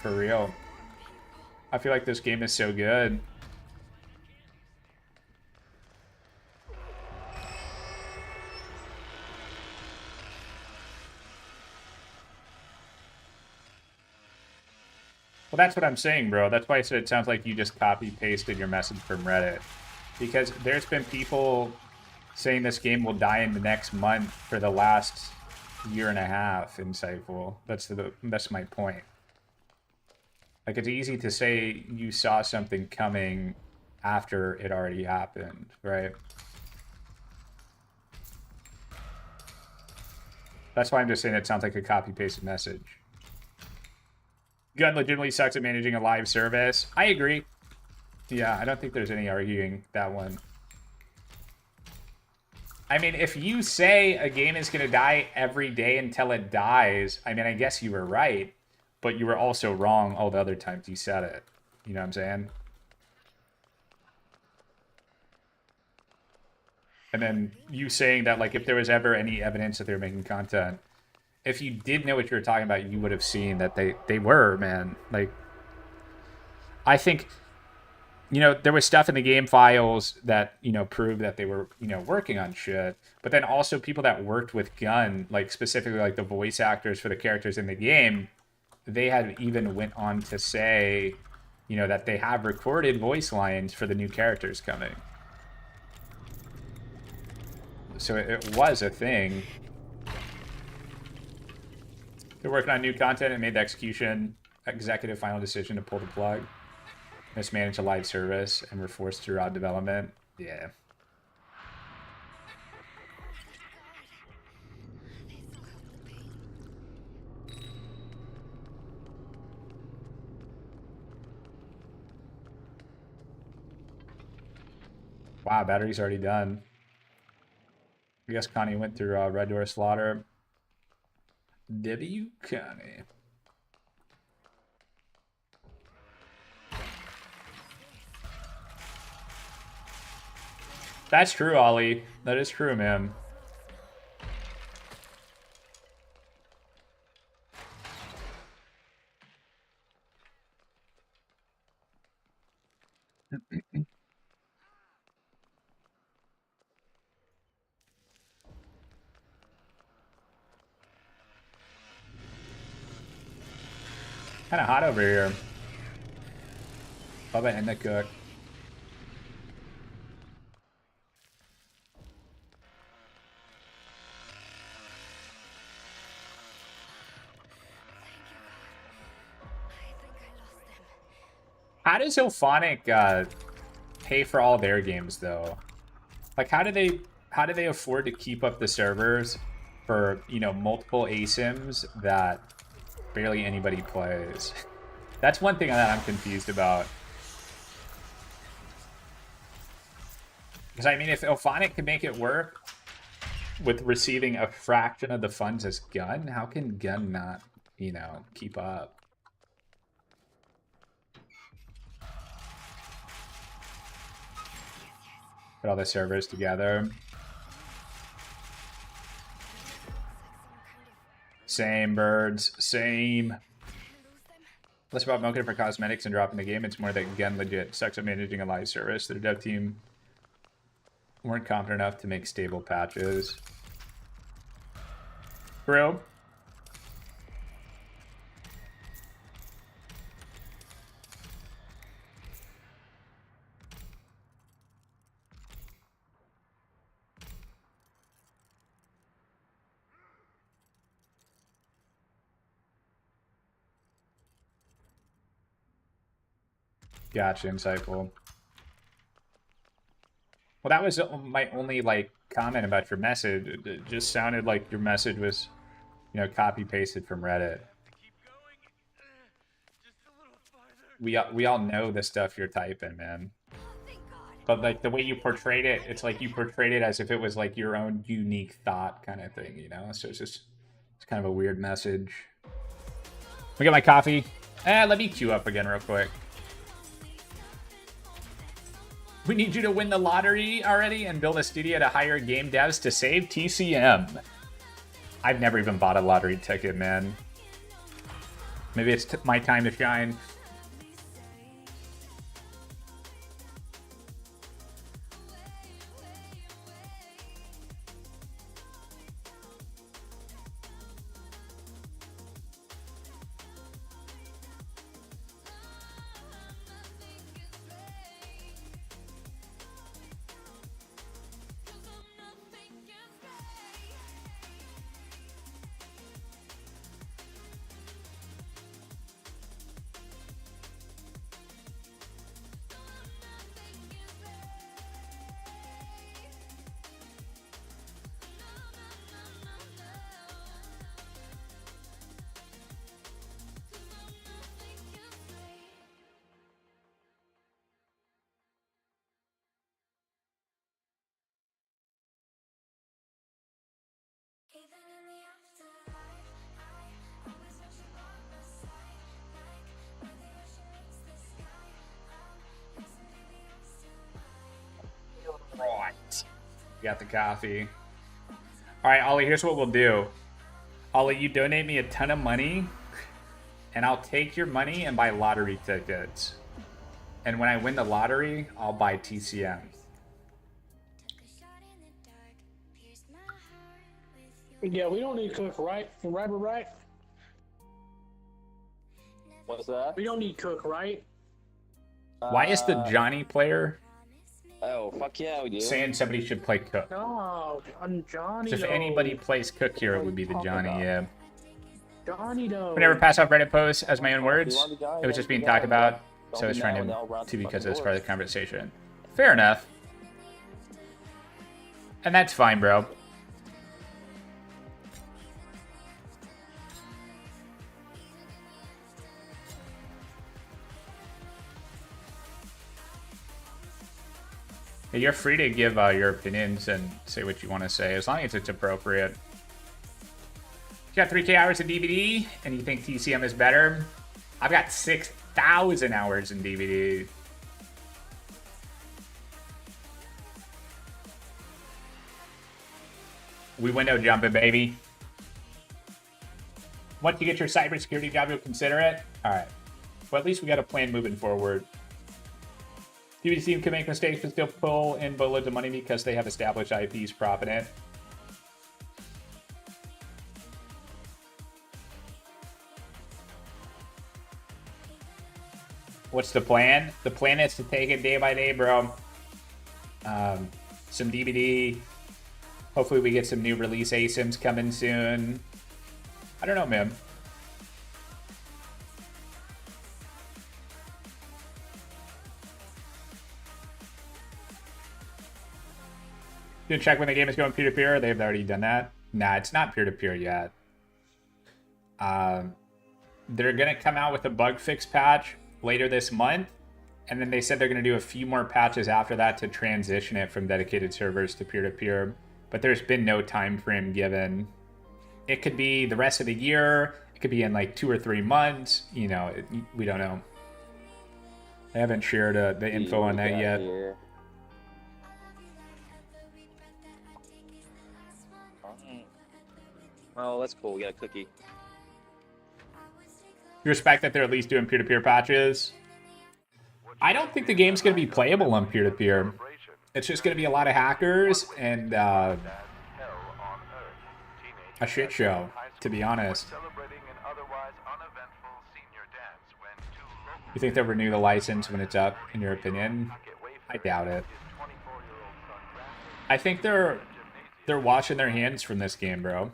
for real. I feel like this game is so good. Well, that's what I'm saying, bro. That's why I said it sounds like you just copy-pasted your message from Reddit. Because there's been people saying this game will die in the next month for the last year and a half, Insightful. That's my point. Like, it's easy to say you saw something coming after it already happened, right? That's why I'm just saying it sounds like a copy-pasted message. Gun legitimately sucks at managing a live service. I agree. Yeah, I don't think there's any arguing that one. I mean, if you say a game is going to die every day until it dies, I mean, I guess you were right, but you were also wrong all the other times you said it. You know what I'm saying? And then you saying that, like, if there was ever any evidence that they were making content, if you did know what you were talking about, you would have seen that they were, man. Like, I think, you know, there was stuff in the game files that, you know, proved that they were, you know, working on shit. But then also people that worked with Gun, like specifically like the voice actors for the characters in the game, they had even went on to say, you know, that they have recorded voice lines for the new characters coming. So it was a thing. They're working on new content and made the executive final decision to pull the plug, mismanage a live service, and were forced to route development. Yeah. Wow, battery's already done. I guess Connie went through Red Door Slaughter. W. Connie. That's true, Ollie. That is true, man. Kind of hot over here. Bubba and the cook. How does Ilphonic pay for all their games though? Like, how do they afford to keep up the servers for, you know, multiple ASIMs that barely anybody plays? That's one thing that I'm confused about. Because I mean, if Ilphonic can make it work with receiving a fraction of the funds as Gun, how can Gun not, you know, keep up? Put all the servers together. Same, birds. Same. Less about milking for cosmetics and dropping the game. It's more that Gun legit sucks at managing a live service. Their dev team weren't confident enough to make stable patches. Bro. Gotcha, insightful. Well, that was my only, like, comment about your message. It just sounded like your message was, you know, copy-pasted from Reddit. We all know the stuff you're typing, man. But, like, the way you portrayed it, it's like you portrayed it as if it was, like, your own unique thought kind of thing, you know? So it's just, it's kind of a weird message. We got my coffee. Let me queue up again real quick. We need you to win the lottery already and build a studio to hire game devs to save TCM. I've never even bought a lottery ticket, man. Maybe it's my time to shine. Right. Got the coffee. Alright, Ollie, here's what we'll do. Ollie, you donate me a ton of money, and I'll take your money and buy lottery tickets. And when I win the lottery, I'll buy TCM. Yeah, we don't need Cook, right? Right? What's that? We don't need Cook, right? Why is the Johnny player Oh, fuck yeah, we do. saying somebody should play Cook? No, on Johnny. So if anybody plays Cook here, it would be the Johnny, yeah. Johnny, though. I never pass off Reddit posts as my own words. It was just being talked about, so I was trying to because it was part of the conversation. Fair enough. And that's fine, bro. You're free to give your opinions and say what you want to say, as long as it's appropriate. You got 3K hours in DVD, and you think TCM is better? I've got 6,000 hours in DVD. We window jumping, baby. Once you get your cybersecurity job, you'll consider it? Alright. Well, at least we got a plan moving forward. DVD team can make mistakes but still pull in boatloads of money because they have established IPs propping it. What's the plan? The plan is to take it day by day, bro. Some DVD. Hopefully we get some new release ASIMs coming soon. I don't know, man. You check when the game is going peer-to-peer. They've already done that. Nah, it's not peer-to-peer yet. They're going to come out with a bug fix patch later this month. And then they said they're going to do a few more patches after that to transition it from dedicated servers to peer-to-peer. But there's been no time frame given. It could be the rest of the year. It could be in like 2 or 3 months. You know, we don't know. I haven't shared the info on that yet. Here. Oh, that's cool. We got a cookie. You respect that they're at least doing peer-to-peer patches? I don't think the game's going to be playable on peer-to-peer. It's just going to be a lot of hackers and a shit show, to be honest. You think they'll renew the license when it's up, in your opinion? I doubt it. I think they're washing their hands from this game, bro.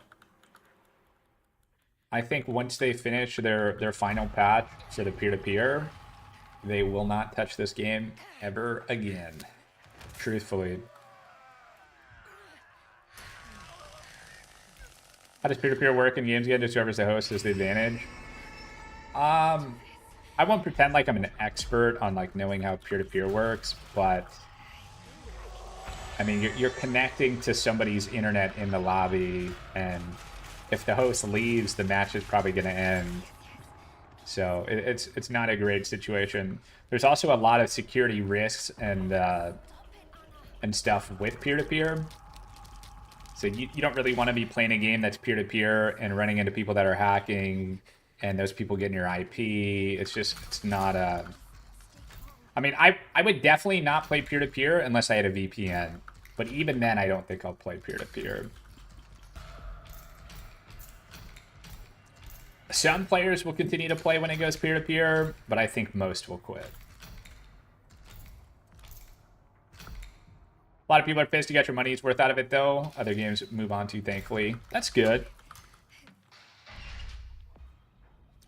I think once they finish their final patch for the peer-to-peer, they will not touch this game ever again. Truthfully. How does peer-to-peer work in games again? Just whoever's the host is the advantage. I won't pretend like I'm an expert on like knowing how peer-to-peer works, but I mean, you're connecting to somebody's internet in the lobby, and if the host leaves, the match is probably going to end. So it's not a great situation. There's also a lot of security risks and stuff with peer-to-peer. So you don't really want to be playing a game that's peer-to-peer and running into people that are hacking and those people getting your IP. It's not a... I mean, I would definitely not play peer-to-peer unless I had a VPN. But even then, I don't think I'll play peer-to-peer. Some players will continue to play when it goes peer-to-peer, but I think most will quit. A lot of people are pissed you got your money's worth out of it, though. Other games move on to, thankfully. That's good.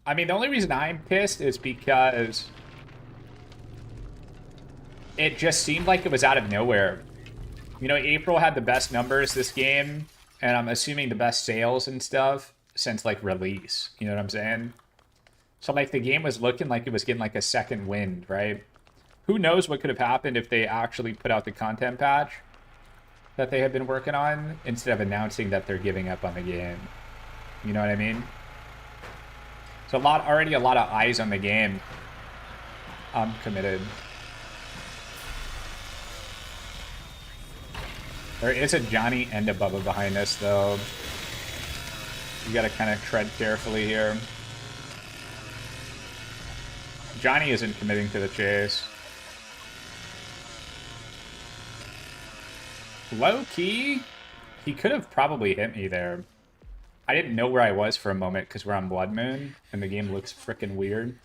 I mean, the only reason I'm pissed is because it just seemed like it was out of nowhere. You know, April had the best numbers this game, and I'm assuming the best sales and stuff since, like, release. You know what I'm saying? So, like, the game was looking like it was getting, like, a second wind, right? Who knows what could have happened if they actually put out the content patch that they had been working on instead of announcing that they're giving up on the game. You know what I mean? So already a lot of eyes on the game. I'm committed. There is a Johnny and a Bubba behind us, though. You gotta kind of tread carefully here. Johnny isn't committing to the chase. Low key, he could have probably hit me there. I didn't know where I was for a moment because we're on Blood Moon and the game looks freaking weird.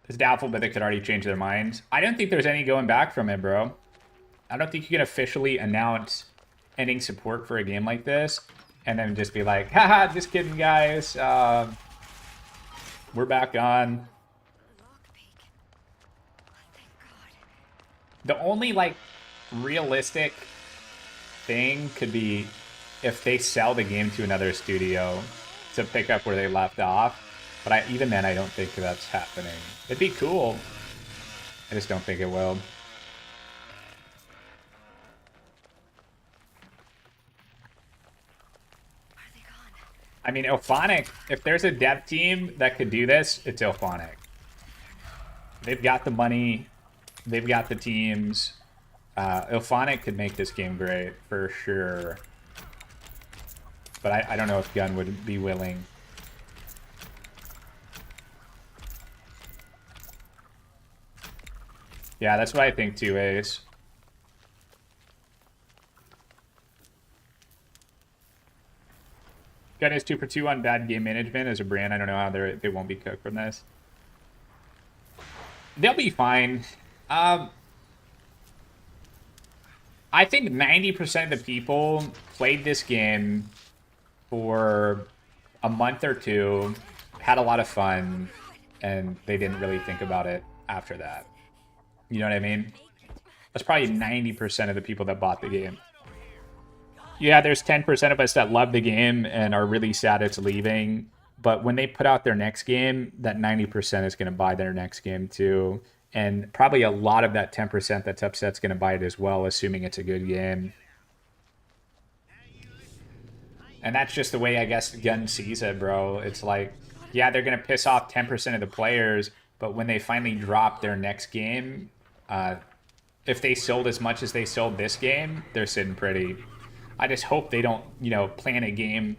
It's doubtful, but they could already change their minds. I don't think there's any going back from it, bro. I don't think you can officially announce ending support for a game like this and then just be like, haha, just kidding, guys. We're back on. The only, like, realistic thing could be if they sell the game to another studio to pick up where they left off. But even then, I don't think that's happening. It'd be cool. I just don't think it will. I mean, Ilphonic, if there's a dev team that could do this, it's Ilphonic. They've got the money. They've got the teams. Ilphonic could make this game great, for sure. But I don't know if Gun would be willing. Yeah, that's what I think too, Ace. Gun is 2 for 2 on bad game management as a brand. I don't know how they won't be cooked from this. They'll be fine. I think 90% of the people played this game for a month or two, had a lot of fun, and they didn't really think about it after that. You know what I mean? That's probably 90% of the people that bought the game. Yeah, there's 10% of us that love the game and are really sad it's leaving. But when they put out their next game, that 90% is going to buy their next game too. And probably a lot of that 10% that's upset is going to buy it as well, assuming it's a good game. And that's just the way, I guess, Gun sees it, bro. It's like, yeah, they're going to piss off 10% of the players, but when they finally drop their next game, if they sold as much as they sold this game, they're sitting pretty. I just hope they don't, you know, plan a game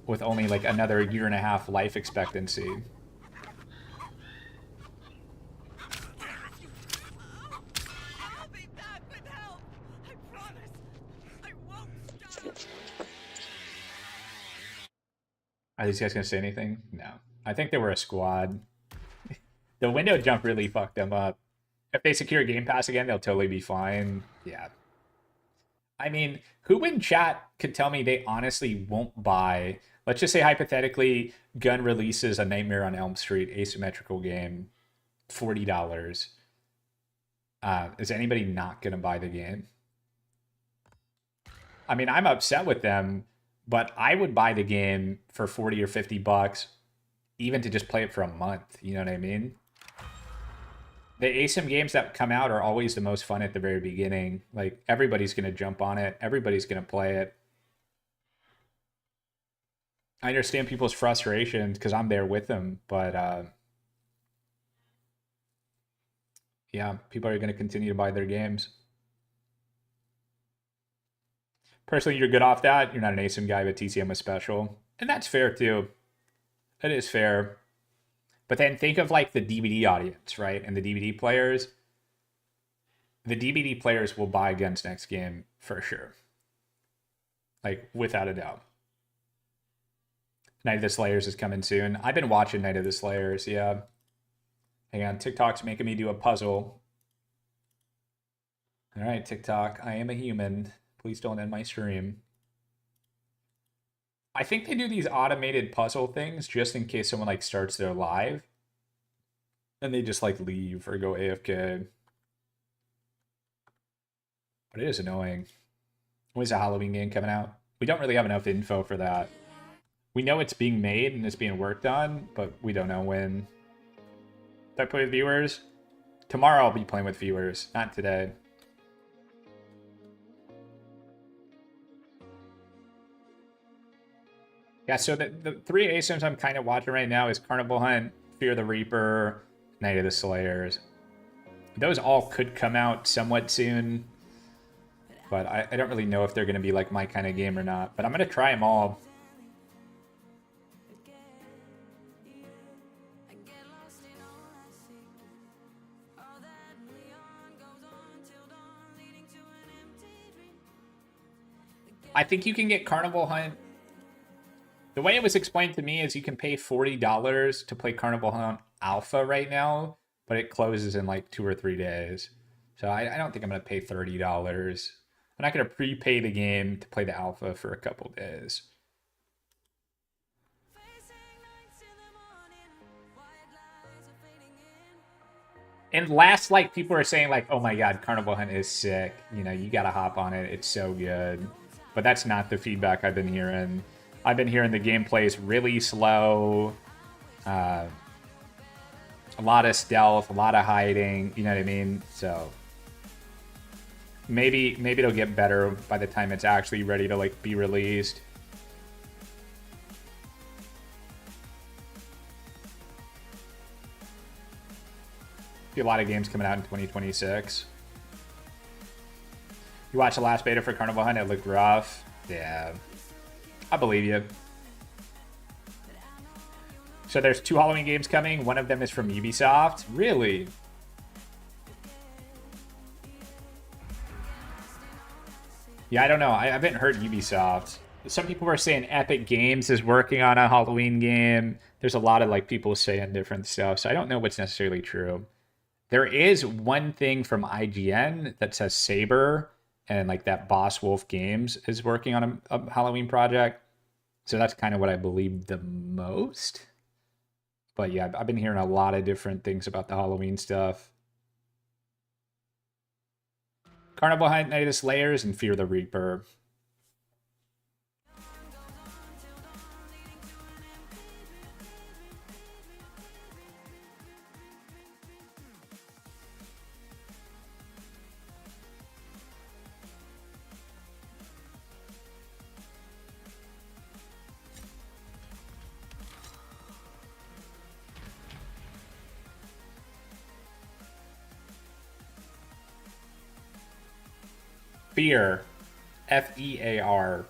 with only like another 1.5 year life expectancy. Are these guys gonna say anything? No. I think they were a squad. The window jump really fucked them up. If they secure Game Pass again, they'll totally be fine. Yeah. I mean, who in chat could tell me they honestly won't buy let's just say hypothetically, Gun releases a Nightmare on Elm Street asymmetrical game, $40. Is anybody not going to buy the game? I mean, I'm upset with them, but I would buy the game for 40 or 50 bucks, even to just play it for a month. You know what I mean? The ASIM games that come out are always the most fun at the very beginning. Like, everybody's going to jump on it. Everybody's going to play it. I understand people's frustrations because I'm there with them, but yeah, people are going to continue to buy their games. Personally, you're good off that. You're not an ASIM guy, but TCM was special. And that's fair, too. That is fair. But then think of, like, the DVD audience, right? And the DVD players. The DVD players will buy Gun's next game for sure. Like, without a doubt. Night of the Slayers is coming soon. I've been watching Night of the Slayers, yeah. Hang on, TikTok's making me do a puzzle. All right, TikTok, I am a human. Please don't end my stream. I think they do these automated puzzle things just in case someone like starts their live and they just like leave or go AFK. But it is annoying. When's a Halloween game coming out? We don't really have enough info for that. We know it's being made and it's being worked on, but we don't know when. Do I play with viewers? Tomorrow I'll be playing with viewers, not today. Yeah, so the three ASIMs I'm kind of watching right now is Carnival Hunt, Fear the Reaper, Night of the Slayers. Those all could come out somewhat soon, but I don't really know if they're going to be like my kind of game or not. But I'm going to try them all. I think you can get Carnival Hunt. The way it was explained to me is you can pay $40 to play Carnival Hunt Alpha right now, but it closes in like 2 or 3 days. So I don't think I'm going to pay $30. I'm not going to prepay the game to play the Alpha for a couple days. And last, like, people are saying, like, oh my god, Carnival Hunt is sick. You know, you got to hop on it. It's so good. But that's not the feedback I've been hearing. I've been hearing the gameplay is really slow. A lot of stealth, a lot of hiding. You know what I mean? So maybe it'll get better by the time it's actually ready to like be released. Be a lot of games coming out in 2026. You watched the last beta for Carnival Hunt, it looked rough. Yeah, I believe you. So there's 2 Halloween games coming. One of them is from Ubisoft. Really? Yeah, I don't know. I haven't heard Ubisoft. Some people were saying Epic Games is working on a Halloween game. There's a lot of like people saying different stuff. So I don't know what's necessarily true. There is one thing from IGN that says Saber and like that Boss Wolf Games is working on a Halloween project. So that's kind of what I believe the most. But yeah, I've been hearing a lot of different things about the Halloween stuff. Carnival Hunt, Night of the Slayers, and Fear the Reaper. Fear. F-E-A-R.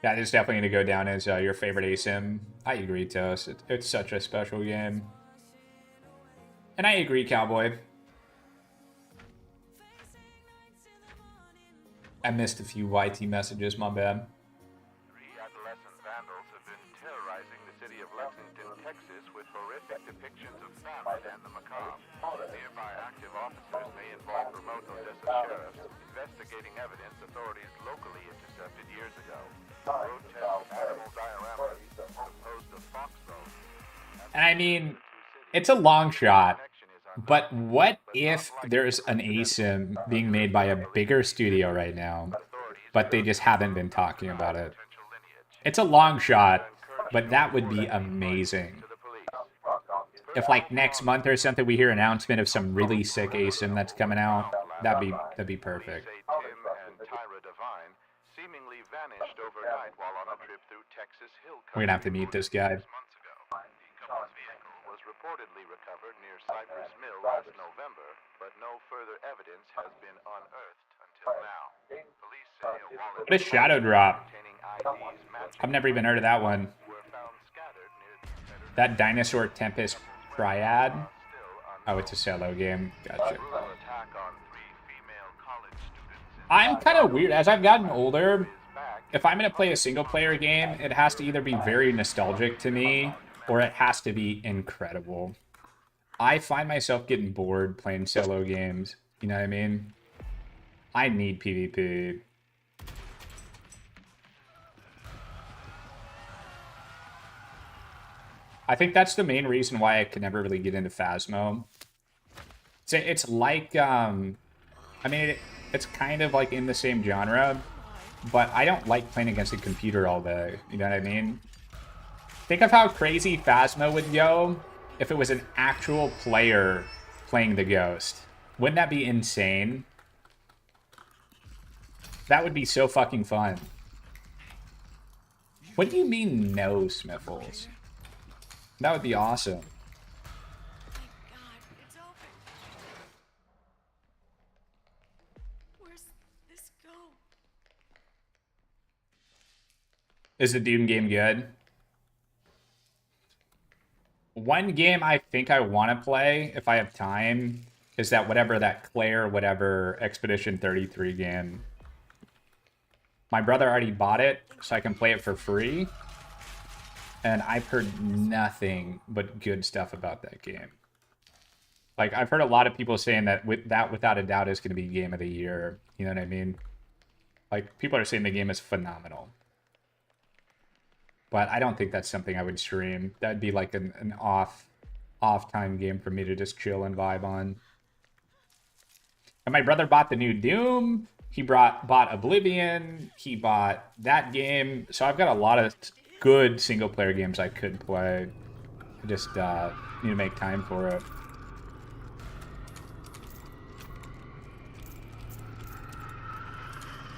That is definitely going to go down as your favorite ASIM. I agree, Toast. It's such a special game. And I agree, Cowboy. I missed a few YT messages, my bad. 3 adolescent vandals have been terrorizing the city of Lexington, Texas may involve remote Odessa sheriffs investigating evidence authorities locally intercepted years ago. Grotesque animal dioramas composed of fox bones. And I mean, it's a long shot, but what if there's an ASIM being made by a bigger studio right now, but they just haven't been talking about it? It's a long shot, but that would be amazing. If like next month or something we hear an announcement of some really sick ASIM that's coming out, that'd be perfect. Tim and Tyra Devine seemingly vanished overnight while on a trip through Texas Hill We're gonna have to meet this guy. months ago. The couple's vehicle was reportedly recovered near Cypress Mill last November, but no further evidence has been unearthed until now. Police say a wallet What a shadow drop. containing IDs matching I've never even heard of that one. were found scattered near the Confederate That Dinosaur Tempest Triad. Oh, it's a solo game. Gotcha. brutal attack on 3 female college students in I'm kind of weird. As I've gotten older, if I'm going to play a single-player game, it has to either be very nostalgic to me, or it has to be incredible. I find myself getting bored playing solo games. You know what I mean? I need PvP. I think that's the main reason why I could never really get into Phasmo. It's like, I mean, it's kind of like in the same genre, but I don't like playing against a computer all day. You know what I mean? Think of how crazy Phasmo would go if it was an actual player playing the Ghost. Wouldn't that be insane? That would be so fucking fun. What do you mean, no, Smiffles? That would be awesome. It's open. Where's this go? Is the Doom game good? One game I think I want to play, if I have time, is that Claire whatever Expedition 33 game. My brother already bought it, so I can play it for free. And I've heard nothing but good stuff about that game. Like, I've heard a lot of people saying that without a doubt is going to be game of the year. You know what I mean? Like, people are saying the game is phenomenal. But I don't think that's something I would stream. That'd be like an off-time game for me to just chill and vibe on. And my brother bought the new Doom. He bought Oblivion. He bought that game. So I've got a lot of good single-player games I could play. I just need to make time for it.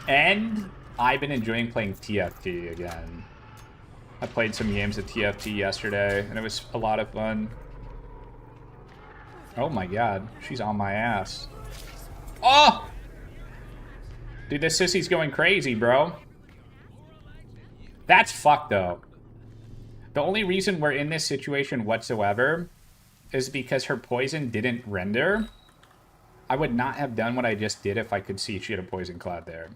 And I've been enjoying playing TFT again. I played some games of TFT yesterday, and it was a lot of fun. Oh my god, she's on my ass. Oh! Dude, this sissy's going crazy, bro. That's fucked, though. The only reason we're in this situation whatsoever is because her poison didn't render. I would not have done what I just did if I could see she had a poison cloud there.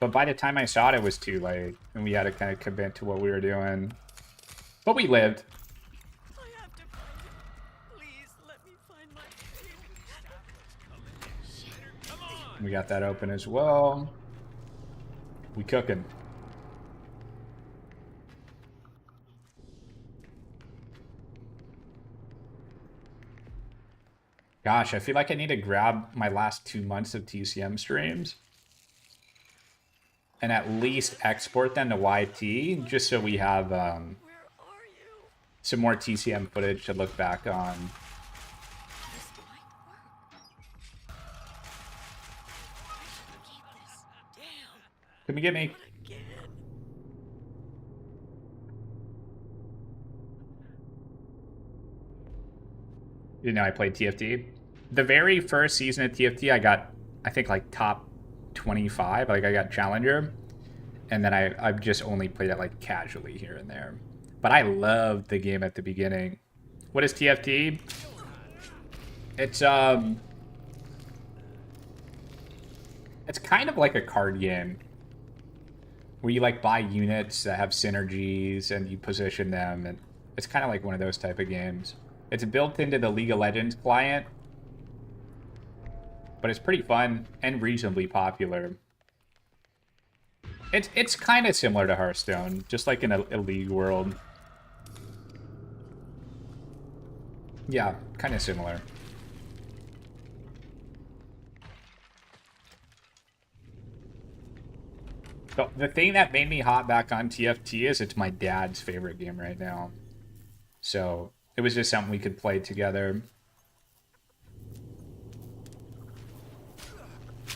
But by the time I saw it, it was too late. And we had to kind of commit to what we were doing. But we lived. I have to find it. Please let me find my We got that open as well. We cooking. Gosh, I feel like I need to grab my last 2 months of TCM streams and at least export them to YT, just so we have some more TCM footage to look back on. Can we get me? You know, I played TFT. The very first season of TFT, I got, I think, like top 25. Like, I got Challenger. And then I've just only played it, like, casually here and there. But I loved the game at the beginning. What is TFT? It's kind of like a card game. Where you, like, buy units that have synergies and you position them. And it's kind of like one of those type of games. It's built into the League of Legends client. but it's pretty fun and reasonably popular. It's kind of similar to Hearthstone, just like in a League world. Yeah, kind of similar. So the thing that made me hop back on TFT is it's my dad's favorite game right now. So it was just something we could play together.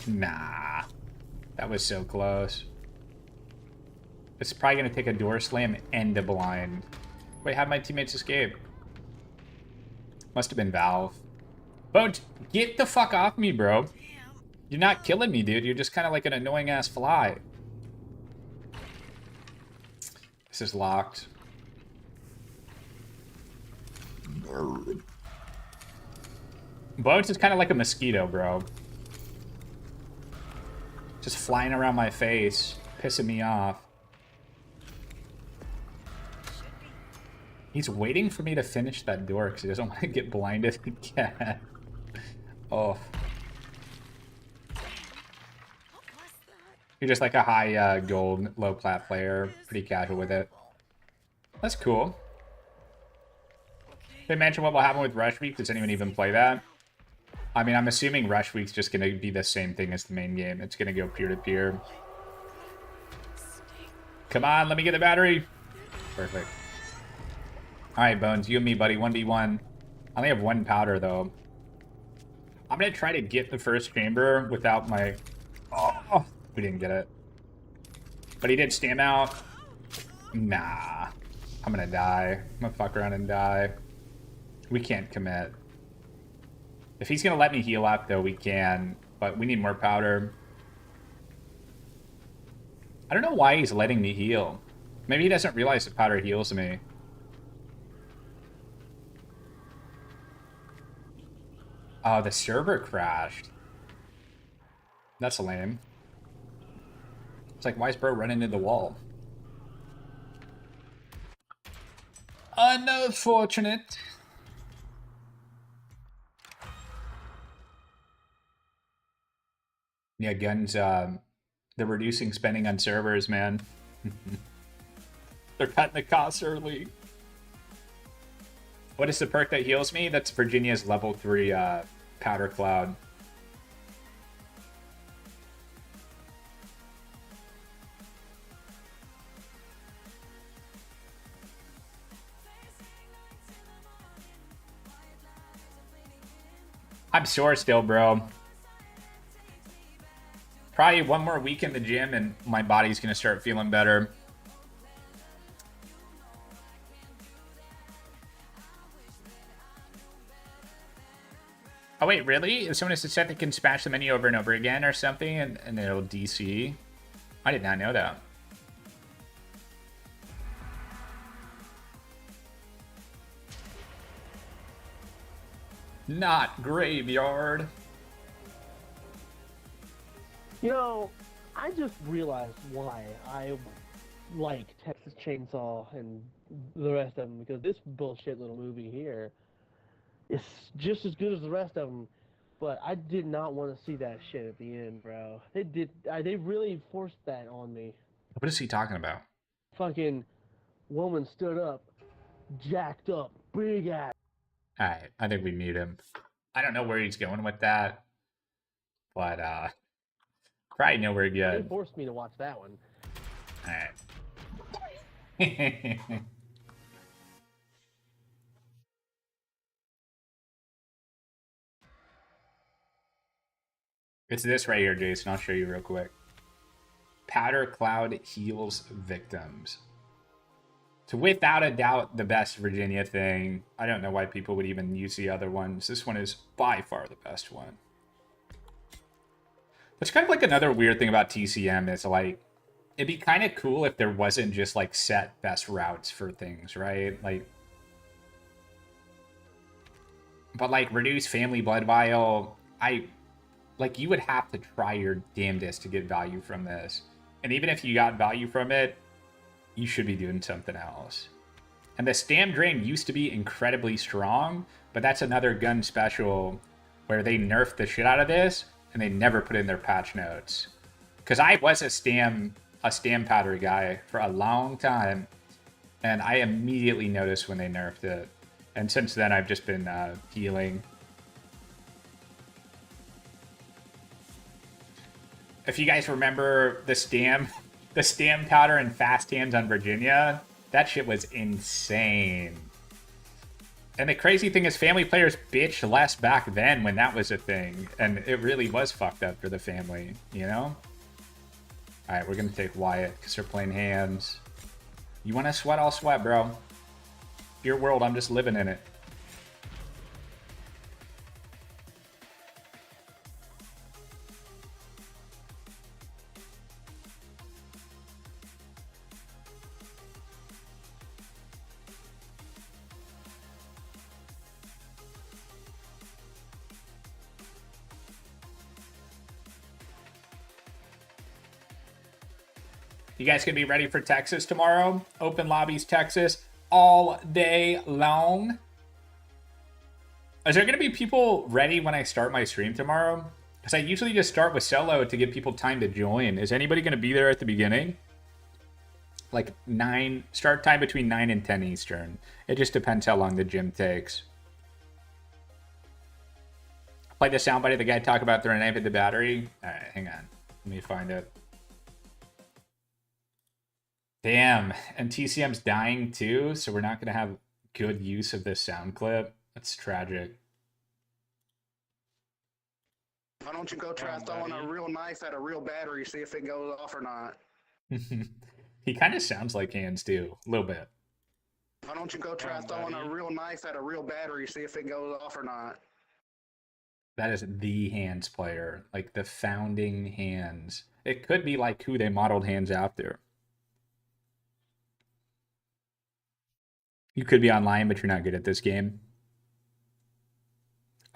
Nah. That was so close. It's probably going to take a door slam and a blind. Wait, how'd my teammates escape? Must have been Valve. Bones, get the fuck off me, bro. You're not killing me, dude. You're just kind of like an annoying-ass fly. This is locked. Bones is kind of like a mosquito, bro. Just flying around my face, pissing me off. He's waiting for me to finish that door because he doesn't want to get blinded again. Oh. You're just like a high gold, low plat player. Pretty casual with it. That's cool. Did they mention what will happen with Rush Week? Does anyone even play that? I mean, I'm assuming Rush Week's just going to be the same thing as the main game. It's going to go peer-to-peer. Come on, let me get the battery. Perfect. Alright, Bones, you and me, buddy. 1v1. I only have 1 powder, though. I'm going to try to get the first chamber without my... Oh, we didn't get it. But he did stand out. Nah. I'm going to die. I'm going to fuck around and die. We can't commit. If he's going to let me heal up, though, we can. But we need more powder. I don't know why he's letting me heal. Maybe he doesn't realize the powder heals me. Oh, the server crashed. That's lame. It's like, why is bro running into the wall? Unfortunate. Yeah, guns, they're reducing spending on servers, man. They're cutting the costs early. What is the perk that heals me? That's Virginia's level 3 powder cloud. I'm sore still, bro. Probably one more week in the gym and my body's gonna start feeling better. Oh wait, really? If someone has to set, they can smash the menu over and over again or something and it'll DC? I did not know that. Not graveyard. You know, I just realized why I like Texas Chainsaw and the rest of them, because this bullshit little movie here is just as good as the rest of them, but I did not want to see that shit at the end, bro. They really forced that on me. What is he talking about? Fucking woman stood up, jacked up, big ass. Alright, I think we need him. I don't know where he's going with that, but probably nowhere good. They forced me to watch that one. Alright. It's this right here, Jason. I'll show you real quick. Powder Cloud heals victims. So without a doubt, the best Virginia thing. I don't know why people would even use the other ones. This one is by far the best one. It's kind of like another weird thing about TCM is like, it'd be kind of cool if there wasn't just like set best routes for things, right? Like, but like reduce family blood vial, like you would have to try your damnedest to get value from this. And even if you got value from it, you should be doing something else. And the Stam Drain used to be incredibly strong, but that's another gun special where they nerfed the shit out of this, and they never put in their patch notes. Because I was a stam powder guy for a long time, and I immediately noticed when they nerfed it. And since then, I've just been healing. If you guys remember the stam powder and fast hands on Virginia, that shit was insane. And the crazy thing is family players bitched less back then when that was a thing. And it really was fucked up for the family, you know? Alright, we're going to take Wyatt because they're playing hands. You want to sweat? I'll sweat, bro. Your world, I'm just living in it. You guys gonna be ready for Texas tomorrow? Open lobbies, Texas, all day long. Is there gonna be people ready when I start my stream tomorrow? Because I usually just start with solo to give people time to join. Is anybody gonna be there at the beginning? Like start time between 9 and 10 Eastern. It just depends how long the gym takes. Play the soundbite of the guy talk about throwing a knife at the battery. All right, hang on. Let me find it. Damn, and TCM's dying too, so we're not going to have good use of this sound clip. That's tragic. Why don't you go try throwing a real knife at a real battery, see if it goes off or not? He kind of sounds like Hands too, a little bit. Why don't you go try throwing a real knife at a real battery, see if it goes off or not? That is the Hands player, like the founding Hands. It could be like who they modeled Hands after. You could be online, but you're not good at this game.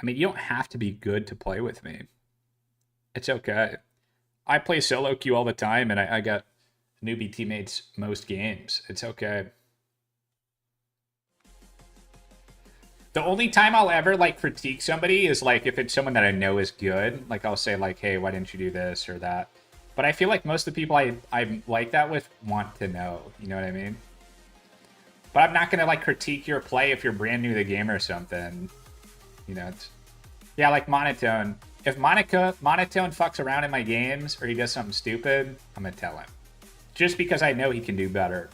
I mean, you don't have to be good to play with me. It's okay. I play solo queue all the time, and I got newbie teammates most games. It's okay. The only time I'll ever, like, critique somebody is, like, if it's someone that I know is good. Like, I'll say, like, hey, why didn't you do this or that? But I feel like most of the people I'm like that with want to know. You know what I mean? But I'm not going to, like, critique your play if you're brand new to the game or something. You know, it's... Yeah, like Monotone. If Monotone fucks around in my games or he does something stupid, I'm going to tell him. Just because I know he can do better.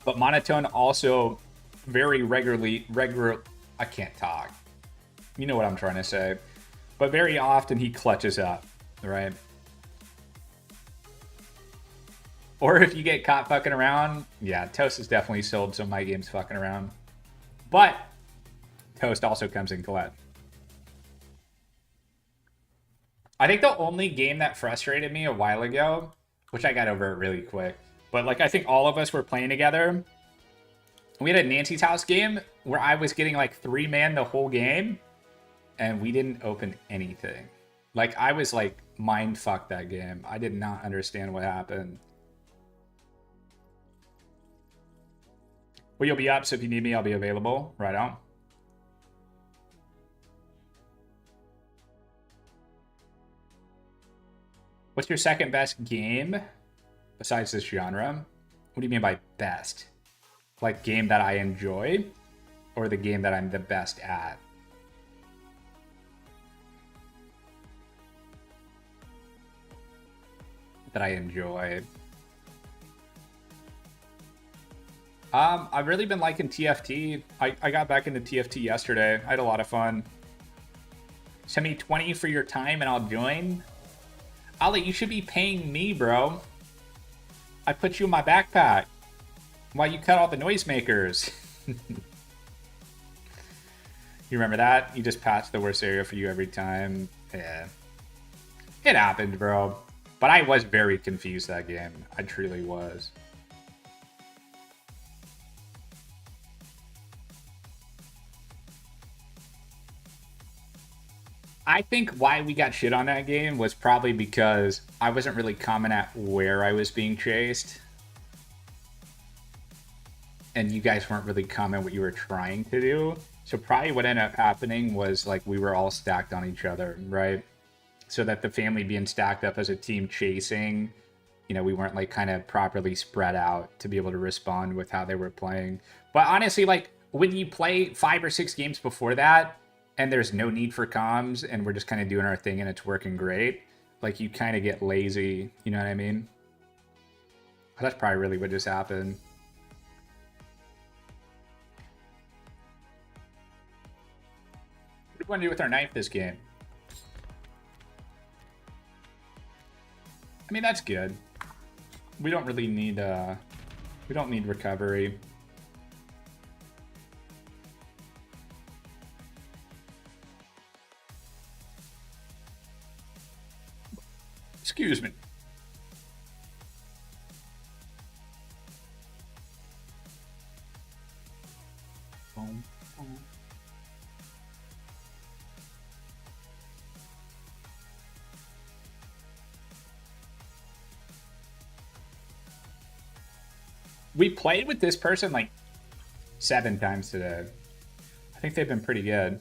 But Monotone also very regularly... I can't talk. You know what I'm trying to say. But very often he clutches up, right? Or if you get caught fucking around, yeah, Toast has definitely sold some of my games fucking around. But Toast also comes in collect. I think the only game that frustrated me a while ago, which I got over it really quick, but like I think all of us were playing together. We had a Nancy's House game where I was getting like 3-man the whole game, and we didn't open anything. Like, I was like mind-fucked that game. I did not understand what happened. Well, you'll be up, so if you need me, I'll be available. Right on. What's your second best game besides this genre? What do you mean by best? Like game that I enjoy, or the game that I'm the best at? That I enjoy. I've really been liking TFT. I got back into TFT yesterday. I had a lot of fun. Send me 20 for your time and I'll join. Ali, you should be paying me, bro. I put you in my backpack while you cut all the noisemakers. You remember that? You just patched the worst area for you every time. Yeah. It happened, bro. But I was very confused that game. I truly was. I think why we got shit on that game was probably because I wasn't really commenting at where I was being chased. And you guys weren't really commenting what you were trying to do. So probably what ended up happening was like we were all stacked on each other, right? So that the family being stacked up as a team chasing, you know, we weren't like kind of properly spread out to be able to respond with how they were playing. But honestly, like when you play 5 or 6 games before that, and there's no need for comms, and we're just kind of doing our thing and it's working great, like you kind of get lazy, you know what I mean? That's probably really what just happened. What do you want to do with our knife this game? I mean, that's good. We don't really need, we don't need recovery. Excuse me. Boom, boom. We played with this person like 7 times today. I think they've been pretty good.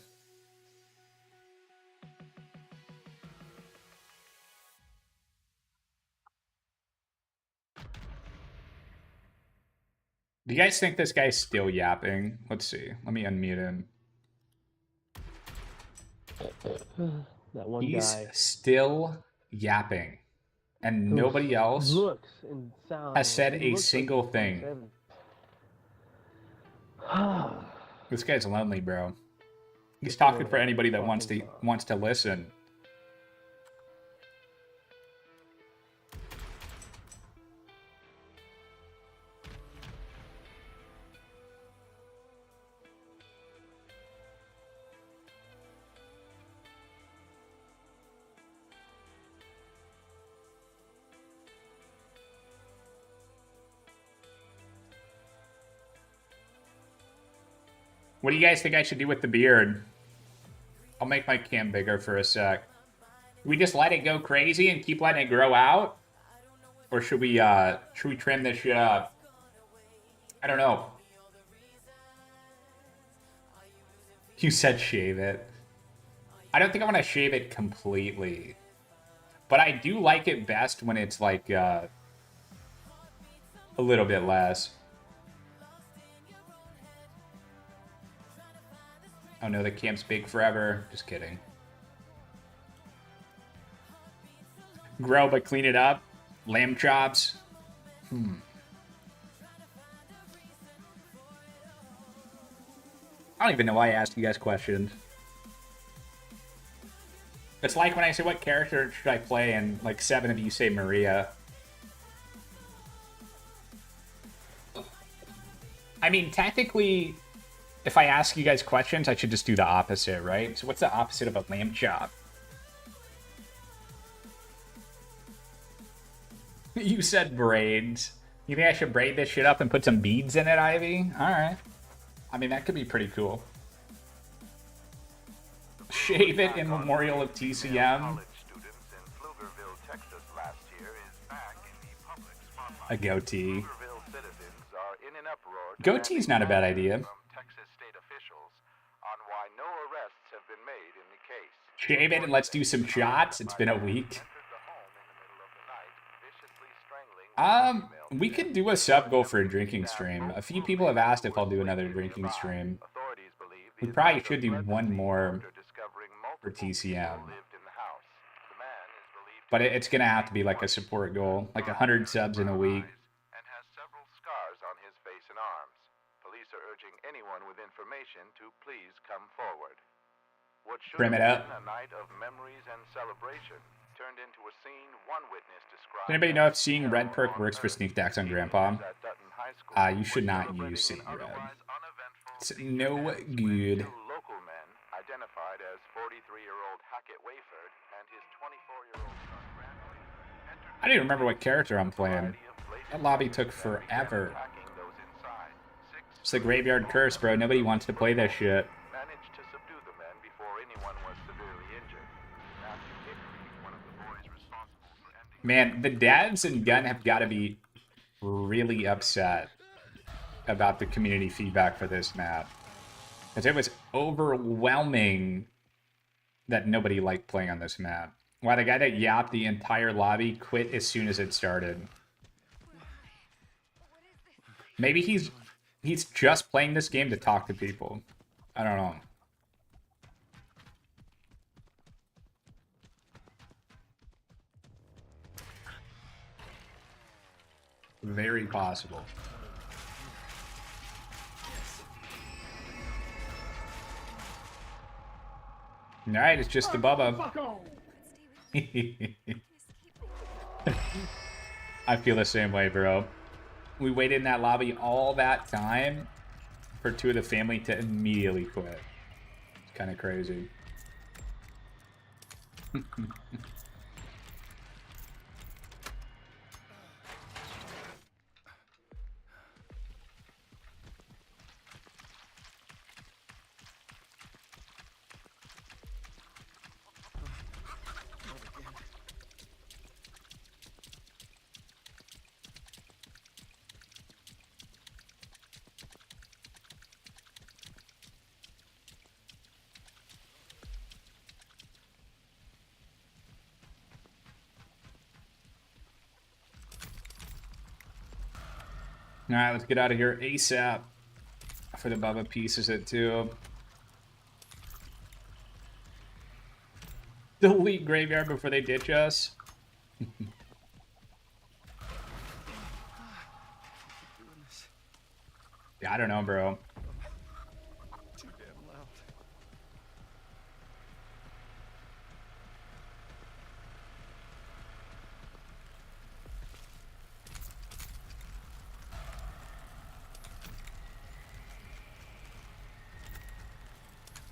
Do you guys think this guy's still yapping? Let's see. Let me unmute him. That one He's guy still yapping. And nobody else looks and sounds has said he a looks single like thing. 27. This guy's lonely, bro. He's talking for anybody that wants to listen. What do you guys think I should do with the beard? I'll make my cam bigger for a sec. Do we just let it go crazy and keep letting it grow out? Or should we trim this shit up? I don't know. You said shave it. I don't think I want to shave it completely. But I do like it best when it's like a little bit less. Oh no, the camp's big forever. Just kidding. Grow but clean it up. Lamb chops. I don't even know why I asked you guys questions. It's like when I say what character should I play and like 7 of you say Maria. I mean, technically, if I ask you guys questions, I should just do the opposite, right? So what's the opposite of a lamb chop? You said braids. You think I should braid this shit up and put some beads in it, Ivy? Alright. I mean, that could be pretty cool. Shave it in memorial of TCM. A goatee. Goatee's not a bad idea. Shave it and let's do some shots. It's been a week. We could do a sub goal for a drinking stream. A few people have asked if I'll do another drinking stream. We probably should do one more for TCM. But it's gonna have to be like a support goal, like 100 subs in a week. Trim it up. Does anybody know if seeing red perk works for sneak attacks on Grandpa? You should not use seeing red. It's no good. I don't even remember what character I'm playing. That lobby took forever. It's the Graveyard Curse, bro. Nobody wants to play that shit. Man, the devs and Gun have got to be really upset about the community feedback for this map. Because it was overwhelming that nobody liked playing on this map. Why, the guy that yapped the entire lobby quit as soon as it started. Maybe he's just playing this game to talk to people. I don't know. Very possible. Alright, it's just the Bubba. I feel the same way, bro. We waited in that lobby all that time for two of the family to immediately quit. It's kind of crazy. Alright, let's get out of here ASAP. For the Bubba pieces it too. Delete Graveyard before they ditch us. Yeah, I don't know, bro. Too damn loud.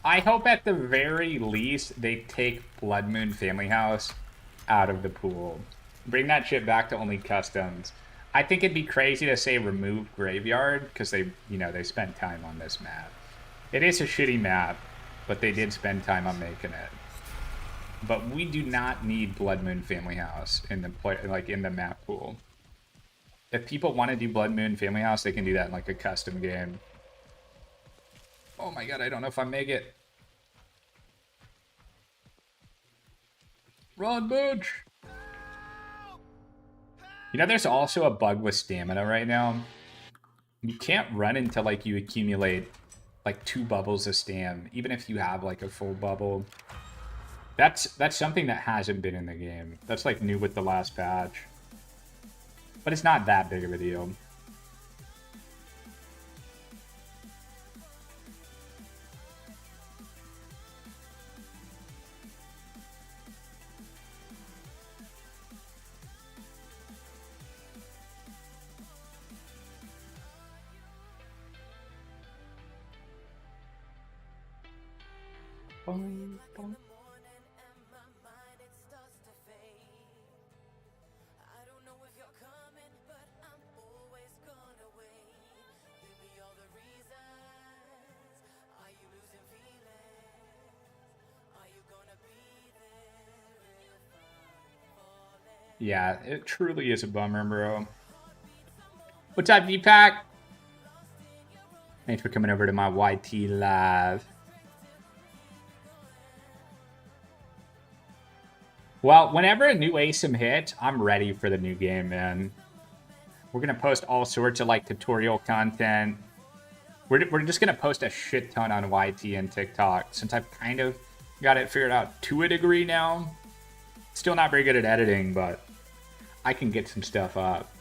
I hope at the very least they take Blood Moon Family House out of the pool. Bring that shit back to only customs. I think it'd be crazy to say remove Graveyard because they, you know, they spent time on this map. It is a shitty map, but they did spend time on making it. But we do not need Blood Moon Family House in the play, like in the map pool. If people want to do Blood Moon Family House, they can do that in like a custom game. Oh my god, I don't know if I make it. Run, bitch! You know, there's also a bug with stamina right now. You can't run until like you accumulate like 2 bubbles of stam, even if you have like a full bubble. That's something that hasn't been in the game. That's like new with the last patch. But it's not that big of a deal. Yeah, it truly is a bummer, bro. What's up, Deepak? Thanks for coming over to my YT live. Well, whenever a new ASIM hits, I'm ready for the new game, man. We're going to post all sorts of, like, tutorial content. We're just going to post a shit ton on YT and TikTok, since I've kind of got it figured out to a degree now. Still not very good at editing, but I can get some stuff up.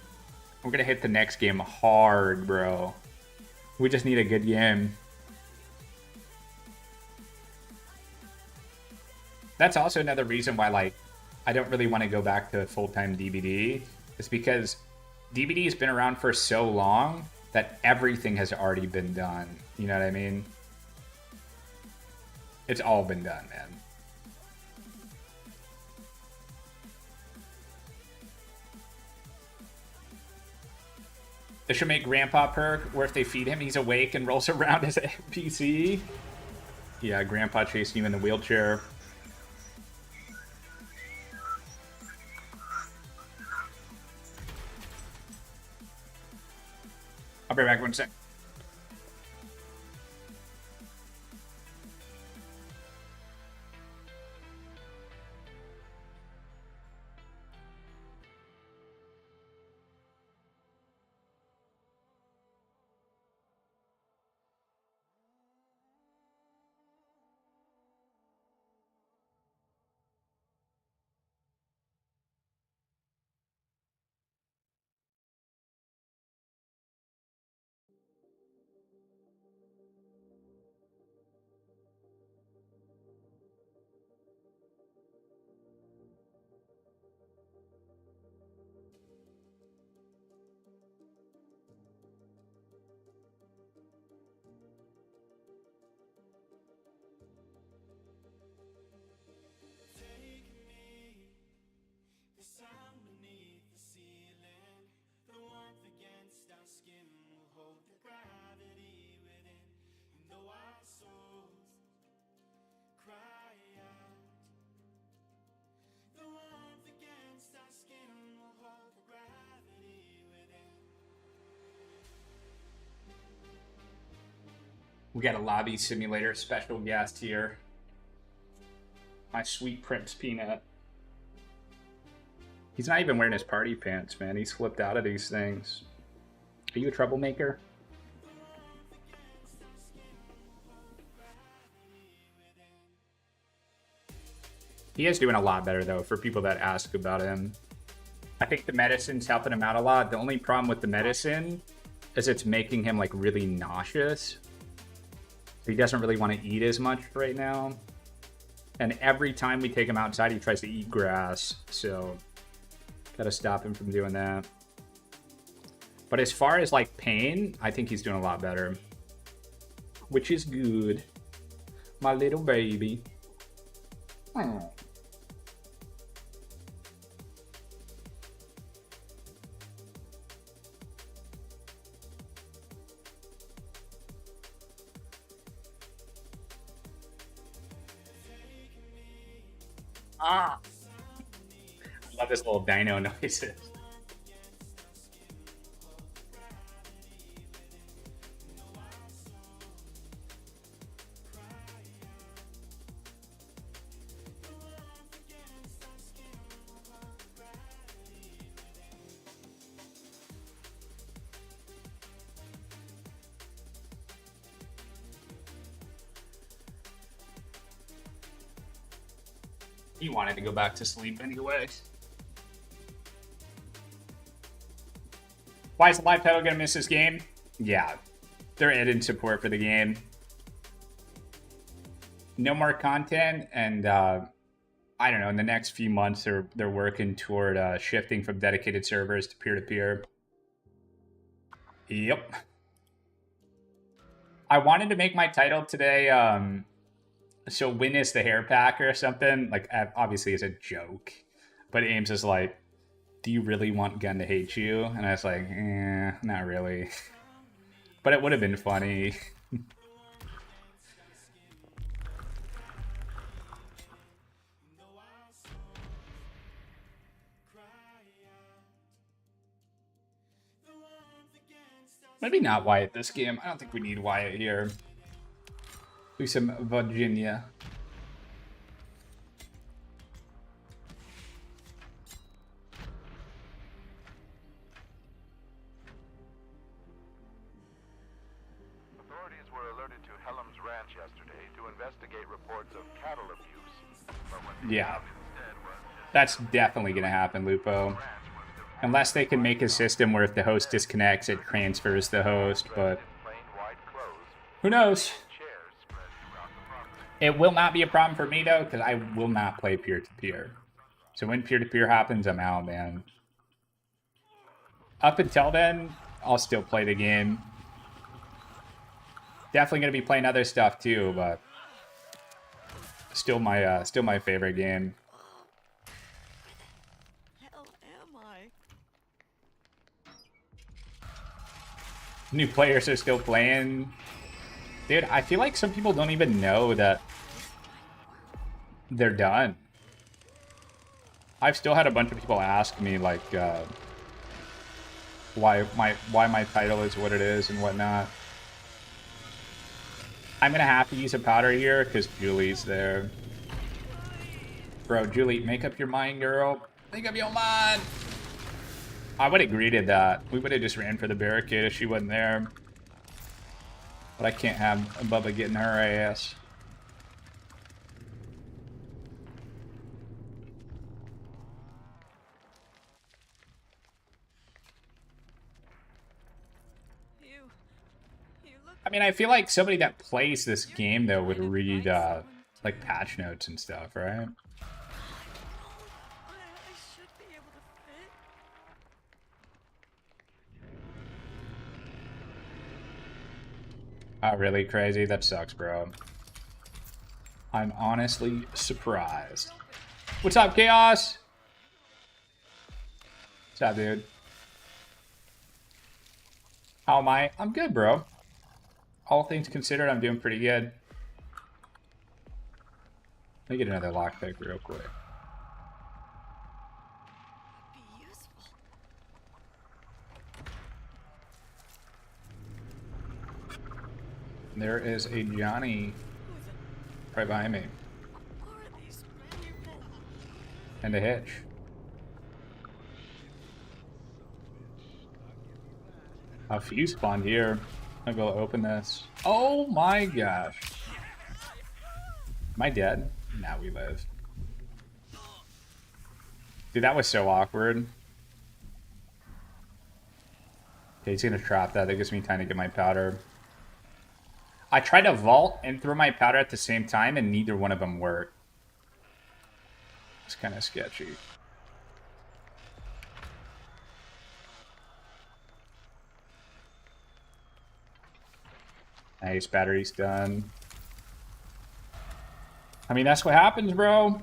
We're going to hit the next game hard, bro. We just need a good game. That's also another reason why, like, I don't really want to go back to full-time DBD. It's because DBD has been around for so long that everything has already been done. You know what I mean? It's all been done, man. They should make Grandpa perk where if they feed him, he's awake and rolls around as a NPC. Yeah, Grandpa chasing you in the wheelchair. I'll be back 1 sec. We got a lobby simulator special guest here. My sweet Prince Peanut. He's not even wearing his party pants, man. He's flipped out of these things. Are you a troublemaker? He is doing a lot better, though, for people that ask about him. I think the medicine's helping him out a lot. The only problem with the medicine is it's making him, like, really nauseous. He doesn't really want to eat as much right now. And every time we take him outside, he tries to eat grass. So, gotta stop him from doing that. But as far as, like, pain, I think he's doing a lot better. Which is good. My little baby. Oh. Ah! I love this little dino noises. He wanted to go back to sleep anyway. Why is the live title gonna miss this game? Yeah, they're adding support for the game. No more content, and I don't know. In the next few months, they're working toward shifting from dedicated servers to peer-to-peer. Yep. I wanted to make my title today. So when is the hair pack or something? Like, obviously it's a joke. But Ames is like, do you really want Gun to hate you? And I was like, not really. But it would have been funny. Maybe not Wyatt this game. I don't think we need Wyatt here. Do some Virginia. Authorities were alerted to Helm's Ranch yesterday to investigate reports of cattle abuse. But what Yeah. That's definitely going to happen, Lupo. Unless they can make a system where if the host disconnects, it transfers the host, but who knows? It will not be a problem for me, though, because I will not play peer-to-peer. So when peer-to-peer happens, I'm out, man. Up until then, I'll still play the game. Definitely going to be playing other stuff, too, but still my favorite game. Hell am I? New players are still playing. Dude, I feel like some people don't even know that they're done. I've still had a bunch of people ask me, like, why my title is what it is and whatnot. I'm gonna have to use a powder here because Julie's there. Bro, Julie, make up your mind, girl. Make up your mind. I would have greeted that. We would have just ran for the barricade if she wasn't there. But I can't have Bubba getting her ass. I mean, I feel like somebody that plays this game, though, would read, like, patch notes and stuff, right? Oh, really? Crazy? That sucks, bro. I'm honestly surprised. What's up, Chaos? What's up, dude? How am I? I'm good, bro. All things considered, I'm doing pretty good. Let me get another lockpick real quick. There is a Johnny right behind me. And a Hitch. A few spawned here. I'm gonna go open this. Oh my gosh. Am I dead? Now we live. Dude, that was so awkward. Okay, he's gonna trap that. That gives me time to get my powder. I tried to vault and throw my powder at the same time, and neither one of them worked. It's kind of sketchy. Nice, battery's done. I mean, that's what happens, bro.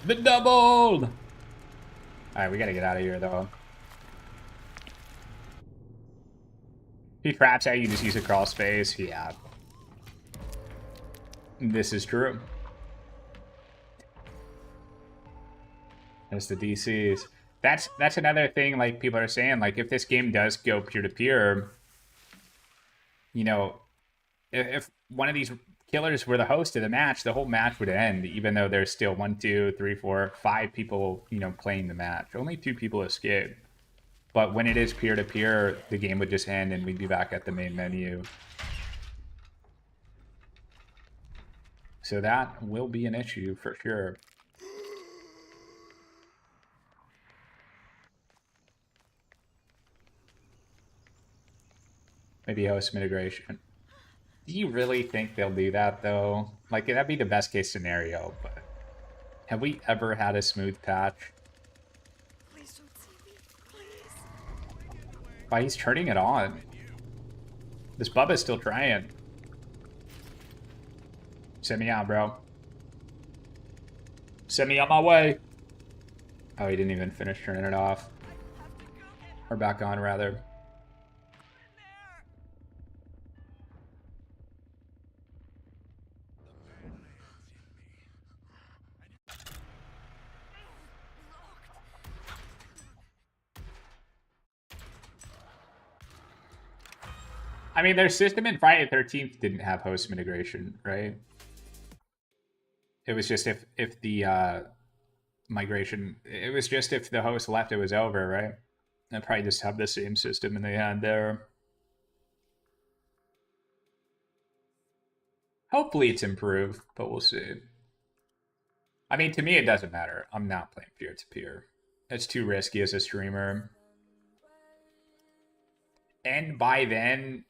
The doubled! Alright, we gotta get out of here, though. He traps out, you just use a crawl space. Yeah. This is true. There's the DCs. That's another thing, like, people are saying, like, if this game does go peer-to-peer, you know, if one of these killers were the host of the match, the whole match would end, even though there's still 1, 2, 3, 4, 5 people, you know, playing the match. Only 2 people escape. But when it is peer-to-peer, the game would just end and we'd be back at the main menu. So that will be an issue for sure. Maybe host mitigation. Do you really think they'll do that, though? Like, that'd be the best case scenario, but have we ever had a smooth patch? Please don't see me. Please. Why, he's turning it on. This Bubba's still trying. Send me out, bro. Send me on my way. Oh, he didn't even finish turning it off. Or back on, rather. I mean, their system in Friday the 13th didn't have host integration, right? It was just if the migration, it was just if the host left, it was over, right? They probably just have the same system and they had there. Hopefully it's improved, but we'll see. I mean, to me, it doesn't matter. I'm not playing peer-to-peer. It's too risky as a streamer. And by then,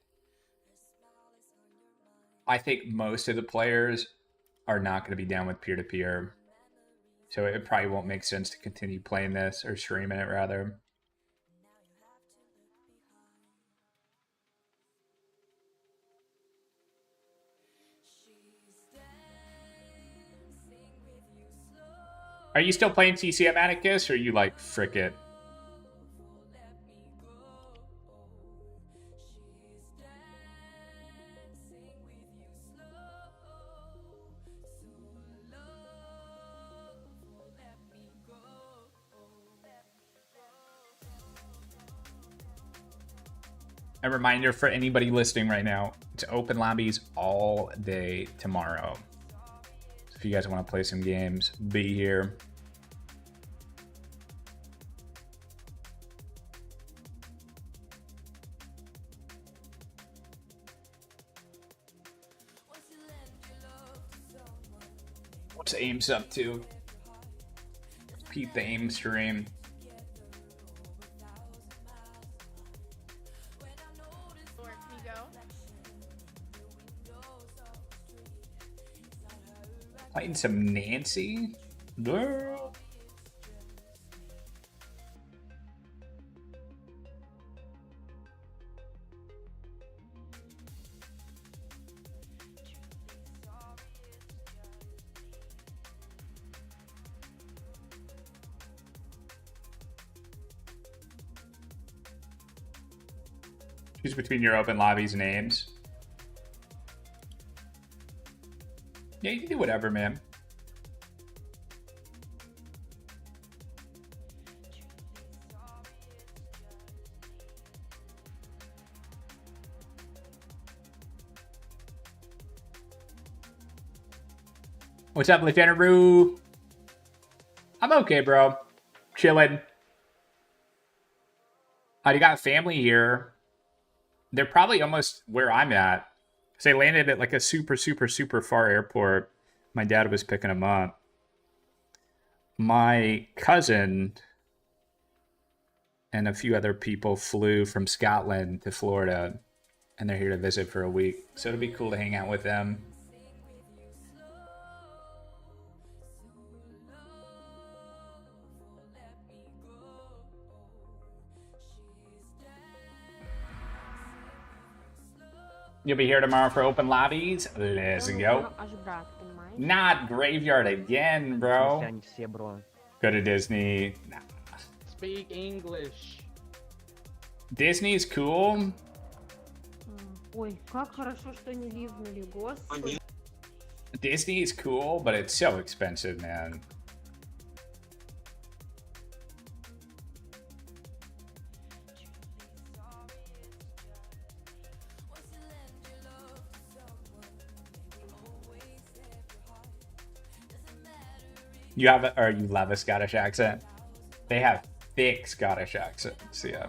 I think most of the players are not going to be down with peer-to-peer. So it probably won't make sense to continue playing this or streaming it, rather. Are you still playing TCM, Atticus, or are you like, frick it? A reminder for anybody listening right now, it's open lobbies all day tomorrow. So if you guys want to play some games, be here. What's Ames up to? Peep the Ames stream. Playing some Nancy? Girl. Choose between your open lobbies names. Yeah, you can do whatever, man. What's up, Lieutenant Roo? I'm okay, bro. Chilling. You got family here. They're probably almost where I'm at. Because they landed at like a super, super, super far airport. My dad was picking them up. My cousin and a few other people flew from Scotland to Florida. And they're here to visit for a week. So it'll be cool to hang out with them. You'll be here tomorrow for open lobbies. Let's go. Not graveyard again, bro. Go to Disney. Nah. Speak English. Disney's cool. Ой, как хорошо, что не ливнули, господи. Disney's cool, but it's so expensive, man. You have or you love a Scottish accent? They have thick Scottish accents, yeah.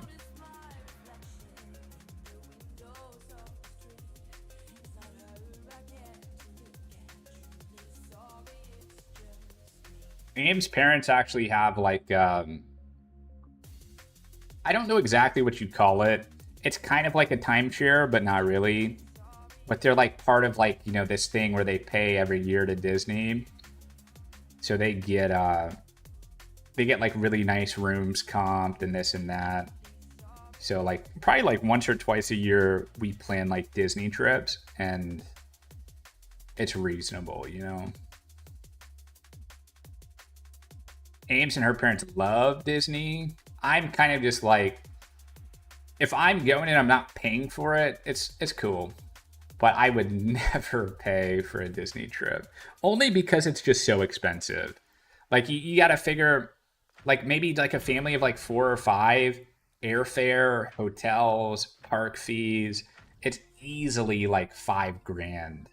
Aim's parents actually have like I don't know exactly what you'd call it. It's kind of like a timeshare, but not really. But they're like part of like, you know, this thing where they pay every year to Disney. So they get like really nice rooms comped and this and that. So like probably like once or twice a year we plan like Disney trips and it's reasonable, you know. Ames and her parents love Disney. I'm kind of just like, if I'm going and I'm not paying for it, it's cool. But I would never pay for a Disney trip. Only because it's just so expensive. Like, you got to figure, like, maybe like a family of like 4 or 5, airfare, hotels, park fees. It's easily like $5,000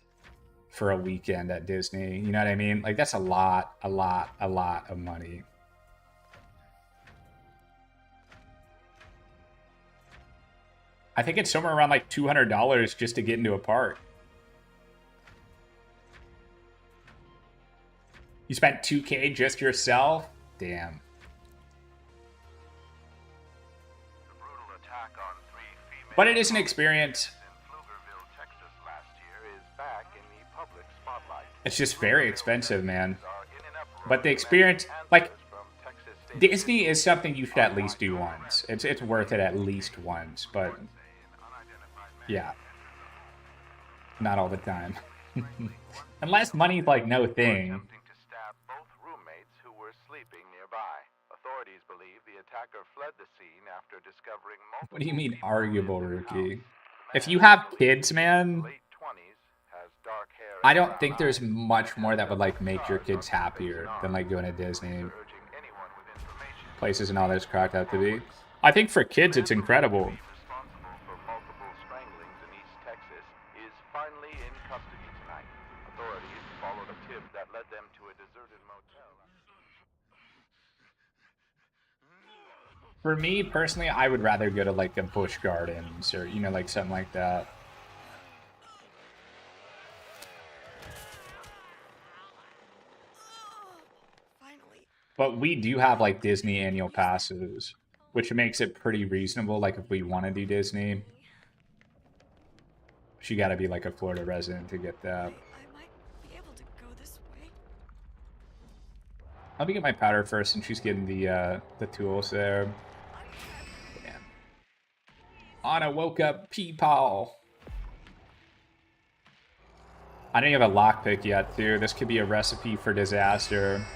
for a weekend at Disney. You know what I mean? Like, that's a lot of money. I think it's somewhere around like $200 just to get into a park. You spent $2,000 just yourself? Damn. But it is an experience. It's just very expensive, man. But the experience, like, Disney is something you should at least do once. It's worth it at least once, but yeah, not all the time. Unless money's like no thing. What do you mean arguable, Rookie? If you have kids, man, I don't think there's much more that would like make your kids happier than like going to Disney. Places and all that's cracked out to be. I think for kids it's incredible. For me personally, I would rather go to like a Busch Gardens or, you know, like something like that. But we do have like Disney annual passes, which makes it pretty reasonable. Like if we want to do Disney, she got to be like a Florida resident to get that. Let me get my powder first, and she's getting the tools there. Damn. Anna woke up Peepaw. I don't even have a lockpick yet, too. This could be a recipe for disaster.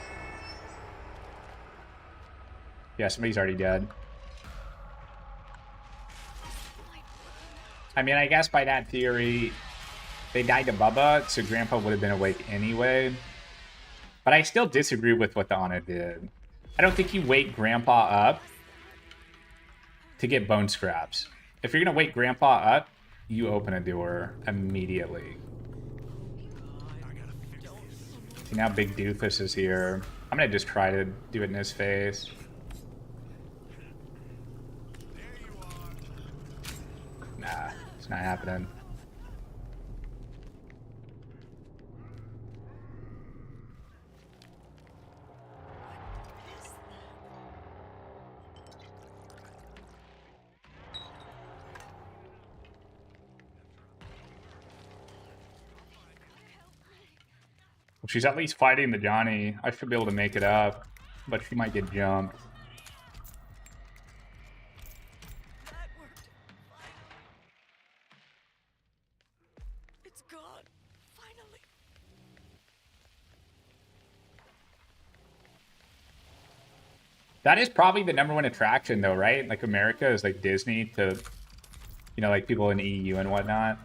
Yeah, somebody's already dead. I mean, I guess by that theory, they died to Bubba, so Grandpa would have been awake anyway. But I still disagree with what the Anna did. I don't think you wake Grandpa up to get bone scraps. If you're going to wake Grandpa up, you open a door immediately. See, now Big Doofus is here. I'm going to just try to do it in his face. Nah, it's not happening. Well, she's at least fighting the Johnny. I should be able to make it up, but she might get jumped. It's gone. Finally. That is probably the #1 attraction, though, right? Like, America is like Disney to, you know, like people in EU and whatnot.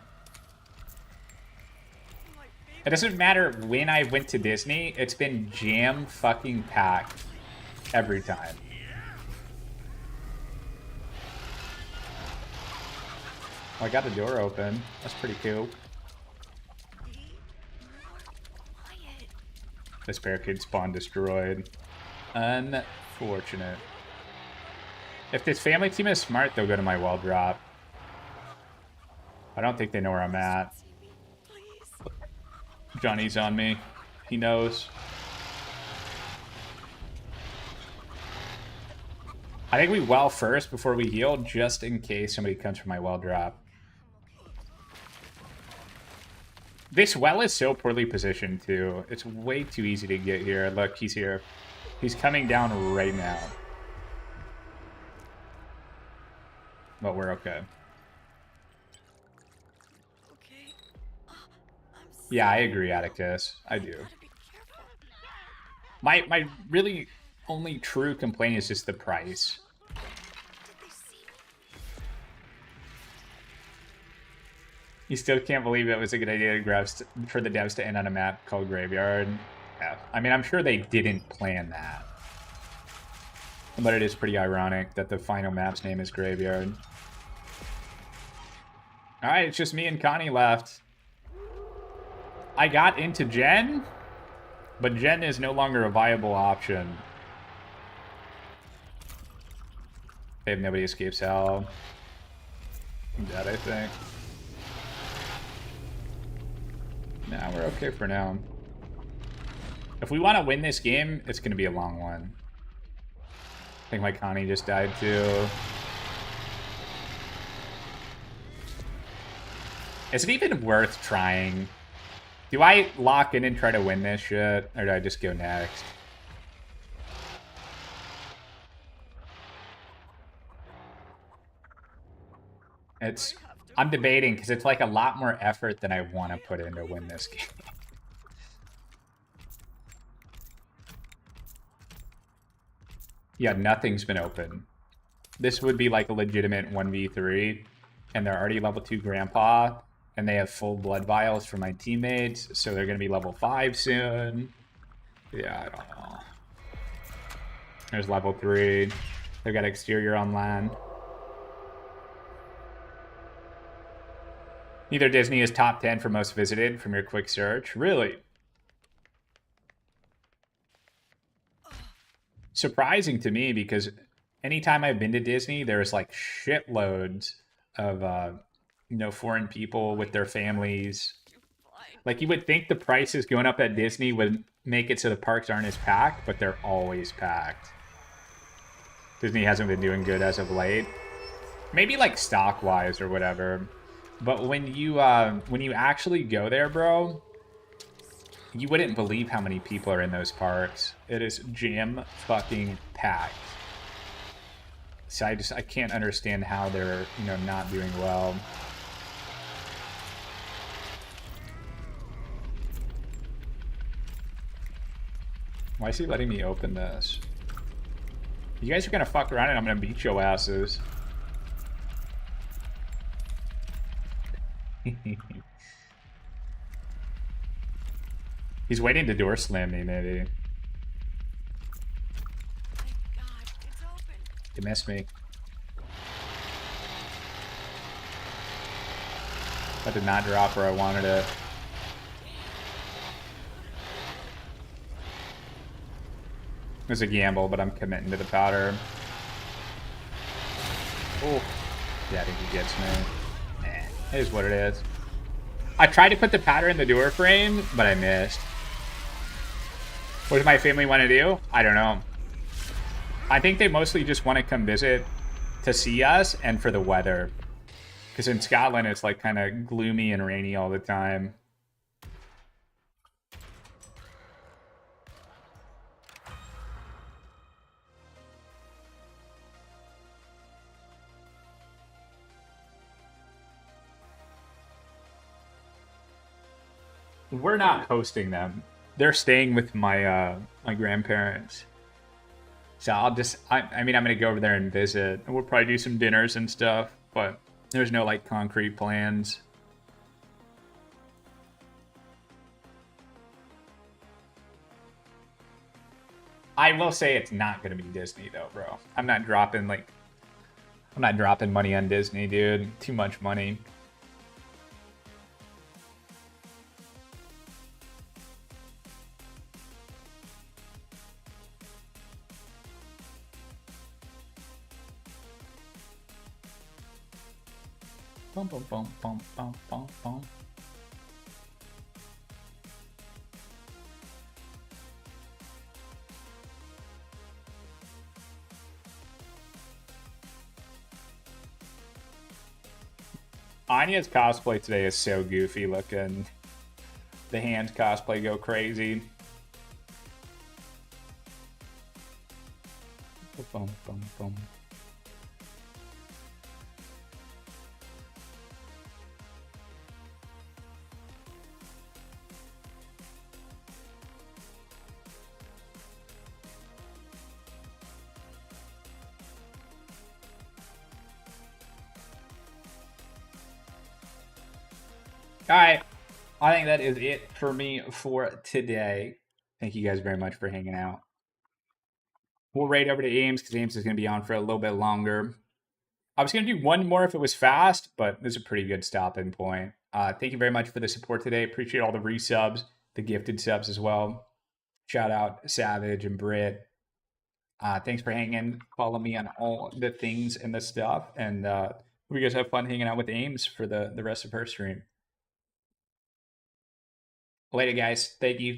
It doesn't matter when I went to Disney, it's been jam-fucking-packed every time. Oh, I got the door open. That's pretty cool. This barricade spawn destroyed. Unfortunate. If this family team is smart, they'll go to my well drop. I don't think they know where I'm at. Johnny's on me. He knows. I think we well first before we heal, just in case somebody comes from my well drop. This well is so poorly positioned, too. It's way too easy to get here. Look, he's here. He's coming down right now. But we're okay. Yeah, I agree, Atticus. I do. My really only true complaint is just the price. You still can't believe it was a good idea for the devs to end on a map called Graveyard. Yeah. I mean, I'm sure they didn't plan that. But it is pretty ironic that the final map's name is Graveyard. Alright, it's just me and Connie left. I got into Jen, but Jen is no longer a viable option. They have nobody escapes hell. I'm dead, I think. Nah, we're okay for now. If we want to win this game, it's going to be a long one. I think my Connie just died too. Is it even worth trying? Do I lock in and try to win this shit? Or do I just go next? I'm debating because it's like a lot more effort than I want to put in to win this game. Yeah, nothing's been open. This would be like a legitimate 1v3. And they're already level 2 Grandpa. And they have full blood vials for my teammates. So they're going to be level 5 soon. Yeah, I don't know. There's level 3. They've got exterior on land. Neither Disney is top 10 for most visited from your quick search. Really? Surprising to me because anytime I've been to Disney, there's like shitloads of foreign people with their families. Like, you would think the prices going up at Disney would make it so the parks aren't as packed, but they're always packed. Disney hasn't been doing good as of late. Maybe like stock-wise or whatever. But when you actually go there, bro, you wouldn't believe how many people are in those parks. It is jam fucking packed. So I can't understand how they're, not doing well. Why is he letting me open this? You guys are gonna fuck around and I'm gonna beat your asses. He's waiting to door slam me, maybe. You missed me. That did not drop where I wanted it. It was a gamble, but I'm committing to the powder. Oh, yeah, I think he gets me. It is what it is. I tried to put the powder in the door frame, but I missed. What does my family want to do? I don't know. I think they mostly just want to come visit to see us and for the weather. Because in Scotland, it's like kind of gloomy and rainy all the time. We're not hosting them. They're staying with my my grandparents. So I'll just, I mean, I'm gonna go over there and visit. And we'll probably do some dinners and stuff, but there's no like concrete plans. I will say it's not gonna be Disney though, bro. I'm not dropping money on Disney, dude. Too much money. Bum, bum, bum, bum, bum, bum, bum. Anya's cosplay today is so goofy looking. The hands cosplay go crazy. Bum, bum, bum. Alright, I think that is it for me for today. Thank you guys very much for hanging out. We'll raid over to Ames because Ames is going to be on for a little bit longer. I was going to do one more if it was fast, but this is a pretty good stopping point. Thank you very much for the support today. Appreciate all the resubs, the gifted subs as well. Shout out Savage and Britt. Thanks for hanging. Follow me on all the things and the stuff. And hope you guys have fun hanging out with Ames for the rest of her stream. Later, guys. Thank you.